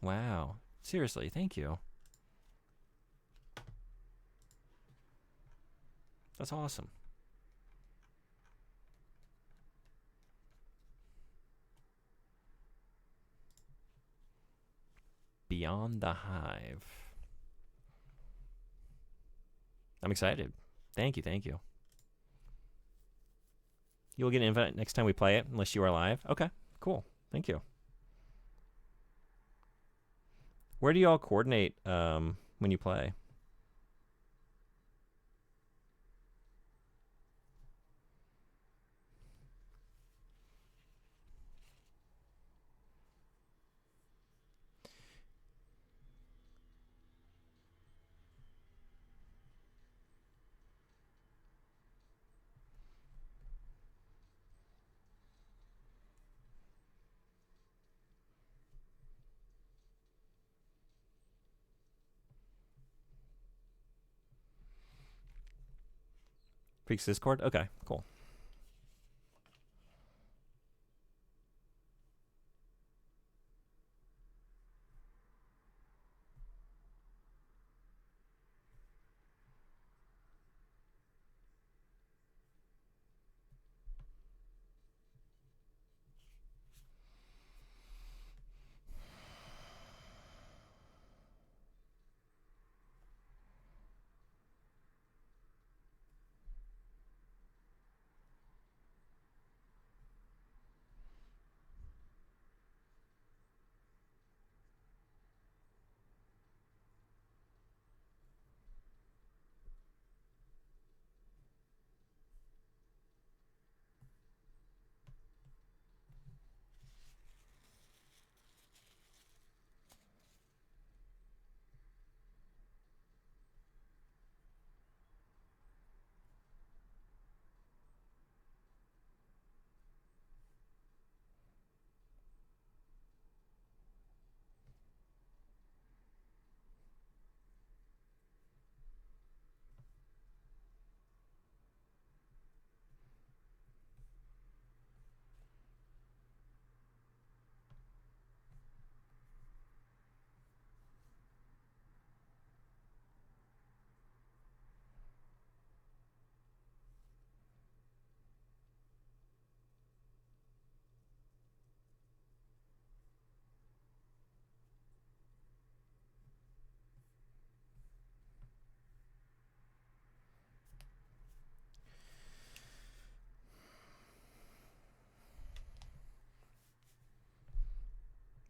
S1: Wow. Seriously, thank you. That's awesome. Beyond the Hive. I'm excited. Thank you, thank you. You'll get an invite next time we play it, unless you are live. Okay, cool. Thank you. Where do you all coordinate when you play? Freaks Discord? Okay, cool.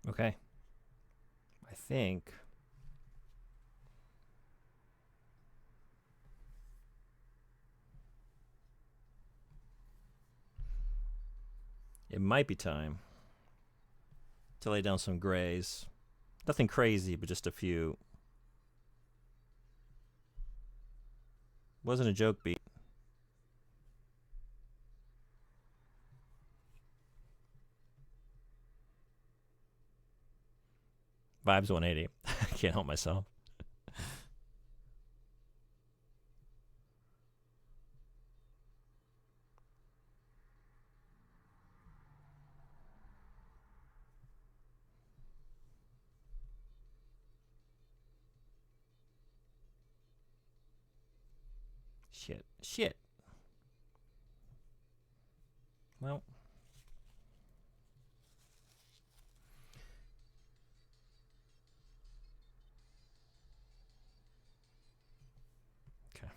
S1: Okay. I think it might be time to lay down some grays. Nothing crazy, but just a few. Wasn't a joke beat. Vibes 180. I can't help myself. Shit. Well. Okay.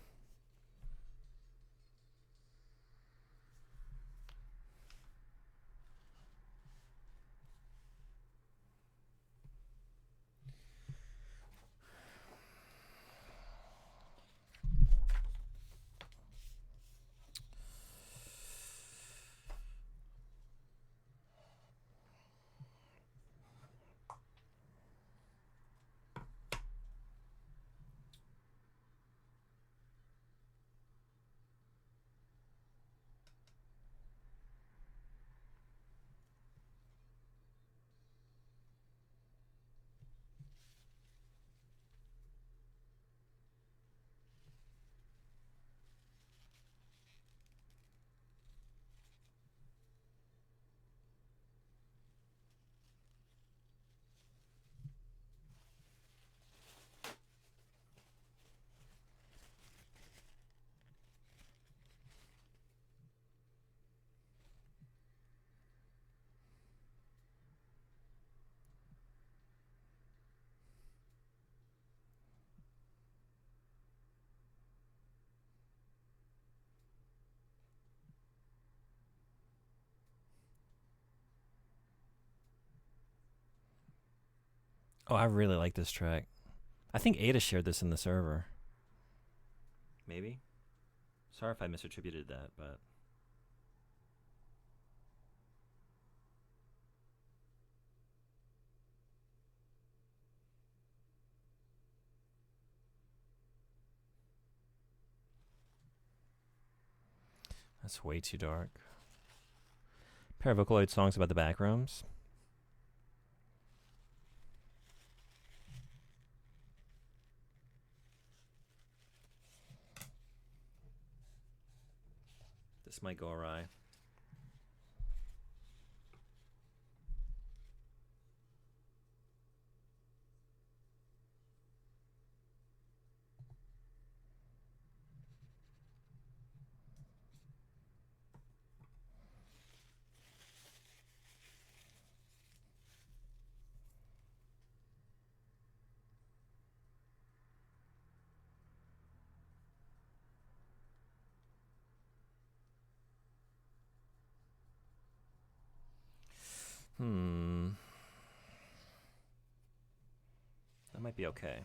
S1: Oh, I really like this track. I think Ada shared this in the server. Maybe? Sorry if I misattributed that, but... That's way too dark. Pair of Vocaloid songs about the backrooms. This might go awry. That might be okay.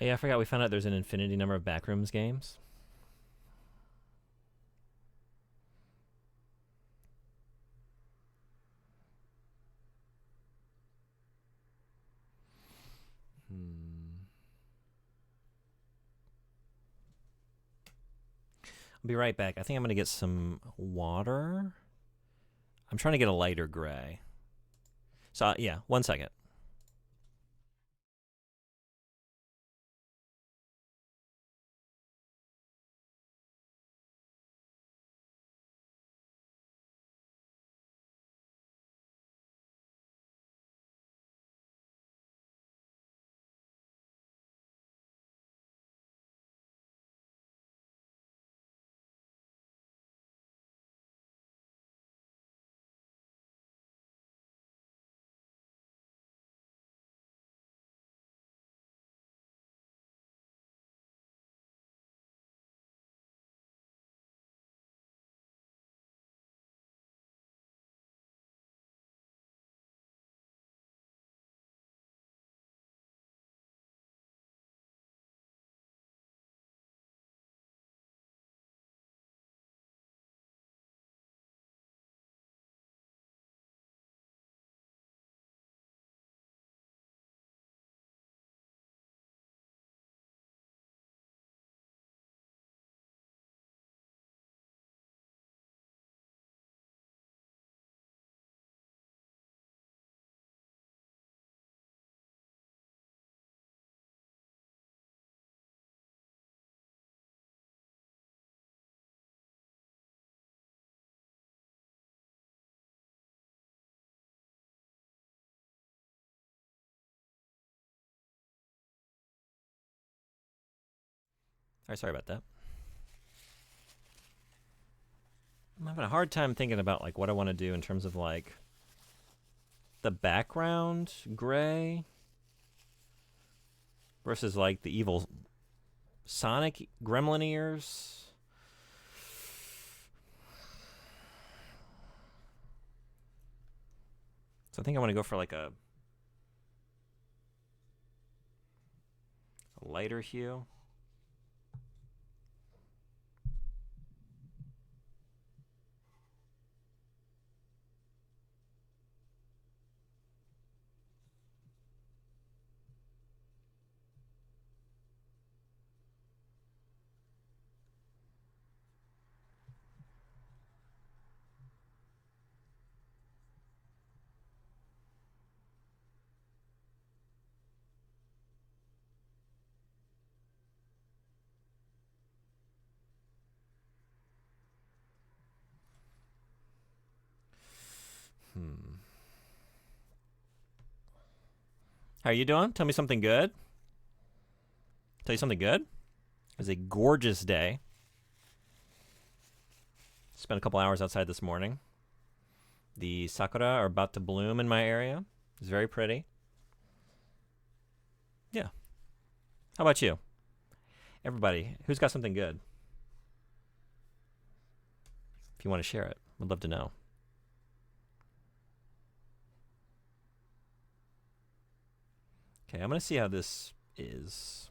S1: Yeah, I forgot we found out there's an infinity number of backrooms games. I'll be right back. I think I'm going to get some water. I'm trying to get a lighter gray. So, yeah, 1 second. All right, sorry about that. I'm having a hard time thinking about like what I want to do in terms of like the background gray versus like the evil Sonic gremlin ears. So I think I want to go for like a lighter hue. How are you doing? Tell me something good. Tell you something good. It was a gorgeous day. Spent a couple hours outside this morning. The sakura are about to bloom in my area. It's very pretty. Yeah. How about you? Everybody, who's got something good? If you want to share it, we'd love to know. Okay, I'm going to see how this is.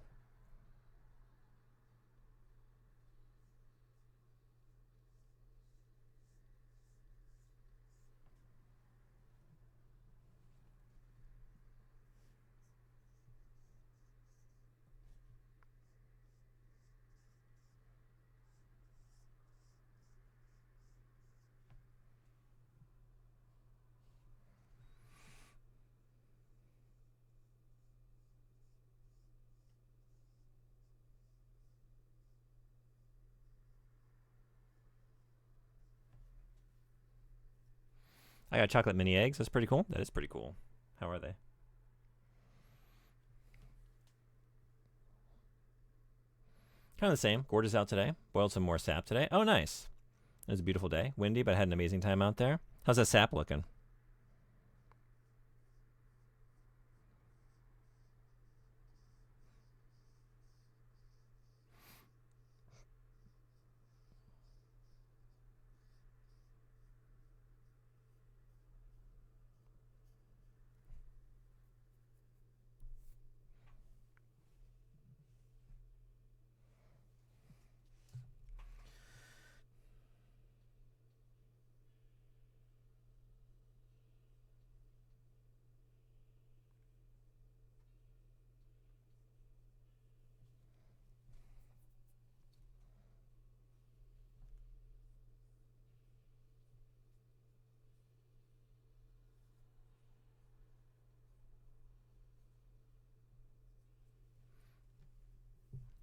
S1: I got chocolate mini eggs. That's pretty cool. That is pretty cool. How are they? Kind of the same. Gorgeous out today. Boiled some more sap today. Oh, nice. It was a beautiful day. Windy, but I had an amazing time out there. How's that sap looking?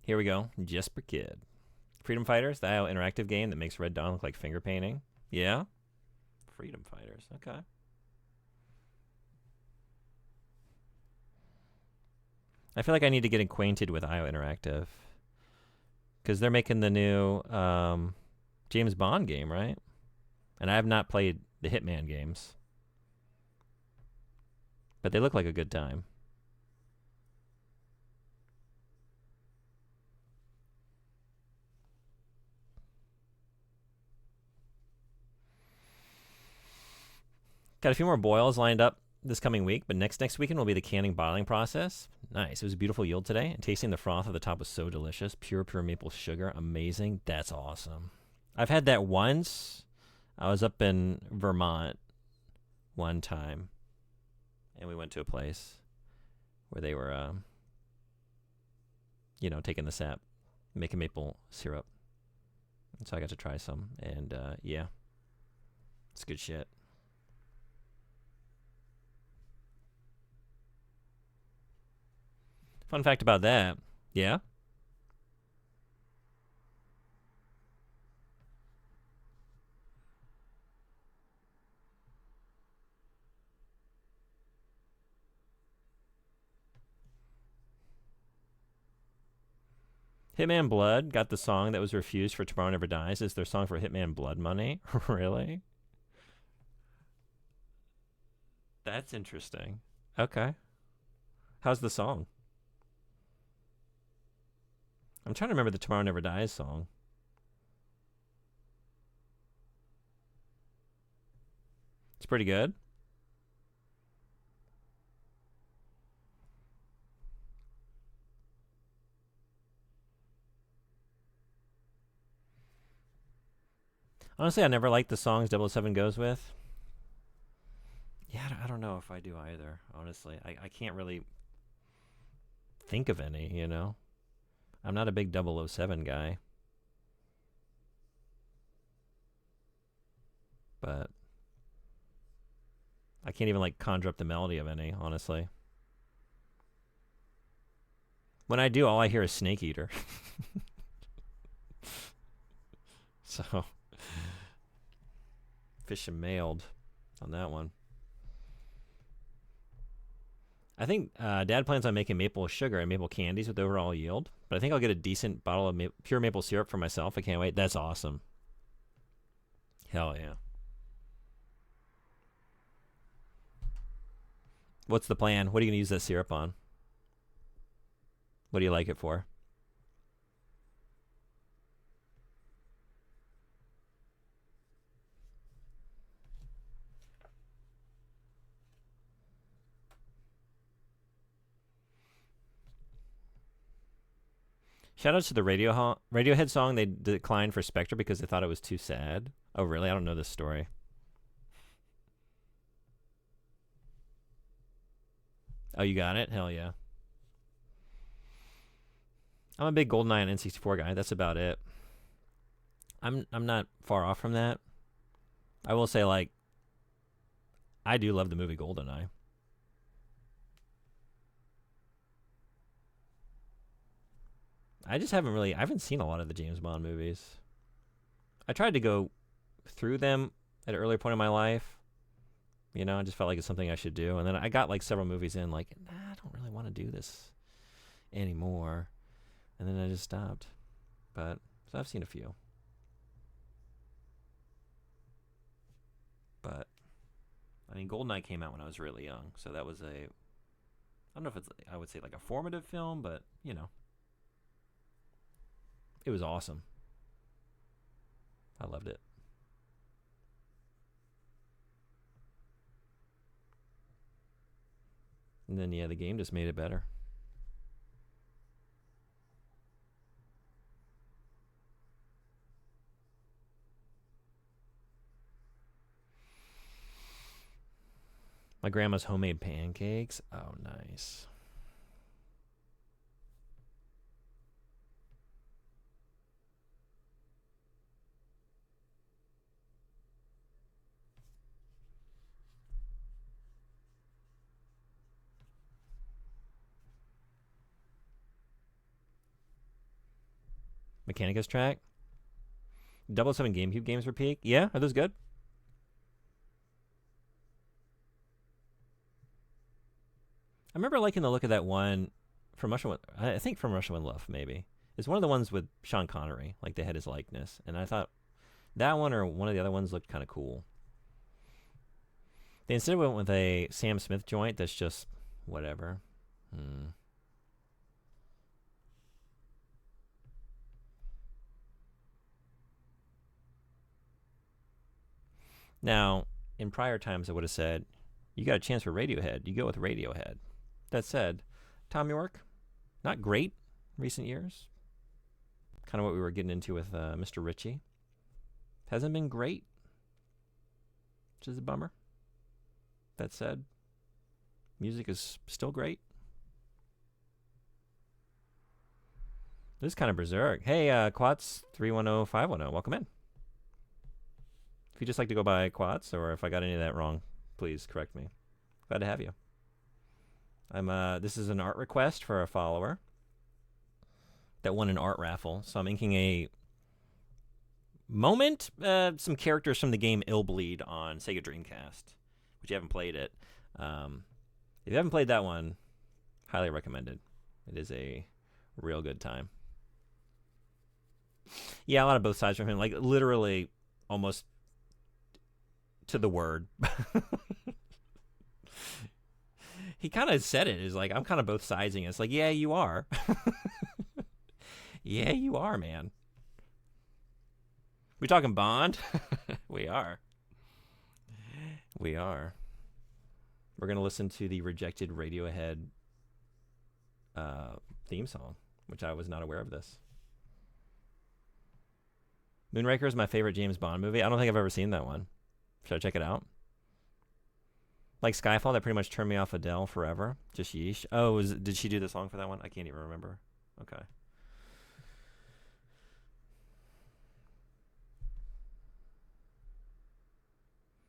S1: Here we go. Jesper Kid. Freedom Fighters, the IO interactive game that makes Red Dawn look like finger painting. Yeah? Freedom Fighters. Okay. I feel like I need to get acquainted with IO Interactive. Because they're making the new James Bond game, right? And I have not played the Hitman games. But they look like a good time. Got a few more boils lined up this coming week, but next weekend will be the canning bottling process. Nice. It was a beautiful yield today, and tasting the froth at the top was so delicious. Pure maple sugar. Amazing. That's awesome. I've had that once. I was up in Vermont one time, and we went to a place where they were, taking the sap, making maple syrup. And so I got to try some, and yeah, it's good shit. Fun fact about that. Yeah? Hitman Blood got the song that was refused for Tomorrow Never Dies. Is their song for Hitman Blood Money? Really? That's interesting. Okay. How's the song? I'm trying to remember the Tomorrow Never Dies song. It's pretty good. Honestly, I never liked the songs 007 goes with. Yeah, I don't know if I do either, honestly. I can't really think of any, you know? I'm not a big 007 guy. But I can't even, conjure up the melody of any, honestly. When I do, all I hear is Snake Eater. So... Fish and mailed. on that one. I think Dad plans on making maple sugar and maple candies with overall yield, but I think I'll get a decent bottle of pure maple syrup for myself. I can't wait. That's awesome. Hell yeah. What's the plan? What are you going to use that syrup on? What do you like it for? Shout out to the Radiohead song they declined for Spectre because they thought it was too sad. Oh, really? I don't know this story. Oh, you got it? Hell yeah. I'm a big GoldenEye and N64 guy. That's about it. I'm not far off from that. I will say, like, I do love the movie GoldenEye. I haven't seen a lot of the James Bond movies. I tried to go through them at an earlier point in my life. You know, I just felt like it's something I should do. And then I got like several movies in, like, nah, I don't really want to do this anymore. And then I just stopped. But, so I've seen a few. But, I mean, GoldenEye came out when I was really young. So that was I don't know if I would say like a formative film, but, you know. It was awesome. I loved it. And then, yeah, the game just made it better. My grandma's homemade pancakes. Oh, nice. Mechanicus track. 007 GameCube games were peak. Yeah, are those good? I remember liking the look of that one from Russia with, I think from Russia with Love, maybe. It's one of the ones with Sean Connery. Like, they had his likeness. And I thought that one or one of the other ones looked kind of cool. They instead went with a Sam Smith joint that's just whatever. Now, in prior times, I would have said, you got a chance for Radiohead. You go with Radiohead. That said, Tom York, not great recent years. Kind of what we were getting into with Mr. Ritchie. Hasn't been great, which is a bummer. That said, music is still great. This is kind of berserk. Hey, Quats310510, welcome in. If you just like to go by Quats, or if I got any of that wrong, please correct me. Glad to have you. This is an art request for a follower that won an art raffle. So I'm inking a moment, some characters from the game Illbleed on Sega Dreamcast, which you haven't played it. If you haven't played that one, highly recommended. It is a real good time. Yeah, a lot of both sides from him, like literally almost to the word. He kind of said it. Is like, I'm kind of both sidesing. It's like, yeah, you are. Yeah, you are, man. We talking Bond? We are. We are. We're going to listen to the rejected Radiohead theme song, which I was not aware of this. Moonraker is my favorite James Bond movie. I don't think I've ever seen that one. Should I check it out? Like Skyfall, that pretty much turned me off Adele forever. Just yeesh. Oh, did she do the song for that one? I can't even remember. Okay.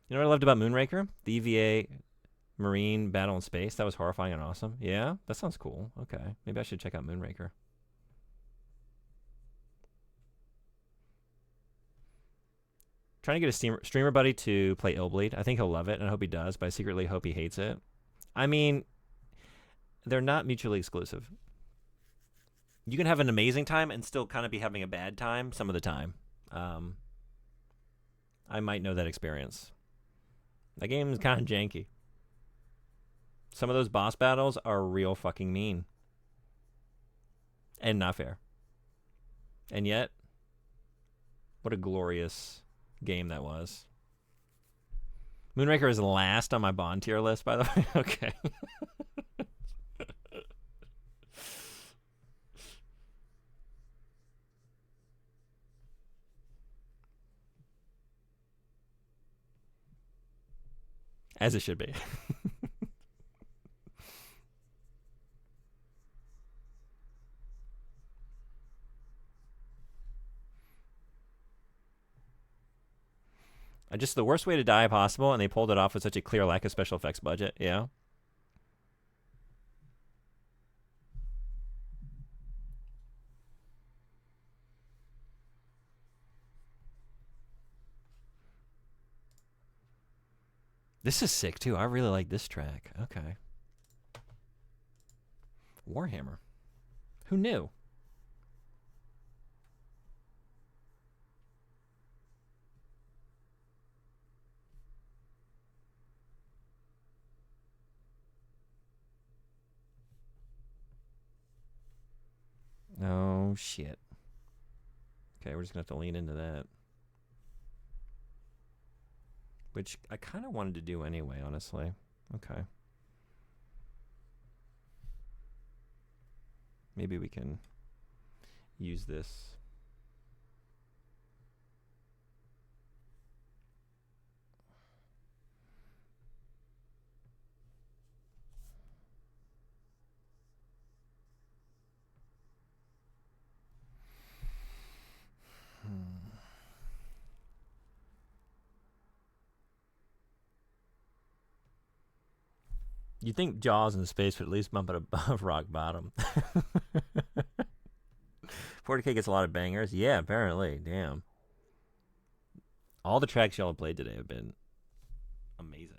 S1: You know what I loved about Moonraker? The EVA Marine Battle in Space. That was horrifying and awesome. Yeah, that sounds cool. Okay. Maybe I should check out Moonraker. Trying to get a streamer buddy to play Illbleed. I think he'll love it, and I hope he does, but I secretly hope he hates it. I mean, they're not mutually exclusive. You can have an amazing time and still kind of be having a bad time some of the time. I might know that experience. That game is kind of janky. Some of those boss battles are real fucking mean. And not fair. And yet, what a glorious game that was. Moonraker is last on my Bond tier list, by the way. Okay. As it should be. Just the worst way to die possible, and they pulled it off with such a clear lack of special effects budget. Yeah. This is sick too. I really like this track. Okay. Warhammer. Who knew? Oh, shit. Okay, we're just going to have to lean into that. Which I kind of wanted to do anyway, honestly. Okay. Maybe we can use this. You'd think Jaws in space would at least bump it above rock bottom. 40K gets a lot of bangers. Yeah, apparently. Damn. All the tracks y'all have played today have been amazing.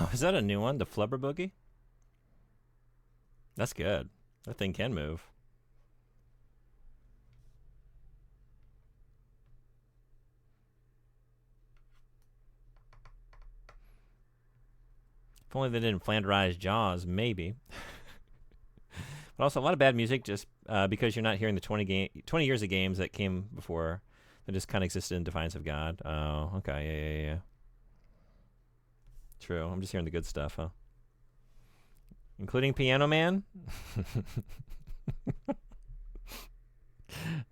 S1: Oh, is that a new one? The Flubber Boogie? That's good. That thing can move. If only they didn't Flanderize Jaws, maybe. But also a lot of bad music just because you're not hearing the 20 years of games that came before that just kind of existed in defiance of God. Oh, okay, yeah. True. I'm just hearing the good stuff, huh? Including Piano Man?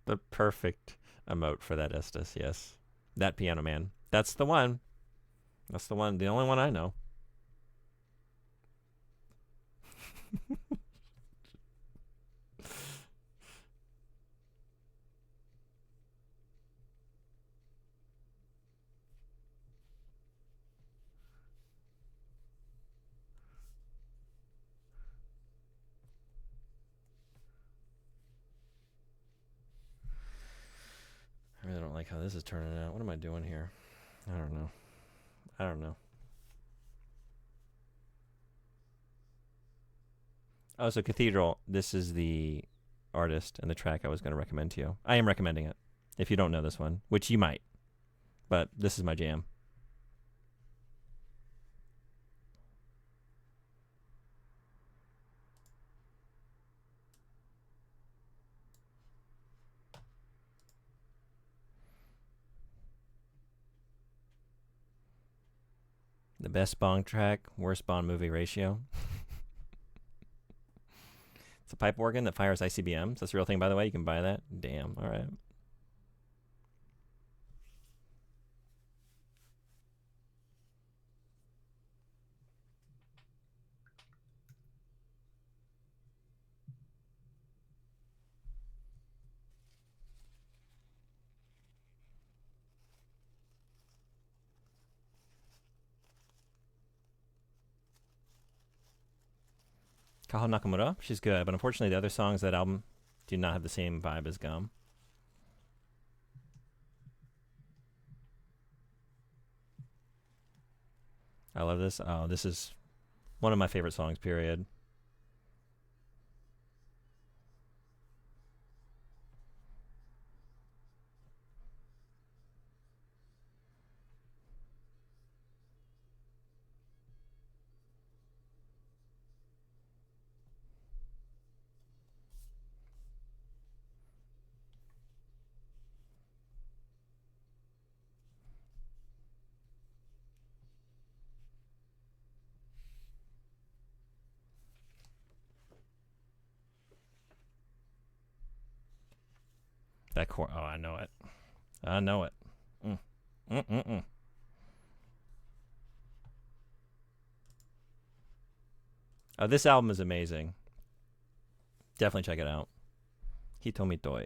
S1: The perfect emote for that Estes, yes. That Piano Man. That's the one. That's the one. The only one I know. I really don't like how this is turning out. What am I doing here? I don't know. Oh, so Cathedral, this is the artist and the track I was going to recommend to you. I am recommending it if you don't know this one, which you might, but this is my jam. The best Bond track, worst Bond movie ratio. It's a pipe organ that fires ICBMs. That's a real thing, by the way. You can buy that. Damn. All right. Kaho Nakamura, she's good, but unfortunately the other songs of that album do not have the same vibe as Gum. I love this. Oh, this is one of my favorite songs, period. That chord. Oh, I know it. I know it. Oh, this album is amazing. Definitely check it out. Hitomi Toi.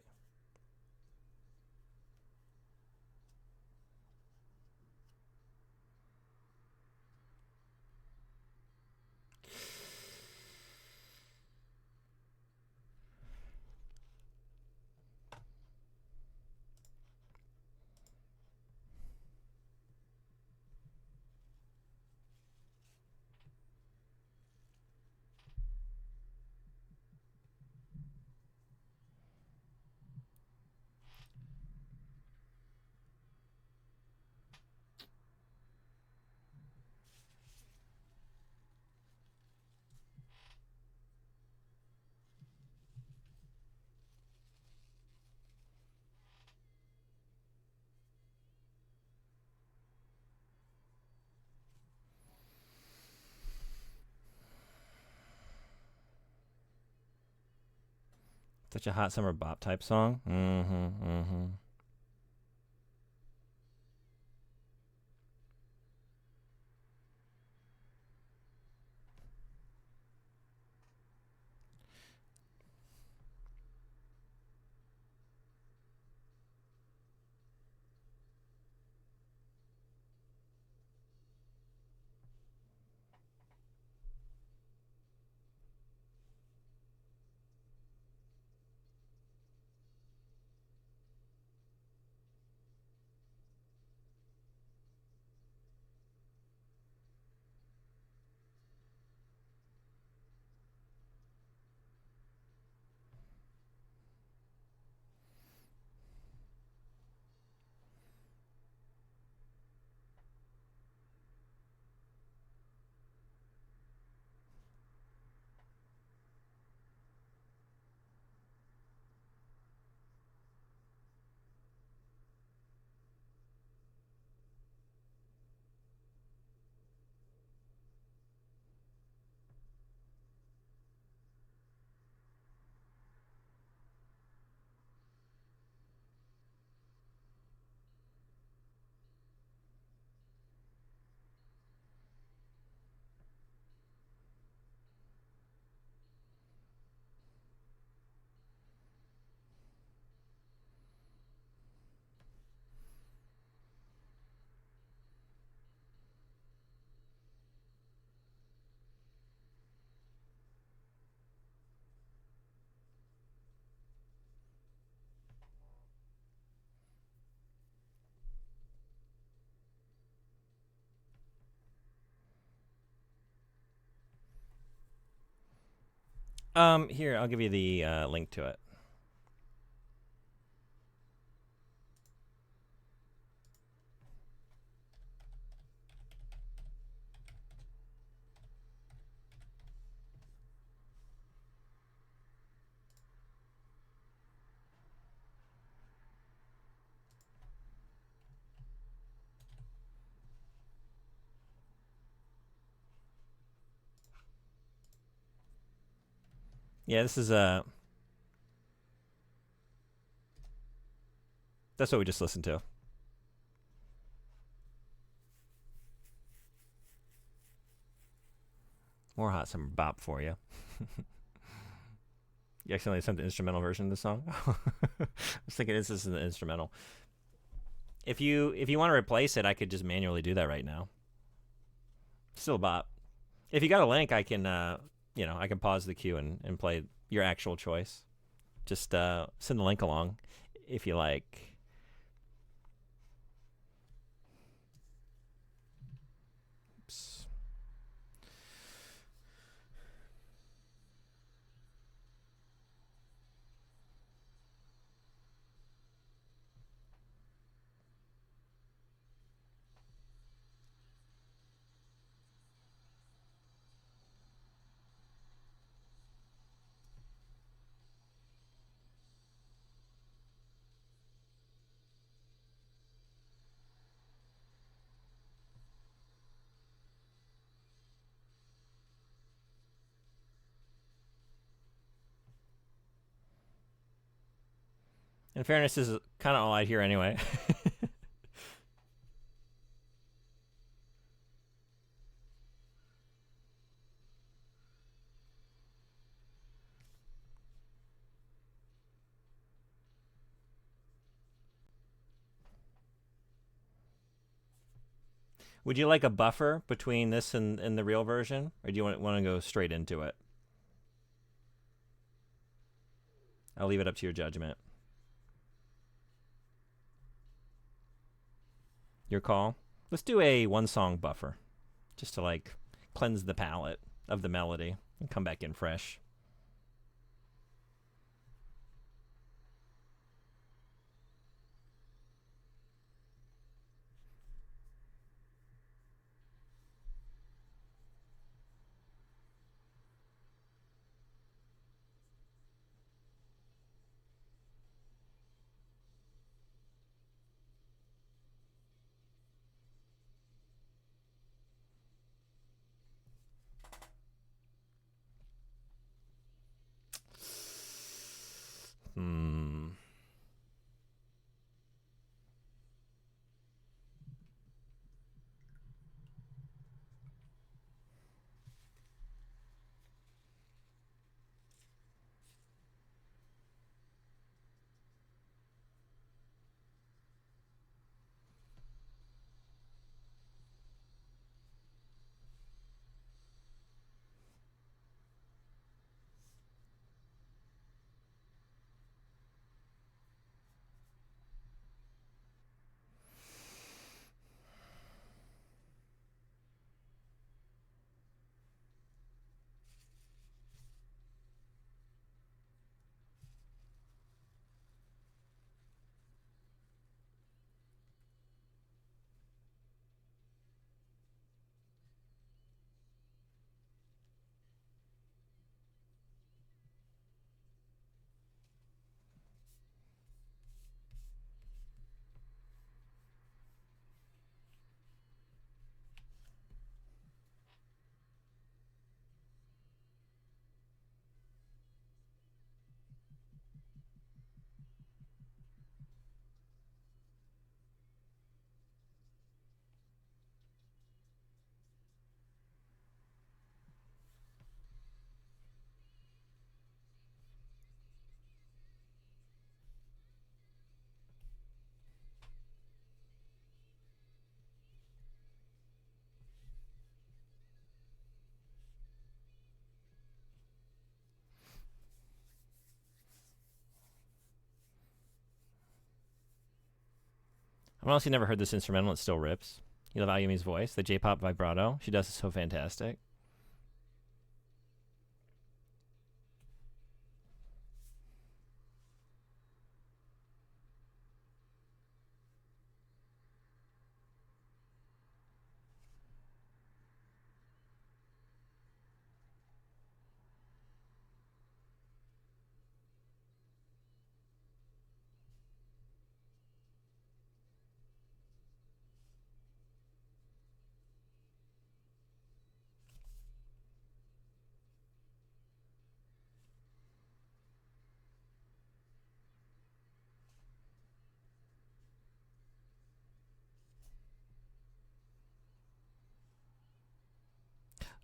S1: Such a hot summer bop type song. Here, I'll give you the link to it. Yeah, this is that's what we just listened to. More hot summer bop for you. You accidentally sent the instrumental version of the song. I was thinking this is the instrumental. If you want to replace it, I could just manually do that right now. Still a bop. If you got a link, I can I can pause the queue and play your actual choice. Just send the link along if you like. Oops. In fairness, this is kind of all I'd hear anyway. Would you like a buffer between this and the real version, or do you want to go straight into it? I'll leave it up to your judgment. Your call. Let's do a one-song buffer, just to like cleanse the palate of the melody and come back in fresh. I've honestly never heard this instrumental. It still rips. You love Ayumi's voice, the J-pop vibrato. She does it so fantastic.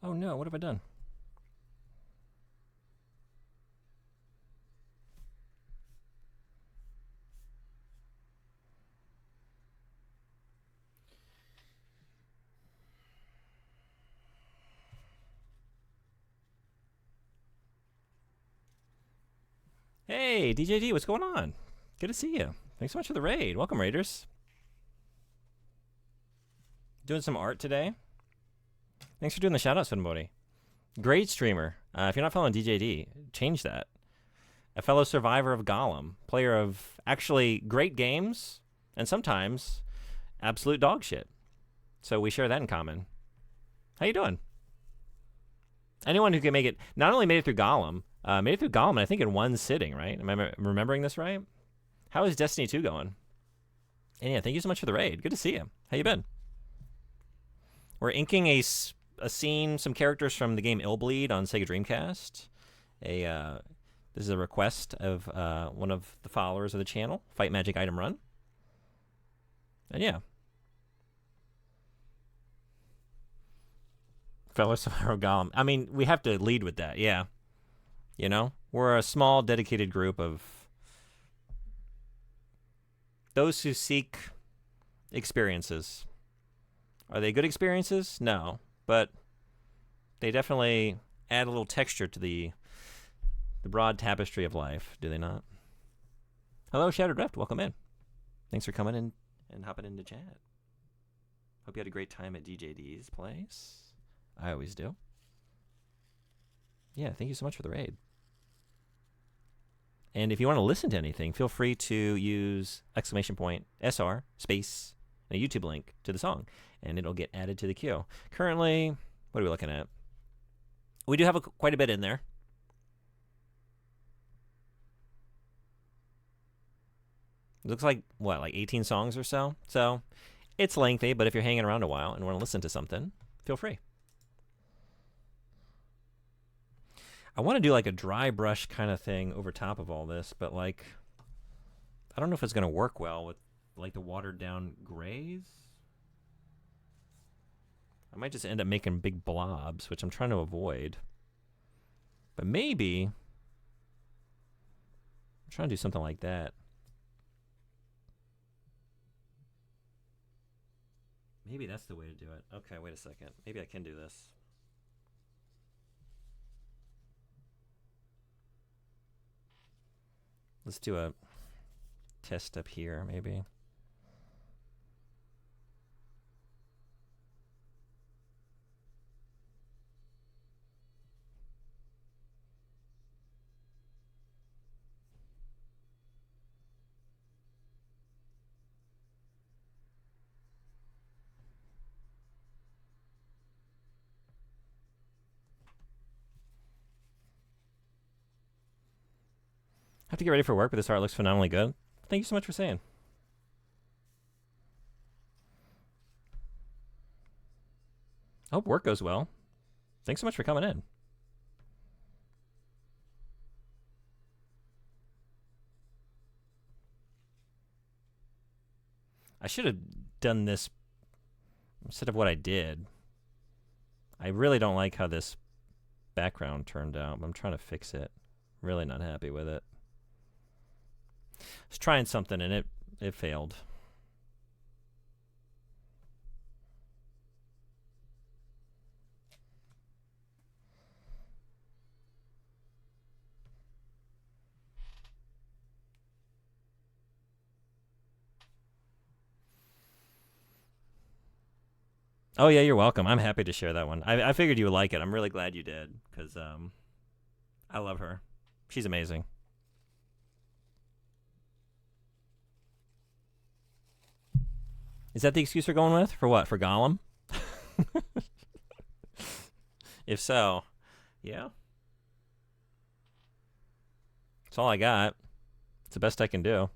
S1: Oh no, what have I done? Hey, DJD, what's going on? Good to see you. Thanks so much for the raid. Welcome, Raiders. Doing some art today. Thanks for doing the shoutouts, Finbody. Great streamer. If you're not following DJD, change that. A fellow survivor of Gollum, player of actually great games, and sometimes absolute dog shit. So we share that in common. How you doing? Anyone who can make it, not only made it through Gollum, I think in one sitting, right? Am I remembering this right? How is Destiny 2 going? And yeah, thank you so much for the raid. Good to see you. How you been? We're inking a scene, some characters from the game Illbleed on Sega Dreamcast. This is a request of one of the followers of the channel, Fight Magic Item Run. And yeah. Fellow Survivor Gollum. I mean, we have to lead with that, yeah. You know? We're a small, dedicated group of those who seek experiences. Are they good experiences? No. But they definitely add a little texture to the broad tapestry of life, do they not? Hello, Shattered Rift. Welcome in. Thanks for coming in and hopping into chat. Hope you had a great time at DJD's place. I always do. Yeah, thank you so much for the raid. And if you want to listen to anything, feel free to use !SR space and a YouTube link to the song, and it'll get added to the queue. Currently, what are we looking at? We do have quite a bit in there. It looks like, what, like 18 songs or so? So it's lengthy, but if you're hanging around a while and want to listen to something, feel free. I want to do like a dry brush kind of thing over top of all this, but like, I don't know if it's going to work well with like the watered down grays. I might just end up making big blobs, which I'm trying to avoid. But maybe I'm trying to do something like that. Maybe that's the way to do it. Okay, wait a second. Maybe I can do this. Let's do a test up here, maybe. Have to get ready for work, but this art looks phenomenally good. Thank you so much for saying. I hope work goes well. Thanks so much for coming in. I should have done this instead of what I did. I really don't like how this background turned out, but I'm trying to fix it. Really not happy with it. I was trying something and it failed. Oh yeah, you're welcome. I'm happy to share that one. I figured you would like it. I'm really glad you did, because I love her. She's amazing. Is that the excuse we're going with? For what? For Gollum? If so, yeah. That's all I got. It's the best I can do.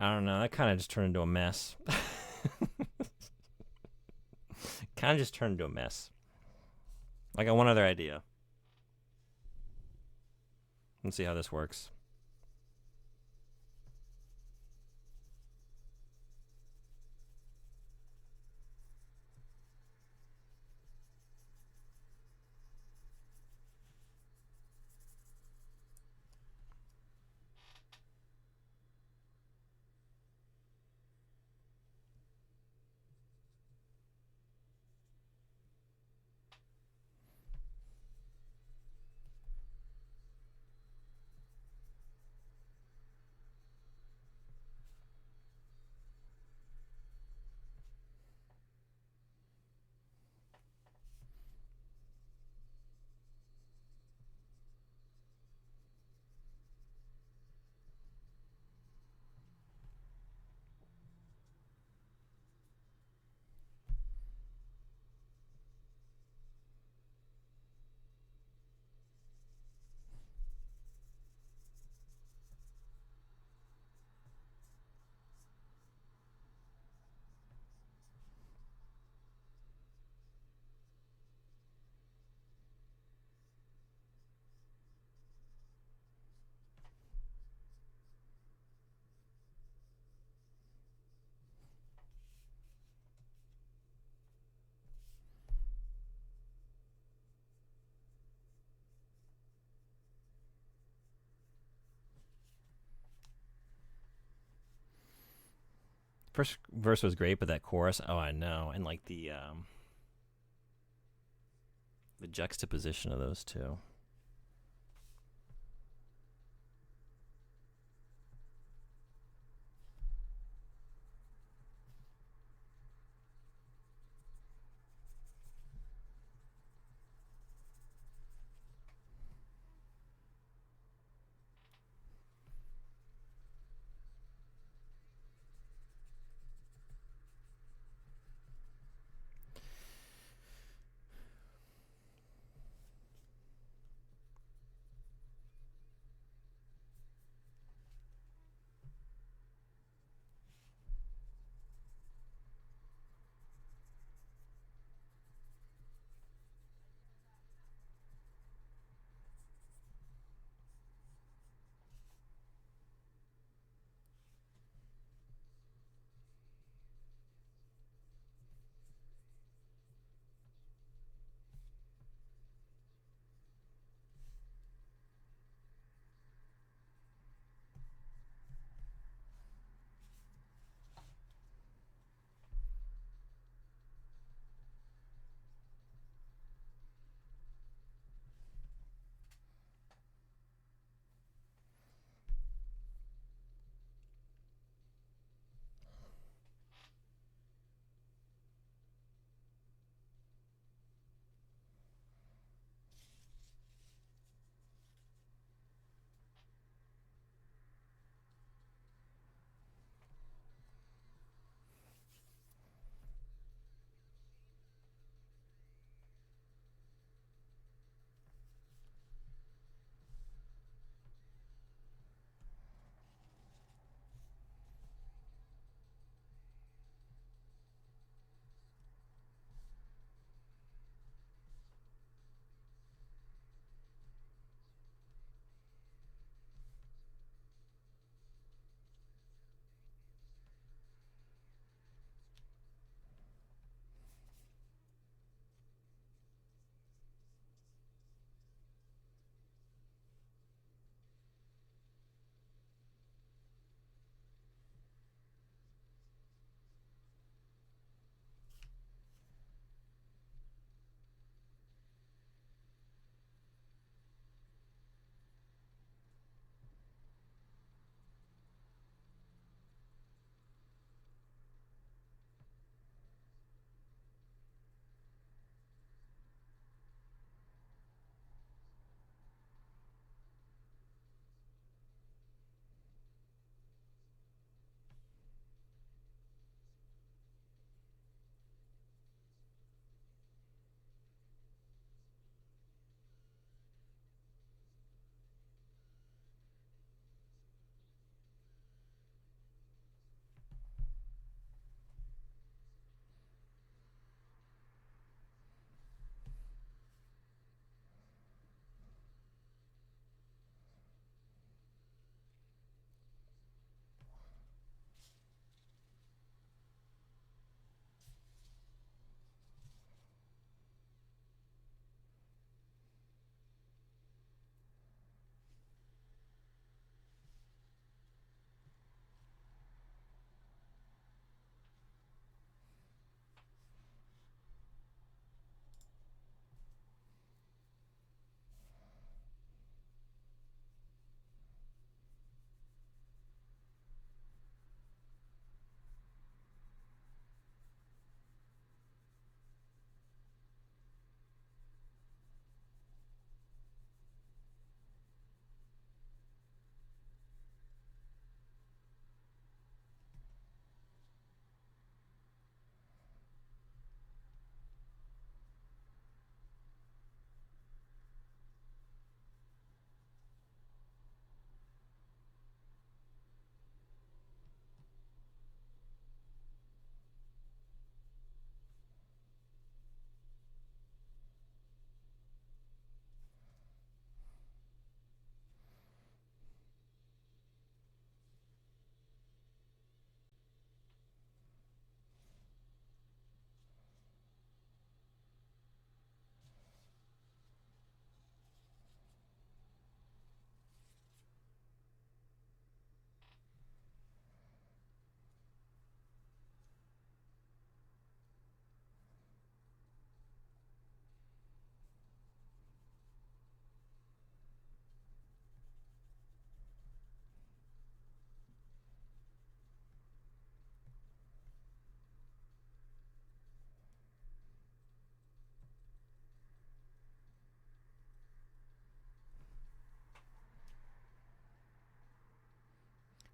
S1: I don't know. That kind of just turned into a mess. Kind of just turned into a mess. I got one other idea. Let's see how this works. First verse was great, but that chorus, oh, I know, and like the juxtaposition of those two.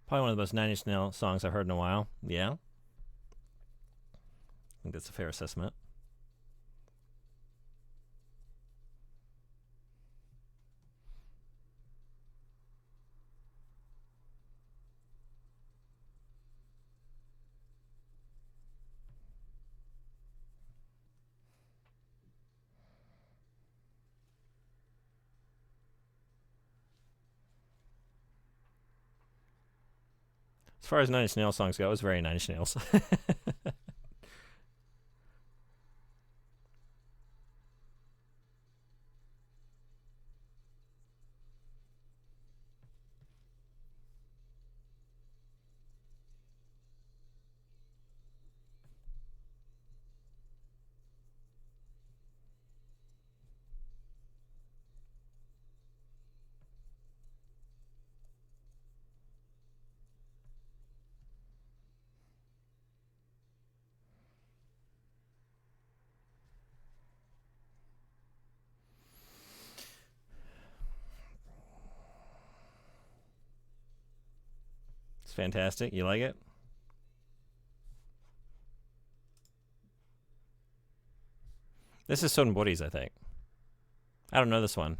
S1: Probably one of the most Nine Inch Nails songs I've heard in a while. Yeah. I think that's a fair assessment. As far as Nine Inch Nails songs go, it was very Nine Inch Nails. It's fantastic. You like it? This is Son Buddies, I think. I don't know this one.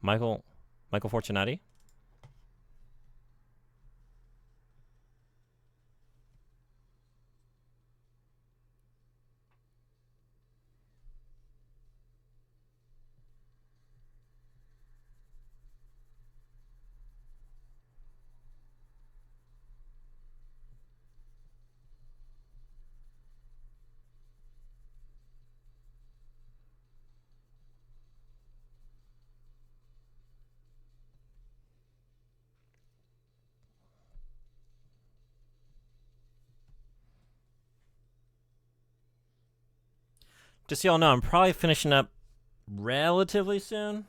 S1: Michael Fortunati? Just so y'all know, I'm probably finishing up relatively soon.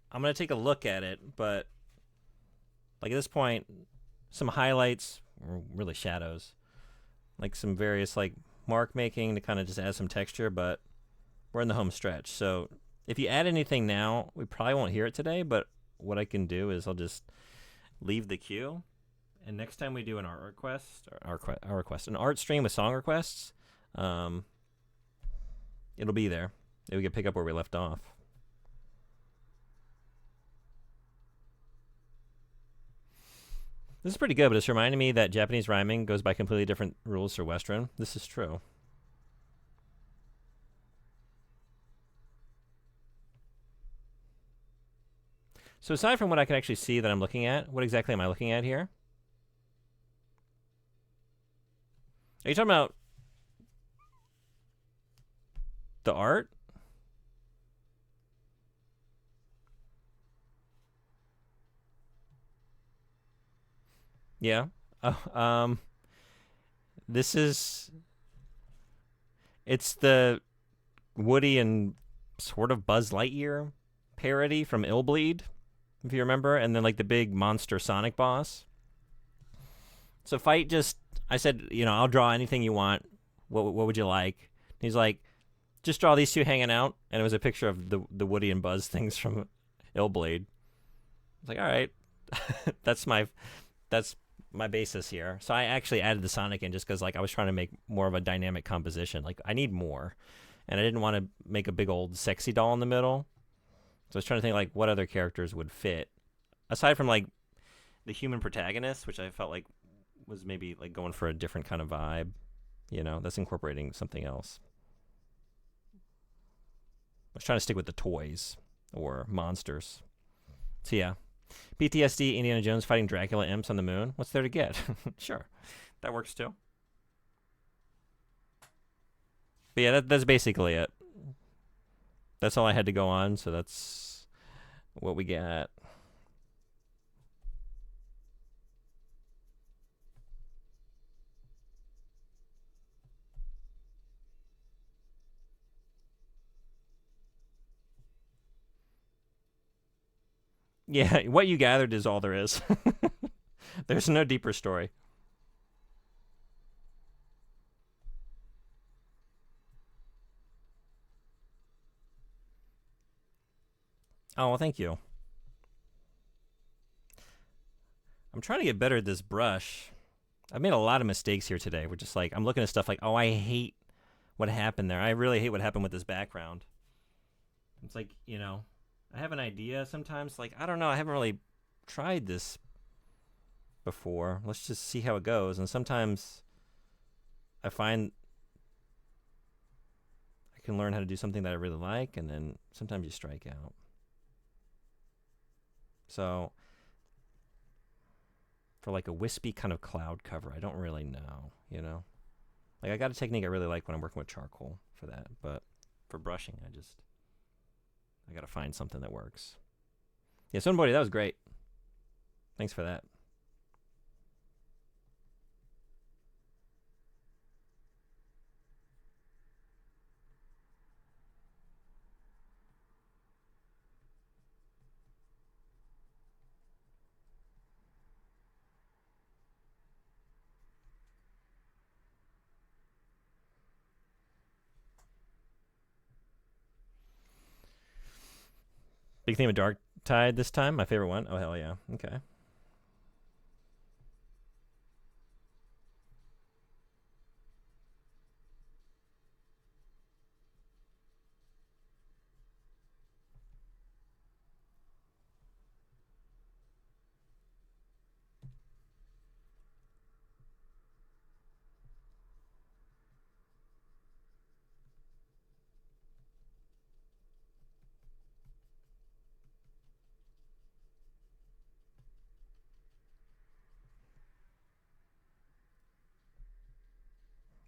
S1: I'm going to take a look at it, but like at this point, some highlights, or really shadows, like some various like mark making to kind of just add some texture, but we're in the home stretch. So if you add anything now, we probably won't hear it today, but what I can do is I'll just leave the queue. And next time we do an art request, an art stream with song requests, it'll be there. We can pick up where we left off. This is pretty good, but it's reminding me that Japanese rhyming goes by completely different rules for Western. This is true. So aside from what I can actually see that I'm looking at, what exactly am I looking at here? Are you talking about the art? Yeah. This is... It's the Woody and sort of Buzz Lightyear parody from Illbleed, if you remember, and then like the big monster Sonic boss. So Fight just... I said, I'll draw anything you want. What would you like? And he's like, just draw these two hanging out. And it was a picture of the Woody and Buzz things from Illblade. I was like, all right, that's my basis here. So I actually added the Sonic in just because like I was trying to make more of a dynamic composition. Like I need more, and I didn't want to make a big old sexy doll in the middle. So I was trying to think like what other characters would fit aside from like the human protagonist, which I felt like was maybe like going for a different kind of vibe, that's incorporating something else. I was trying to stick with the toys or monsters. So yeah, PTSD, Indiana Jones fighting Dracula imps on the moon. What's there to get? Sure, that works too. But yeah, that's basically it. That's all I had to go on, so that's what we got. Yeah, what you gathered is all there is. There's no deeper story. Oh, well, thank you. I'm trying to get better at this brush. I've made a lot of mistakes here today. We're just like, I'm looking at stuff like, oh, I hate what happened there. I really hate what happened with this background. It's like, I have an idea sometimes. Like, I don't know. I haven't really tried this before. Let's just see how it goes. And sometimes I find I can learn how to do something that I really like, and then sometimes you strike out. So for like a wispy kind of cloud cover, I don't really know, Like I got a technique I really like when I'm working with charcoal for that, but for brushing, I got to find something that works. Yeah, Sonebody, that was great. Thanks for that. Big theme of Dark Tide this time. My favorite one. Oh, hell yeah. Okay.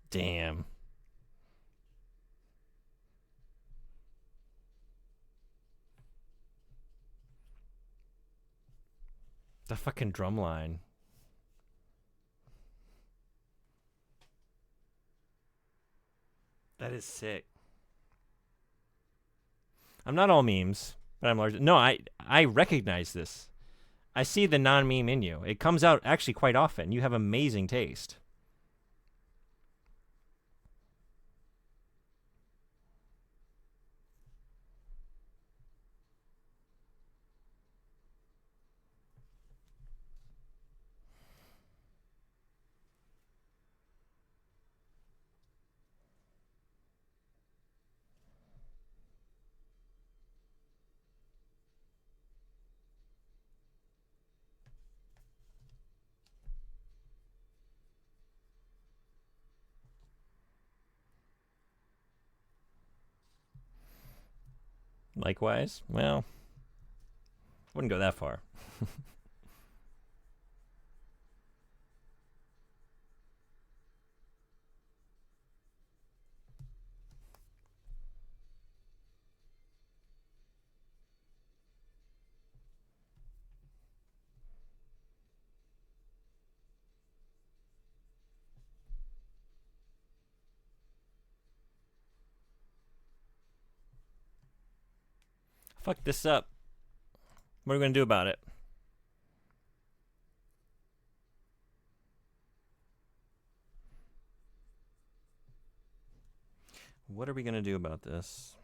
S1: Damn. The fucking drum line. That is sick. I'm not all memes, but I'm large. No, I recognize this. I see the non-meme in you. It comes out actually quite often. You have amazing taste. Likewise. Well, wouldn't go that far. Fuck this up. What are we going to do about it? What are we going to do about this?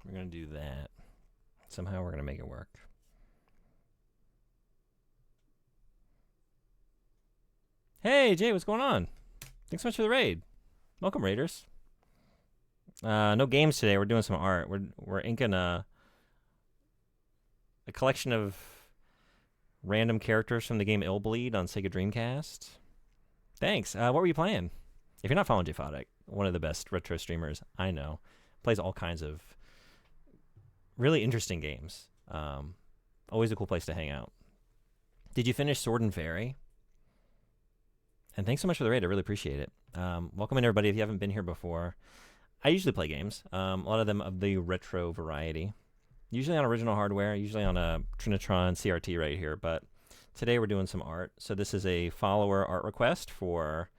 S1: We're going to do that. Somehow we're going to make it work. Hey, Jay, what's going on? Thanks so much for the raid. Welcome, raiders. No games today. We're doing some art. We're inking a collection of random characters from the game Illbleed on Sega Dreamcast. Thanks. What were you playing? If you're not following Jfodic, one of the best retro streamers I know, plays all kinds of really interesting games. Always a cool place to hang out. Did you finish Sword and Fairy? And thanks so much for the raid. I really appreciate it. Welcome in, everybody. If you haven't been here before, I usually play games. A lot of them of the retro variety. Usually on original hardware, usually on a Trinitron CRT right here. But today we're doing some art. So this is a follower art request for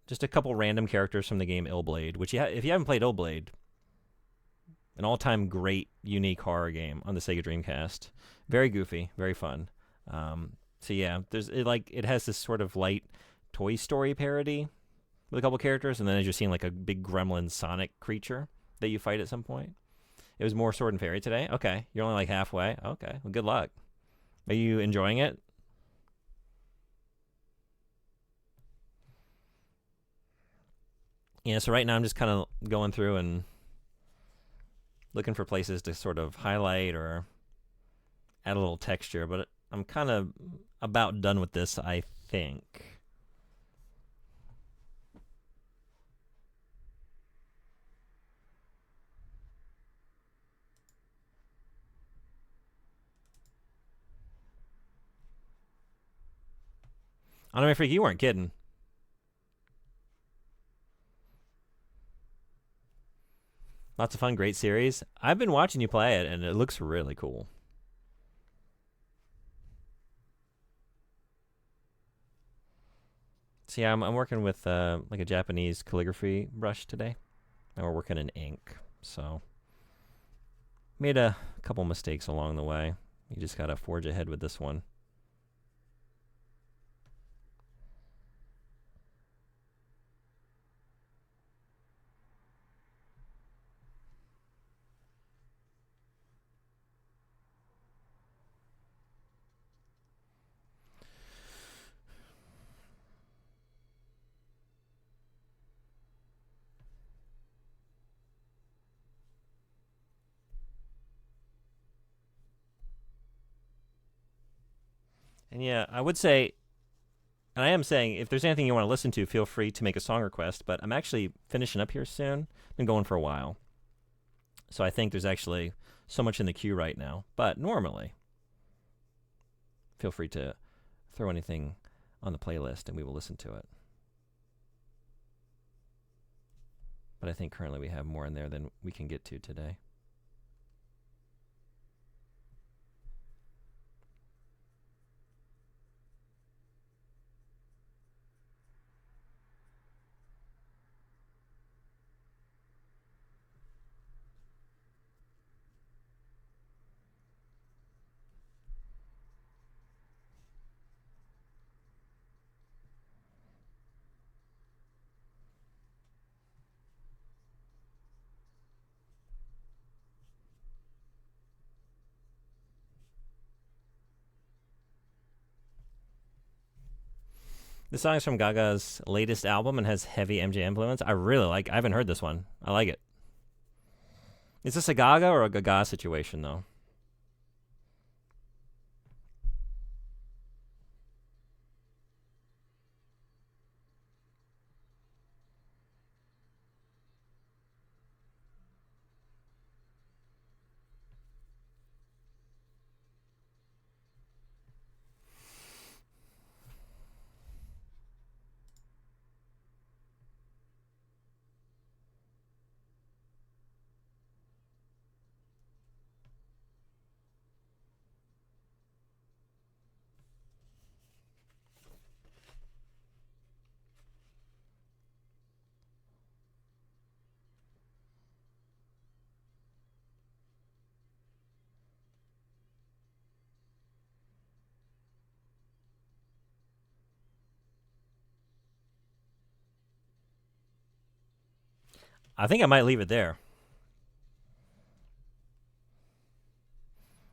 S1: just a couple random characters from the game Illbleed, which if you haven't played Illbleed, an all-time great, unique horror game on the Sega Dreamcast. Very goofy, very fun. So yeah, it has this sort of light Toy Story parody with a couple characters, and then as you're seeing like a big gremlin Sonic creature that you fight at some point. It was more Sword and Fairy today. Okay, you're only like halfway. Okay, well, good luck. Are you enjoying it? Yeah, so right now I'm just kind of going through and looking for places to sort of highlight or add a little texture, but I'm kind of about done with this, I think. Anime Freak, you weren't kidding. Lots of fun, great series. I've been watching you play it, and it looks really cool. So yeah, I'm working with like a Japanese calligraphy brush today, and we're working in ink. So made a couple mistakes along the way. You just gotta forge ahead with this one. And yeah, I would say, and I am saying, if there's anything you want to listen to, feel free to make a song request. But I'm actually finishing up here soon. Been going for a while. So I think there's actually so much in the queue right now. But normally, feel free to throw anything on the playlist and we will listen to it. But I think currently we have more in there than we can get to today. This song is from Gaga's latest album and has heavy MJ influence. I haven't heard this one. I like it. Is this a Gaga or a Gaga situation, though? I think I might leave it there.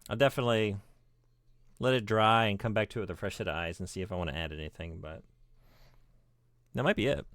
S1: I'll definitely let it dry and come back to it with a fresh set of eyes and see if I want to add anything, but that might be it.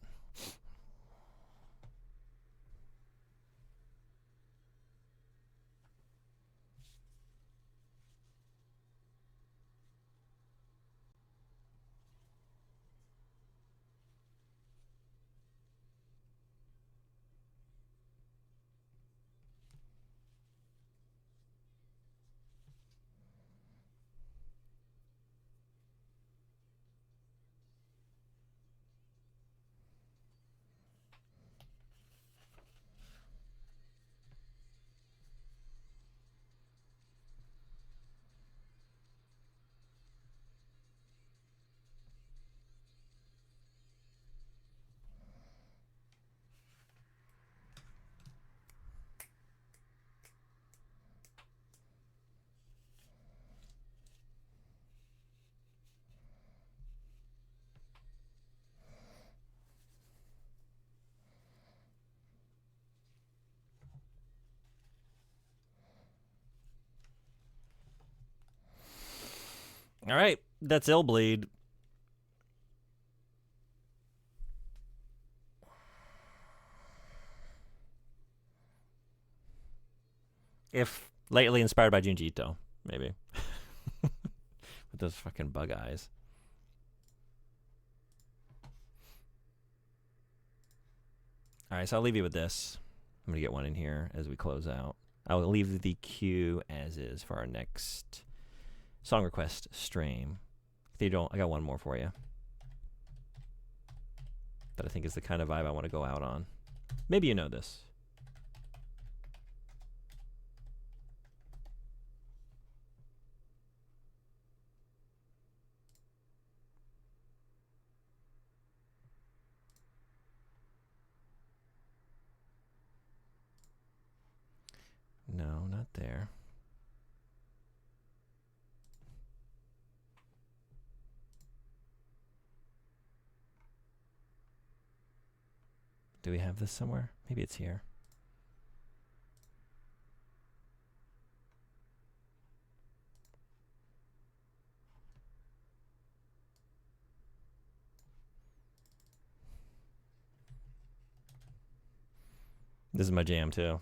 S1: All right, that's Illbleed. If lately inspired by Junji Ito, maybe. With those fucking bug eyes. All right, so I'll leave you with this. I'm going to get one in here as we close out. I'll leave the queue as is for our next song request stream. Cathedral, I got one more for you. That I think is the kind of vibe I want to go out on. Maybe you know this. No, not there. Do we have this somewhere? Maybe it's here. This is my jam too.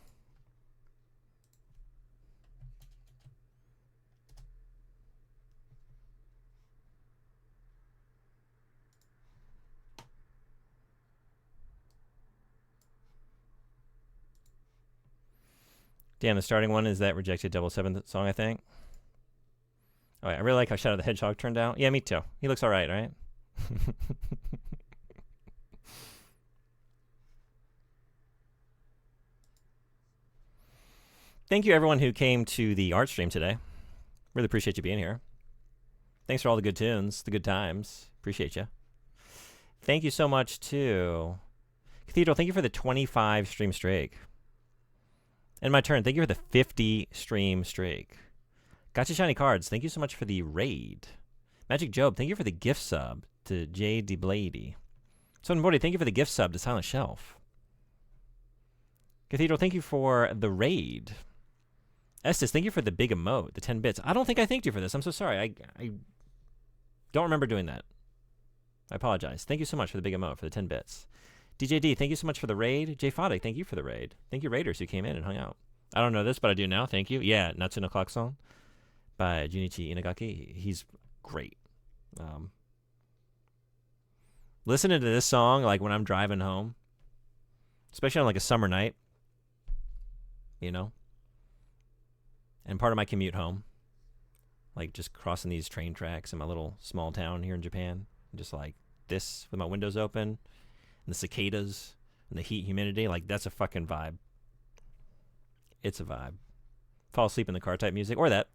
S1: Damn, the starting one is that rejected Double Seventh song, I think. Oh, yeah, I really like how Shadow the Hedgehog turned out. Yeah, me too. He looks all right, right? Thank you, everyone who came to the art stream today. Really appreciate you being here. Thanks for all the good tunes, the good times. Appreciate you. Thank you so much, too. Cathedral, thank you for the 25 stream streak. And my turn, thank you for the 50 stream streak. Gotcha Shiny Cards, thank you so much for the raid. Magic Job, thank you for the gift sub to J. D. Blady. Son Bordy, thank you for the gift sub to Silent Shelf. Cathedral, thank you for the raid. Estes, thank you for the big emote, the 10 bits. I don't think I thanked you for this. I'm so sorry. I don't remember doing that. I apologize. Thank you so much for the big emote, for the 10 bits. DJD, thank you so much for the raid. Jay Foddick, thank you for the raid. Thank you, Raiders, who came in and hung out. I don't know this, but I do now. Thank you. Yeah, Natsuno Clock Song by Junichi Inagaki. He's great. Listening to this song, like when I'm driving home, especially on like a summer night, you know, and part of my commute home, like just crossing these train tracks in my little small town here in Japan, just like this with my windows open, and the cicadas and the heat, humidity, like that's a fucking vibe. It's a vibe. Fall asleep in the car type music, or that.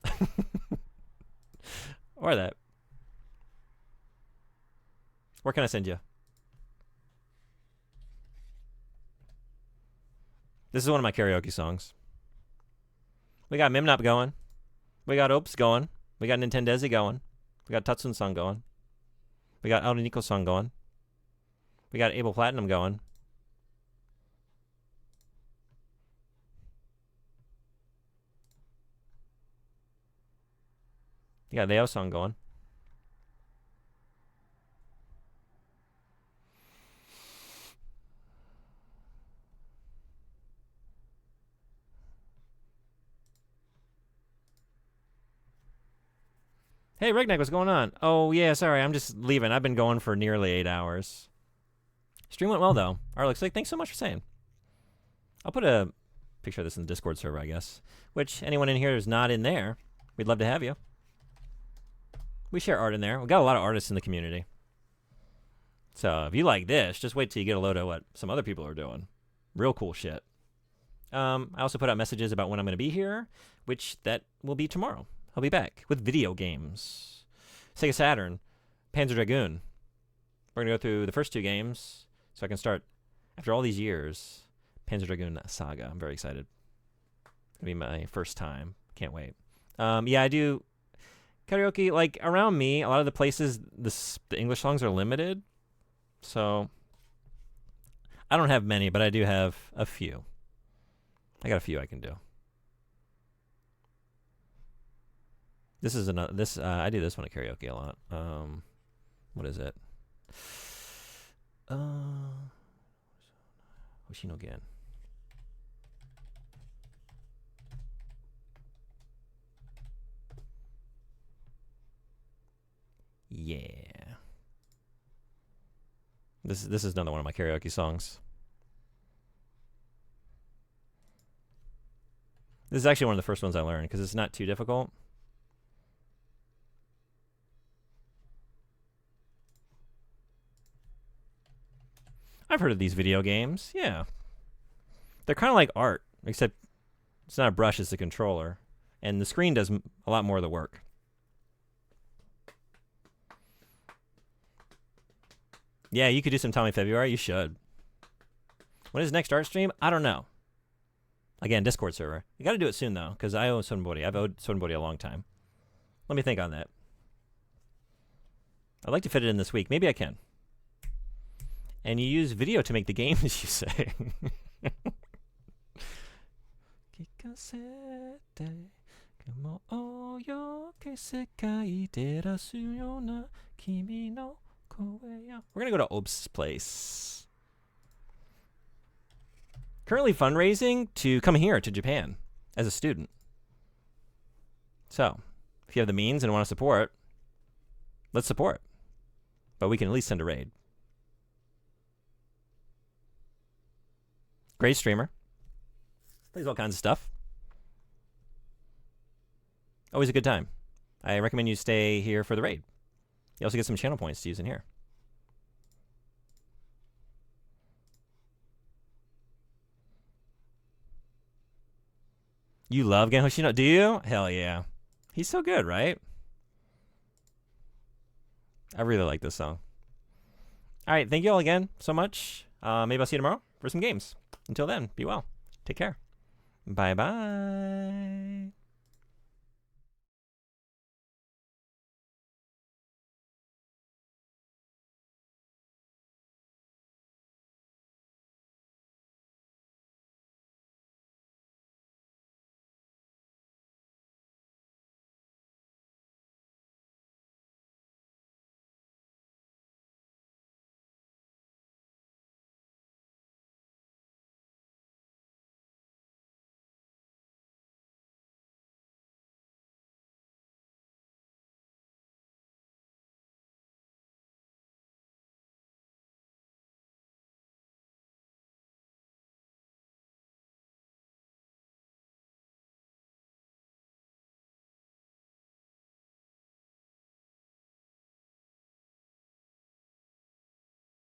S1: Or that. Where can I send you? This is one of my karaoke songs. We got Mimnop going. We got Oops going. We got Nintendezi going. We got Tatsun song going. We got Aldo Nico song going. We got Abel Platinum going. You got Leo song going. Hey, Regneck, what's going on? Oh, yeah, sorry, I'm just leaving. I've been going for nearly 8 hours. Stream went well, though. Arlex, like, thanks so much for saying. I'll put a picture of this in the Discord server, I guess. Which, anyone in here who's not in there, we'd love to have you. We share art in there. We've got a lot of artists in the community. So, if you like this, just wait till you get a load of what some other people are doing. Real cool shit. I also put out messages about when I'm going to be here, which that will be tomorrow. I'll be back with video games. Sega Saturn, Panzer Dragoon. We're going to go through the first 2 games so I can start, after all these years, Panzer Dragoon Saga. I'm very excited. It'll be my first time. Can't wait. Yeah, I do karaoke. Like, around me, a lot of the places, the English songs are limited. So, I don't have many, but I do have a few. I got a few I can do. This is another. This I do this one at karaoke a lot. What is it? Hoshino Gen. Yeah. This is another one of my karaoke songs. This is actually one of the first ones I learned because it's not too difficult. I've heard of these video games. Yeah. They're kind of like art, except it's not a brush, it's a controller. And the screen does a lot more of the work. Yeah, you could do some Tommy February. You should. When is next art stream? I don't know. Again, Discord server. You got to do it soon, though, because I owe somebody. I've owed somebody a long time. Let me think on that. I'd like to fit it in this week. Maybe I can. And you use video to make the games, you say. We're going to go to Ob's place. Currently fundraising to come here to Japan as a student. So, if you have the means and want to support, let's support. But we can at least send a raid. Great streamer. Plays all kinds of stuff. Always a good time. I recommend you stay here for the raid. You also get some channel points to use in here. You love Gen Hoshino, do you? Hell yeah. He's so good, right? I really like this song. All right, thank you all again so much. Maybe I'll see you tomorrow for some games. Until then, be well. Take care. Bye-bye.